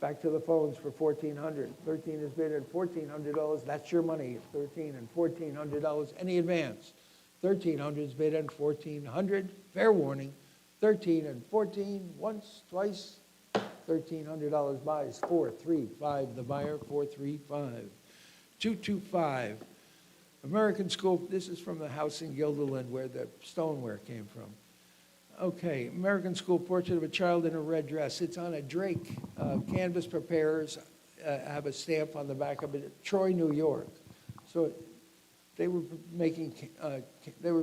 Back to the phones for 1,400. 13 is bid at $1,400. That's your money. 13 and $1,400. Any advance? 1,300 is bid at 1,400. Fair warning. 13 and 14, once, twice, $1,300 buys, 435, the buyer, 435. 225, American School, this is from the house in Guilderland where the stoneware came from. Okay, American School Portrait of a Child in a Red Dress. It's on a Drake. Canvas preparers have a stamp on the back of it, Troy, New York. So they were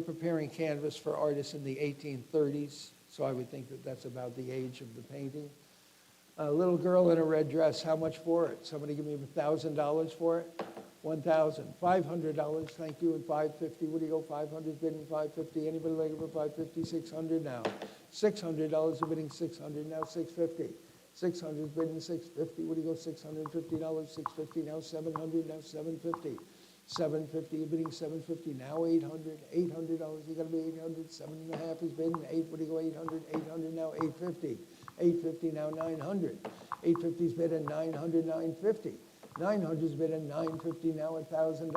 preparing canvas for artists in the 1830s. So I would think that that's about the age of the painting. A little girl in a red dress, how much for it? Somebody give me $1,000 for it? $1,000. $500, thank you, and $550. What do you go, 500 bidding, $550. Anybody like it for $550? $600 now. $600 are bidding $600 now, $650. $600 is bidding $650. What do you go, $650? $650 now, $700 now, $750. $750, you're bidding $750 now, $800. $800, you got to be $800. 7.5 is bidding. What do you go, $800? $800 now, $850. $850 now, $900. $850 is bidding $900, $950. $900 is bidding $950 now, $1,000.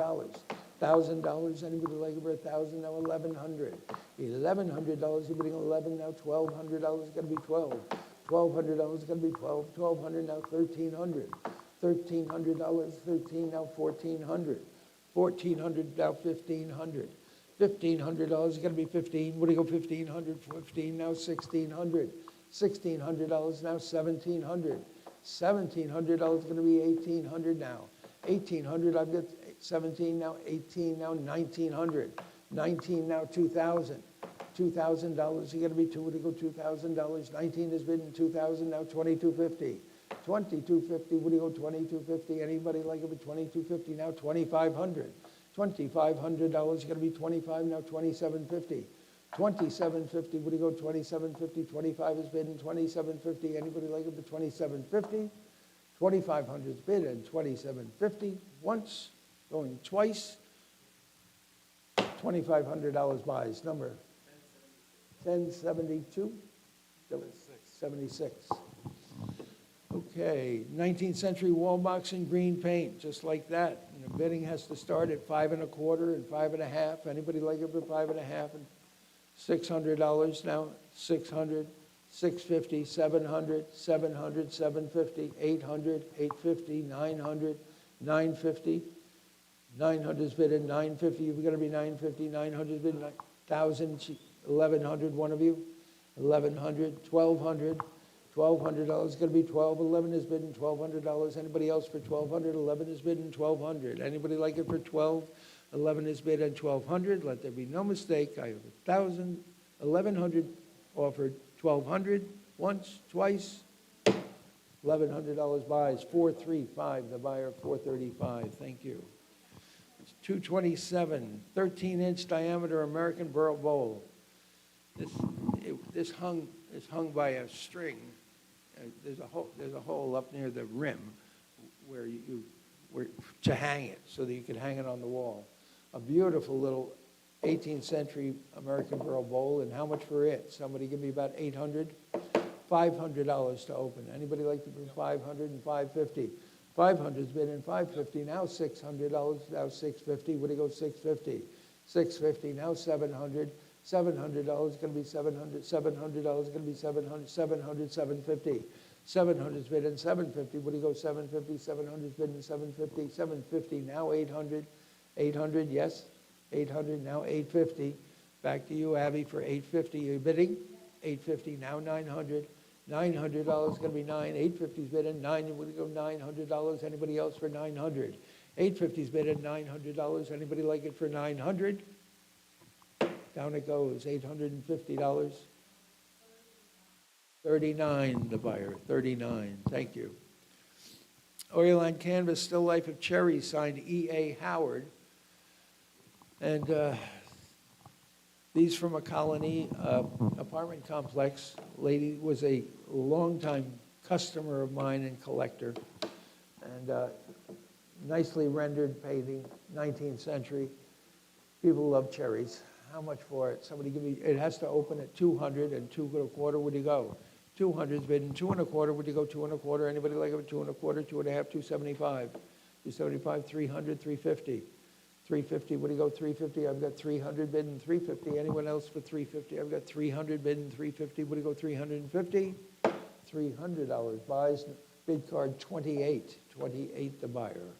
$1,000, anybody like it for $1,000 now, $1,100. $1,100, you're bidding 11 now, $1,200 is going to be 12. $1,200 is going to be 12. $1,200 now, $1,300. $1,300, 13 now, $1,400. $1,400 now, $1,500. $1,500 is going to be 15. What do you go, 1,500? 15 now, $1,600. $1,600 now, $1,700. $1,700 is going to be 1,800 now. 1,800, I've got 17 now, 18 now, 1,900. 19 now, 2,000. $2,000, you got to be two. What do you go, $2,000? 19 is bidding 2,000 now, 2,250. 2,250, what do you go, 2,250? Anybody like it for 2,250 now, 2,500. $2,500, got to be 25 now, 2,750. 2,750, what do you go, 2,750? 25 is bidding 2,750. Anybody like it for 2,750? 2,500 is bid and 2,750. Once, going twice. $2,500 buys. Number 1072. 76. Okay, 19th century wall box in green paint, just like that. And the bidding has to start at 5 1/4 and 5 1/2. Anybody like it for 5 1/2? And $600 now, 600, 650, 700, 700, 750, 800, 850, 900, 950. 900 is bid at 950. You're going to be 950. 900 is bid at 1,000, 1,100. One of you, 1,100, 1,200. $1,200 is going to be 12. 11 is bidding $1,200. Anybody else for 1,200? 11 is bidding 1,200. Anybody like it for 12? 11 is bid at 1,200. Let there be no mistake. I have 1,000, 1,100 offered, 1,200 once, twice. $1,100 buys, 435. The buyer 435. Thank you. It's 227, 13-inch diameter American Burl bowl. This hung by a string. There's a hole up near the rim where to hang it so that you could hang it on the wall. A beautiful little 18th century American Burl bowl. And how much for it? Somebody give me about 800. $500 to open. Anybody like to bring 500 and 550? 500's bid in 550 now. $600 now, 650. What do you go? 650. 650 now. 700. $700 going to be 700. $700 going to be 700. 700. 750. 700's bid in 750. What do you go? 750. 700's bid in 750. 750 now. 800. 800. Yes. 800 now. 850. Back to you, Abby, for 850. You're bidding 850 now. 900. $900 going to be 9. 850's bid in 9. Would you go $900? Anybody else for 900? 850's bid in $900. Anybody like it for 900? Down it goes. $850. 39. The buyer. 39. Thank you. Oil on canvas, still life of cherries, signed E.A. Howard. And these from a Colony apartment complex. Lady was a longtime customer of mine and collector. And nicely rendered painting, 19th century. People love cherries. How much for it? Somebody give me, it has to open at 200 and 2 1/4. Would you go? 200's bid in 2 1/4. Would you go 2 1/4? Anybody like it for 2 1/4, 2.5, 275? 275, 300, 350. 350, what do you go, 350? I've got 300 bidding 350. Anyone else for 350? I've got 300 bidding 350. What do you go, 350? $300. Buys, bid card 28. 28 the buyer.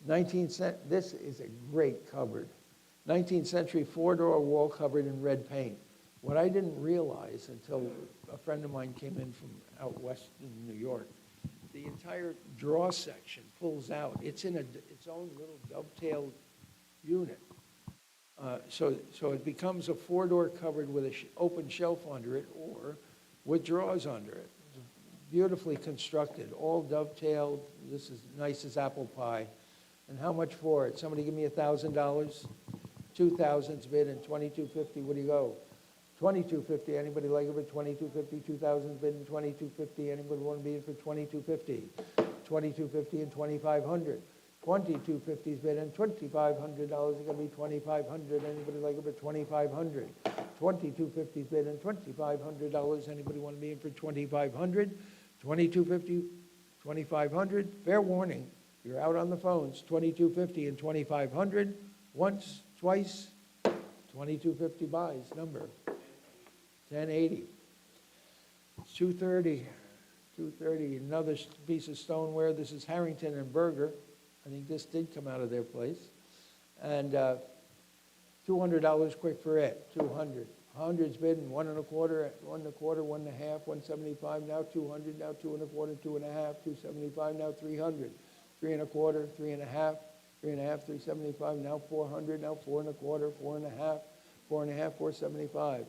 19th century, this is a great cupboard. 19th century four-door wall cupboard in red paint. What I didn't realize until a friend of mine came in from out west in New York, the entire drawer section pulls out. It's in its own little dovetailed unit. So it becomes a four-door cupboard with an open shelf under it or with drawers under it. It's beautifully constructed, all dovetailed. This is nice as apple pie. And how much for it? Somebody give me $1,000. 2,000's bid and 2250. What do you go? 2250. Anybody like it for 2250? 2,000's bid and 2250. Anybody want to be in for 2250? 2250 and 2,500. 2250's bid and $2,500 is going to be 2,500. Anybody like it for 2,500? 2250's bid and $2,500. Anybody want to be in for 2,500? 2250, 2,500. Fair warning. You're out on the phones. 2250 and 2,500. Once, twice. 2250 buys. Number 1080. 230. 230. Another piece of stoneware. This is Harrington and Berger. I think this did come out of their place. And $200 quick for it. 200. 100's bidding 1 1/4, 1 1/4, 1 1/2, 175. Now 200. Now 2 1/4, 2 1/2, 275. Now 300. 3 1/4, 3 1/2, 3 1/2, 375. Now 400. Now 4 1/4, 4 1/2, 4 1/2, 475.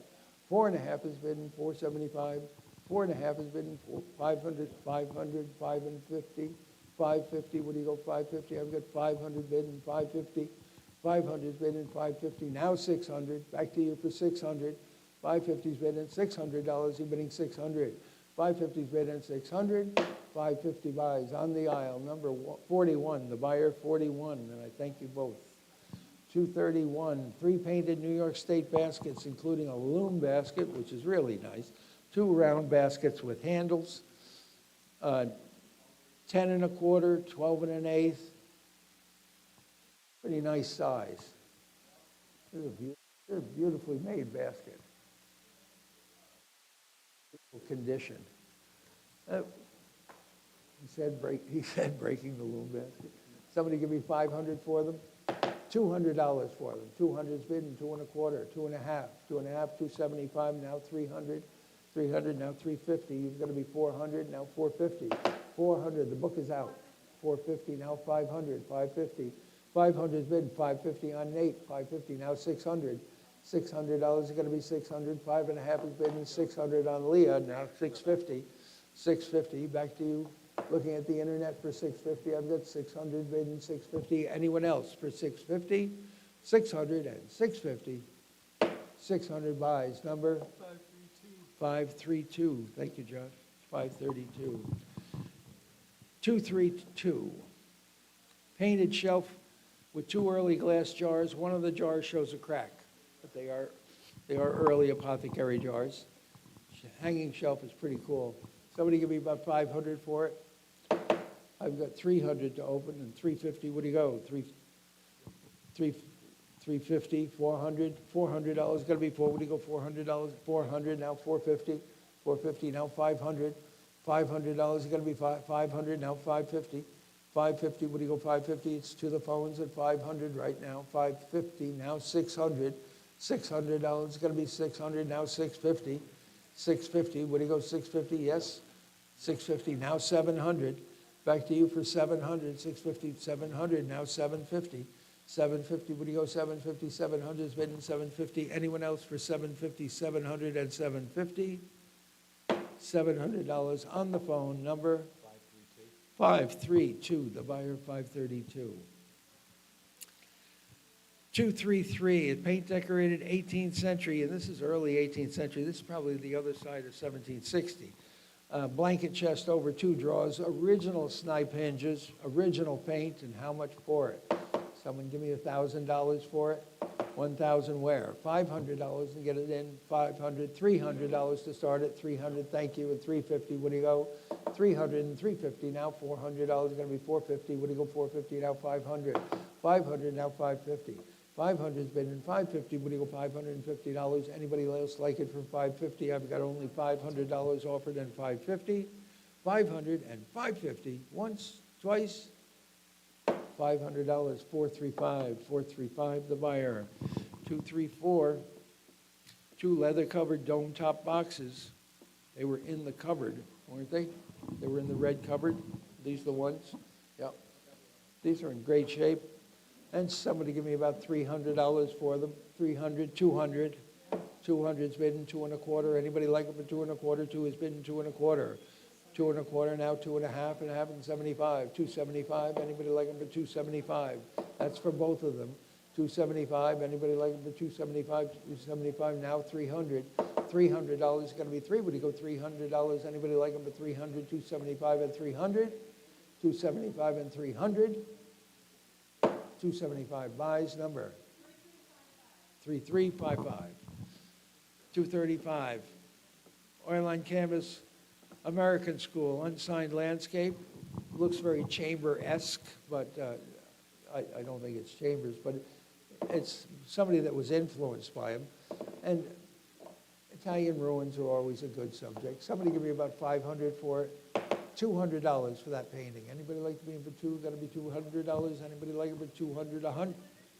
4 1/2 is bidding 475. 4 1/2 is bidding 500, 500, 550, 550. What do you go? 550. I've got 500 bidding 550. 500 is bidding 550. Now 600. Back to you for 600. 550 is bidding $600. You're bidding 600. 550 is bidding 600. 550 buys on the aisle. Number 41. The buyer 41. And I thank you both. 231. 3 painted New York State baskets, including a loom basket, which is really nice. 2 round baskets with handles. 10 1/4, 12 1/8. Pretty nice size. This is a beautifully made basket. Beautiful condition. He said breaking the loom basket. Somebody give me 500 for them. $200 for them. 200's bidding 2 1/4, 2 1/2, 2 1/2, 275. Now 300. 300. Now 350. You've got to be 400. Now 450. 400. The book is out. 450. Now 500. 550. 500's bid 550 on Nate. 550. Now 600. $600 is going to be 600. 5 1/2 is bidding 600 on Leah. Now 650. 650. Back to you. Looking at the internet for 650. I've got 600 bidding 650. Anyone else for 650? 600 and 650. 600 buys. Number 532. Thank you, Josh. 532. 232. Painted shelf with 2 early glass jars. One of the jars shows a crack, but they are early apothecary jars. Hanging shelf is pretty cool. Somebody give me about 500 for it. I've got 300 to open and 350. What do you go? 350, 400. $400 is going to be what do you go? $400. 400 now 450. 450 now 500. $500 is going to be 500 now 550. 550. What do you go? 550. It's to the phones at 500 right now. 550 now 600. $600 is going to be 600 now 650. 650. What do you go? 650. Yes. 650 now 700. Back to you for 700. 650. 700 now 750. 750. What do you go? 750. 700 is bidding 750. Anyone else for 750? 700 and 750. $700 on the phone. Number 532. The buyer 532. 233. Paint decorated 18th century, and this is early 18th century. This is probably the other side of 1760. Blanket chest over 2 drawers, original snipe hinges, original paint, and how much for it? Someone give me $1,000 for it. 1,000 where? $500 to get it in. 500, $300 to start it. 300, thank you. And 350, what do you go? 300 and 350 now. $400 is going to be 450. What do you go? 450 now. 500. 500, now 550. 500's bid in 550, what do you go, $550? Anybody else like it for 550? I've got only $500 offered and 550. 500 and 550, once, twice, $500, 435, 435 the buyer. 234, two leather-covered dome-top boxes. They were in the cupboard, weren't they? They were in the red cupboard. These the ones? Yep. These are in great shape. And somebody give me about $300 for them. 300, 200. 200's bidding 2 1/4. Anybody like it for 2 1/4? 2 is bidding 2 1/4. 2 1/4 now, 2 1/2 and 75. 275. Anybody like it for 275? That's for both of them. 275. Anybody like it for 275? 275 now, 300. $300 is going to be 3. Would you go $300? Anybody like it for 300? 275 and 300. 275 and 300. 275 buys number 3355. 235 oil line canvas American School unsigned landscape. Looks very chamber-esque, but I don't think it's Chambers, but it's somebody that was influenced by him. And Italian ruins are always a good subject. Somebody give me about 500 for it. $200 for that painting. Anybody like to be in for 2? Got to be $200. Anybody like it for 200?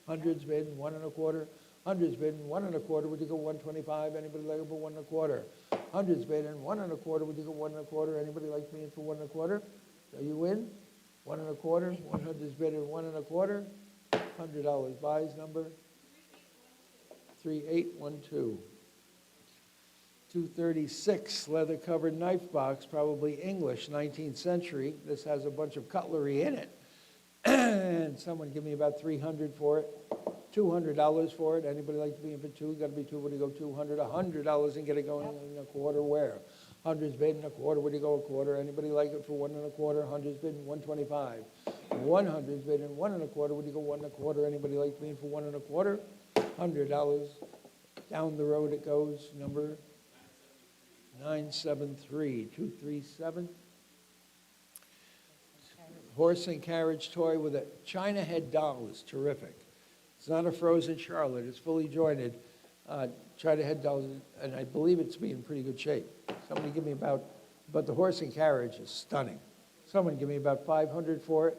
Hundreds bid 1 1/4. Hundreds bid 1 1/4. Would you go 125? Anybody like it for 1 1/4? Hundreds bid 1 1/4. Would you go 1 1/4? Anybody like to be in for 1 1/4? So you win 1 1/4. 100's bid 1 1/4. $100 buys number 3812. 236 leather-covered knife box, probably English, 19th century. This has a bunch of cutlery in it. And someone give me about 300 for it. $200 for it. Anybody like to be in for 2? Got to be 2. Would you go 200? $100 and get it going in 1/4 where? Hundreds bid in 1/4. Would you go 1/4? Anybody like it for 1 1/4? Hundreds bid in 125. 100's bid in 1 1/4. Would you go 1 1/4? Anybody like to be in for 1 1/4? $100. Down the road it goes. Number 973, 237. Horse and carriage toy with a China head doll is terrific. It's not a frozen Charlotte, it's fully jointed. China head doll, and I believe it's in pretty good shape. Somebody give me about, but the horse and carriage is stunning. Someone give me about 500 for it.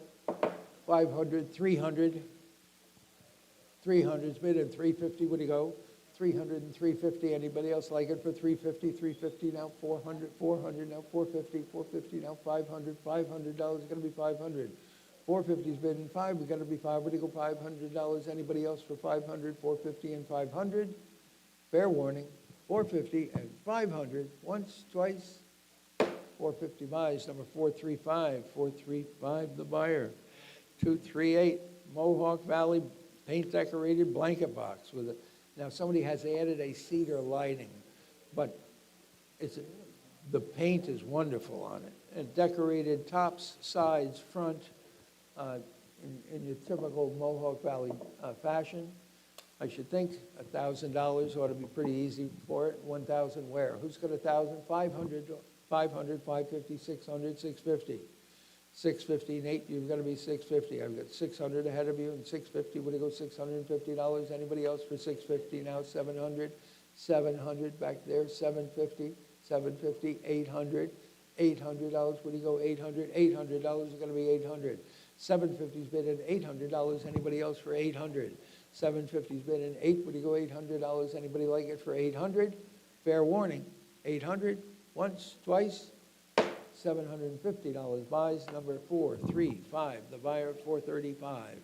500, 300. 300's bid in 350, would you go? 300 and 350. Anybody else like it for 350? 350 now, 400, 400 now, 450, 450 now, 500, $500 is going to be 500. 450's bid in 5. We got to be 5. Would you go $500? Anybody else for 500? 450 and 500. Fair warning. 450 and 500. Once, twice. 450 buys. Number 435. 435 the buyer. 238 Mohawk Valley paint decorated blanket box with a. Now, somebody has added a cedar lining, but the paint is wonderful on it. And decorated tops, sides, front, in your typical Mohawk Valley fashion. I should think $1,000 ought to be pretty easy for it. 1,000 where? Who's got 1,000? 500, 500, 550, 600, 650. 650 and 8, you've got to be 650. I've got 600 ahead of you and 650. Would you go $650? Anybody else for 650 now? 700, 700 back there, 750, 750, 800, $800. Would you go 800? $800 is going to be 800. 750's bid at $800. Anybody else for 800? 750's bid at 8. Would you go $800? Anybody like it for 800? Fair warning, 800. Once, twice. $750 buys number 435. The buyer 435.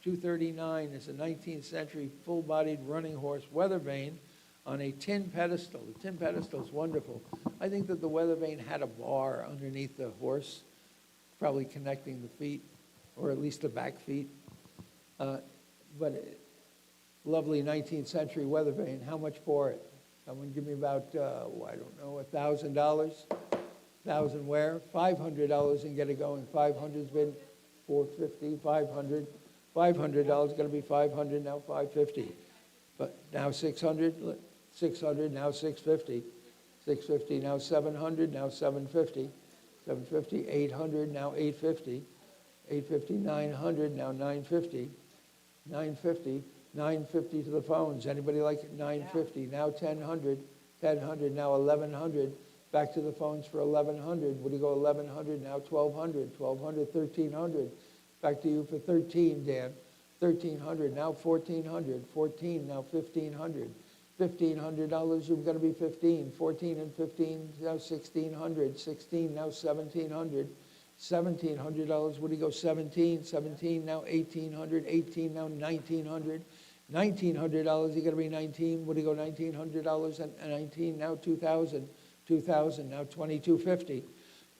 239 is a 19th century full-bodied running horse weather vane on a tin pedestal. The tin pedestal is wonderful. I think that the weather vane had a bar underneath the horse, probably connecting the feet, or at least the back feet. But lovely 19th century weather vane. How much for it? Someone give me about, I don't know, $1,000. 1,000 where? $500 and get it going. 500's been 450, 500. $500 going to be 500 now, 550. But now 600, 600 now 650. 650 now 700, now 750. 750, 800 now 850. 850, 900 now 950. 950, 950 to the phones. Anybody like it? 950, now 1000, 1000, now 1100. Back to the phones for 1100. What do you go 1100, now 1200, 1200, 1300. Back to you for 13, Dan. 1300, now 1400, 14, now 1500. $1,500, you've got to be 15. 14 and 15, now 1600. 16, now 1700. $1,700, what do you go 17? 17, now 1800. 18, now 1900. $1,900, you got to be 19. What do you go $1,900? And 19, now 2000. 2000, now 2250.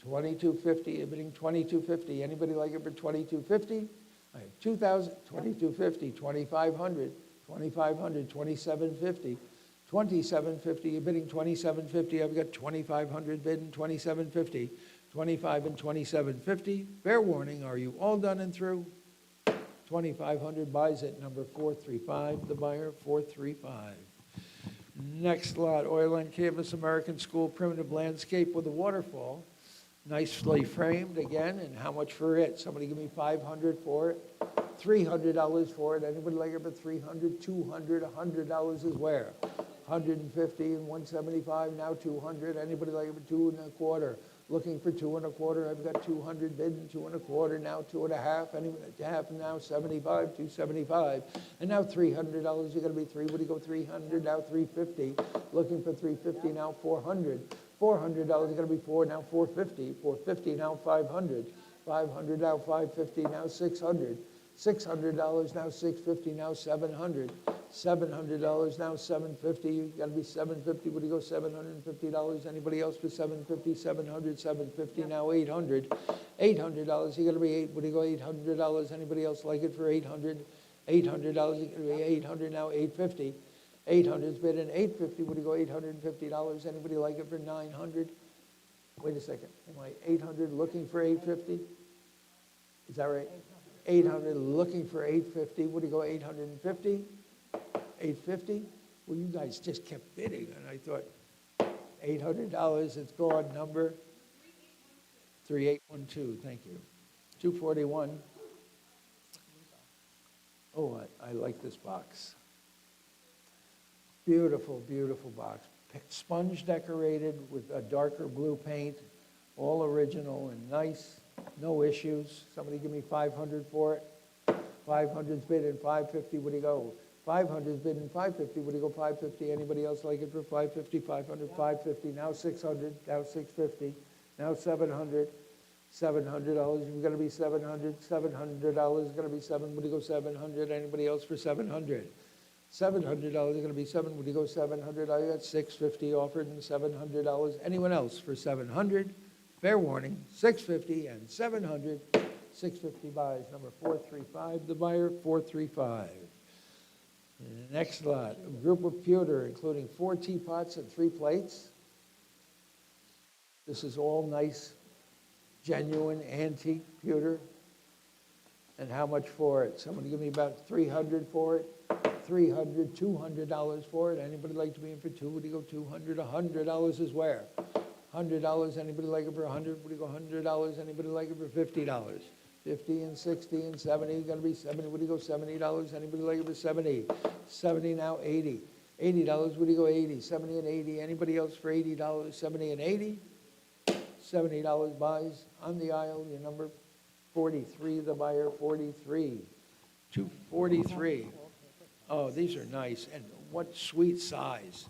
2250, bidding 2250. Anybody like it for 2250? I have 2000, 2250, 2500, 2500, 2750. 2750, you're bidding 2750. I've got 2500 bidding 2750. 25 and 2750. Fair warning, are you all done and through? 2500 buys at number 435, the buyer 435. Next lot, oil and canvas American School primitive landscape with a waterfall. Nicely framed again, and how much for it? Somebody give me 500 for it. $300 for it. Anybody like it for 300, 200, $100 is where? 150 and 175, now 200. Anybody like it for 2 1/4? Looking for 2 1/4. I've got 200 bidding, 2 1/4, now 2 1/2. Anybody half now 75, 275. And now $300. You're gonna be 3. What do you go 300? Now 350. Looking for 350, now 400. $400, you're gonna be 4, now 450. 450, now 500. 500, now 550, now 600. $600, now 650, now 700. $700, now 750. You got to be 750. What do you go? $750. Anybody else for 750? 700, 750. Now 800. $800. You got to be 8. What do you go? $800. Anybody else like it for 800? $800. You got to be 800. Now 850. 800's bid in 850. What do you go? $850. Anybody like it for 900? Wait a second. Am I 800 looking for 850? Is that right? 800 looking for 850. What do you go? 850? 850? Well, you guys just kept bidding, and I thought, $800, it's gone. Number 3812. Thank you. 241. Oh, I like this box. Beautiful, beautiful box. Sponge decorated with a darker blue paint, all original and nice, no issues. Somebody give me 500 for it. 500's bid in 550. What do you go? 500's bid in 550. What do you go 550? Anybody else like it for 550? 500, 550. Now 600. Now 650. Now 700. $700. You've got to be 700. $700 is going to be 7. What do you go 700? Anybody else for 700? $700 is going to be 7. Would you go 700? I got 650 offered and $700. Anyone else for 700? Fair warning, 650 and 700. 650 buys, number 435. The buyer, 435. Next lot, a group of pewter, including 4 teapots and 3 plates. This is all nice, genuine, antique pewter. And how much for it? Somebody give me about 300 for it. 300, $200 for it. Anybody like to be in for 2? Would you go 200? $100 is where? $100. Anybody like it for 100? Would you go $100? Anybody like it for $50? 50 and 60 and 70. You got to be 70. Would you go $70? Anybody like it for 70? 70 now 80. $80. Would you go 80? 70 and 80. Anybody else for $80? 70 and 80. $70 buys on the aisle. Your number 43. The buyer 43. 243. Oh, these are nice, and what sweet size.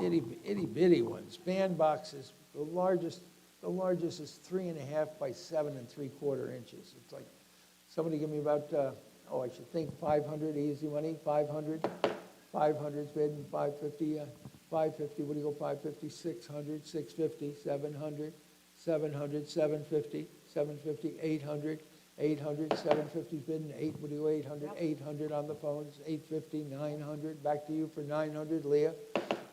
Itty bitty ones. Band boxes, the largest is 3.5 by 7 3/4 inches. It's like, somebody give me about, I should think 500, easy money, 500. 500's bid, 550, 550, what do you go, 550, 600, 650, 700, 700, 750, 750, 800. 800, 750's bid, 8, what do you go, 800, 800 on the phones, 850, 900, back to you for 900, Leah,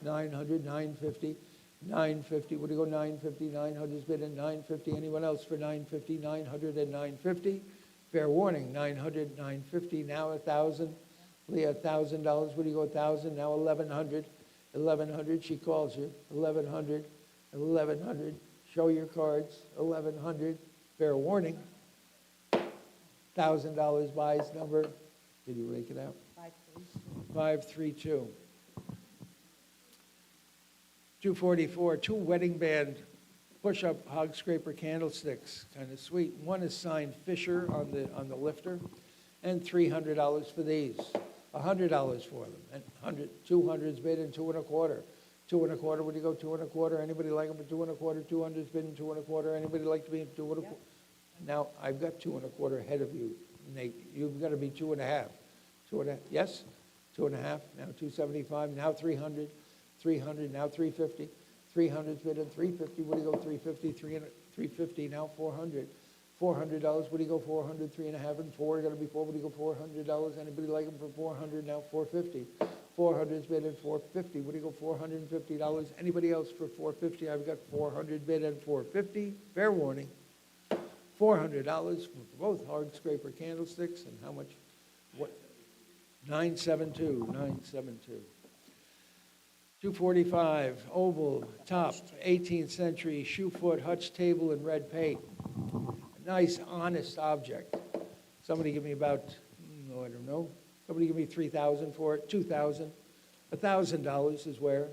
900, 950, 950, what do you go, 950, 900's bid, and 950, anyone else for 950, 900 and 950, fair warning, 900, 950, now 1,000, Leah, $1,000, what do you go, 1,000, now 1,100, 1,100, she calls you, 1,100, 1,100, show your cards, 1,100, fair warning. $1,000 buys, number Did you rake it out? 532. 532. 244, two wedding band push-up hog scraper candlesticks, kind of sweet. One is signed Fisher on the lifter, and $300 for these. $100 for them, and 200's bid and 2 1/4. 2 1/4, would you go 2 1/4? Anybody like them for 2 1/4? 200's bid and 2 1/4. Anybody like to be 2 1/4? Yep. Now, I've got 2 1/4 ahead of you, Nate. You've got to be 2 1/2. 2 1/2, yes? 2 1/2, now 275, now 300, 300, now 350. 300's bid and 350, what do you go 350, 350, now 400. $400, what do you go 400, 3 1/2 and 4, got to be 4, what do you go $400? Anybody like them for 400, now 450. 400's bid and 450, what do you go $450? Anybody else for 450? I've got 400 bid and 450, fair warning. $400 for both hard scraper candlesticks, and how much? What? 972, 972. 245, oval, top, 18th century, shoe foot, hutch table in red paint. Nice, honest object. Somebody give me about, I don't know, somebody give me 3,000 for it, 2,000. $1,000 is where.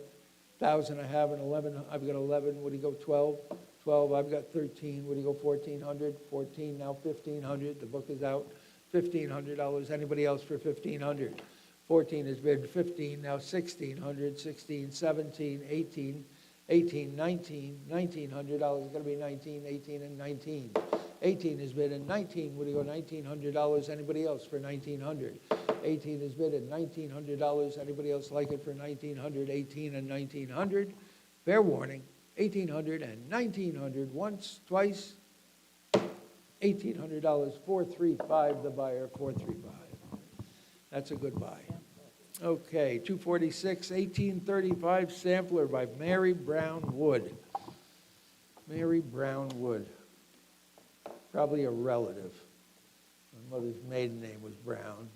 1,000 I have, and 11, I've got 11, what do you go, 12? 12, I've got 13, what do you go, 1,400? 14, now 1,500, the book is out. $1,500, anybody else for 1,500? 14 has bid, 15, now 1,600, 16, 17, 18, 18, 19, $1,900, it's gonna be 19, 18, and 19. 18 is bid, and 19, what do you go, $1,900, anybody else for 1,900? 18 is bid at $1,900, anybody else like it for 1,900? 18 and 1,900, fair warning, 1,800 and 1,900, once, twice, $1,800, 435 the buyer, 435. That's a good buy. Okay, 246, 1835 sampler by Mary Brown Wood. Mary Brown Wood. Probably a relative. My mother's maiden name was Brown.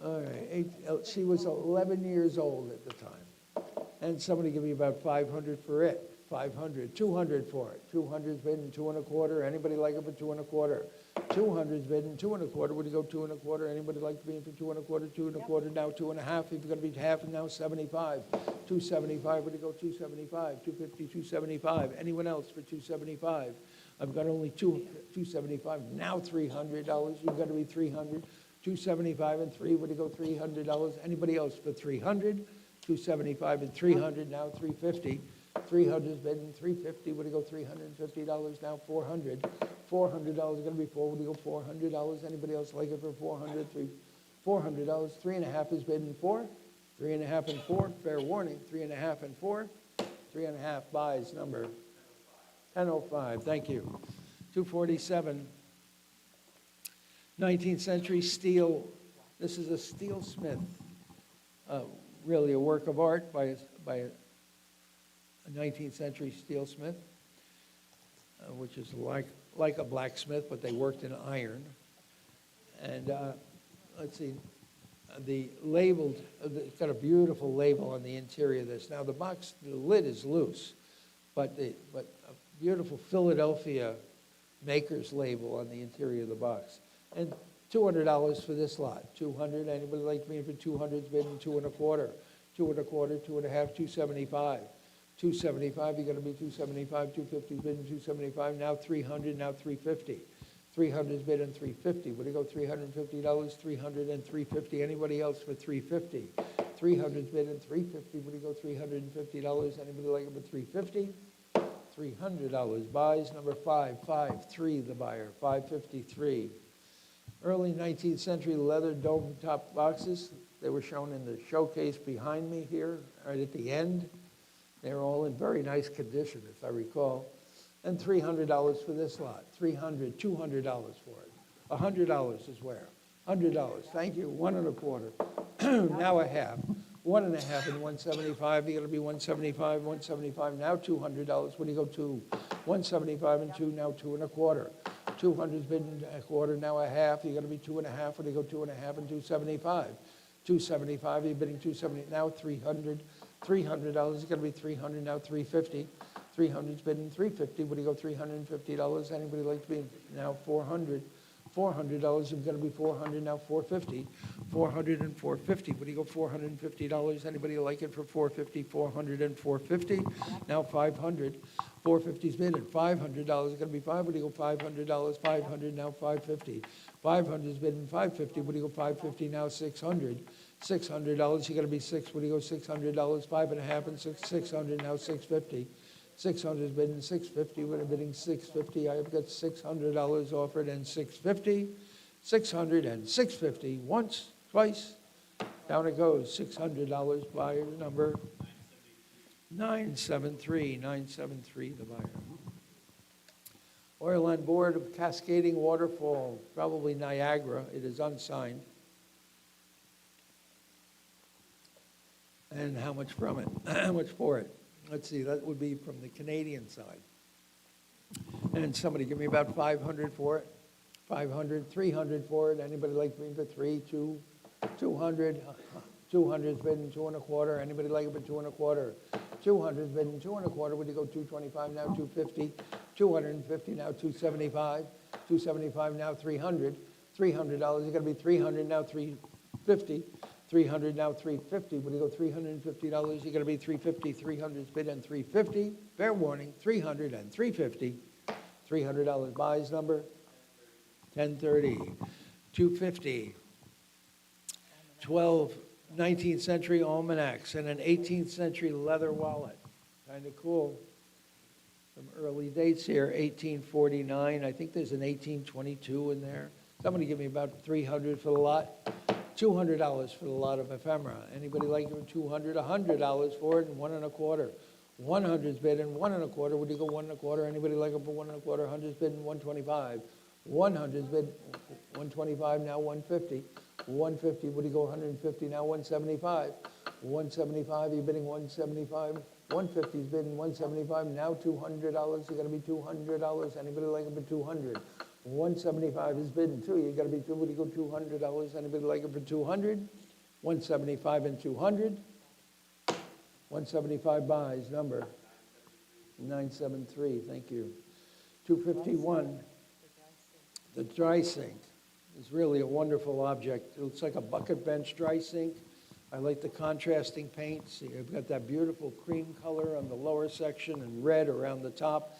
All right, she was 11 years old at the time. And somebody give me about 500 for it. 500, 200 for it. 200's bidding 2 1/4. Anybody like it for 2 1/4? 200's bidding 2 1/4. Would you go 2 1/4? Anybody like to be in for 2 1/4? 2 1/4, now 2 1/2. If you're going to be half, and now 75. 275, would you go 275? 250, 275. Anyone else for 275? I've got only 275, now $300. You've got to be 300. 275 and 3, would you go $300? Anybody else for 300? 275 and 300, now 350. 300's bidding 350, would you go $350? Now 400. $400 is going to be 4, would you go $400? Anybody else like it for 400? $400. 3 1/2 is bidding 4. 3 1/2 and 4, fair warning. 3 1/2 and 4. 3 1/2 buys number 1005. Thank you. 247. 19th century steel. This is a steelsmith. Really a work of art by a 19th century steelsmith, which is like a blacksmith, but they worked in iron. And let's see, the labeled, it's got a beautiful label on the interior of this. Now the box, the lid is loose, but a beautiful Philadelphia maker's label on the interior of the box. And $200 for this lot. 200, anybody like me for 200's bidding 2 1/4. 2 1/4, 2 1/2, 275. 275, you're going to be 275, 250's bidding 275, now 300, now 350. 300's bidding 350. Would you go $350? 300 and 350. Anybody else for 350? 300's bidding 350. Would you go $350? Anybody like it for 350? $300 buys number 553 the buyer, 553. Early 19th century leather dome top boxes. They were shown in the showcase behind me here, right at the end. They're all in very nice condition, if I recall. And $300 for this lot. $300, $200 for it. $100 is where? $100. Thank you. 1 1/4. Now a half. 1 1/2 and 175. You're going to be 175, 175. Now $200. What do you go to? 175 and 2. Now 2 1/4. 200's bidding 1/4. Now a half. You're going to be 2 1/2. What do you go 2 1/2 and 275? 275. You're bidding 270. Now 300. $300 is going to be 300, now 350. 300's bidding 350. Would you go $350? Anybody like to be now 400? $400 is going to be 400, now 450. 400 and 450. What do you go, $450? Anybody like it for 450? 400 and 450. Now 500. 450's bid at $500 is going to be 5. What do you go, $500? 500, now 550. 500's bid at 550. What do you go, 550, now 600. $600, you got to be 6. What do you go, $600? 5.5 and 600, now 650. 600 is bidding 650. We're bidding 650. I've got $600 offered and 650. 600 and 650. Once, twice, down it goes. $600 buyer number 973. 973, the buyer. Oil on board of cascading waterfall, probably Niagara. It is unsigned. And how much from it? How much for it? Let's see, that would be from the Canadian side. And somebody give me about 500 for it. 500, 300 for it. Anybody like me for 3, 2, 200? 200's bidding 2 1/4. Anybody like it for 2 1/4? 200's bidding 2 1/4. Would you go 225 now? 250. 250 now 275. 275 now 300. $300. You got to be 300 now 350. 300 now 350. Would you go $350? You got to be 350. 300's bid and 350. Fair warning. 300 and 350. $300 buys number 1030. 250. 12 19th century almanacs and an 18th century leather wallet. Kind of cool. Some early dates here. 1849. I think there's an 1822 in there. Somebody give me about 300 for the lot. $200 for the lot of ephemera. Anybody like it for 200? $100 for it and 1 1/4. 100's bid and 1 1/4. Would you go 1 1/4? Anybody like it for 1 1/4? 100's bid and 125. 100's bid 125 now 150. 150. Would you go 150 now 175? 175. You're bidding 175. 150's bidding 175 now $200. You got to be $200. Anybody like it for 200? 175 is bidding too. You got to be two. Would you go $200? Anybody like it for 200? 175 and 200. 175 buys number 973. Thank you. 251. The dry sink is really a wonderful object. It looks like a bucket bench dry sink. I like the contrasting paints. You've got that beautiful cream color on the lower section and red around the top,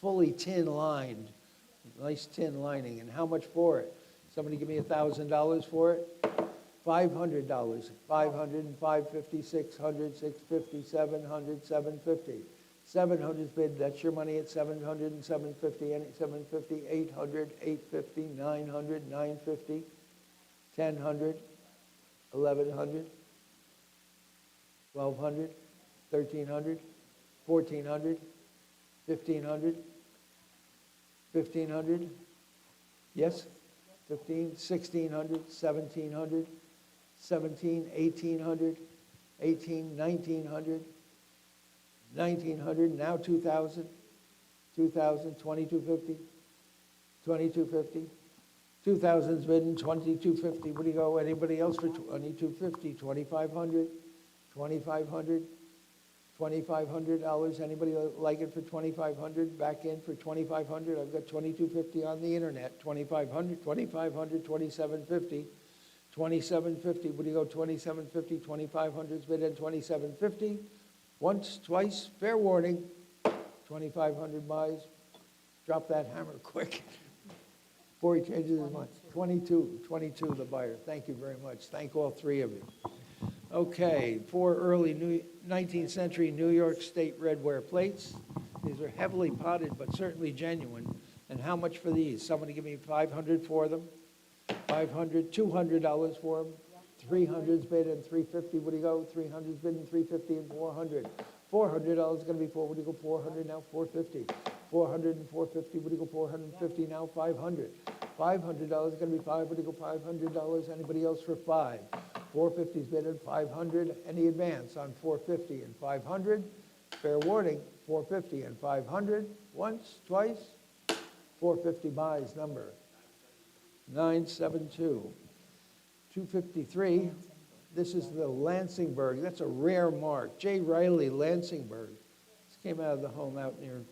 fully tin lined. Nice tin lining. And how much for it? Somebody give me $1,000 for it? $500. 500 and 550, 600, 650, 700, 750. 700's bid. That's your money at 700 and 750. 750, 800, 850, 900, 950, 1000, 1100, 1200, 1300, 1400, 1500. 1,500, yes, 15, 1,600, 1,700, 17, 1,800, 18, 1,900, 1,900, now 2,000, 2,000, 2,250, 2,250, 2,000's bidding, 2,250. What do you go? Anybody else for 2,250? 2,500, 2,500. $2,500. Anybody like it for 2,500? Back in for 2,500. I've got 2,250 on the internet. 2,500, 2,500, 2,750, 2,750. What do you go? 2,750. 2,500's bid at 2,750. Once, twice. Fair warning. 2,500 buys. Drop that hammer quick before he changes his mind. 22 the buyer. Thank you very much. Thank all three of you. Okay, 4 early 19th century New York State redware plates. These are heavily potted, but certainly genuine. And how much for these? Somebody give me 500 for them. 500, $200 for them. 300's bid and 350. What do you go? 300's bid and 350 and 400. $400 is going to be for. What do you go? 400 now 450. 400 and 450. What do you go? 450 now 500. $500 is going to be 5. What do you go? $500. Anybody else for 5? 450's bid at 500. Any advance on 450 and 500? Fair warning, 450 and 500. Once, twice. 450 buys number 972. 253. This is the Lansingburg. That's a rare mark. J. Riley Lansingburg. This came out of the home out near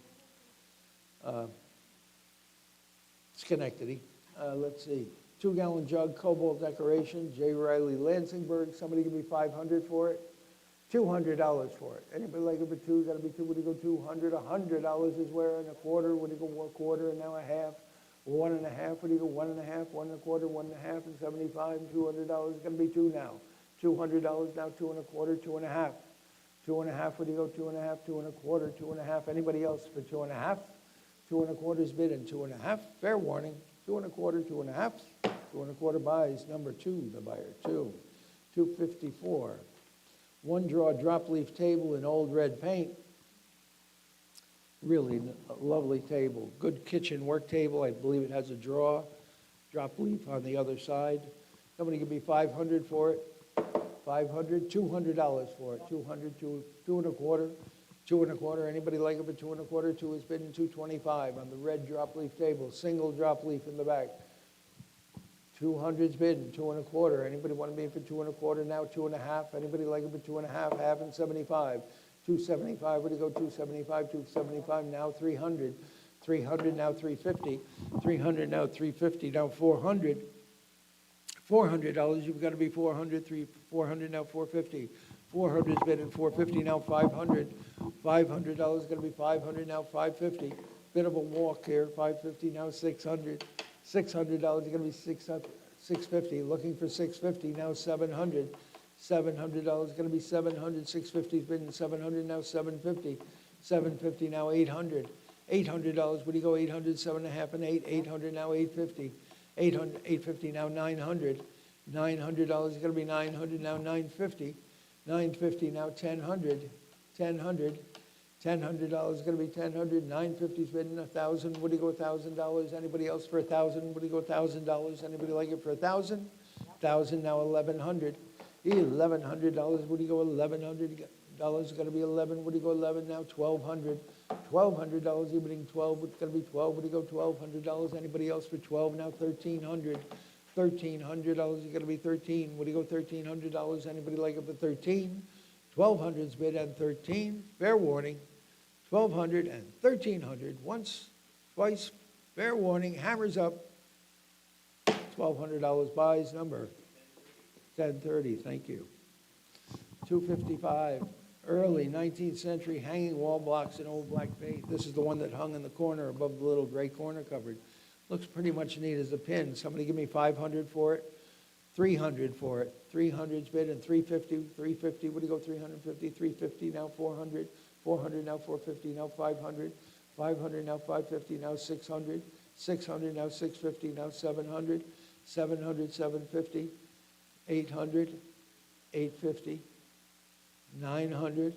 Schenectady. Let's see, 2-gallon jug, cobalt decoration, J. Riley Lansingburg. Somebody give me 500 for it. $200 for it. Anybody like it for two? Got to be two. Would you go 200? $100 is where, and a quarter. Would you go 1/4 and now a half? 1.5. Would you go 1.5? 1.25, 1.5, and 75. $200 is going to be two now. $200 now. 2.25, 2.5. 2.5. Would you go 2.5? 2.25, 2.5. Anybody else for 2.5? 2.25 is bid and 2.5. Fair warning. 2.25, 2.5. 2.25 buys. Number two, the buyer. 254. One draw drop leaf table in old red paint. Really lovely table. Good kitchen work table. I believe it has a draw. Drop leaf on the other side. Somebody give me 500 for it. 500, $200 for it. 200, 2.25, 2.25. Anybody like it for 2.25? Two is bidding 225 on the red drop leaf table. Single drop leaf in the back. 200's bidding 2.25. Anybody want to bid for 2.25 now? 2.5. Anybody like it for 2.5? Half and 75. 275. Where do you go? 275. 275 now. 300. 300 now. 350. 300 now. 350 now. 400. $400. You've got to be 400. 400 now. 450. 400's bidding 450 now. 500. $500 going to be 500 now. 550. Bit of a walk here. 550 now. 600. $600 is going to be 650. Looking for 650 now. 700. $700 is going to be 700. 650 has been 700 now. 750. 750 now. 800. $800. What do you go? 800. 7.5 and 8. 800 now. 850. 800. 850 now. 900. $900 is going to be 900 now. 950. 950 now. 1,000. 1,000. $1,000 is going to be 1,000. 950's bidding 1,000. Would you go $1,000? Anybody else for 1,000? Would you go $1,000? Anybody like it for 1,000? 1,000 now. 1,100. $1,100. Would you go $1,100? Is going to be 11. Would you go 11 now? 1,200. $1,200. You're bidding 12. It's going to be 12. Would you go $1,200? Anybody else for 12 now? 1,300. $1,300 is going to be 13. Would you go $1,300? Anybody like it for 13? 1,200's bid and 13. Fair warning. 1,200 and 1,300. Once, twice. Fair warning. Hammers up. $1,200 buys. Number 1030. Thank you. 255. Early 19th century hanging wall blocks in old black paint. This is the one that hung in the corner above the little gray corner cupboard. Looks pretty much neat as a pin. Somebody give me 500 for it. 300 for it. 300's bid and 350. 350. What do you go? 350. 350 now. 400. 400 now. 450 now. 500. 500 now. 550 now. 600. 600 now. 650 now. 700. 700. 750. 800. 850. 900.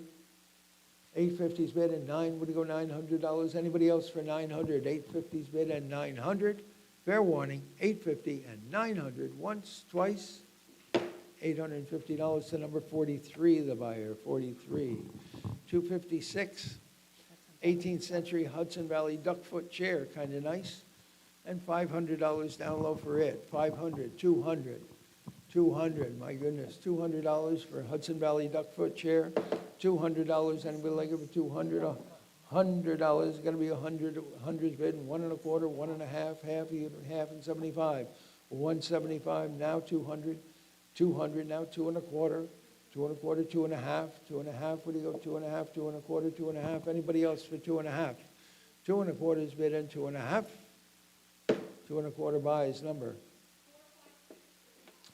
850's bid and 9. Would you go $900? Anybody else for 900? 850's bid and 900. Fair warning, 850 and 900, once, twice, $850 to number 43, the buyer, 43. 256, 18th century Hudson Valley duckfoot chair, kind of nice, and $500 down low for it. 500, 200, 200, my goodness, $200 for Hudson Valley duckfoot chair. $200, anybody like it for 200? $100 is going to be 100. 100's bid and 1.25, 1.5, half and 75. 175 now. 200. 200 now. 2.25. 2.25. 2.5. 2.5. Where do you go? 2.5. 2.25. 2.5. Anybody else for 2.5? 2.25 is bid and 2.5. 2.25 buys. Number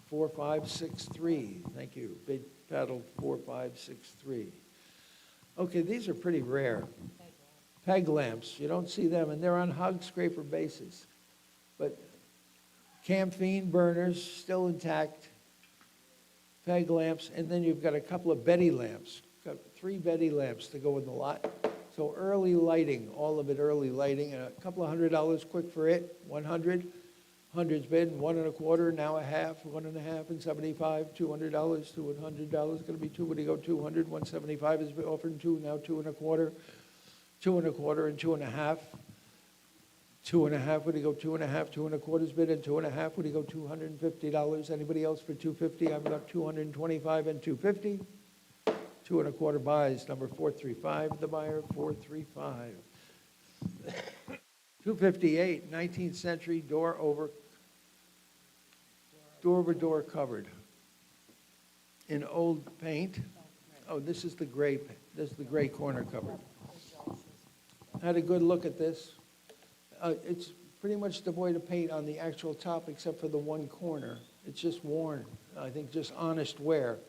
4563. Thank you. Big paddle 4563. Okay, these are pretty rare. Peg lamps, you don't see them, and they're on hog scraper bases. But camphene burners, still intact. Peg lamps, and then you've got a couple of Betty lamps. Got 3 Betty lamps to go in the lot. So early lighting, all of it early lighting, and a couple of $100 quick for it. 100. 100's bid, 1.25, now a half, 1.5 and 75, $200, $200 going to be 2. Would you go 200? 175 is offered 2, now 2.25, 2.25 and 2.5. 2.5, would you go 2.5? 2.25's bid and 2.5. Would you go $250? Anybody else for 250? I've got 225 and 250. 2.25 buys. Number 435, the buyer, 435. 258, 19th century door over door-over-door covered in old paint. Oh, this is the gray, this is the gray corner cupboard. Had a good look at this. It's pretty much devoid of paint on the actual top except for the one corner. It's just worn, I think just honest wear.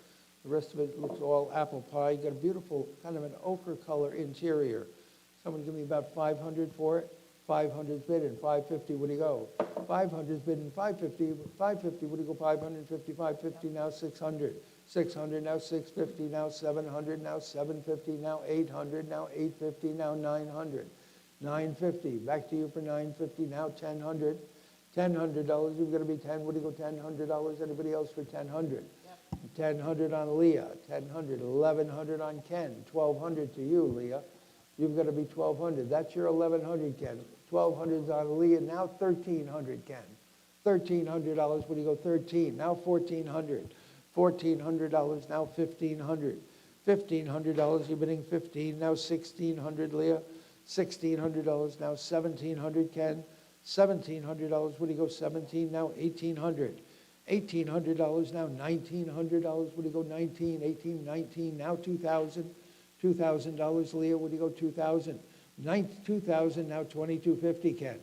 The rest of it looks all apple pie. You got a beautiful kind of an ochre color interior. Someone give me about 500 for it. 500's bid, 550, what do you go? 500's bid, 550, 550, what do you go? 550, 550, now 600. 600, now 650, now 700, now 750, now 800, now 850, now 900. 950, back to you for 950, now 1,000. $1,000, you've got to be 10, what do you go? $1,000, anybody else for 1,000? 1,000 on Leah, 1,000, 1,100 on Ken, 1,200 to you, Leah. You've got to be 1,200. That's your 1,100, Ken. 1,200's on Leah, now 1,300, Ken. $1,300, what do you go? 13, now 1,400. $1,400, now 1,500. $1,500, you're bidding 15, now 1,600, Leah. $1,600, now 1,700, Ken. $1,700, what do you go? 17, now 1,800. $1,800, now $1,900, what do you go? 19, 18, 19, now 2,000. $2,000, Leah, what do you go? 2,000. 2,000, now 2,250, Ken.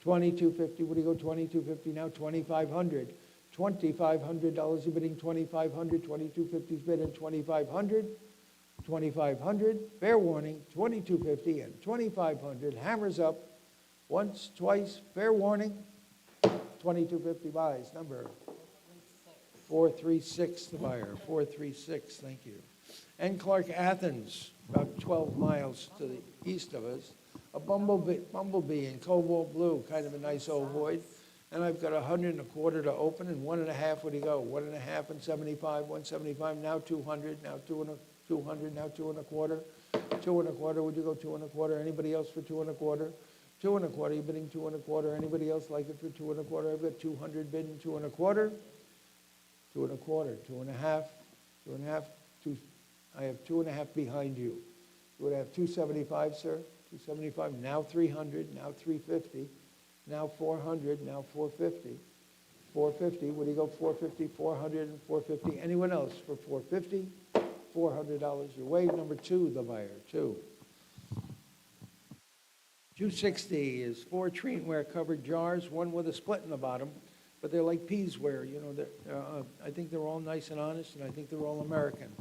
2,250, what do you go? 2,250, now 2,500. $2,500, you're bidding 2,500. 2,250's bidding 2,500. 2,500, fair warning, 2,250 and 2,500, hammers up, once, twice, fair warning, 2,250 buys, number 436, the buyer, 436, thank you. And Clark, Athens, about 12 miles to the east of us, a bumblebee in cobalt blue, kind of a nice old void. And I've got 125 to open and 1.5, where do you go? 1.5 and 75, 175, now 200, now 200, now 2.25. 2.25, would you go 2.25? Anybody else for 2.25? 2.25, you're bidding 2.25. Anybody else like it for 2.25? I've got 200 bidding 2.25. 2.25, 2.5, 2.5, two. I have 2.5 behind you. You would have 275, sir. 275, now 300, now 350, now 400, now 450. 450, what do you go? 450, 400, and 450. Anyone else for 450? $400 your way. Number 2, the buyer, 2. 260 is 4 Trineware covered jars, one with a split in the bottom, but they're like Peasware, you know. I think they're all nice and honest, and I think they're all American.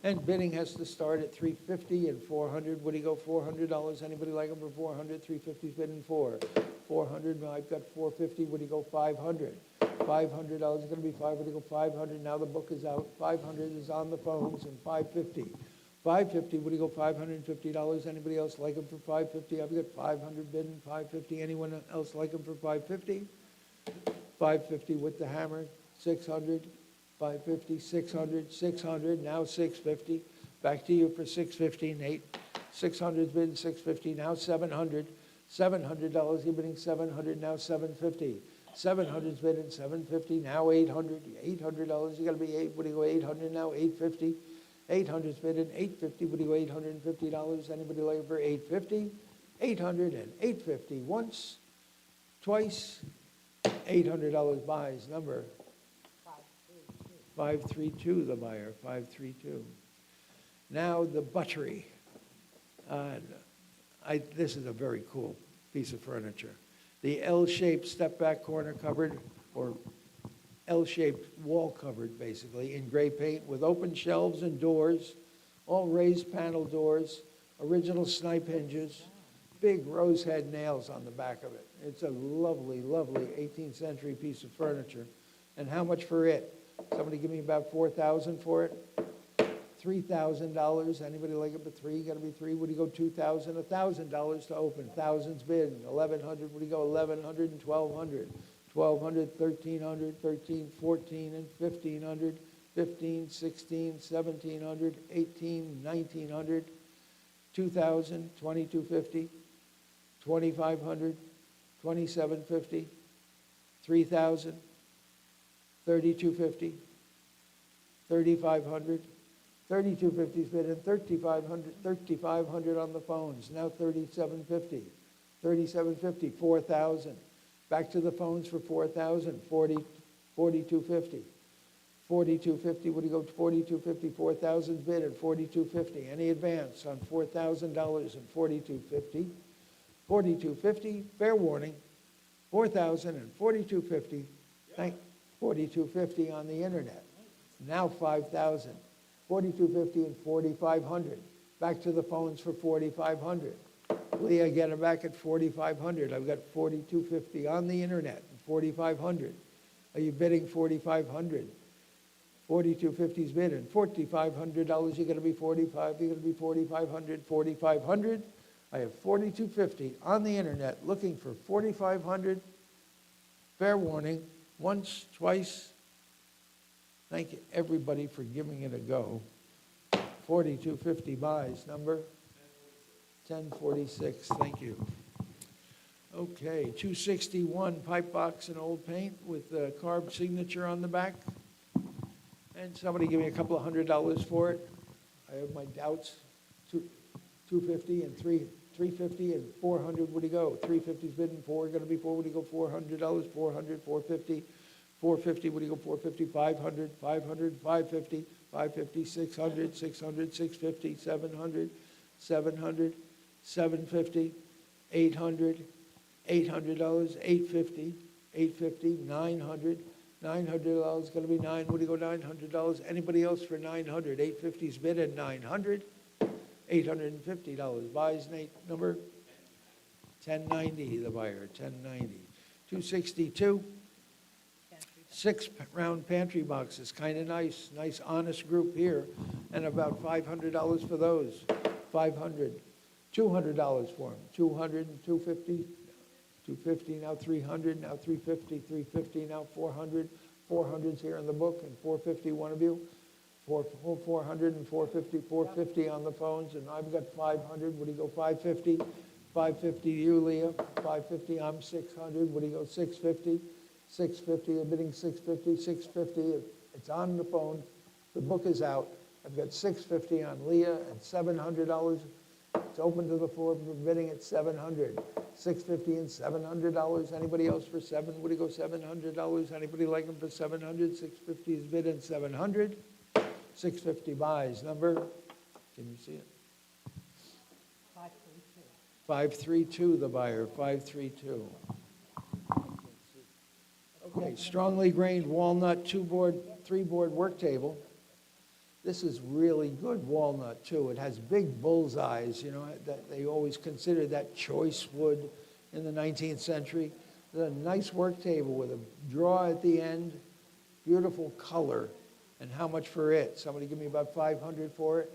And bidding has to start at $350 and $400. What do you go? $400. Anybody like them for $400? $350's bidding 4. $400. I've got $450. What do you go? $500. $500 is going to be 5. What do you go? $500. Now the book is out. $500 is on the phones, and $550. $550. What do you go? $550. Anybody else like them for $550? I've got $500 bidding. $550. Anyone else like them for $550? $550 with the hammer. $600. 550, 600, 600, now 650. Back to you for 650, Nate. 600's bidding 650, now 700. $700, you're bidding 700, now 750. 700's bidding 750, now 800. $800, you got to be 8. What do you go? 800 now, 850. 800's bidding 850. What do you go? $850. Anybody like for 850? 800 and 850. Once, twice. $800 buys. Number 532, the buyer, 532. Now the buttery. This is a very cool piece of furniture. The L-shaped step-back corner cupboard, or L-shaped wall cupboard, basically, in gray paint with open shelves and doors, all raised panel doors, original snipe hinges, big rose head nails on the back of it. It's a lovely, lovely 18th century piece of furniture. And how much for it? Somebody give me about $4,000 for it. $3,000. Anybody like it for 3? Got to be 3. What do you go? $2,000. $1,000 to open. Thousands bid. 1,100. What do you go? 1,100 and 1,200. 1,200, 1,300, 13, 14, and 1,500. 15, 16, 1,700, 18, 1,900. 2,000, 2,250. 2,500, 2,750. 3,000. 3,250, 3,500, 3,250's bid, and 3,500 on the phones. Now 3,750, 3,750, 4,000. Back to the phones for 4,000, 4250. 4250, what do you go, 4250, 4,000 bid at 4250. Any advance on $4,000 and 4250? 4250, fair warning, 4,000 and 4250. Thank 4250 on the internet. Now 5,000, 4250 and 4,500. Back to the phones for 4,500. Leah, get it back at 4,500. I've got 4,250 on the internet, 4,500. Are you bidding 4,500? 4,250's bidding. $4,500, you're going to be 45, you're going to be 4,500, 4,500. I have 4,250 on the internet looking for 4,500. Fair warning, once, twice. Thank you, everybody, for giving it a go. 4,250 buys, number? 1046, thank you. Okay, 261 pipe box and old paint with the carved signature on the back. And somebody give me a couple of $100 for it. I have my doubts. 250 and 350 and 400. What do you go? 350's bidding, 4 going to be 4. What do you go? $400, 400, 450, 450. What do you go? 450, 500, 500, 550, 550, 600, 600, 650, 700, 700, 750, 800, $800, 850, 850, 900. $900 going to be 9. What do you go? $900. Anybody else for 900? 850's bid at 900. $850. Buys, Nate, number? 1090, the buyer, 1090. 262. 6 round pantry boxes, kind of nice. Nice, honest group here. And about $500 for those. 500. $200 for them. 200 and 250. 250, now 300, now 350, 350, now 400. 400's here in the book, and 450, one of you. 400 and 450, 450 on the phones, and I've got 500. What do you go, 550? 550 you, Leah. 550, I'm 600. What do you go, 650? 650, they're bidding 650, 650. It's on the phone. The book is out. I've got 650 on Leah and $700. It's open to the floor. We're bidding at 700. 650 and $700. Anybody else for 7? What do you go, $700? Anybody like them for 700? 650 is bid at 700. 650 buys. Number? Can you see it? 532. 532, the buyer. 532. Okay, strongly grained walnut 2-board, 3-board work table. This is really good walnut, too. It has big bullseyes, you know, that they always considered that choice wood in the 19th century. It's a nice work table with a drawer at the end, beautiful color. And how much for it? Somebody give me about 500 for it.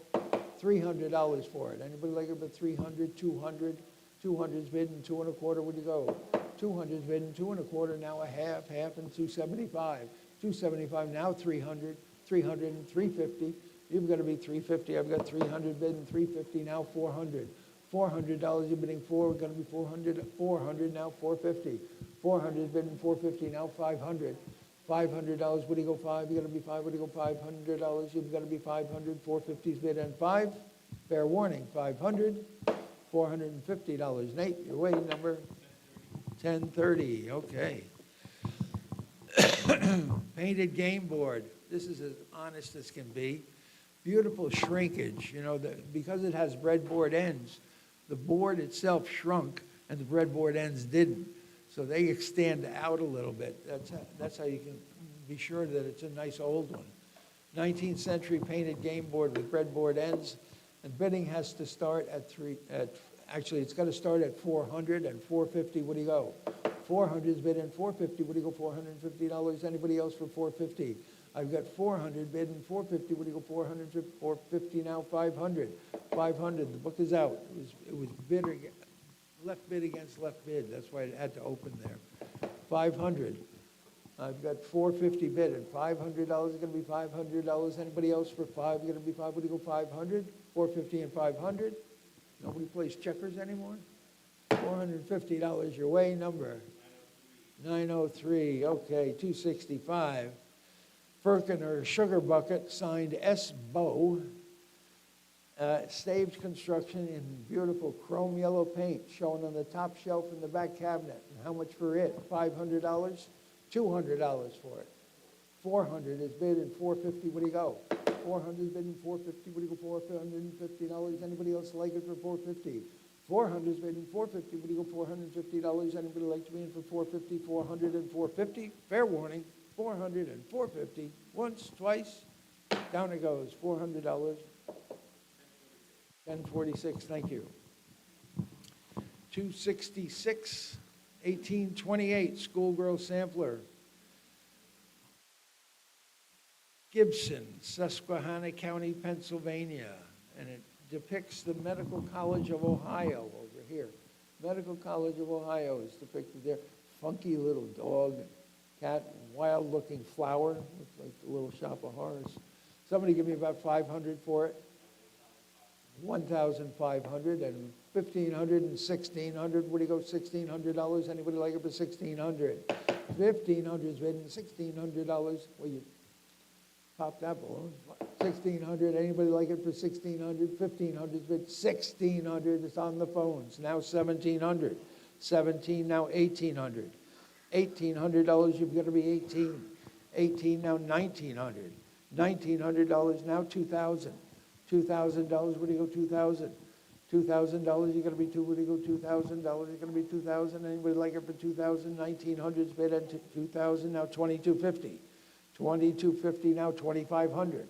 $300 for it. Anybody like it for 300, 200? 200's bidding, 2 1/4. Where'd you go? 200's bidding, 2 1/4. Now a half, and 275. 275 now 300. 300 and 350. You've got to be 350. I've got 300 bidding, 350 now 400. $400 you're bidding 4. We're going to be 400. 400 now 450. 400 bidding 450 now 500. $500. What do you go 5? You got to be 5. What do you go $500? You've got to be 500. 450's bid and 5. Fair warning. 500. $450. Nate, your way number 1030. Okay. Painted game board. This is as honest as can be. Beautiful shrinkage, you know, because it has breadboard ends, the board itself shrunk and the breadboard ends didn't. So they extend out a little bit. That's how you can be sure that it's a nice old one. 19th century painted game board with breadboard ends, and bidding has to start actually it's got to start at 400 and 450. What do you go? 400's bid and 450. What do you go? $450. Anybody else for 450? I've got 400 bid and 450. What do you go? 400, 450 now 500. 500. The book is out. It was bid left bid against left bid. That's why it had to open there. 500. I've got 450 bid and $500 is going to be $500. Anybody else for 5? Going to be 5. What do you go? 500. 450 and 500. Nobody plays checkers anymore. $450 your way. Number 903. Okay. 265. Firkiner Sugar Bucket, signed S. Bow, staged construction in beautiful chrome yellow paint, shown on the top shelf in the back cabinet. And how much for it? $500? $200 for it. 400 is bid and 450, what do you go? 400 is bid and 450, what do you go, $450? Anybody else like it for 450? 400 is bid and 450, what do you go, $450? Anybody like to be in for 450, 400 and 450? Fair warning, 400 and 450, once, twice, down it goes, $400. 1046, thank you. 266, 1828, schoolgirl sampler. Gibson, Susquehanna County, Pennsylvania, and it depicts the Medical College of Ohio over here. Medical College of Ohio is depicted there. Funky little dog, cat, wild-looking flower, looks like the Little Shop of Horrors. Somebody give me about 500 for it. 1,500 and 1,500 and 1,600. Where do you go? $1,600. Anybody like it for 1,600? 1,500 is bid and $1,600. Well, you pop that balloon. 1,600. Anybody like it for 1,600? 1,500 is bid. 1,600. It's on the phones. Now 1,700. 17. Now 1,800. $1,800. You've got to be 18. 18. Now 1,900. $1,900. Now 2,000. $2,000, where do you go, 2,000? $2,000, you're gonna be where do you go, $2,000, you're gonna be 2,000, anybody like it for 2,000? 1,900's bid at 2,000, now 2,250. 2,250, now 2,500.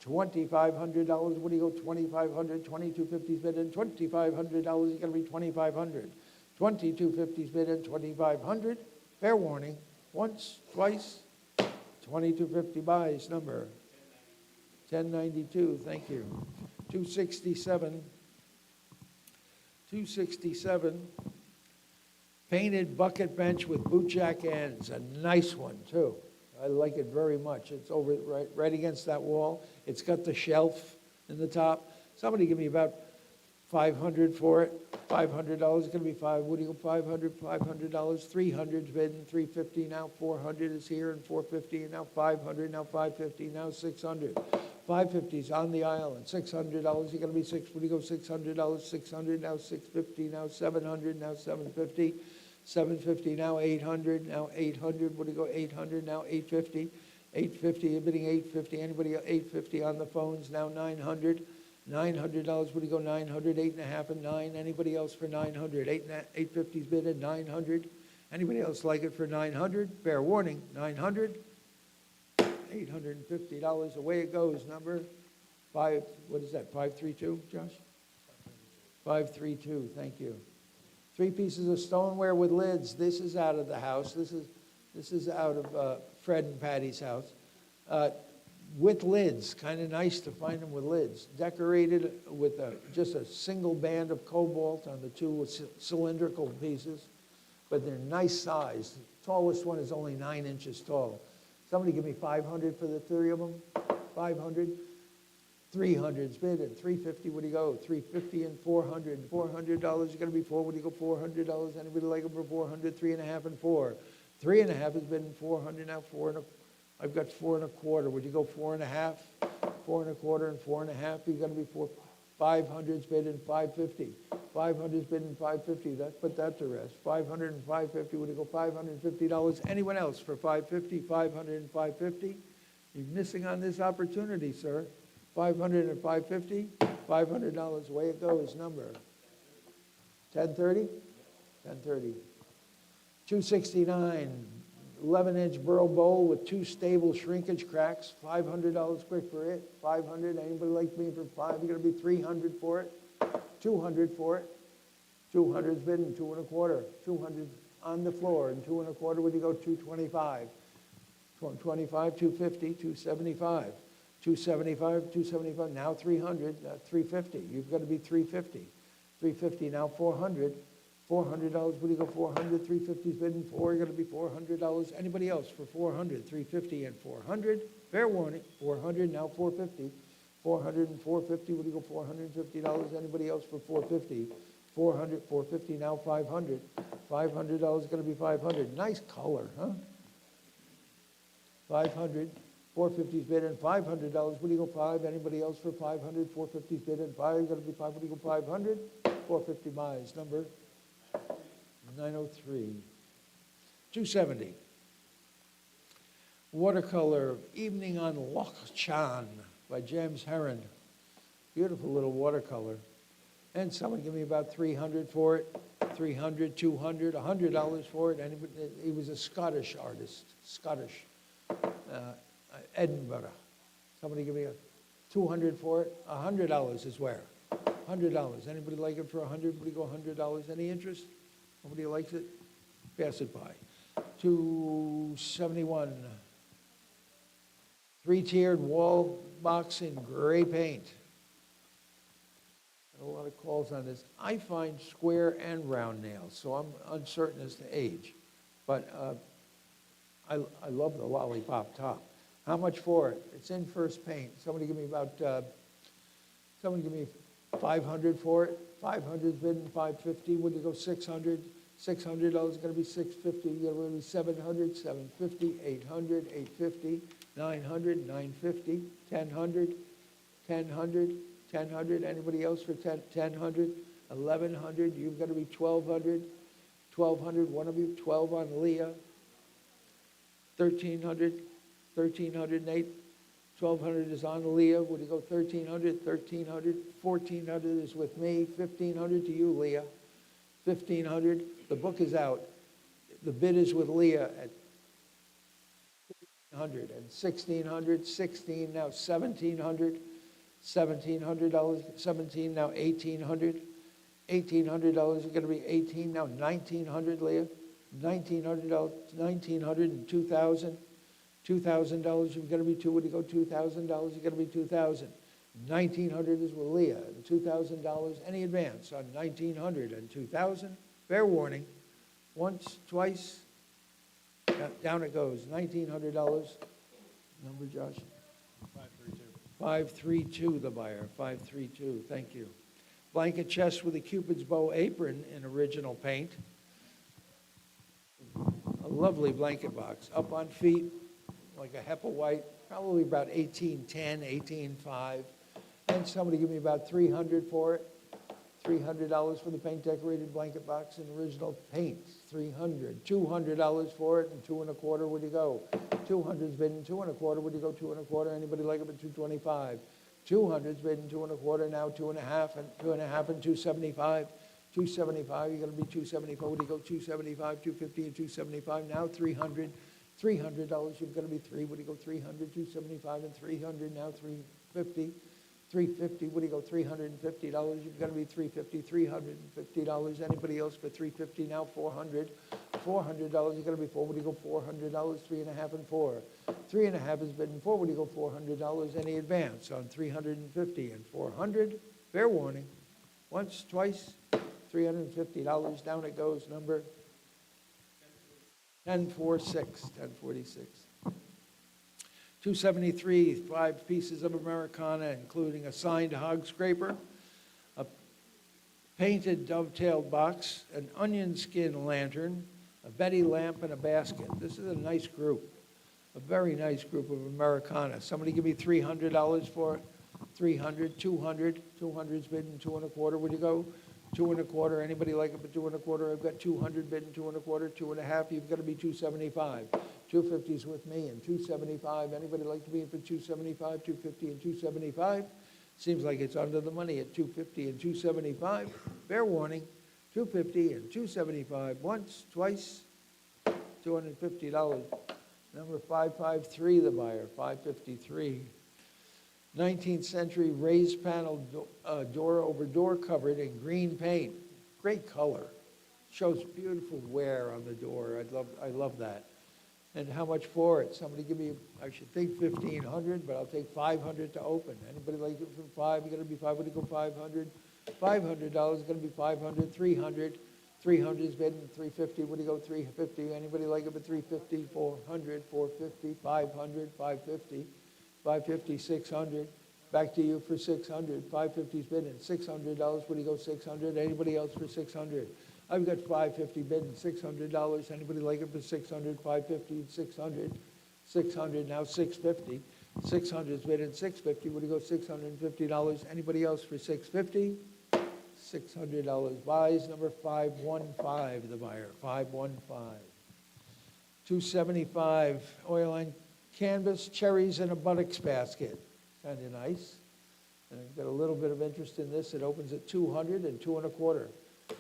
$2,500, where do you go, 2,500? 2,250's bid at $2,500, you're gonna be 2,500. 2,250's bid at 2,500. Fair warning, once, twice, 2,250 buys, number 1092, thank you. 267. 267. Painted bucket bench with boot jack ends, a nice one too. I like it very much. It's over right against that wall. It's got the shelf in the top. Somebody give me about 500 for it. $500 is going to be what do you go, 500, $500, 300's bid and 350, now 400 is here and 450, and now 500, now 550, now 600. 550's on the aisle and $600, you're going to be what do you go, $600, 600, now 650, now 700, now 750, 750, now 800, now 800, what do you go, 800, now 850, 850, you're bidding 850, anybody 850 on the phones, now 900, $900, what do you go, 900, 8.5 and 9, anybody else for 900, 850's bid at 900, anybody else like it for 900, fair warning, 900, $850, away it goes, number 5, what is that, 532, Josh? 532, thank you. 3 pieces of stoneware with lids. This is out of the house. This is out of Fred and Patty's house. With lids, kind of nice to find them with lids. Decorated with just a single band of cobalt on the 2 cylindrical pieces, but they're nice size. The tallest one is only 9 inches tall. Somebody give me 500 for the 3 of them. 500. 300's bid at 350. What do you go? 350 and 400. $400 is going to be 4. What do you go? $400. Anybody like them for 400? 3.5 and 4. 3.5 has been 400. Now 4 and a. I've got 4 1/4. Would you go 4.5? 4 1/4 and 4.5. You're going to be 4. 500's bid and 550. 500's bid and 550. That put that to rest. 500 and 550. Would you go $550? Anyone else for 550? 500 and 550. You're missing on this opportunity, sir. 500 and 550. $500. Away it goes. Number 1030. 1030. 269. 11-inch burl bowl with 2 stable shrinkage cracks. $500 quick for it. 500. Anybody like me for 5? You're going to be 300 for it. 200 for it. 200's bid and 2 1/4. 200 on the floor and 2 1/4. Would you go 225? 225, 250, 275. 275, 275. Now 300. 350. You've got to be 350. 350. Now 400. $400, what do you go, 400, 350's bid and 4, you're going to be $400. Anybody else for 400, 350 and 400? Fair warning, 400, now 450. 400 and 450, what do you go, $450? Anybody else for 450? 400, 450, now 500. $500 is going to be 500. Nice color, huh? 500, 450's bid and $500. What do you go, 5? Anybody else for 500? 450's bid and 5, you're going to be 5, what do you go, 500? 450 buys, number 903. 270. Watercolor, Evening on Loch Chan by James Herron. Beautiful little watercolor. And someone give me about 300 for it, 300, 200, $100 for it. Anybody, he was a Scottish artist, Edinburgh. Somebody give me a 200 for it, $100 is where? $100. Anybody like it for 100? Anybody go $100? Any interest? Nobody likes it? Pass it by. 271. Three-tiered wall box in gray paint. A lot of calls on this. I find square and round nails, so I'm uncertain as to age. But I love the lollipop top. How much for it? It's in first paint. Somebody give me about, someone give me 500 for it. 500's bidding 550. Would you go 600? $600 is going to be 650. You're going to be 700, 750, 800, 850, 900, 950, 1,000, 1,000, 1,000. Anybody else for 1,000? 1,100. You've got to be 1,200. 1,200. One of you. 12 on Leah. 1,300. 1,300, Nate. 1,200 is on Leah. Would you go 1,300? 1,300. 1,400 is with me. 1,500 to you, Leah. 1,500. The book is out. The bid is with Leah at 1,500 and 1,600. 16 now 1,700. $1,700. 17 now 1,800. $1,800 is going to be 18 now 1,900, Leah. $1,900. 1,900 and 2,000. $2,000, you've got to be two. Would you go $2,000? You've got to be 2,000. 1,900 is with Leah. And $2,000. Any advance on 1,900 and 2,000? Fair warning. Once, twice. Down it goes. $1,900. Number, Josh? 532. 532, the buyer. 532. Thank you. Blanket chest with a Cupid's bow apron in original paint. A lovely blanket box. Up on feet, like a Hepplewhite, probably about 1810, 1805. And somebody give me about 300 for it. $300 for the paint decorated blanket box in original paint. 300. $200 for it, and 2 1/4. Would you go? 200's bidding 2 1/4. Would you go 2 1/4? Anybody like it at 225? 200's bidding 2 1/4. Now 2.5 and 2.5 and 275. 275. You're going to be 275. Would you go 275? 250 and 275. Now 300. $300. You've got to be 3. Would you go 300? 275 and 300. Now 350. 350. Would you go $350? You've got to be 350. $350. Anybody else for 350? Now 400. $400. You've got to be 4. Would you go $400? 3.5 and 4. 3.5 is bidding 4. Would you go $400? Any advance on 350 and 400? Fair warning. Once, twice, $350. Down it goes. Number 1046. 1046. 273, 5 pieces of Americana, including a signed hog scraper, a painted dovetailed box, an onion skin lantern, a Betty lamp, and a basket. This is a nice group, a very nice group of Americana. Somebody give me $300 for it. 300, 200, 200's bidding 2 1/4. Would you go 2 1/4? Anybody like it for 2 1/4? I've got 200 bidding 2 1/4, 2.5. You've got to be 275. 250's with me and 275. Anybody like to be in for 275, 250 and 275? Seems like it's under the money at 250 and 275. Fair warning. 250 and 275. Once, twice, $250. Number 553, the buyer. 553. 19th century raised panel door over door covered in green paint. Great color. Shows beautiful wear on the door. I love that. And how much for it? Somebody give me, I should think 1,500, but I'll take 500 to open. Anybody like it for 5? You got to be 5. Would you go 500? $500 is going to be 500. 300. 300 is bidding 350. Would you go 350? Anybody like it for 350? 400. 450. 500. 550. 550, 600. Back to you for 600. 550's bidding. $600. Would you go 600? Anybody else for 600? I've got 550 bidding. $600. Anybody like it for 600? 550, 600. 600 now 650. 600's bidding. 650. Would you go $650? Anybody else for 650? $600. Buys number 515. The buyer 515. 275 oil and canvas, cherries, and a buttocks basket. Kind of nice. And I've got a little bit of interest in this. It opens at 200 and 2 1/4.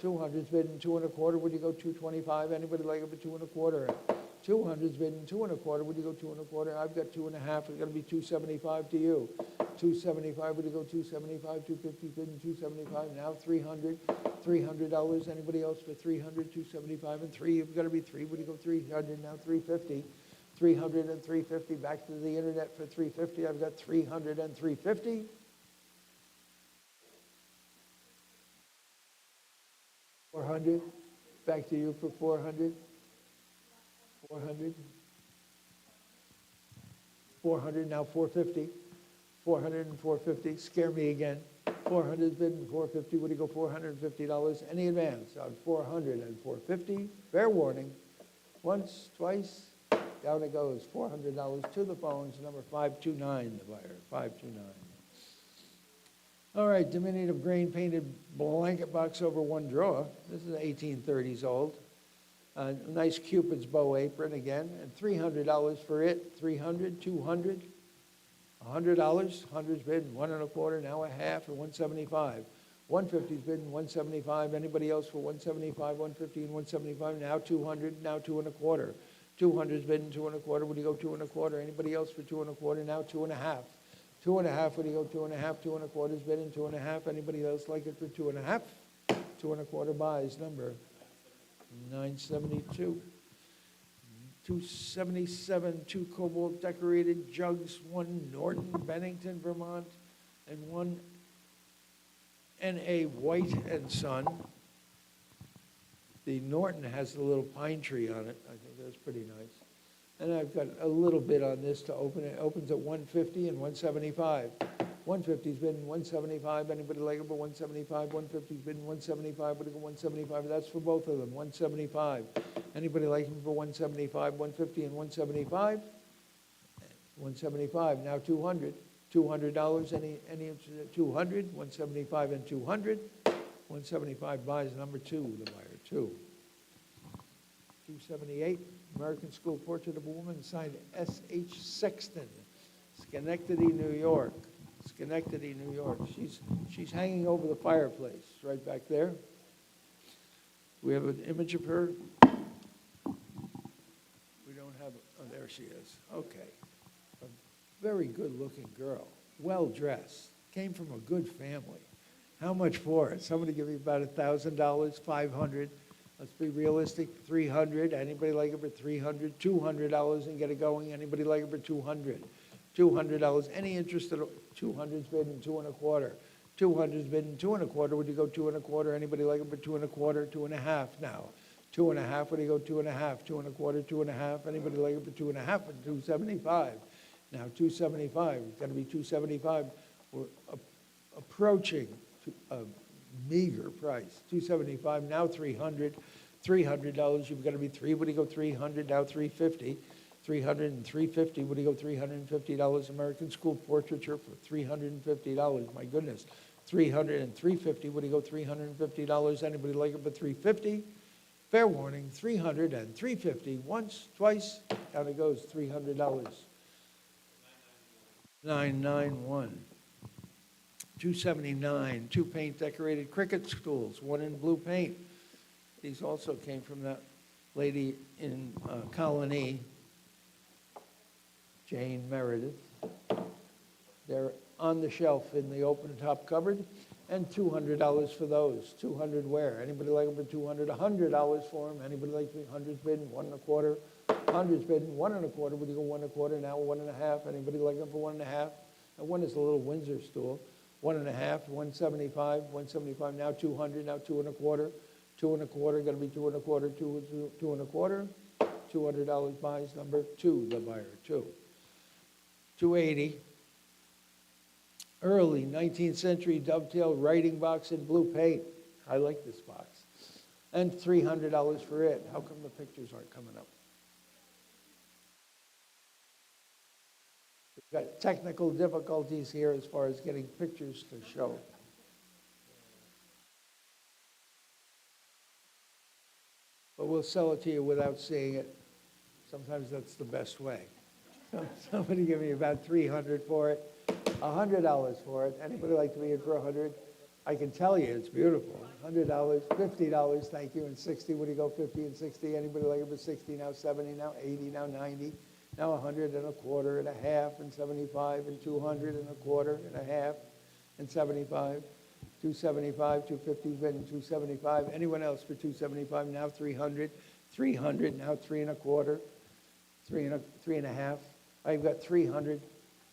200's bidding 2 1/4. Would you go 225? Anybody like it for 2 1/4? 200's bidding 2 1/4. Would you go 2 1/4? I've got 2 1/2. It's going to be 275 to you. 275. Would you go 275? 250's bidding 275. Now 300. $300. Anybody else for 300? 275 and 3. You've got to be 3. Would you go 300? Now 350. 300 and 350. Back to the internet for 350. I've got 300 and 350. 400. Back to you for 400. 400. 400, now 450. 400 and 450. Scare me again. 400's bidding 450. Would you go $450? Any advance on 400 and 450? Fair warning. Once, twice, down it goes. $400 to the phones. Number 529, the buyer. 529. All right, diminutive grain painted blanket box over one drawer. This is 1830s old. Nice Cupid's bow apron again, and $300 for it. 300, 200, $100. 100's bidding 1 1/4, now a half, and 175. 150's bidding 175. Anybody else for 175, 150, and 175? Now 200, now 2 1/4. 200's bidding 2 1/4. Would you go 2 1/4? Anybody else for 2 1/4? Now 2 1/2. 2 1/2, would you go 2 1/2? 2 1/4's bidding 2 1/2. Anybody else like it for 2 1/2? 2 1/4 buys, number 972. 277, 2 cobalt decorated jugs, 1 Norton, Bennington, Vermont, and 1 N.A. White and Son. The Norton has the little pine tree on it. I think that's pretty nice. And I've got a little bit on this to open it. It opens at 150 and 175. 150's bidding 175. Anybody like it for 175? 150's bidding 175. Would it go 175? That's for both of them. 175. Anybody like them for 175? 150 and 175? 175. Now 200. $200. Any interest at 200? 175 and 200. 175 buys, number 2, the buyer. 2. 278. American School Portrait of a Woman, signed S.H. Sexton, Schenectady, New York. Schenectady, New York. She's hanging over the fireplace, right back there. We have an image of her. We don't have, oh, there she is. Okay. A very good-looking girl, well-dressed, came from a good family. How much for it? Somebody give me about $1,000, 500. Let's be realistic, 300. Anybody like it for 300? $200 and get it going. Anybody like it for 200? $200. Any interest at 200's bidding 2 1/4. 200's bidding 2 1/4. Would you go 2 1/4? Anybody like it for 2 1/4? 2 1/2 now. 2 1/2. Would you go 2 1/2? 2 1/4. 2 1/2. Anybody like it for 2 1/2? And 275. Now 275. It's got to be 275. We're approaching a meager price. 275. Now 300. $300. You've got to be 3. Would you go 300? Now 350. 300 and 350. Would you go $350? American School Portraiture for $350. My goodness. 300 and 350. Would you go $350? Anybody like it for 350? Fair warning. 300 and 350. Once, twice, down it goes. $300. 991. 279. 2 paint decorated cricket stools. 1 in blue paint. These also came from that lady in Colony, Jane Meredith. They're on the shelf in the open top cupboard, and $200 for those. 200 where? Anybody like them for 200? $100 for them. Anybody like 100's bidding 1 1/4? 100's bidding 1 1/4. Would you go 1 1/4? Now 1 1/2. Anybody like them for 1 1/2? And one is a little Windsor stool. 1 1/2. 175. 175. Now 200. Now 2 1/4. 2 1/4. Going to be 2 1/4. 2 1/4. $200 buys, number 2, the buyer. 2. 280. Early 19th century dovetail writing box in blue paint. I like this box. And $300 for it. How come the pictures aren't coming up? We've got technical difficulties here as far as getting pictures to show. But we'll sell it to you without seeing it. Sometimes that's the best way. Somebody give me about 300 for it, $100 for it. Anybody like to be in for 100? I can tell you, it's beautiful. $100, $50, thank you, and 60, what do you go, 50 and 60? Anybody like it for 60, now 70, now 80, now 90, now 100 and a quarter and a half, and 75, and 200 and a quarter and a half, and 75, 275, 250, bid in 275. Anyone else for 275? Now 300, 300, now 3 and a quarter, 3 and a half. I've got 300.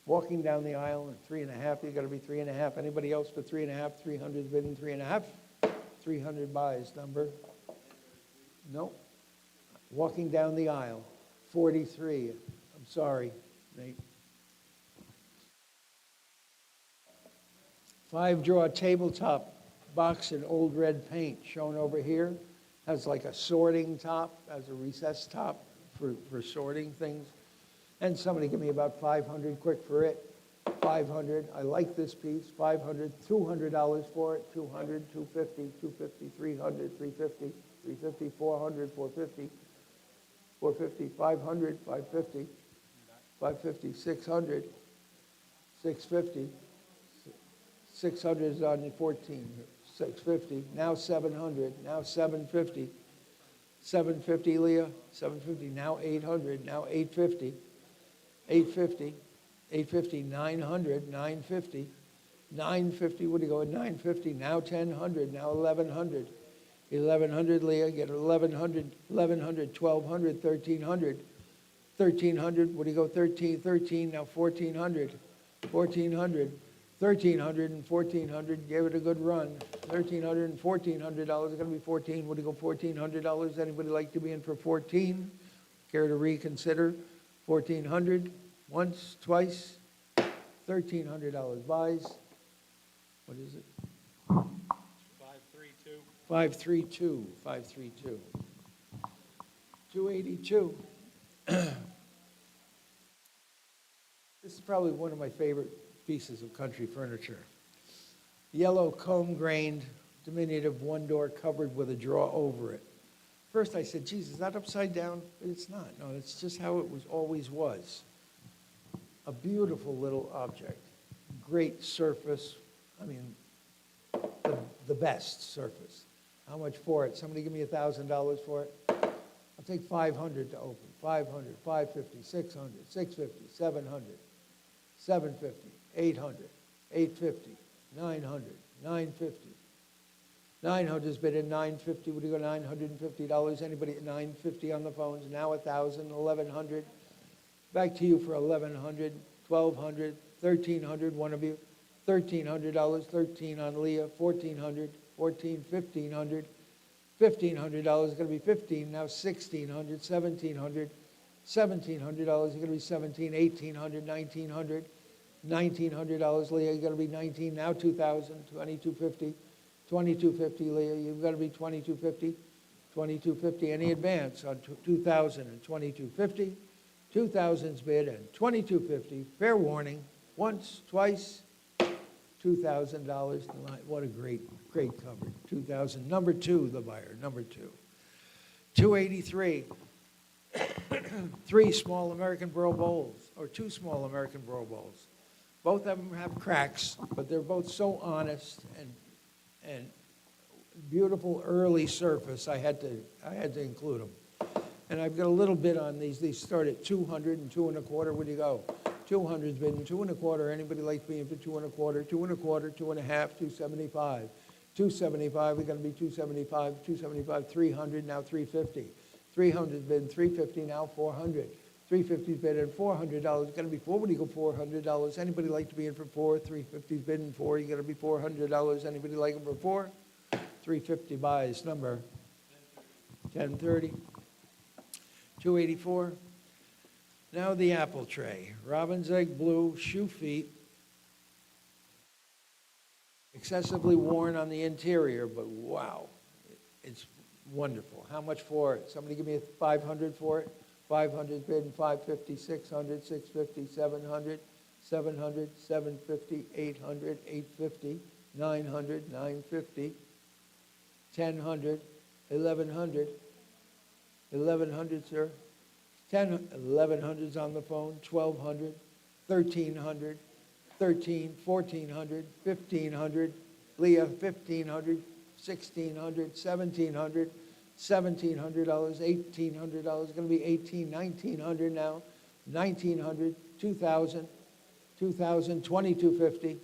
Walking down the aisle and 3 and a half, you got to be 3 and a half. Anybody else for 3 and a half? 300 bidding 3 and a half. 300 buys number. No. Walking down the aisle, 43. I'm sorry, Nate. 5-drawer tabletop box in old red paint shown over here. Has like a sorting top, has a recessed top for sorting things. And somebody give me about 500 quick for it. 500, I like this piece. 500, $200 for it. 200, 250, 250, 300, 350, 350, 400, 450, 450, 500, 550, 550, 600, 650. 600 is on the 14. 650, now 700, now 750. 750, Leah, 750, now 800, now 850. 850, 850, 900, 950, 950, what do you go at 950, now 1000, now 1100, 1100, Leah, get 1100, 1100, 1200, 1300, 1300, what do you go 13, 13, now 1400, 1400, 1300 and 1400, gave it a good run, 1300 and $1,400, it's going to be 14, what do you go $1,400, anybody like to be in for 14? Care to reconsider? 1,400, once, twice, $1,300 buys. What is it? 532. 532, 532. 282. This is probably one of my favorite pieces of country furniture. Yellow comb-grained, diminutive one-door cupboard with a drawer over it. First I said, geez, is that upside down? But it's not. No, it's just how it always was. A beautiful little object. Great surface. I mean, the best surface. How much for it? Somebody give me $1,000 for it. I'll take 500 to open. 500, 550, 600, 650, 700, 750, 800, 850, 900, 950. 900 has been in 950. What do you go? $950. Anybody at 950 on the phones? Now 1,000, 1,100. Back to you for 1,100, 1,200, 1,300. One of you. $1,300. 13 on Leah. 1,400, 14, 1,500. $1,500 is going to be 15. Now 1,600, 1,700. $1,700 is going to be 17, 1,800, 1,900. $1,900, Leah, you're going to be 19. Now 2,000, 2,250. 2250, Leah, you've got to be 2250, 2250. Any advance on 2,000 and 2250? 2,000's bid and 2250. Fair warning. Once, twice, $2,000. What a great cover. 2,000. Number 2, the buyer. Number 2. 283. 3 small American Borough bowls, or 2 small American Borough bowls. Both of them have cracks, but they're both so honest and beautiful early surface, I had to include them. And I've got a little bit on these. These start at 200 and 2 1/4. Where do you go? 200's been 2 1/4. Anybody like being for 2 1/4? 2 1/4, 2 1/2, 275. 275, we're going to be 275, 275, 300, now 350. 300's been 350, now 400. 350's bid in $400. Going to be 4. What do you go $400? Anybody like to be in for 4? 350's bid in 4. You got to be $400. Anybody like them for 4? 350 buys number 1030. 284. Now the apple tray. Robin's egg blue, shoe feet. Excessively worn on the interior, but wow, it's wonderful. How much for it? Somebody give me 500 for it. 500 bid, 550, 600, 650, 700, 700, 750, 800, 850, 900, 950, 1,000, 1,100, 1,100, sir. 1100's on the phone, 1200, 1300, 13, 1400, 1500, Leah, 1500, 1600, 1700, $1,700, $1,800, going to be 1900 now, 1900, 2000, 2000, 2250,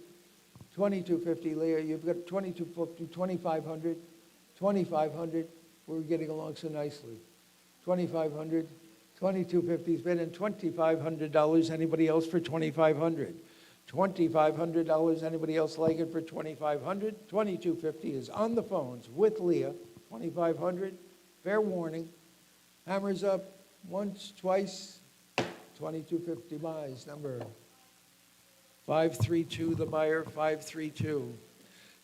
2250, Leah, you've got 2250, 2500, 2500, we're getting along so nicely. 2500, 2250's bid, and $2,500, anybody else for 2500? $2,500, anybody else like it for 2500? 2250 is on the phones with Leah, 2500, fair warning, hammers up once, twice, 2250 buys, number 532, the buyer, 532.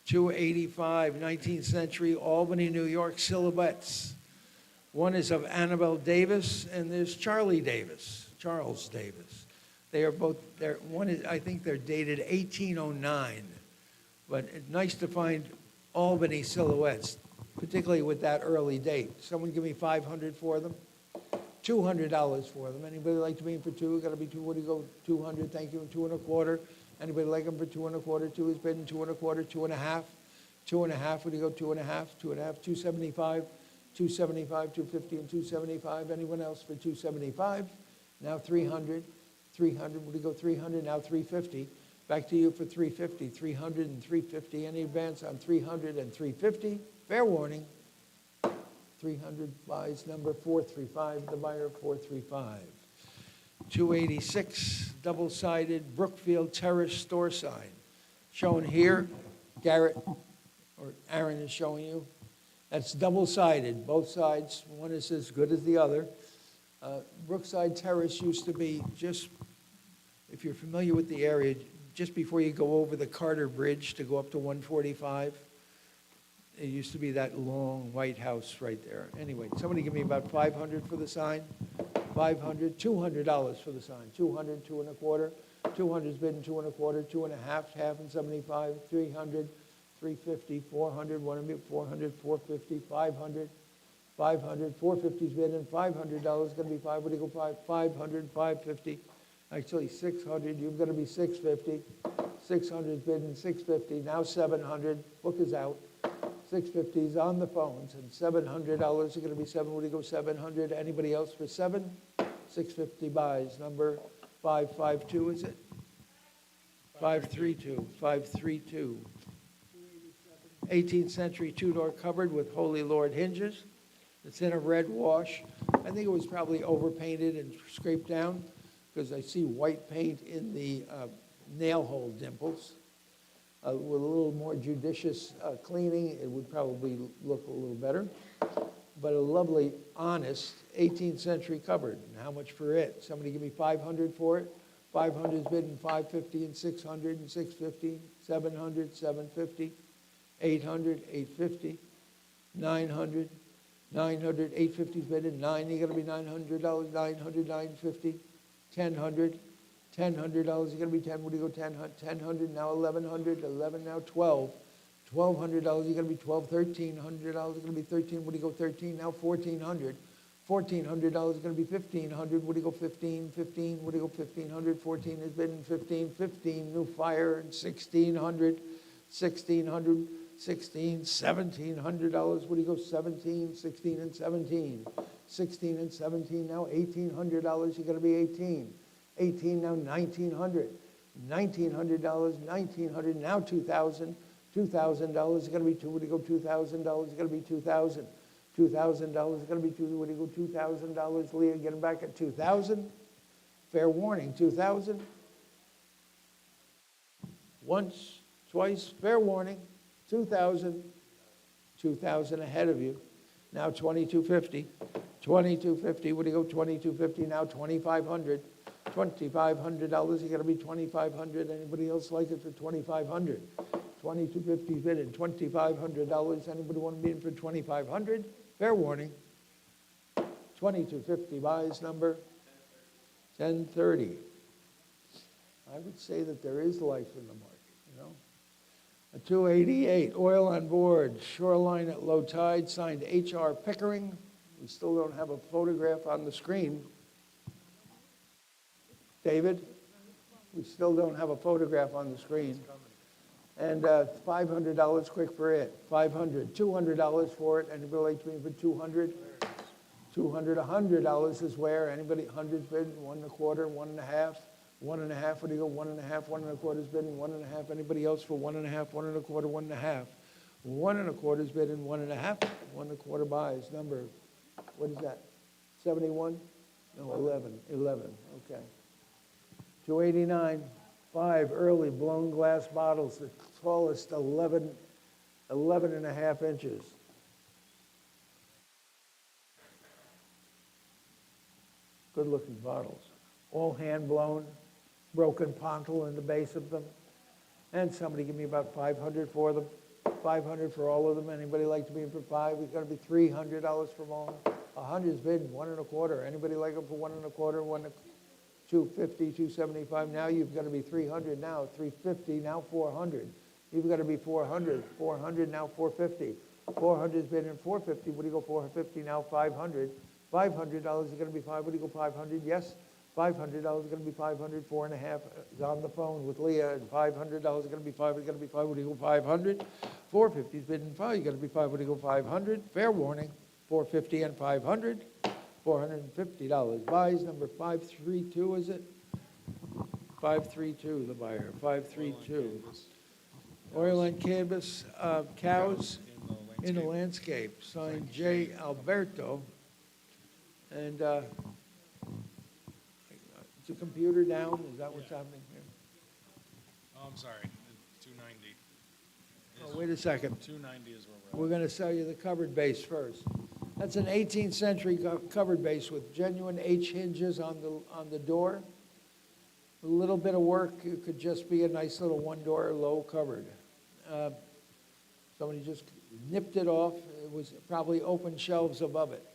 285, 19th century Albany, New York silhouettes. One is of Annabelle Davis, and there's Charles Davis. They are both, one is, I think they're dated 1809, but it's nice to find Albany silhouettes, particularly with that early date. Someone give me 500 for them? $200 for them. Anybody like to be in for two? Got to be two. What do you go? 200. Thank you. And 225. Anybody like them for 225? Two is bidding 225. 2.5. 2.5. What do you go? 2.5. 2.5. 275. 275. 250 and 275. Anyone else for 275? Now 300. 300. What do you go? 300. Now 350. Back to you for 350. 300 and 350. Any advance on 300 and 350? Fair warning. 300 buys number 435, the buyer 435. 286, double-sided Brookfield Terrace store sign. Shown here, Garrett, or Aaron is showing you. That's double-sided, both sides. One is as good as the other. Brookside Terrace used to be just, if you're familiar with the area, just before you go over the Carter Bridge to go up to 145. It used to be that long white house right there. Anyway, somebody give me about 500 for the sign. 500, $200 for the sign. 200, 225. 200's bidding 225, 2.5, half and 75, 300, 350, 400, 400, 450, 500, 500, 450's bidding, $500 going to be five. What do you go 500, 550. Actually 600. You've got to be 650. 600's bidding 650. Now 700. Book is out. 650 is on the phones, and $700 are going to be seven. What do you go, 700? Anybody else for seven? 650 buys. Number 552, is it? 532. 532. 18th century two-door cupboard with Holy Lord hinges. It's in a red wash. I think it was probably overpainted and scraped down because I see white paint in the nail hole dimples. With a little more judicious cleaning, it would probably look a little better. But a lovely, honest 18th century cupboard. And how much for it? Somebody give me 500 for it. 500 is bidding 550 and 600 and 650, 700, 750, 800, 850, 900, 900, 850 is bidding 9. You got to be $900, 900, 950, 1,000. $1,000, you're going to be 10. What do you go 10? 1,000, now 1,100, 11, now 12. $1,200, you're going to be 12. $1,300, you're going to be 13. What do you go 13? Now 1,400. $1,400 is going to be 1,500. What do you go 15? 15. What do you go 1,500? 14 has been 15. 15. New fire and 1,600. 1,600. 16. $1,700. What do you go 17? 16 and 17. 16 and 17. Now $1,800. You're going to be 18. 18 now $1,900. $1,900. $1,900 now 2,000. $2,000 is going to be two. What do you go? $2,000 is going to be 2,000. $2,000 is going to be two. What do you go? $2,000. Leah, get him back at 2,000. Fair warning. 2,000. Once, twice. Fair warning. 2,000. 2,000 ahead of you. Now 2,250. 2,250. What do you go? 2,250 now 2,500. $2,500, you got to be 2,500. Anybody else like it for 2,500? 2,250 bid in $2,500. Anybody want to be in for 2,500? Fair warning. 2,250 buys number 1030. I would say that there is life in the market, you know. A 288, oil on board, shoreline at low tide, signed H.R. Pickering. We still don't have a photograph on the screen. David? We still don't have a photograph on the screen. And $500 quick for it, $500. $200 for it, anybody like to be for $200? $200, $100 is where, anybody, 100's bid, 1 1/4, 1 1/2, 1 1/2, what do you go, 1 1/2, 1 1/4's bid, 1 1/2, anybody else for 1 1/2, 1 1/4, 1 1/2? 1 1/4's bid and 1 1/2, 1 1/4 buys, number, what is that, 71? No, 11, okay. 289, 5 early blown glass bottles, the tallest 11 1/2 inches. Good-looking bottles, all hand-blown, broken pontil in the base of them. And somebody give me about 500 for them, 500 for all of them. Anybody like to be in for 5? It's gonna be $300 from all. 100's bid, 1 1/4. Anybody like them for 1 1/4, 250, 275? Now you've got to be 300 now, 350, now 400. You've got to be 400, 400, now 450. 400's bid in 450, what do you go 450, now 500. $500 is going to be 5, what do you go 500? Yes, $500 is going to be 500, 4 1/2 is on the phone with Leah, and $500 is going to be 5, it's going to be 5, what do you go 500? 450's bid in 5, you got to be 5, what do you go 500? Fair warning, 450 and 500. $450. Buys number 532, is it? 532, the buyer, 532. Oil and canvas, cows in the landscape, signed J. Alberto. And is the computer down? Is that what's happening here? Oh, I'm sorry, 290. Oh, wait a second. 290 is where we're We're going to sell you the covered base first. That's an 18th century covered base with genuine H hinges on the door. A little bit of work, it could just be a nice little one-door low cupboard. Somebody just nipped it off. It was probably open shelves above it.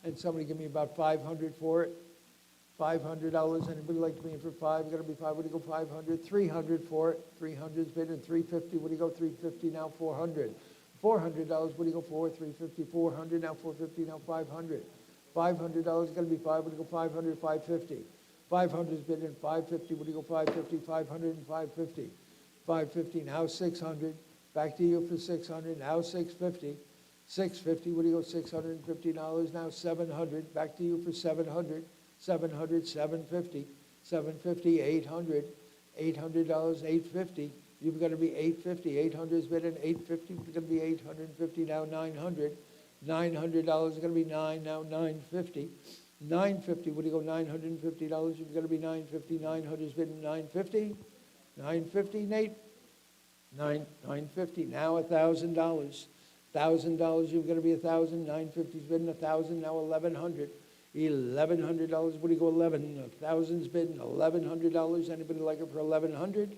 And somebody give me about 500 for it. $500. Anybody like to be in for 5? You got to be 5. What do you go 500? 300 for it. 300's bid in 350. What do you go 350? Now 400. $400. What do you go for? 350. 400. Now 450. Now 500. $500. Got to be 5. What do you go 500? 550. 500's bid in 550. What do you go 550? 500 and 550. 550. Now 600. Back to you for 600. Now 650. 650. What do you go $650? Now 700. Back to you for 700. 700, 750, 750, 800, $800, 850. You've got to be 850. 800's bid in 850. It's going to be 850. Now 900. $900 is going to be 9. Now 950. 950. What do you go? $950. You've got to be 950. 900's bid in 950. 950, Nate. 950. Now $1,000. $1,000. You've got to be 1,000. 950's bid in 1,000. Now 1,100. $1,100. What do you go 11? 1,000's bid $1,100. Anybody like it for 1,100?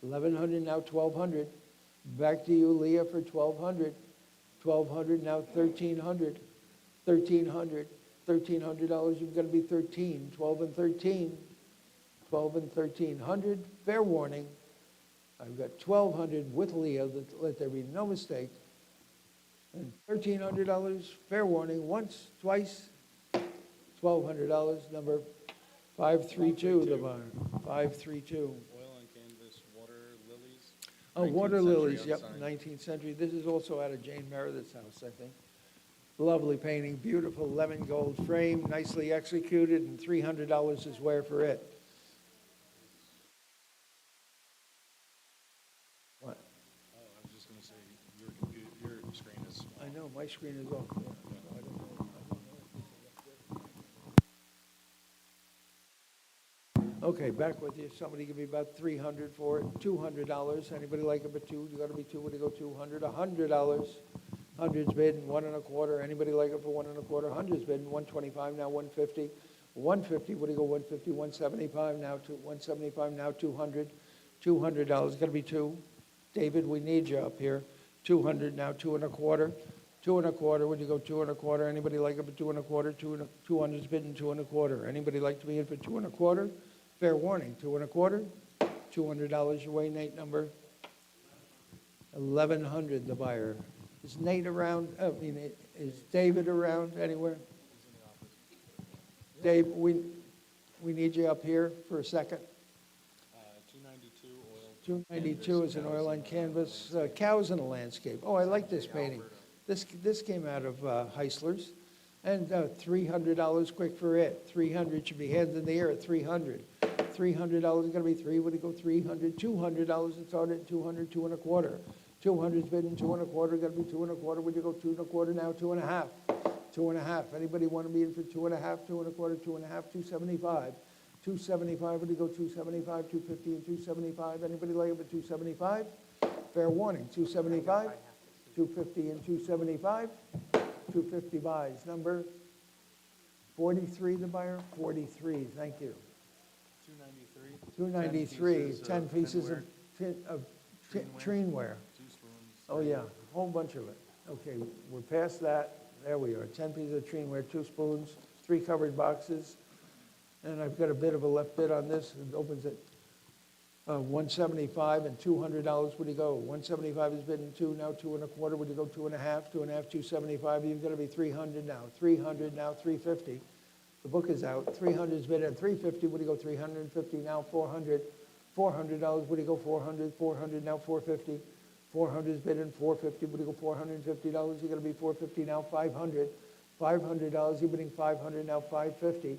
1,100. Now 1,200. Back to you, Leah, for 1,200. 1,200. Now 1,300. 1,300. $1,300. You've got to be 13. 12 and 13. 12 and 1,300. Fair warning. I've got 1,200 with Leah. Let there be no mistake. And $1,300. Fair warning. Once, twice. $1,200, number 532, the buyer, 532. Oil and canvas, water lilies. Oh, water 19th century lilies, yep, unsigned. 19th century. This is also out of Jane Meredith's house, I think. Lovely painting, beautiful lemon gold frame, nicely executed, and $300 is where for it. What? Oh, I was just going to say, your screen is small. I know, my screen is off. Yeah, so I don't know. Okay, back with you. Somebody give me about 300 for it. $200. Anybody like it but 2? You got to be 2. What do you go 200? $100. 100's bid in 1 1/4. Anybody like it for 1 1/4? 100's bid in 125. Now 150. 150. What do you go 150? 175. Now 175. Now 200. $200. Got to be 2. David, we need you up here. 200. Now 2 1/4. 2 1/4. Would you go 2 1/4? Anybody like it for 2 1/4? 200's bid in 2 1/4. Anybody like to be in for 2 1/4? Fair warning, 2 1/4, $200 your way, Nate, number 1,100, the buyer. Is Nate around? Is David around anywhere? Dave, we we need you up here for a second. 292 oil. 292 is an oil on canvas, cows in a landscape. Oh, I like this painting. This came out of Heisler's. And $300 quick for it. 300 should be hands in the air at 300. $300 is gonna be three, would it go 300? $200, it started at 200, 2 1/4. 200's bidding 2 1/4, gotta be 2 1/4, would you go 2 1/4 now, 2 1/2? 2 1/2, anybody wanna be in for 2 1/2, 2 1/4, 2 1/2, 275? 275, would you go 275, 250 and 275? Anybody like it for 275? Fair warning, 275, 250 and 275. 250 buys. Number 43, the buyer? 43, thank you. 293, 10 pieces of treenware. 2 spoons. Oh, yeah, a whole bunch of it. Okay, we're past that. There we are, 10 pieces of treenware, 2 spoons, 3 covered boxes. And I've got a bit of a left bid on this. It opens at $175 and $200. Would you go? 175 is bidding 2, now 2 1/4. Would you go 2 1/2? 2 1/2, 275. You've got to be 300 now. 300 now, 350. The book is out. 300 is bid at 350. Would you go 350 now? 400. $400. Would you go 400? 400 now, 450. 400 is bid in 450. Would you go $450? You're going to be 450 now. 500. $500. You're bidding 500 now. 550.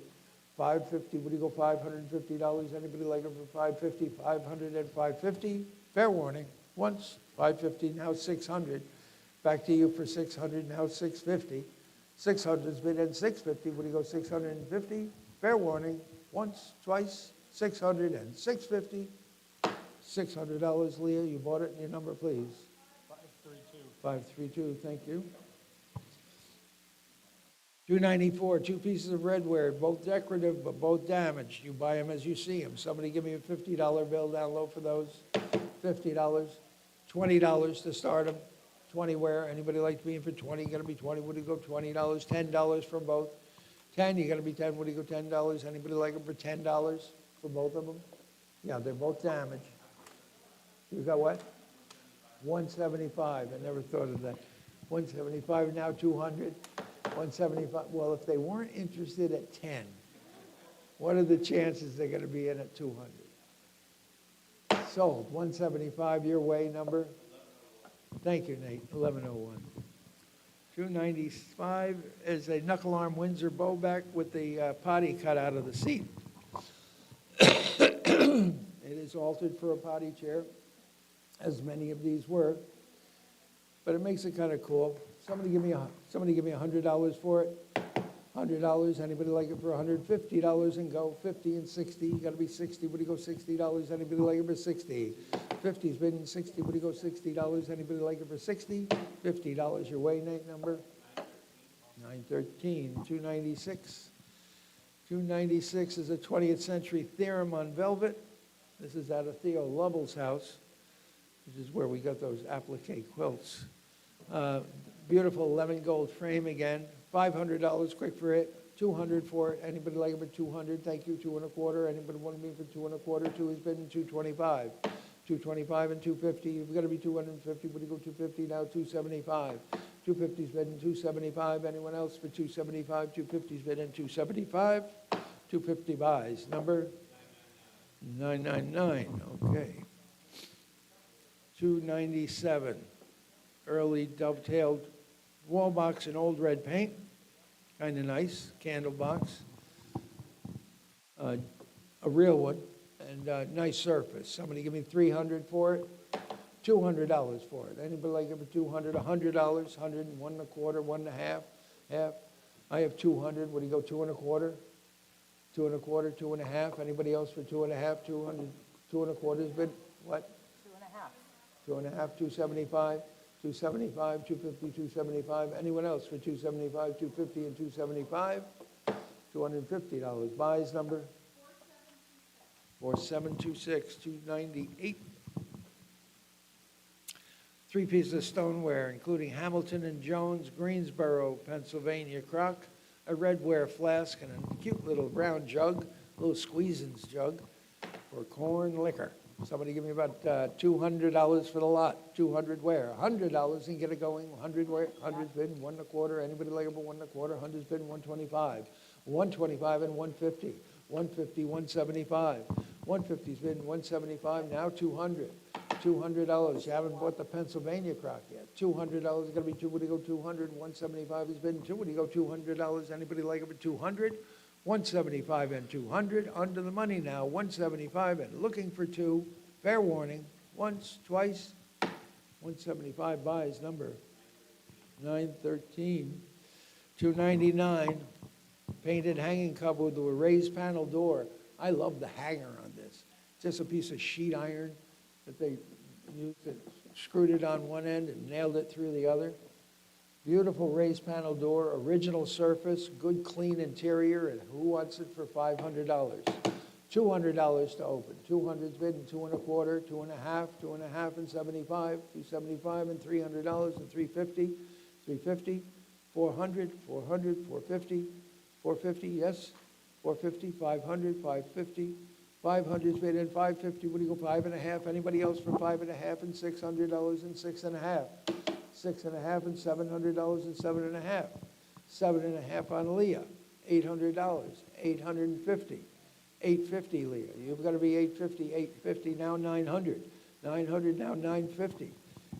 550, would you go $550? Anybody like it for 550? 500 and 550. Fair warning. Once, 550, now 600. Back to you for 600, now 650. 600's bid at 650. Would you go 650? Fair warning. Once, twice, 600 and 650. $600, Leah, you bought it. Your number, please. 532. 532, thank you. 294, 2 pieces of redware, both decorative but both damaged. You buy them as you see them. Somebody give me a $50 bill down low for those. $50. $20 to start them. 20 where? Anybody like to be in for 20? You gotta be 20. Would you go $20? $10 for both. 10, you gotta be 10. Would you go $10? Anybody like them for $10 for both of them? Yeah, they're both damaged. You got what? 175. I never thought of that. 175, now 200. 175, well, if they weren't interested at 10, what are the chances they're going to be in at 200? Sold, 175, your way, number? Thank you, Nate, 1101. 295 is a knuckle arm Windsor bowback with the potty cut out of the seat. It is altered for a potty chair, as many of these were, but it makes it kind of cool. Somebody give me $100 for it. $100. Anybody like it for $150 and go 50 and 60? You got to be 60. Would you go $60? Anybody like it for 60? 50's bidding 60. Would you go $60? Anybody like it for 60? $50 your way, Nate. Number 913. 296. 296 is a 20th century theorem on velvet. This is out of Theo Lovell's house, which is where we got those applique quilts. Beautiful lemon gold frame again. $500 quick for it. 200 for it. Anybody like it for 200? Thank you. 2 1/4. Anybody want me for 2 1/4? 2 is bidding 225. 225 and 250. You've got to be 250. Would you go 250 now? 275. 250 is bidding 275. Anyone else for 275? 250 is bidding 275. 250 buys. Number 999. Okay. 297. Early dovetailed wall box in old red paint, kind of nice, candle box, a real one, and nice surface. Somebody give me $300 for it, $200 for it. Anybody like it for $200? $100, $100 and 1 1/4, 1 1/2, half. I have 200. Would you go 2 1/4? 2 1/4, 2 1/2. Anybody else for 2 1/2? 200, 2 1/4 has been what? 2 1/2. 2 1/2, 275. 275, 250, 275. Anyone else for 275, 250, and 275? $250. Buys number 4726, 298. 3 pieces of stoneware, including Hamilton and Jones, Greensboro, Pennsylvania crock, a redware flask, and a cute little round jug, a little squeezins jug for corn liquor. Somebody give me about $200 for the lot. 200 where? $100 and get it going. 100 where? 100's bidding 1 1/4. Anybody like it for 1 1/4? 100's bidding 125. 125 and 150. 150, 175. 150's bid in 175, now 200. $200. You haven't bought the Pennsylvania crock yet. $200 is going to be two. Would you go 200? 175 is bidding two. Would you go $200? Anybody like it for 200? 175 and 200. Under the money now. 175 and looking for two. Fair warning. Once, twice. 175 buys number 913. 299. Painted hanging cupboard with a raised panel door. I love the hanger on this. Just a piece of sheet iron that they used it, screwed it on one end and nailed it through the other. Beautiful raised panel door, original surface, good clean interior, and who wants it for $500? $200 to open. 200's bidding 2 1/4, 2 1/2, 2 1/2 and 75, 275 and $300 and 350, 350, 400, 400, 450, 450, yes, 450, 500, 550. 500's bid in 550. What do you go 5.5? Anybody else for 5.5 and $600 and 6.5? 6.5 and $700 and 7.5. 7.5 on Leah. $800. 850. 850 Leah. You've got to be 850. 850 now 900. 900 now 950.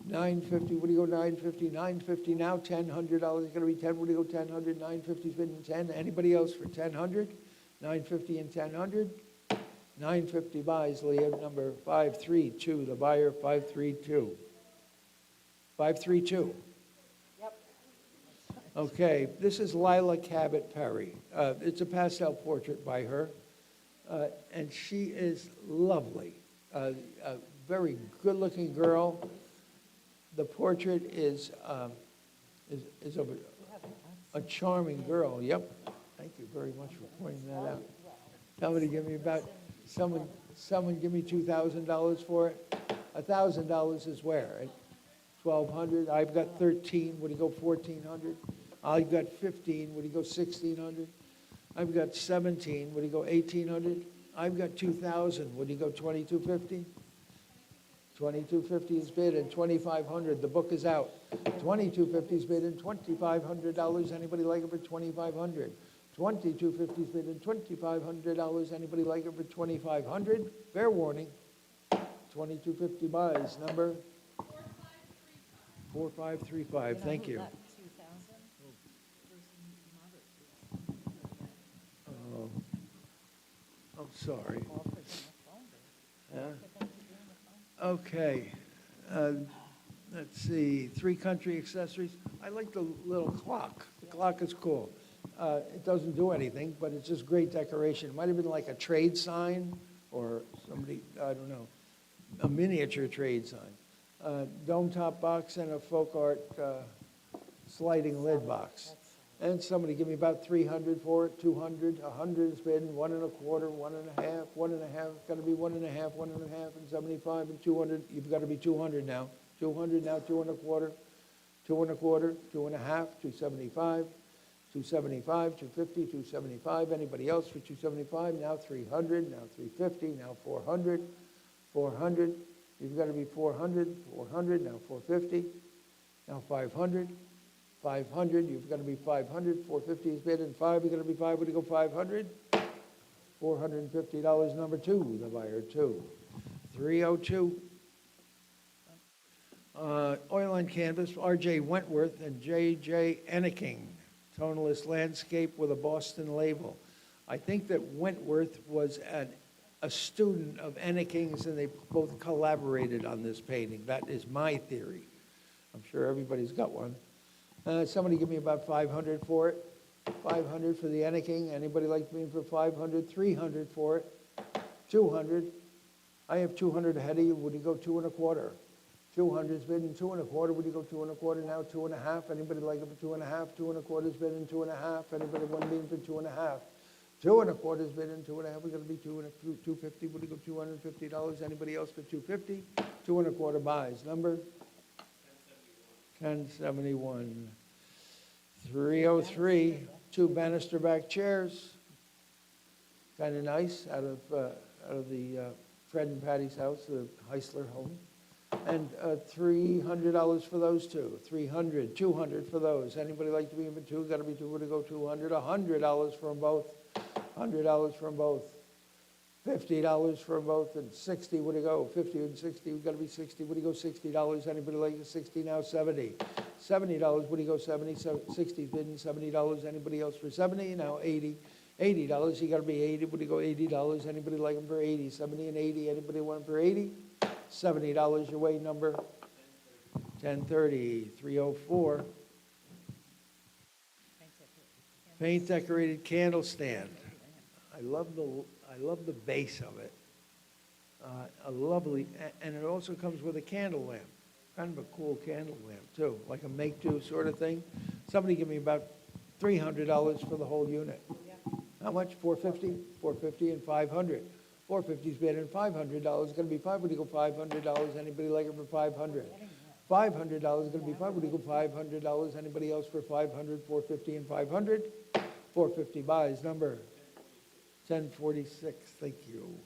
950. What do you go 950? 950 now $1,000. It's going to be 10. What do you go 1,000? 950's bid in 10. Anybody else for 1,000? 950 and 1,000. 950 buys, Leah, number 532, the buyer 532. 532. Yep. Okay, this is Lila Cabot Perry. It's a pastel portrait by her, and she is lovely. A very good-looking girl. The portrait is of a charming girl. Yep. Thank you very much for pointing that out. Somebody give me about. Someone give me $2,000 for it. $1,000 is where? At 1,200. I've got 13. Would you go 1,400? I've got 15. Would you go 1,600? I've got 17. Would you go 1,800? I've got 2,000. Would you go 2,250? 2,250 is bid and 2,500. The book is out. 2,250 is bid and $2,500. Anybody like it for 2,500? 2,250 is bid and $2,500. Anybody like it for 2,500? Fair warning. 2,250 buys. Number 4535. Thank you. Oh, I'm sorry. Yeah. Okay. Let's see. 3 country accessories. I like the little clock. The clock is cool. It doesn't do anything, but it's just great decoration. It might have been like a trade sign or somebody, I don't know, a miniature trade sign. Dome top box and a folk art sliding lid box. And somebody give me about 300 for it, 200, 100 has been 1 1/4, 1 1/2, 1 1/2, got to be 1 1/2, 1 1/2, and 75 and 200. You've got to be 200 now. 200 now, 2 1/4, 2 1/4, 2 1/2, 275. 275, 250, 275. Anybody else for 275? Now 300, now 350, now 400, 400. You've got to be 400, 400, now 450, now 500, 500. You've got to be 500, 450 is bid, and 5. You've got to be 5. Would you go 500? $450, number 2, the buyer 2. 302. Oil on canvas, R.J. Wentworth and J.J. Enneking. Tonalist landscape with a Boston label. I think that Wentworth was a student of Enneking's, and they both collaborated on this painting. That is my theory. I'm sure everybody's got one. Somebody give me about 500 for it. 500 for the Enneking. Anybody like me for 500? 300 for it. 200. I have 200 ahead of you. Would you go 2 1/4? 200's bidding 2 1/4. Would you go 2 1/4 now? 2 1/2. Anybody like it for 2 1/2? 2 1/4's bidding 2 1/2. Anybody want bidding for 2 1/2? 2 1/4's bidding 2 1/2. We're going to be 250. Would you go $250? Anybody else for 250? 2 1/4 buys. Number 1071. 303. 2 banister back chairs. Kind of nice out of the Fred and Patty's house, the Heisler home. And $300 for those two. 300, 200 for those. Anybody like to be in for 2? Got to be 2 to go 200. $100 for them both. $100 from both, $50 from both, and 60, what do you go? 50 and 60, we've got to be 60, what do you go? $60, anybody like it? 60, now 70. $70, what do you go? 70, 60 bidden, $70, anybody else for 70, now 80. $80, you got to be 80, what do you go? $80, anybody like them for 80? 70 and 80, anybody want them for 80? $70 your way, number 1030, 304. Paint decorated candle stand. I love the base of it. A lovely, and it also comes with a candle lamp. Kind of a cool candle lamp too, like a make-do sort of thing. Somebody give me about $300 for the whole unit. How much? $450? $450 and $500. $450's better than $500. It's gonna be five. What do you go? $500. Anybody like it for $500? $500 is gonna be five. What do you go? $500. Anybody else for $500? $450 and $500. $450 buys. Number 1046. Thank you.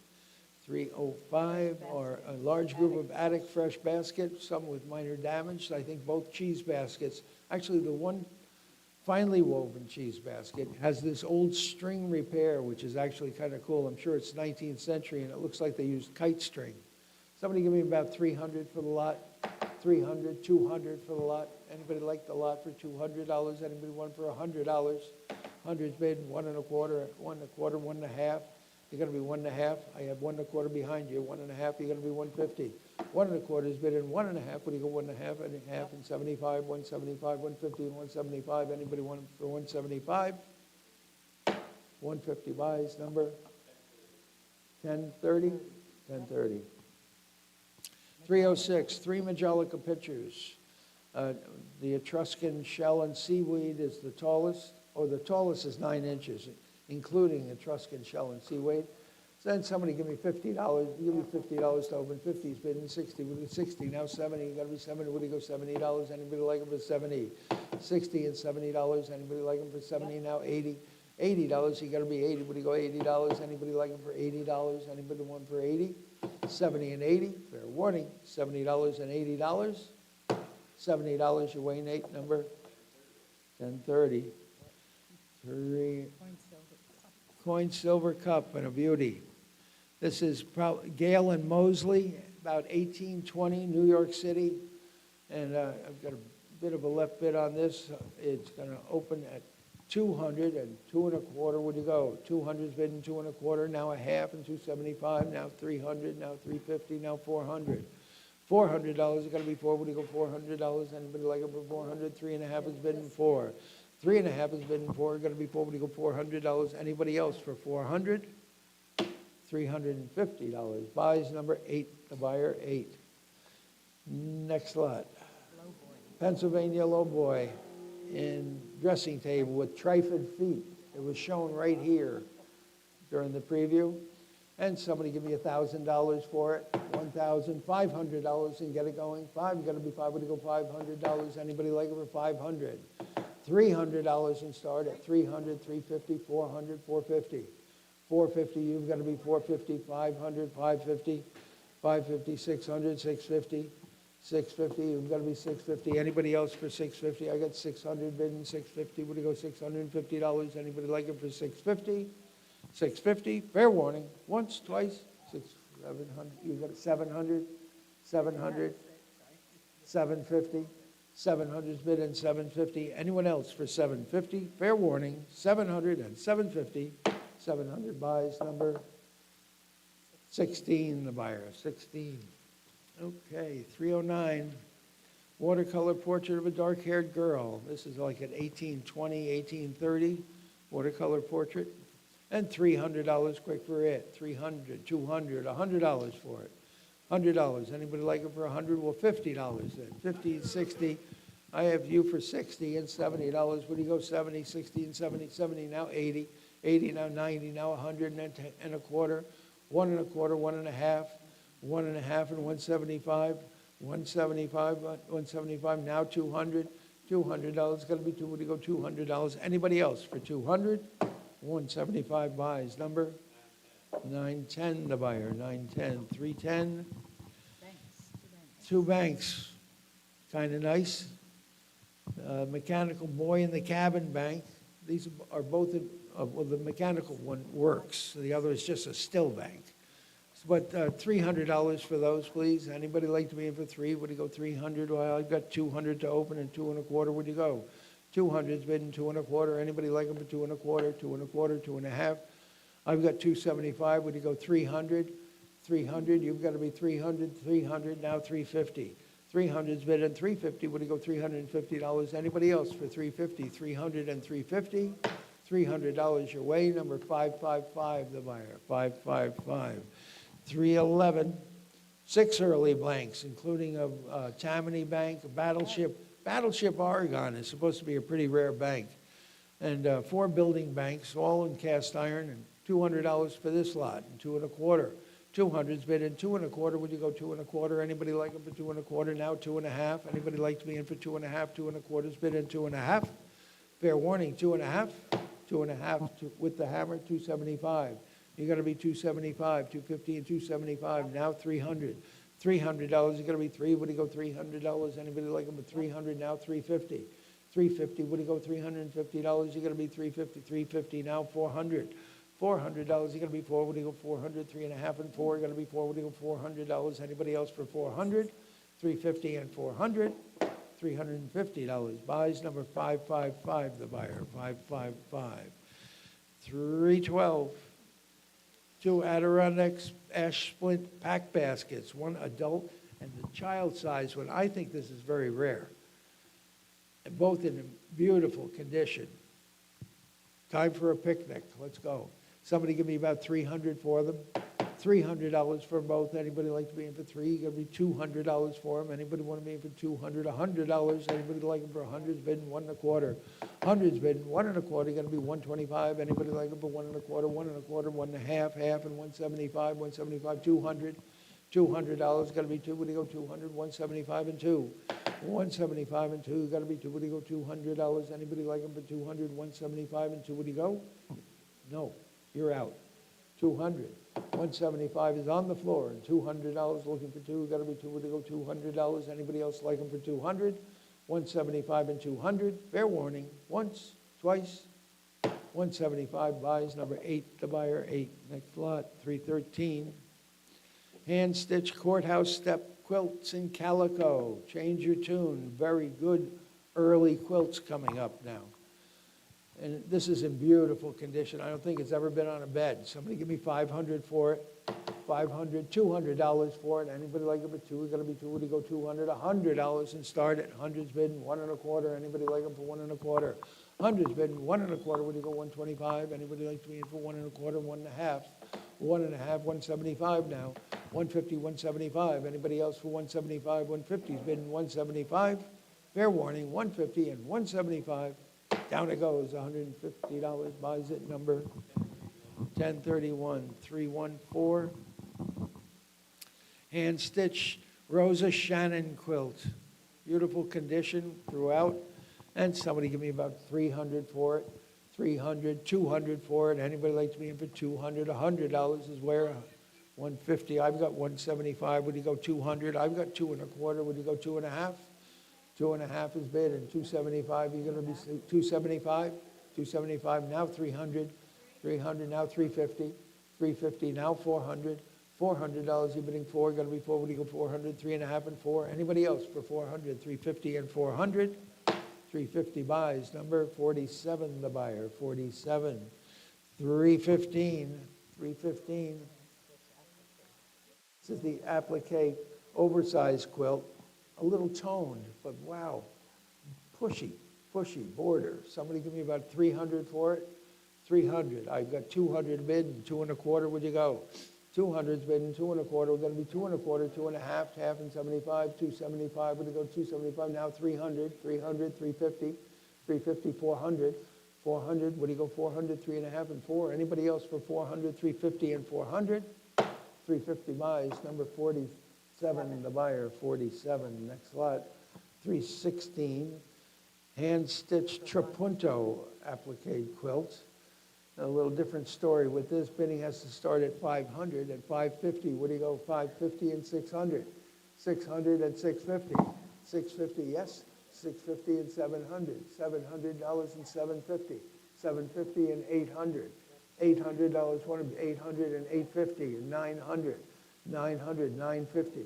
305 are a large group of attic fresh baskets, some with minor damage. I think both cheese baskets. Actually, the one finely woven cheese basket has this old string repair, which is actually kind of cool. I'm sure it's 19th century, and it looks like they used kite string. Somebody give me about $300 for the lot. $300, $200 for the lot. Anybody like the lot for $200? Anybody want for $100? 100's bid, 1 1/4, 1 1/4, 1 1/2. You're gonna be 1 1/2. I have 1 1/4 behind you. 1 1/2. You're gonna be 150. 1 1/4 is bid in 1 1/2. What do you go? 1 1/2 and 1/2 and 75, 175, 150 and 175. Anybody want them for 175? 150 buys. Number 1030. 1030. 306. 3 Majolica pictures. The Etruscan shell and seaweed is the tallest, or the tallest is 9 inches, including Etruscan shell and seaweed. So then somebody give me $50. Give me $50 to open. 50's bidden. 60. We do 60. Now 70. You got to be 70. What do you go? $70. Anybody like them for 70? 60 and $70. Anybody like them for 70? Now 80. $80. You got to be 80. What do you go? $80. Anybody like them for $80? Anybody want for 80? 70 and 80. Fair warning. $70 and $80. $70 your way, Nate. Number 1030. Coin silver cup and a beauty. This is probably Gale and Mosley, about 1820, New York City. And I've got a bit of a left bid on this. It's going to open at 200 and 2 1/4. Where'd you go? 200's bidding 2 1/4. Now a half and 275. Now 300. Now 350. Now 400. $400 is going to be 4. What do you go? $400. Anybody like it for 400? 3 1/2 is bidding 4. 3 1/2 is bidding 4. Going to be 4. What do you go? $400. Anybody else for 400? $350. Buys number 8. The buyer 8. Next lot. Pennsylvania Lowboy in dressing table with trifid feet. It was shown right here during the preview. And somebody give me $1,000 for it. $1,500 and get it going. 5, you got to be 5. What do you go? $500. Anybody like it for 500? $300 and start at 300, 350, 400, 450. 450, you've got to be 450, 500, 550, 550, 600, 650, 650, you've got to be 650. Anybody else for 650? I got 600 bidding 650. What do you go? $650. Anybody like it for 650? 650. Fair warning. Once, twice, 700. You got 700, 700, 750. 700's bid and 750. Anyone else for 750? Fair warning. 700 and 750. 700 buys. Number 16, the buyer. 16. Okay, 309. Watercolor portrait of a dark-haired girl. This is like an 1820, 1830 watercolor portrait. And $300 quick for it. $300, $200, $100 for it. $100. Anybody like it for $100? Well, $50 then. 50, 60. I have you for 60 and $70. What do you go? 70, 60 and 70. 70 now 80. 80 now 90. Now 100 and a quarter. 1 1/4. 1 1/2. 1 1/2 and 175. 175. 175 now 200. $200. Got to be 2. What do you go? $200. Anybody else for 200? 175 buys. Number 910, the buyer. 910. 310. Two banks. Kind of nice. Mechanical boy in the cabin bank. These are both well, the mechanical one works, the other is just a still bank. But $300 for those, please. Anybody like to be in for three? Would you go 300? Well, I've got 200 to open and 2 1/4. Would you go? 200's bidding 2 1/4. Anybody like them for 2 1/4, 2 1/4, 2 1/2? I've got 275. Would you go 300? 300. You've got to be 300. 300. Now 350. 300's bidding 350. Would you go $350? Anybody else for 350? 300 and 350. $300 your way. Number 555, the buyer. 555. 311, 6 early blanks, including a Tammany Bank, a Battleship. Battleship Oregon is supposed to be a pretty rare bank. And 4 building banks, all in cast iron, and $200 for this lot, and 2 1/4. 200's bid in 2 1/4. Would you go 2 1/4? Anybody like them for 2 1/4? Now 2 1/2. Anybody like to be in for 2 1/2? 2 1/4's bid in 2 1/2. Fair warning, 2 1/2. 2 1/2 with the hammer, 275. You're going to be 275, 250, and 275. Now 300. $300. You're going to be 3. Would you go $300? Anybody like them at 300? Now 350. 350. Would you go $350? You're going to be 350. 350. Now 400. $400. You're going to be 4. Would you go 400? 3 1/2 and 4. You're going to be 4. Would you go $400? Anybody else for 400? 350 and 400. $350. Buys number 555. The buyer 555. 312. 2 Adirondacks ash splint pack baskets, 1 adult and the child size one. I think this is very rare. And both in beautiful condition. Time for a picnic. Let's go. Somebody give me about 300 for them. $300 for both. Anybody like to be in for 3? You're going to be $200 for them. Anybody want to be in for 200? $100. Anybody like them for 100's bidding 1 1/4. 100's bidding 1 1/4. You're going to be 125. Anybody like them for 1 1/4? 1 1/4, 1 1/2, half, and 175. 175, 200. $200. Got to be 2. Would you go 200? 175 and 2. 175 and 2. Got to be 2. Would you go $200? Anybody like them for 200? 175 and 2. Would you go? No. You're out. 200. 175 is on the floor, and $200 looking for 2. Got to be 2. Would you go $200? Anybody else like them for 200? 175 and 200. Fair warning. Once, twice. 175 buys. Number 8, the buyer 8. Next lot, 313. Hand-stitched courthouse step quilts in calico. Change your tune. Very good early quilts coming up now. And this is in beautiful condition. I don't think it's ever been on a bed. Somebody give me 500 for it. 500, $200 for it. Anybody like it for 2? We're going to be 2. Would you go 200? $100 and start it. 100's bidding 1 1/4. Anybody like them for 1 1/4? 100's bidding 1 1/4. Would you go 125? Anybody like to be in for 1 1/4? 1 1/2. 1 1/2, 175 now. 150, 175. Anybody else for 175? 150's bidding 175. Fair warning, 150 and 175. Down it goes, $150 buys it, number 1031, 314. Hand stitch Rosa Shannon quilt. Beautiful condition throughout. And somebody give me about 300 for it. 300, 200 for it. Anybody like to be in for 200? $100 is where. 150. I've got 175. Would you go 200? I've got 2 1/4. Would you go 2 1/2? 2 1/2 is bid, and 275. You're going to be 275. 275 now 300. 300 now 350. 350 now 400. $400 you're bidding 4. Going to be 4. Would you go 400? 3 1/2 and 4. Anybody else for 400? 350 and 400. 350 buys. Number 47, the buyer. 47. 315. 315. This is the applique oversized quilt. A little toned, but wow, pushy border. Somebody give me about 300 for it. 300. I've got 200 bid and 2 1/4. Would you go? 200's bid and 2 1/4. We're going to be 2 1/4, 2 1/2, half and 75. 275. Would you go 275? Now 300. 300. 350. 350. 400. 400. Would you go 400? 3 1/2 and 4. Anybody else for 400? 350 and 400. 350 buys. Number 47, the buyer, 47. Next lot, 316. Hand-stitched Trapunto applique quilt. A little different story with this. Bidding has to start at 500 and 550. What do you go? 550 and 600. 600 and 650. 650, yes. 650 and 700. $700 and 750. 750 and 800. $800, 800 and 850 and 900. 900, 950.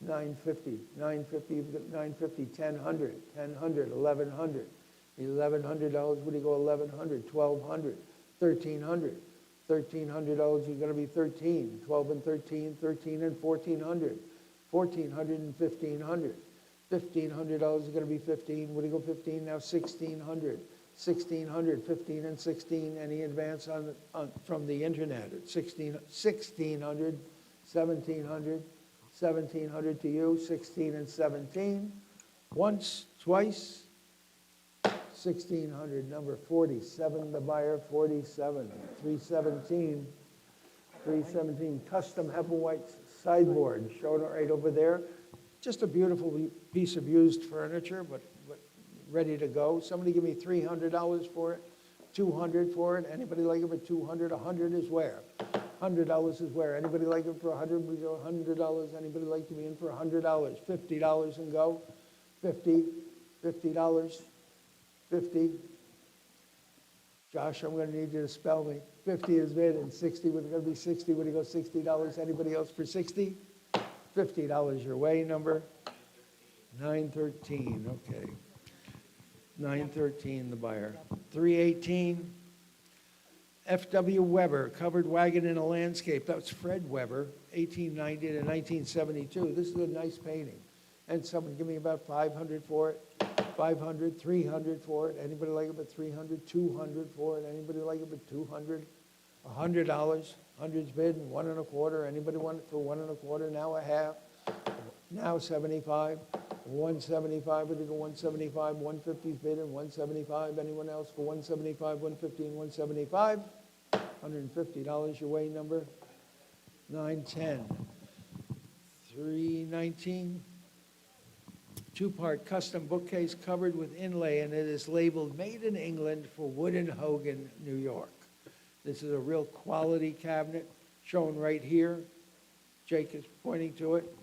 950, 950, you've got 950, 1000, 1000, 1100. $1,100, what do you go 1100, 1200, 1300. $1,300, you're going to be 13. 12 and 13, 13 and 1400. 1400 and 1500. $1,500 is going to be 15. What do you go 15? Now 1600. 1600, 15 and 16. Any advance from the internet at 1600, 1700, 1700 to you, 16 and 17. Once, twice, 1600, number 47, the buyer, 47, 317, 317, custom Hepplewhite sideboard, shown right over there. Just a beautiful piece of used furniture, but ready to go. Somebody give me $300 for it, 200 for it. Anybody like it for 200? 100 is where? $100 is where? Anybody like it for 100? We go $100. Anybody like to be in for $100? $50 and go. 50, $50, 50. Josh, I'm going to need you to spell me. 50 is bid and 60. We're going to be 60. Would you go $60? Anybody else for 60? $50 your way. Number 913. Okay. 913, the buyer. 318. F.W. Weber, covered wagon in a landscape. That's Fred Weber, 1890 to 1972. This is a nice painting. And someone give me about 500 for it. 500, 300 for it. Anybody like it for 300? 200 for it. Anybody like it for 200? $100. 100's bid and 1 1/4. Anybody want it for 1 1/4? Now a half. Now 75. 175. Would you go 175? 150's bid and 175. Anyone else for 175, 150, and 175? $150 your way. Number 910. 319. Two-part custom bookcase covered with inlay, and it is labeled Made in England for Wood and Hogan, New York. This is a real quality cabinet shown right here. Jake is pointing to it.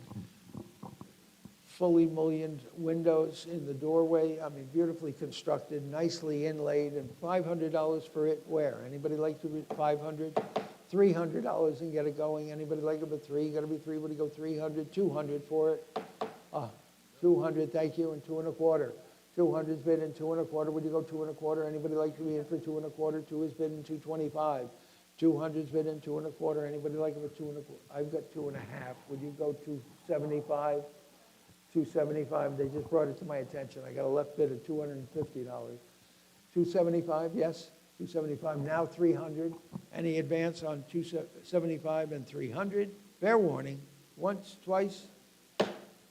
Fully mullioned windows in the doorway. I mean, beautifully constructed, nicely inlaid, and $500 for it. Where? Anybody like to read 500? $300 and get it going. Anybody like it for 3? Got to be 3. Would you go 300? 200 for it. 200, thank you, and 2 1/4. 200's bid and 2 1/4. Would you go 2 1/4? Anybody like to be in for 2 1/4? 2 is bid and 225. 200's bid and 2 1/4. Anybody like it for 2 1/4? I've got 2 1/2. Would you go 275? 275. They just brought it to my attention. I got a left bid of $250. 275, yes. 275. Now 300. Any advance on 275 and 300? Fair warning. Once, twice.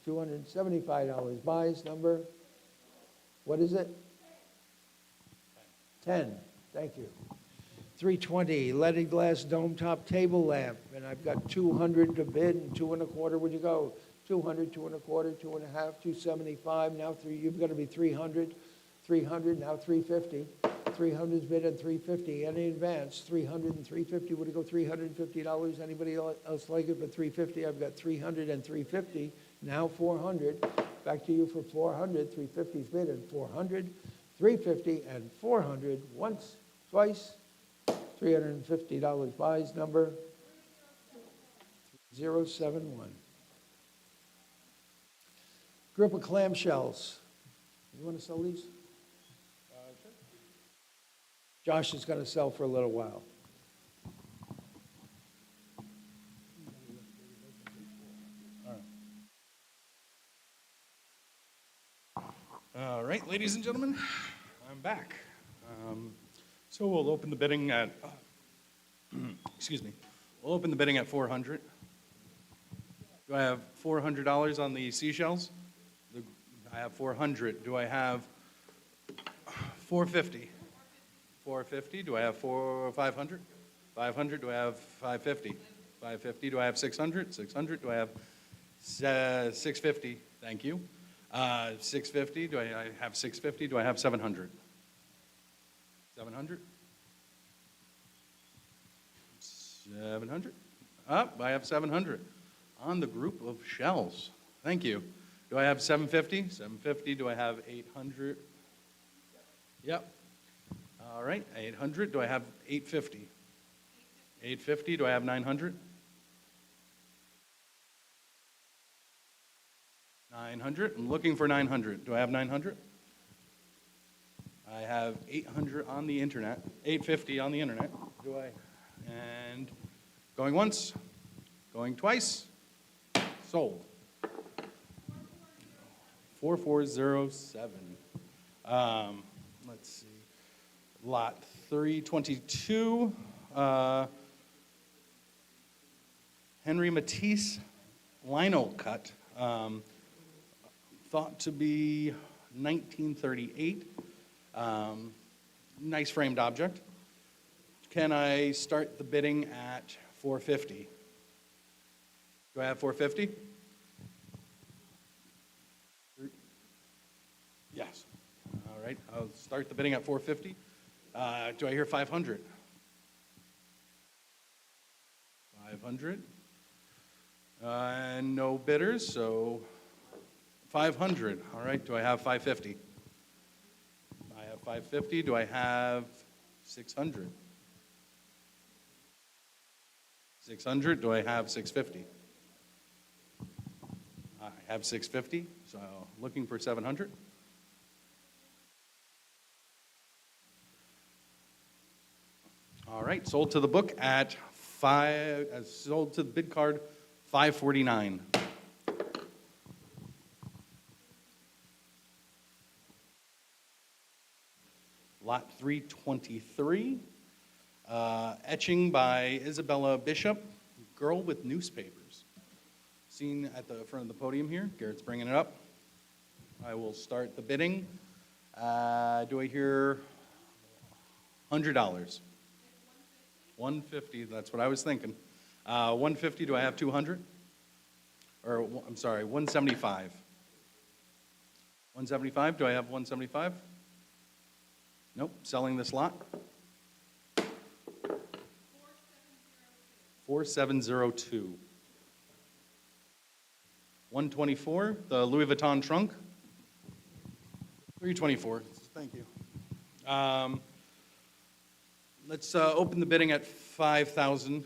$275. Buys number, what is it? 10. Thank you. 320, leaded glass dome top table lamp, and I've got 200 to bid and 2 1/4. Would you go? 200, 2 1/4, 2 1/2, 275. Now you've got to be 300. 300, now 350. 300's bid and 350. Any advance? 300 and 350. Would you go $350? Anybody else like it for 350? I've got 300 and 350. Now 400. Back to you for 400. 350's bid and 400. 350 and 400. Once, twice. $350 buys. Number 071. Group of clamshells. You want to sell these? Sure. Josh is going to sell for a little while. All right, ladies and gentlemen, I'm back. So we'll open the bidding at, excuse me, we'll open the bidding at 400. Do I have $400 on the seashells? I have 400. Do I have 450? 450. Do I have 500? 500. Do I have 550? 550. Do I have 600? 600. Do I have 650? Thank you. 650. Do I have 650? Do I have 700? 700? 700? I have 700 on the group of shells. Thank you. Do I have 750? 750. Do I have 800? Yep. All right, 800. Do I have 850? 850. Do I have 900? 900. I'm looking for 900. Do I have 900? I have 800 on the internet. 850 on the internet. Do I? And going once, going twice. Sold. 4407. Let's see. Lot 322. Henry Matisse lino cut. Thought to be 1938. Nice framed object. Can I start the bidding at 450? Do I have 450? Yes. All right, I'll start the bidding at 450. Do I hear 500? 500. And no bidders, so 500. All right, do I have 550? I have 550. Do I have 600? 600. Do I have 650? I have 650, so looking for 700. All right, sold to the book at sold to the bid card 549. Lot 323, etching by Isabella Bishop, Girl with Newspapers. Seen at the front of the podium here. Garrett's bringing it up. I will start the bidding. Do I hear $100? 150, that's what I was thinking. 150, do I have 200? Or, I'm sorry, 175. 175, do I have 175? Nope, selling this lot. 4702. 124, the Louis Vuitton trunk. 324, thank you. Let's open the bidding at 5,000.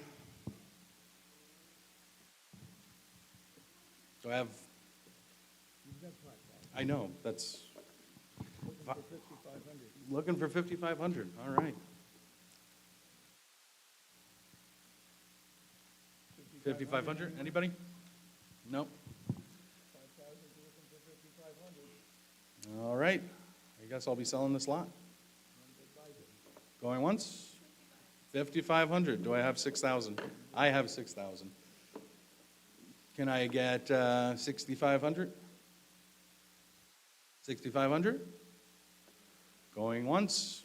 Do I have? I know, that's. Looking for 5,500, all right. 5,500, anybody? Nope. All right, I guess I'll be selling this lot. Going once? 5,500, do I have 6,000? I have 6,000. Can I get 6,500? 6,500? Going once?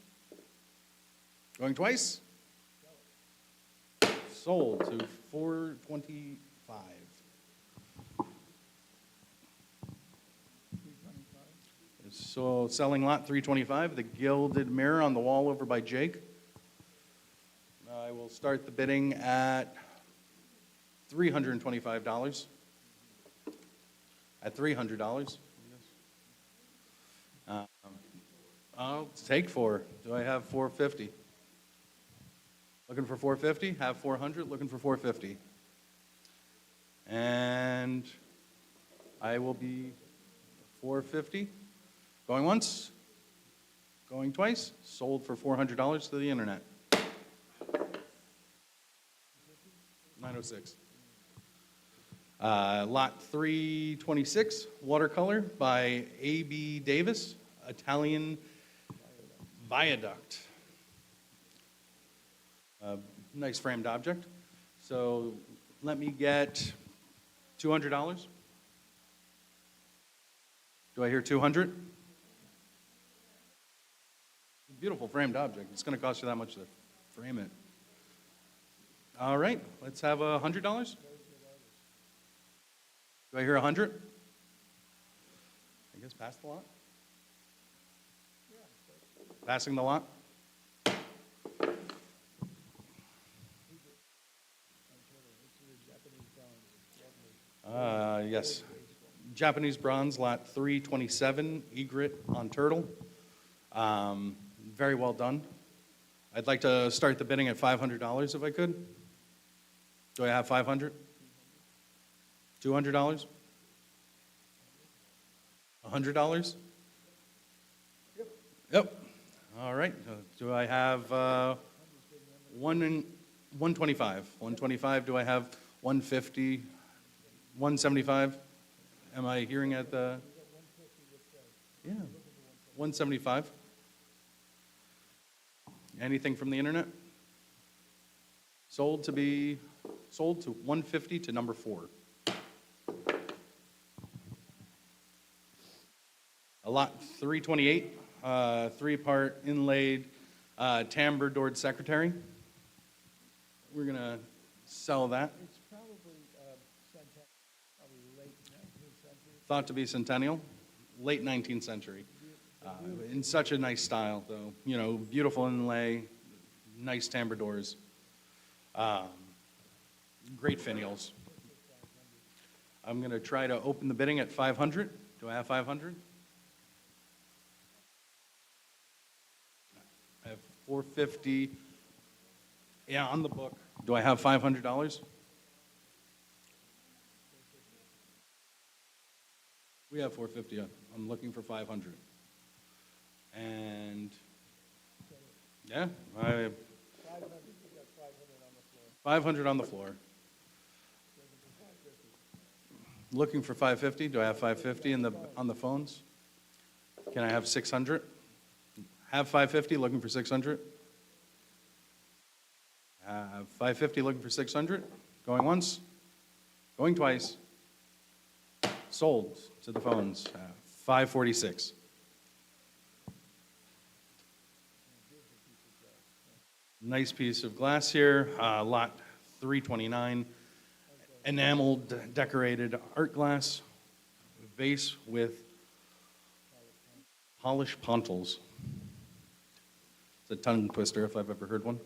Going twice? Sold to 425. So selling lot 325, the gilded mirror on the wall over by Jake. I will start the bidding at $325. At $300. I'll take 4. Do I have 450? Looking for 450? Have 400. Looking for 450. And I will be 450. Going once? Going twice? Sold for $400 to the internet. 906. Lot 326, watercolor by A.B. Davis, Italian Viaduct. Nice framed object. So let me get $200. Do I hear 200? Beautiful framed object. It's going to cost you that much to frame it. All right, let's have $100. Do I hear 100? I guess pass the lot. Passing the lot. Yes. Japanese bronze, lot 327, egret on turtle. Very well done. I'd like to start the bidding at $500 if I could. Do I have 500? $200? $100? Yep. All right. Do I have 125? 125. Do I have 150? 175? Am I hearing at the? Yeah. 175. Anything from the internet? Sold to 150 to number 4. A lot 328, 3-part inlaid timbre doored secretary. We're gonna sell that. It's probably late 19th century. Thought to be centennial, late 19th century. In such a nice style, though. You know, beautiful inlay, nice timbre doors, great finials. I'm going to try to open the bidding at 500. Do I have 500? I have 450. Yeah, on the book. Do I have $500? We have 450. I'm looking for 500. And yeah, I have 500 on the floor. Looking for 550. Do I have 550 on the phones? Can I have 600? Have 550. Looking for 600. Have 550. Looking for 600. Going once. Going twice. Sold to the phones. 546. Nice piece of glass here, lot 329, enameled decorated art glass, vase with polished pontals. It's a tongue twister if I've ever heard one.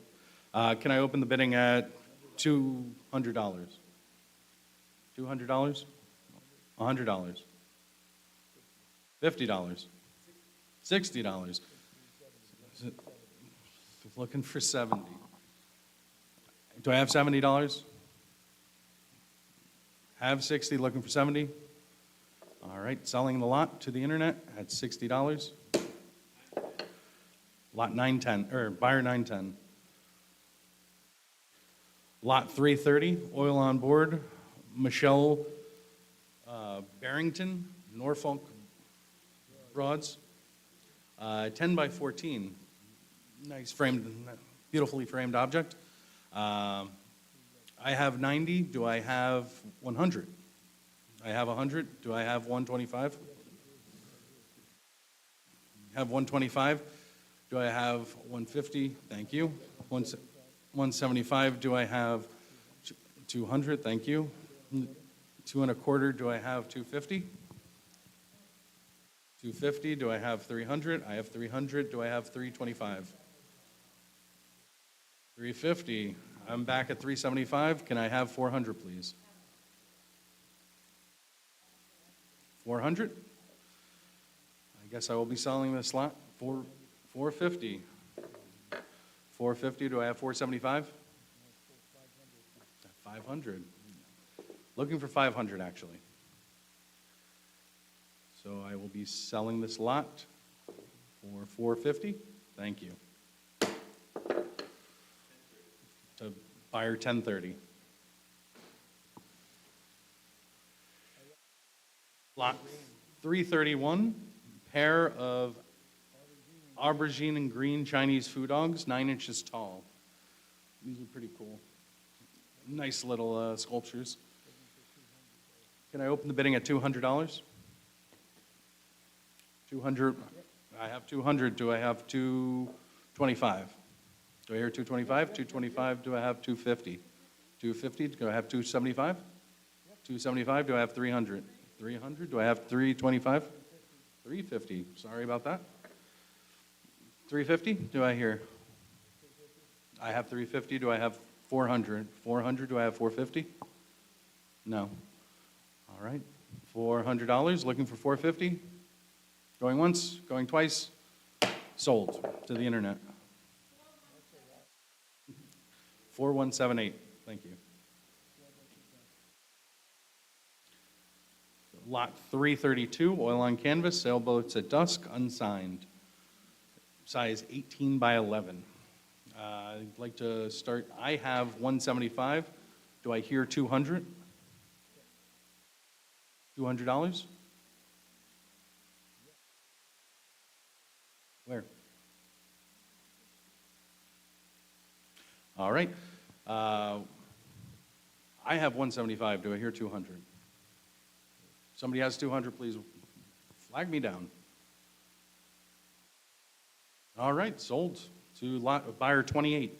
Can I open the bidding at $200? $200? $100? $50? $60? Looking for 70. Do I have $70? Have 60, looking for 70. All right, selling the lot to the internet at $60. Lot 910, or buyer 910. Lot 330, oil on board, Michelle Barrington, Norfolk Broads, 10 by 14. Nice framed, beautifully framed object. I have 90. Do I have 100? I have 100. Do I have 125? Have 125. Do I have 150? Thank you. 175. Do I have 200? Thank you. 225. Do I have 250? 250. Do I have 300? I have 300. Do I have 325? 350. I'm back at 375. Can I have 400, please? 400. I guess I will be selling this lot for 450. 450. Do I have 475? 500. Looking for 500, actually. So I will be selling this lot for 450. Thank you. To buyer 1030. Lot 331, pair of aubergine and green Chinese food dogs, 9 inches tall. These are pretty cool. Nice little sculptures. Can I open the bidding at $200? 200. I have 200. Do I have 225? Do I hear 225? 225. Do I have 250? 250. Do I have 275? 275. Do I have 300? 300. Do I have 325? 350. Sorry about that. 350. Do I hear? I have 350. Do I have 400? 400. Do I have 450? No. All right. $400. Looking for 450. Going once. Going twice. Sold to the internet. 4178, thank you. Lot 332, oil on canvas, sailboats at dusk, unsigned. Size 18 by 11. I'd like to start, I have 175. Do I hear 200? $200? Where? All right. I have 175. Do I hear 200? Somebody has 200, please flag me down. All right, sold to lot buyer 28.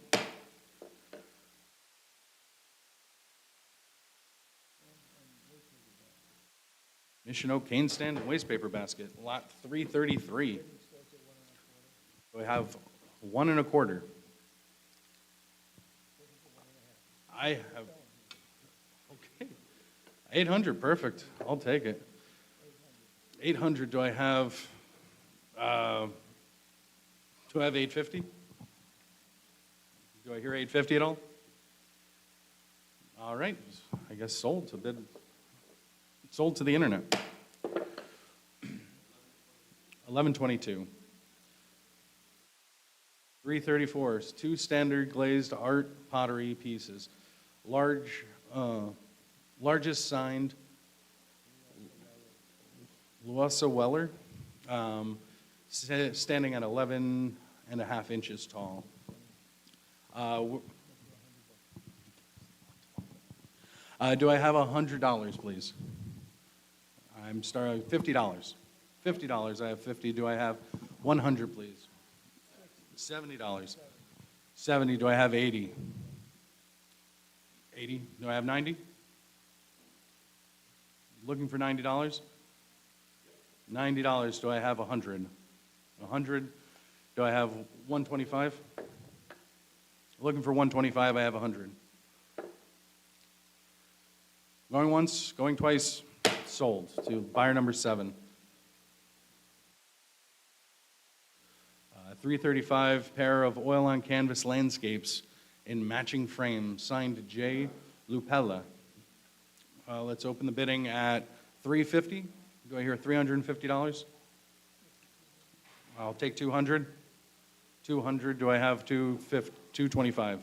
Mission Oak cane stand and waste paper basket, lot 333. So I have 1 1/4. I have, okay, 800, perfect, I'll take it. 800, do I have 850? Do I hear 850 at all? All right, I guess sold to bid, sold to the internet. 1122. 334, 2 standard glazed art pottery pieces. Largest signed Luasa Weller, standing at 11.5 inches tall. Do I have $100, please? I'm starting $50. $50, I have 50. Do I have 100, please? $70. 70, do I have 80? 80, do I have 90? Looking for $90? $90, do I have 100? 100, do I have 125? Looking for 125, I have 100. Going once, going twice, sold to buyer number 7. 335 pair of oil on canvas landscapes in matching frames, signed J. Lupella. Let's open the bidding at $350. Do I hear $350? I'll take 200. 200, do I have 225? I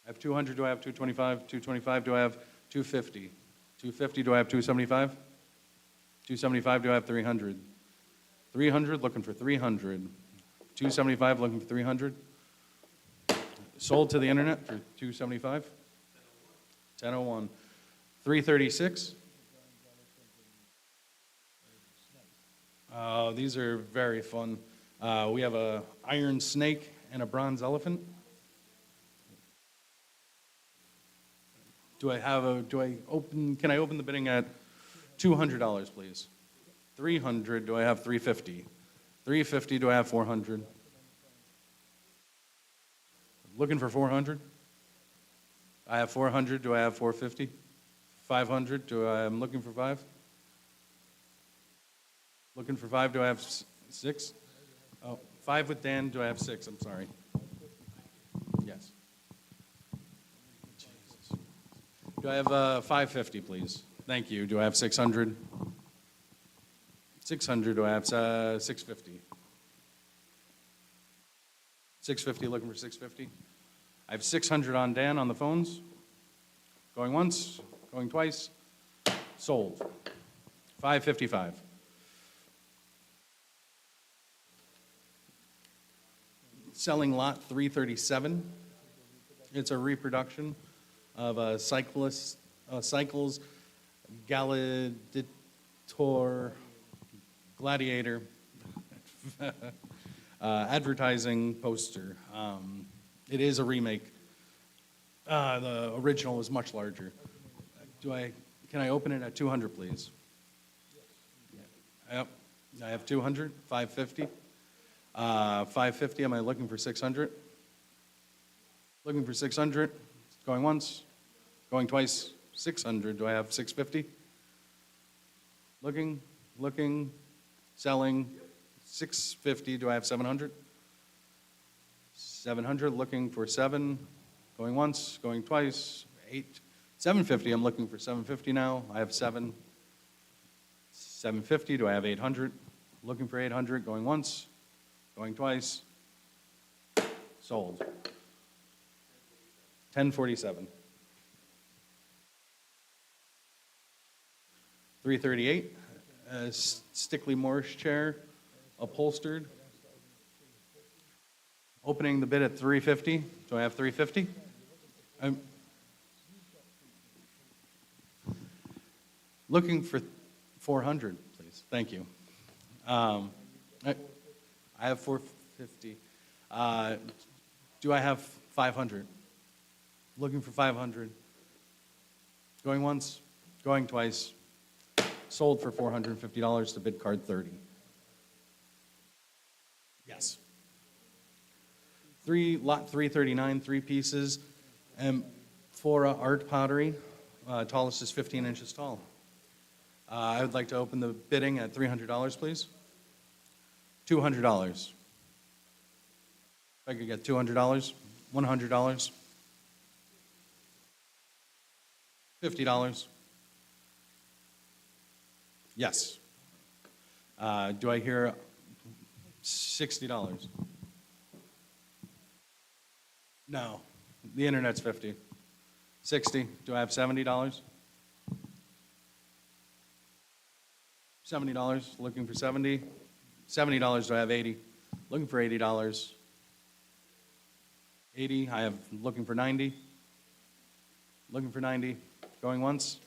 have 200, do I have 225? 225, do I have 250? 250, do I have 275? 275, do I have 300? 300, looking for 300. 275, looking for 300. Sold to the internet for 275. 1001. 336. These are very fun. We have a iron snake and a bronze elephant. Can I open the bidding at $200, please? 300, do I have 350? 350, do I have 400? Looking for 400? I have 400, do I have 450? 500, I'm looking for 5? Looking for 5, do I have 6? Oh, 5 with Dan, do I have 6? I'm sorry. Yes. Jesus. Do I have 550, please? Thank you. Do I have 600? 600, do I have 650? 650, looking for 650? I have 600 on Dan on the phones. Going once, going twice. Sold. 555. Selling lot 337. It's a reproduction of a Cycles Gladiator advertising poster. It is a remake. The original is much larger. Can I open it at 200, please? Yep. I have 200, 550. 550, am I looking for 600? Looking for 600. Going once, going twice. 600, do I have 650? Looking, selling. 650, do I have 700? 700, looking for 7, going once, going twice, 8, 750, I'm looking for 750 now, I have 7. 750, do I have 800? Looking for 800, going once, going twice, sold. 1047. 338, Stickley Morris chair, upholstered. Opening the bid at 350. Do I have 350? I'm looking for 400, please. Thank you. I have 450. Do I have 500? Looking for 500. Going once, going twice. Sold for $450 to bid card 30. Yes. Lot 339, 3 pieces, Flora art pottery, tallest is 15 inches tall. I would like to open the bidding at $300, please. $200. If I could get $200, $100, $50. Yes. Do I hear $60? No. The internet's 50. 60. Do I have $70? $70. Looking for 70. $70. Do I have 80? Looking for $80. 80. I have looking for 90. Looking for 90. Going once.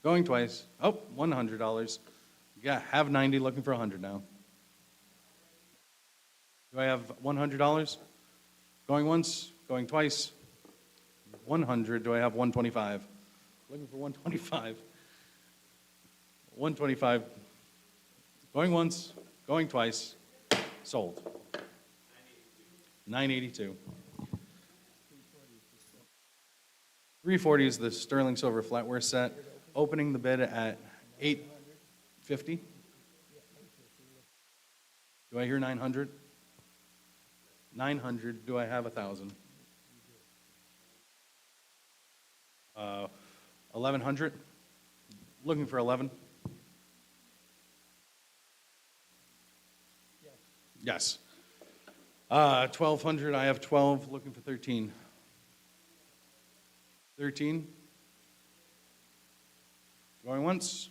Going twice. Oh, $100. Yeah, have 90, looking for 100 now. Do I have $100? Going once, going twice. 100, do I have 125? Looking for 125. 125. Going once, going twice. Sold. 982. 340 is the sterling silver flatware set. Opening the bid at $850. Do I hear 900? 900. Do I have 1,000? 1,100. Looking for 11. Yes. 1,200. I have 12. Looking for 13. 13. Going once?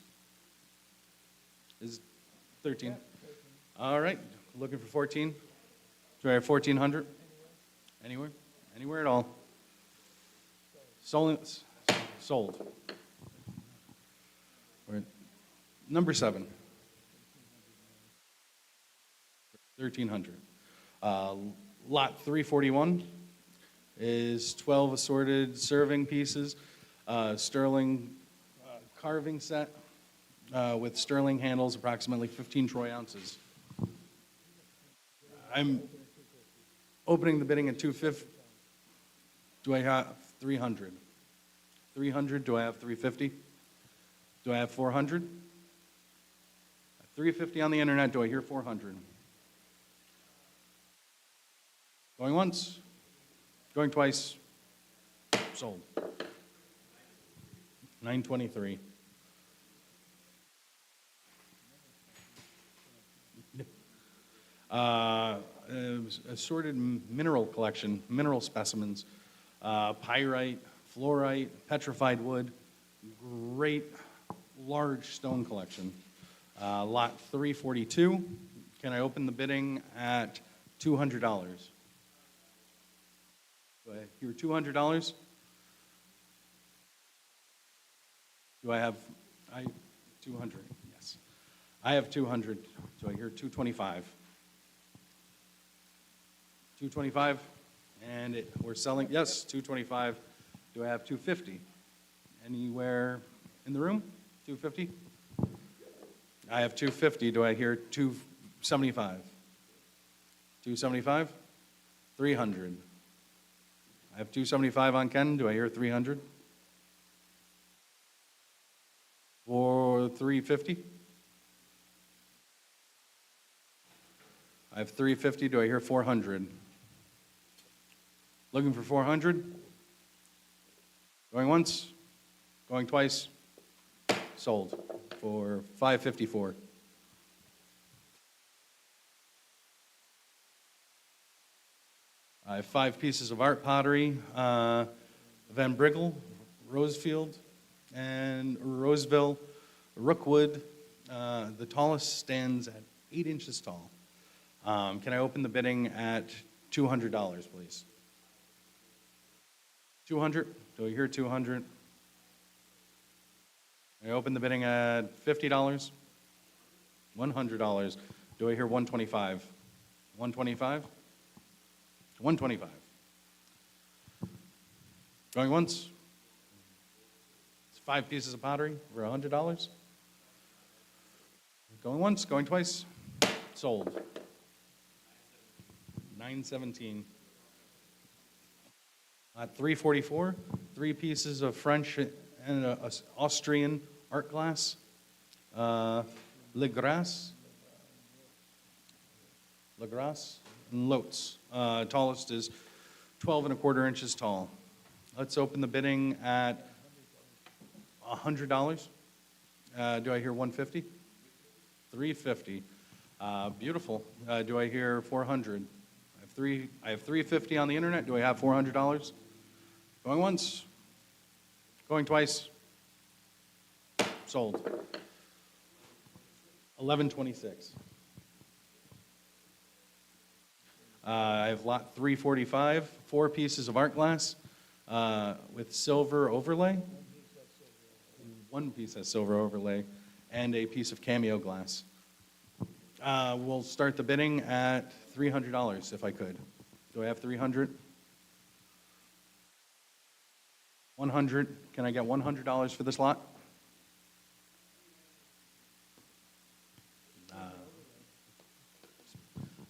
Is 13. All right. Looking for 14. Do I have 1,400? Anywhere? Anywhere at all? Sold. Sold. We're at number 7. 1,300. Lot 341 is 12 assorted serving pieces, sterling carving set with sterling handles, approximately 15 troy ounces. I'm opening the bidding at 250. Do I have 300? 300. Do I have 350? Do I have 400? 350 on the internet. Do I hear 400? Going once? Going twice? Sold. 923. Assorted mineral collection, mineral specimens, pyrite, fluorite, petrified wood, great large stone collection. Lot 342, can I open the bidding at $200? Do I hear $200? Do I have 200? Yes. I have 200. Do I hear 225? 225, and we're selling, yes, 225. Do I have 250? Anywhere in the room? 250? I have 250. Do I hear 275? 275? 300. I have 275 on Ken. Do I hear 300? Or 350? I have 350. Do I hear 400? Looking for 400? Going once? Going twice? Sold for 554. I have 5 pieces of art pottery, Van Briggle, Rosefield, and Roseville, Rookwood. The tallest stands at 8 inches tall. Can I open the bidding at $200, please? 200? Do I hear 200? Can I open the bidding at $50? $100. Do I hear 125? 125? 125. Going once? It's 5 pieces of pottery for $100. Going once, going twice. Sold. 917. At 344, 3 pieces of French and Austrian art glass. Le Grasse, and Lotz. Tallest is 12 1/4 inches tall. Let's open the bidding at $100. Do I hear 150? 350. Beautiful. Do I hear 400? I have 350 on the internet. Do I have $400? Going once. Going twice. Sold. 1126. I have lot 345, 4 pieces of art glass with silver overlay. 1 piece has silver overlay, and a piece of cameo glass. We'll start the bidding at $300, if I could. Do I have 300? 100. Can I get $100 for this lot?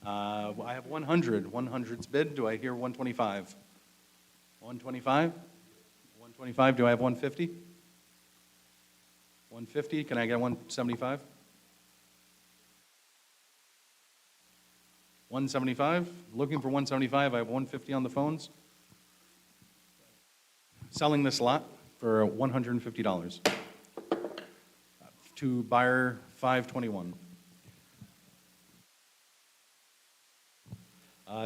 I have 100. 100's bid. Do I hear 125? 125? 125. Do I have 150? 150. Can I get 175? 175. Looking for 175. I have 150 on the phones. Selling this lot for $150 to buyer 521.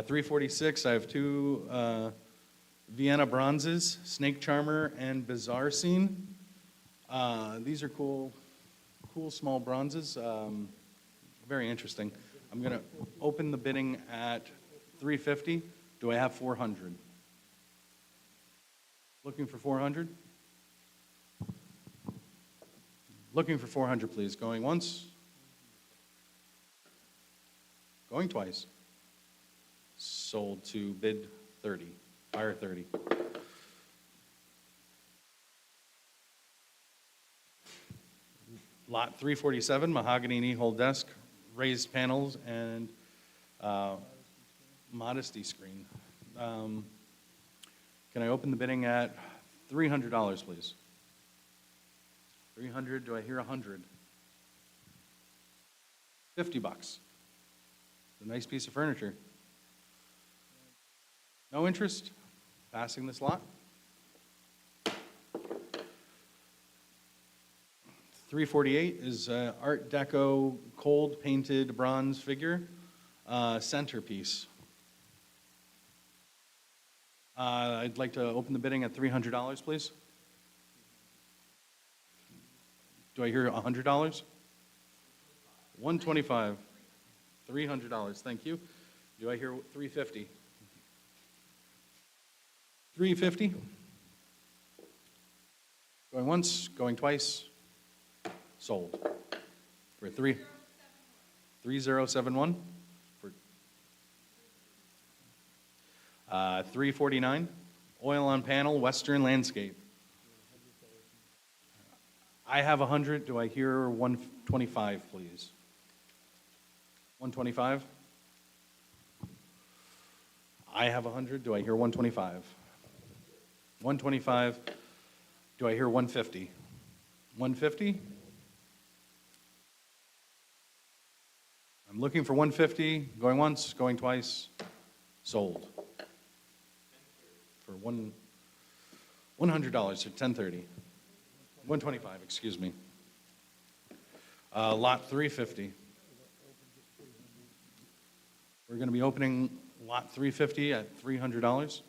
346, I have 2 Vienna bronzes, Snake Charmer and Bizarre Scene. These are cool small bronzes. Very interesting. I'm going to open the bidding at $350. Do I have 400? Looking for 400? Looking for 400, please. Going once? Going twice. Sold to bid 30, buyer 30. Lot 347, mahogany knee-hole desk, raised panels, and modesty screen. Can I open the bidding at $300, please? 300, do I hear 100? $50. It's a nice piece of furniture. No interest? Passing this lot. 348 is Art Deco cold painted bronze figure, centerpiece. I'd like to open the bidding at $300, please. Do I hear $100? 125. $300. Thank you. Do I hear 350? 350. Going once, going twice. Sold. For 3071. For 349. Oil on panel, Western landscape. I have 100. Do I hear 125, please? 125. I have 100. Do I hear 125? 125. Do I hear 150? 150? I'm looking for 150. Going once, going twice. Sold. for $100 for 1030. 125, excuse me. Lot 350. We're going to be opening lot 350 at $300.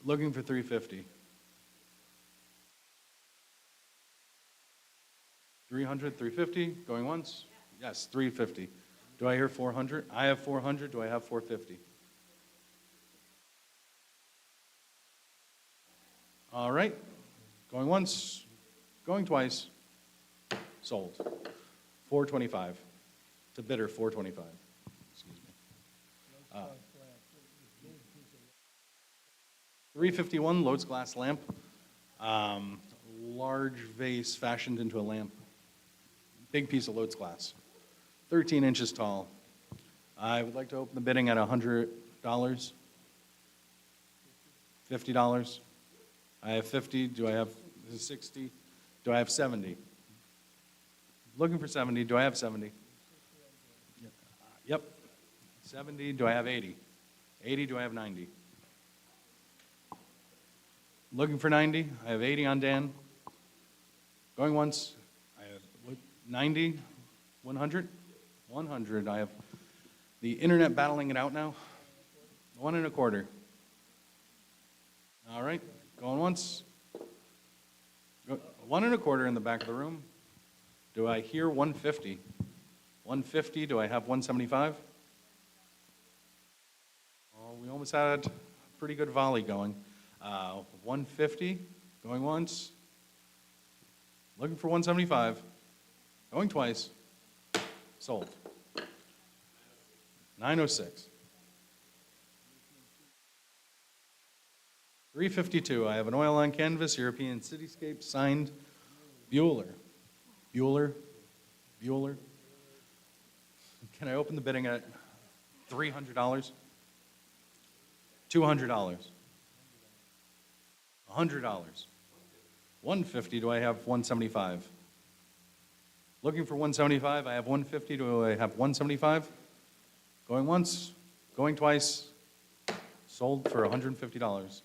Looking for 350. 300, 350, going once? Yes, 350. Do I hear 400? I have 400. Do I have 450? All right. Going once, going twice. Sold. 425. To bidder 425. Excuse me. 351 Lodes glass lamp. Large vase fashioned into a lamp. Big piece of Lodes glass. 13 inches tall. I would like to open the bidding at $100. $50. I have 50. Do I have 60? Do I have 70? Looking for 70. Do I have 70? Yep. 70. Do I have 80? 80. Do I have 90? Looking for 90. I have 80 on Dan. Going once. I have 90. 100. 100. I have the internet battling it out now. 1 1/4. All right. Going once. 1 1/4 in the back of the room. Do I hear 150? 150. Do I have 175? Oh, we almost had a pretty good volley going. 150. Going once. Looking for 175. Going twice. Sold. 906. 352. I have an oil on canvas, European cityscape, signed Bueller. Bueller. Bueller. Can I open the bidding at $300? $200. $100. 150. Do I have 175? Looking for 175. I have 150. Do I have 175? Going once. Going twice. Sold for $150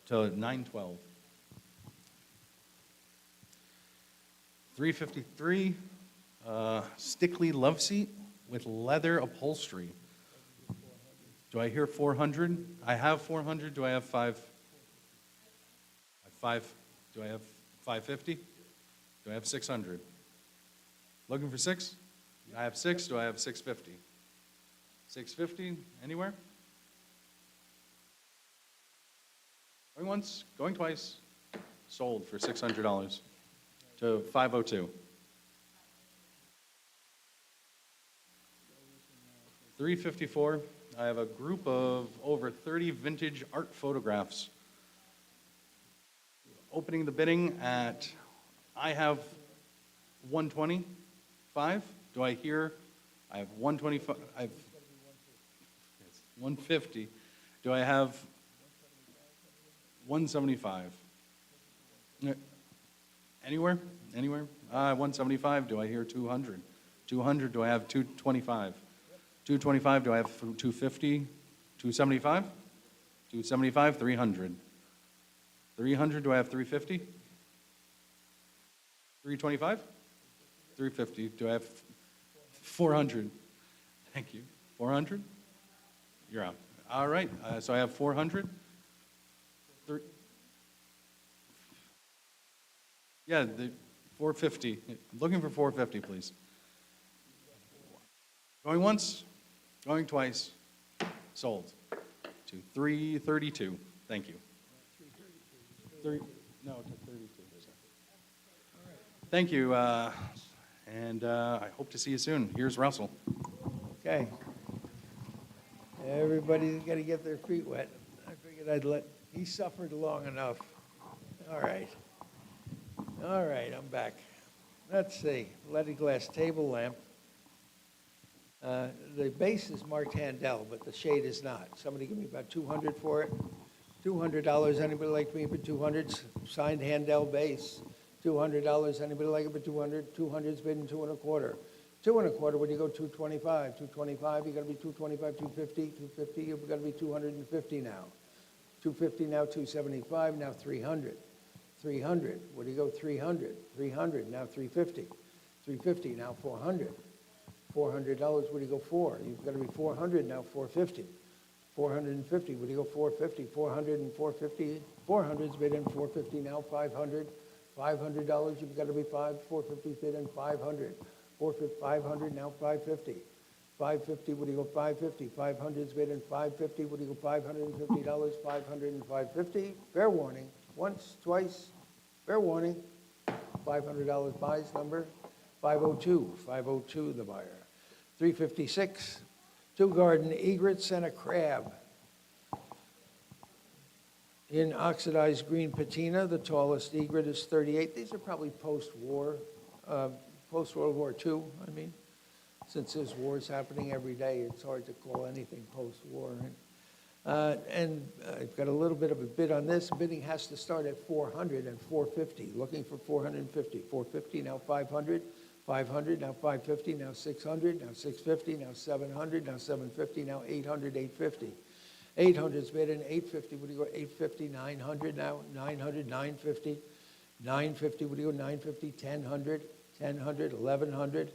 to 912. 353. Stickley love seat with leather upholstery. Do I hear 400? I have 400. Do I have 5? I have 5. Do I have 550? Do I have 600? Looking for 6? I have 6. Do I have 650? 650? Anywhere? Going once, going twice. Sold for $600 to 502. 354. I have a group of over 30 vintage art photographs. Opening the bidding at, I have 125. Do I hear? I have 125. I have 150. Do I have 175? Anywhere? Anywhere? 175. Do I hear 200? 200. Do I have 225? 225. Do I have 250? 275? 275. 300. 300. Do I have 350? 325? 350. Do I have 400? Thank you. 400? You're out. All right. So I have 400. Yeah, the 450. I'm looking for 450, please. Going once, going twice. Sold to 332. Thank you. No, to 32. Thank you, and I hope to see you soon. Here's Russell. Okay. Everybody's got to get their feet wet. I figured he suffered long enough. All right. All right, I'm back. Let's see, leaded glass table lamp. The base is marked Handel, but the shade is not. Somebody give me about 200 for it. $200. Anybody like me for 200? Signed Handel base. $200. Anybody like it for 200? 200's been 2 1/4. 2 and a quarter, what do you go, 225? 225, you gotta be 225, 250, 250, you've gotta be 250 now. 250 now, 275, now 300. 300, what do you go, 300? 300, now 350. 350, now 400. $400, what do you go, 4? You've gotta be 400, now 450. 450, what do you go, 450? 400 and 450, 400's bid in, 450 now, 500. $500, you've got to be 450's bid in, 500. 450, 500 now, 550. 550, what do you go, 550? 500's bid in, 550, what do you go, $550, 500 and 550. Fair warning, once, twice, fair warning. $500 buys number, 502, 502 the buyer. 356, 2 garden egrets and a crab. In oxidized green patina, the tallest egret is 38. These are probably post-war, post-World War II, I mean. Since there's wars happening every day, it's hard to call anything post-war. And I've got a little bit of a bid on this. Bidding has to start at 400 and 450. Looking for 450. 450, now 500. 500, now 550, now 600, now 650, now 700, now 750, now 800, 850. 800's bid in, 850, what do you go, 850, 900 now, 900, 950. 950, what do you go, 950, 1000, 1000, 1100,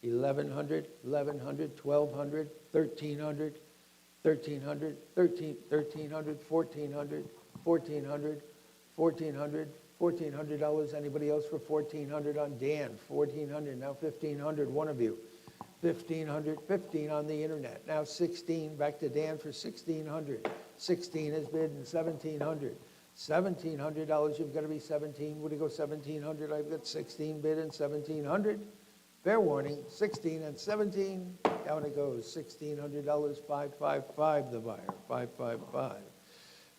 1100, 1100, 1200, 1300, 1300, 1300, 1400, 1400, 1400, $1,400. Anybody else for 1,400 on Dan? 1,400, now 1,500, one of you. 1,500, 15 on the internet. Now 16, back to Dan for 1,600. 16 is bid in 1,700. $1,700, you've got to be 17. Would you go 1,700? I've got 16 bid in 1,700. Fair warning, 16 and 17, down it goes. $1,600, 555 the buyer, 555.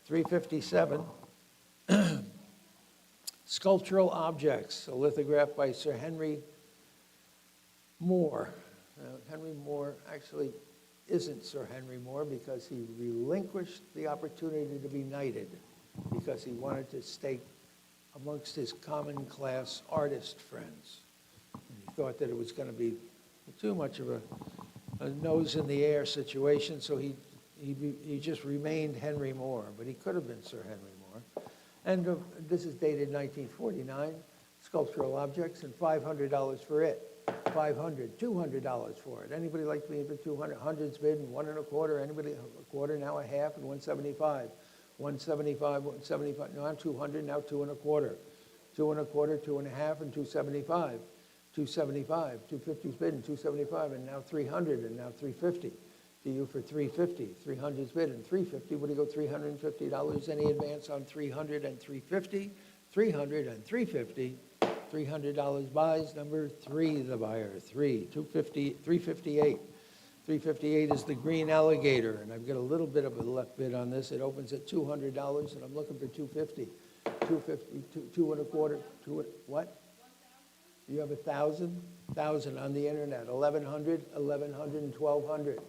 357. Sculptural objects, a lithograph by Sir Henry Moore. Now, Henry Moore actually isn't Sir Henry Moore because he relinquished the opportunity to be knighted because he wanted to stay amongst his common class artist friends. And he thought that it was going to be too much of a nose in the air situation, so he just remained Henry Moore, but he could have been Sir Henry Moore. And this is dated 1949, sculptural objects, and $500 for it. $500, $200 for it. Anybody like to be for 200? Hundreds bid and 1 1/4. Anybody a quarter, now a half, and 175. 175, 175. Now I'm 200, now 2 1/4. 2 1/4, 2 1/2, and 275. 275. 250's bid and 275, and now 300, and now 350. To you for 350. 300's bid and 350. What do you go? $350. Any advance on 300 and 350? 300 and 350. $300 buys, number 3 the buyer. 358. 358 is the green alligator, and I've got a little bit of a left bid on this. It opens at $200, and I'm looking for 250. 250, 2 1/4. What? You have 1,000? 1,000 on the internet. 1,100, 1,100, and 1,200.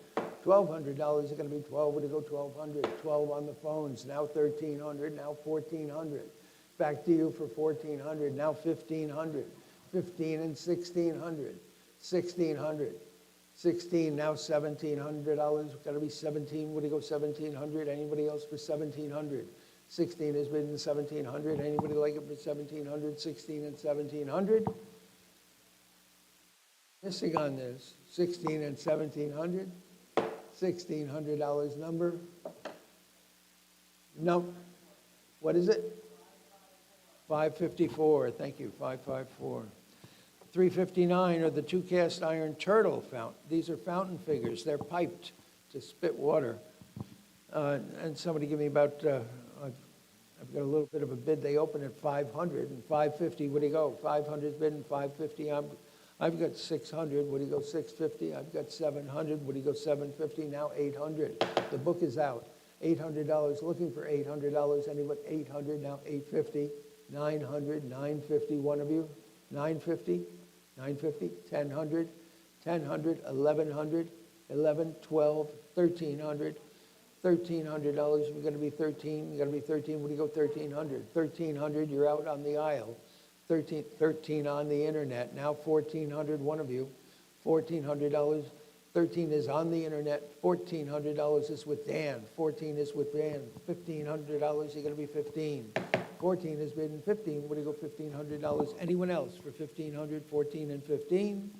$1,200 is going to be 12. Would you go 1,200? 12 on the phones. Now 1,300. Now 1,400. Back to you for 1,400. Now 1,500. 15 and 1,600. 1,600. 16. Now $1,700. Got to be 17. Would you go 1,700? Anybody else for 1,700? 16 has been in 1,700. Anybody like it for 1,700? 16 and 1,700. Missing on this. 16 and 1,700. $1,600 number. No. What is it? 554. Thank you. 554. 359 are the 2 cast iron turtle fountain. These are fountain figures. They're piped to spit water. And somebody give me about, I've got a little bit of a bid. They open at 500 and 550. What do you go? 500's bid and 550. I've got 600. What do you go? 650. I've got 700. What do you go? 750. Now 800. The book is out. $800. Looking for $800. Anybody? 800. Now 850. 900. 950. One of you? 950. 950. 1,000. 1,000. 1,100. 11. 12. 1,300. $1,300. You're going to be 13. You're going to be 13. What do you go? 1,300. 1,300. You're out on the aisle. 13 on the internet. Now 1,400. One of you. $1,400. 13 is on the internet. $1,400 is with Dan. 14 is with Dan. $1,500, you're gonna be 15. 14 has been 15, what do you go, $1,500? Anyone else for 1,500, 14 and 15?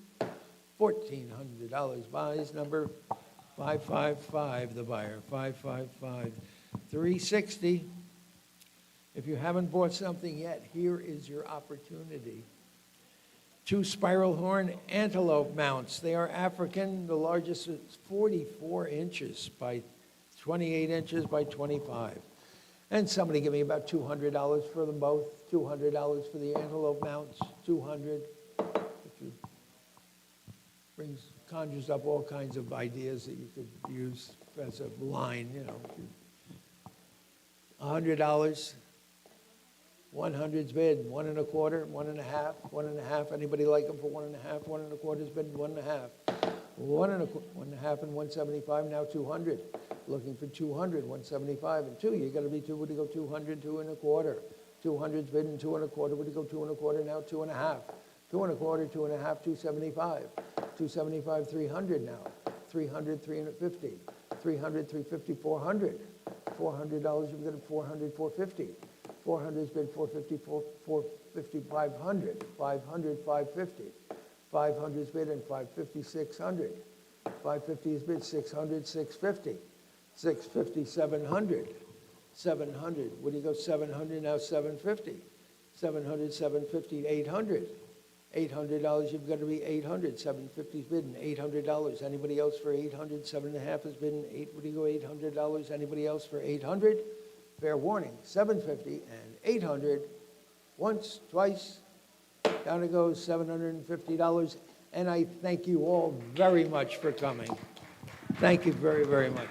$1,400 buys number 555, the buyer, 555. 360. If you haven't bought something yet, here is your opportunity. 2 spiral horn antelope mounts. They are African. The largest is 44 inches by 28 inches by 25. And somebody give me about $200 for them both. $200 for the antelope mounts, 200. If you conjures up all kinds of ideas that you could use as a line, you know. $100. 100's bid, 1 1/4, 1 1/2, 1 1/2. Anybody like them for 1 1/2? 1 1/4's bid, 1 1/2. 1 1/2 and 175, now 200. Looking for 200, 175 and 2. You got to be 2, would you go 200, 2 1/4? 200's bid and 2 1/4, would you go 2 1/4, now 2 1/2. 2 1/4, 2 1/2, 275. 275, 300 now. 300, 350. 300, 350, 400. $400, you've got a 400, 450. 400's bid 450, 450, 500. 500, 550. 500's bid and 550, 600. 550 is bid 600, 650. 650, 700. 700, what do you go 700, now 750. 700, 750, 800. $800, you've got to be 800. 750's bidding, $800. Anybody else for 800? 7 1/2 is bidding, 8, what do you go, $800? Anybody else for 800? Fair warning, 750 and 800. Once, twice, down it goes, $750. And I thank you all very much for coming. Thank you very, very much.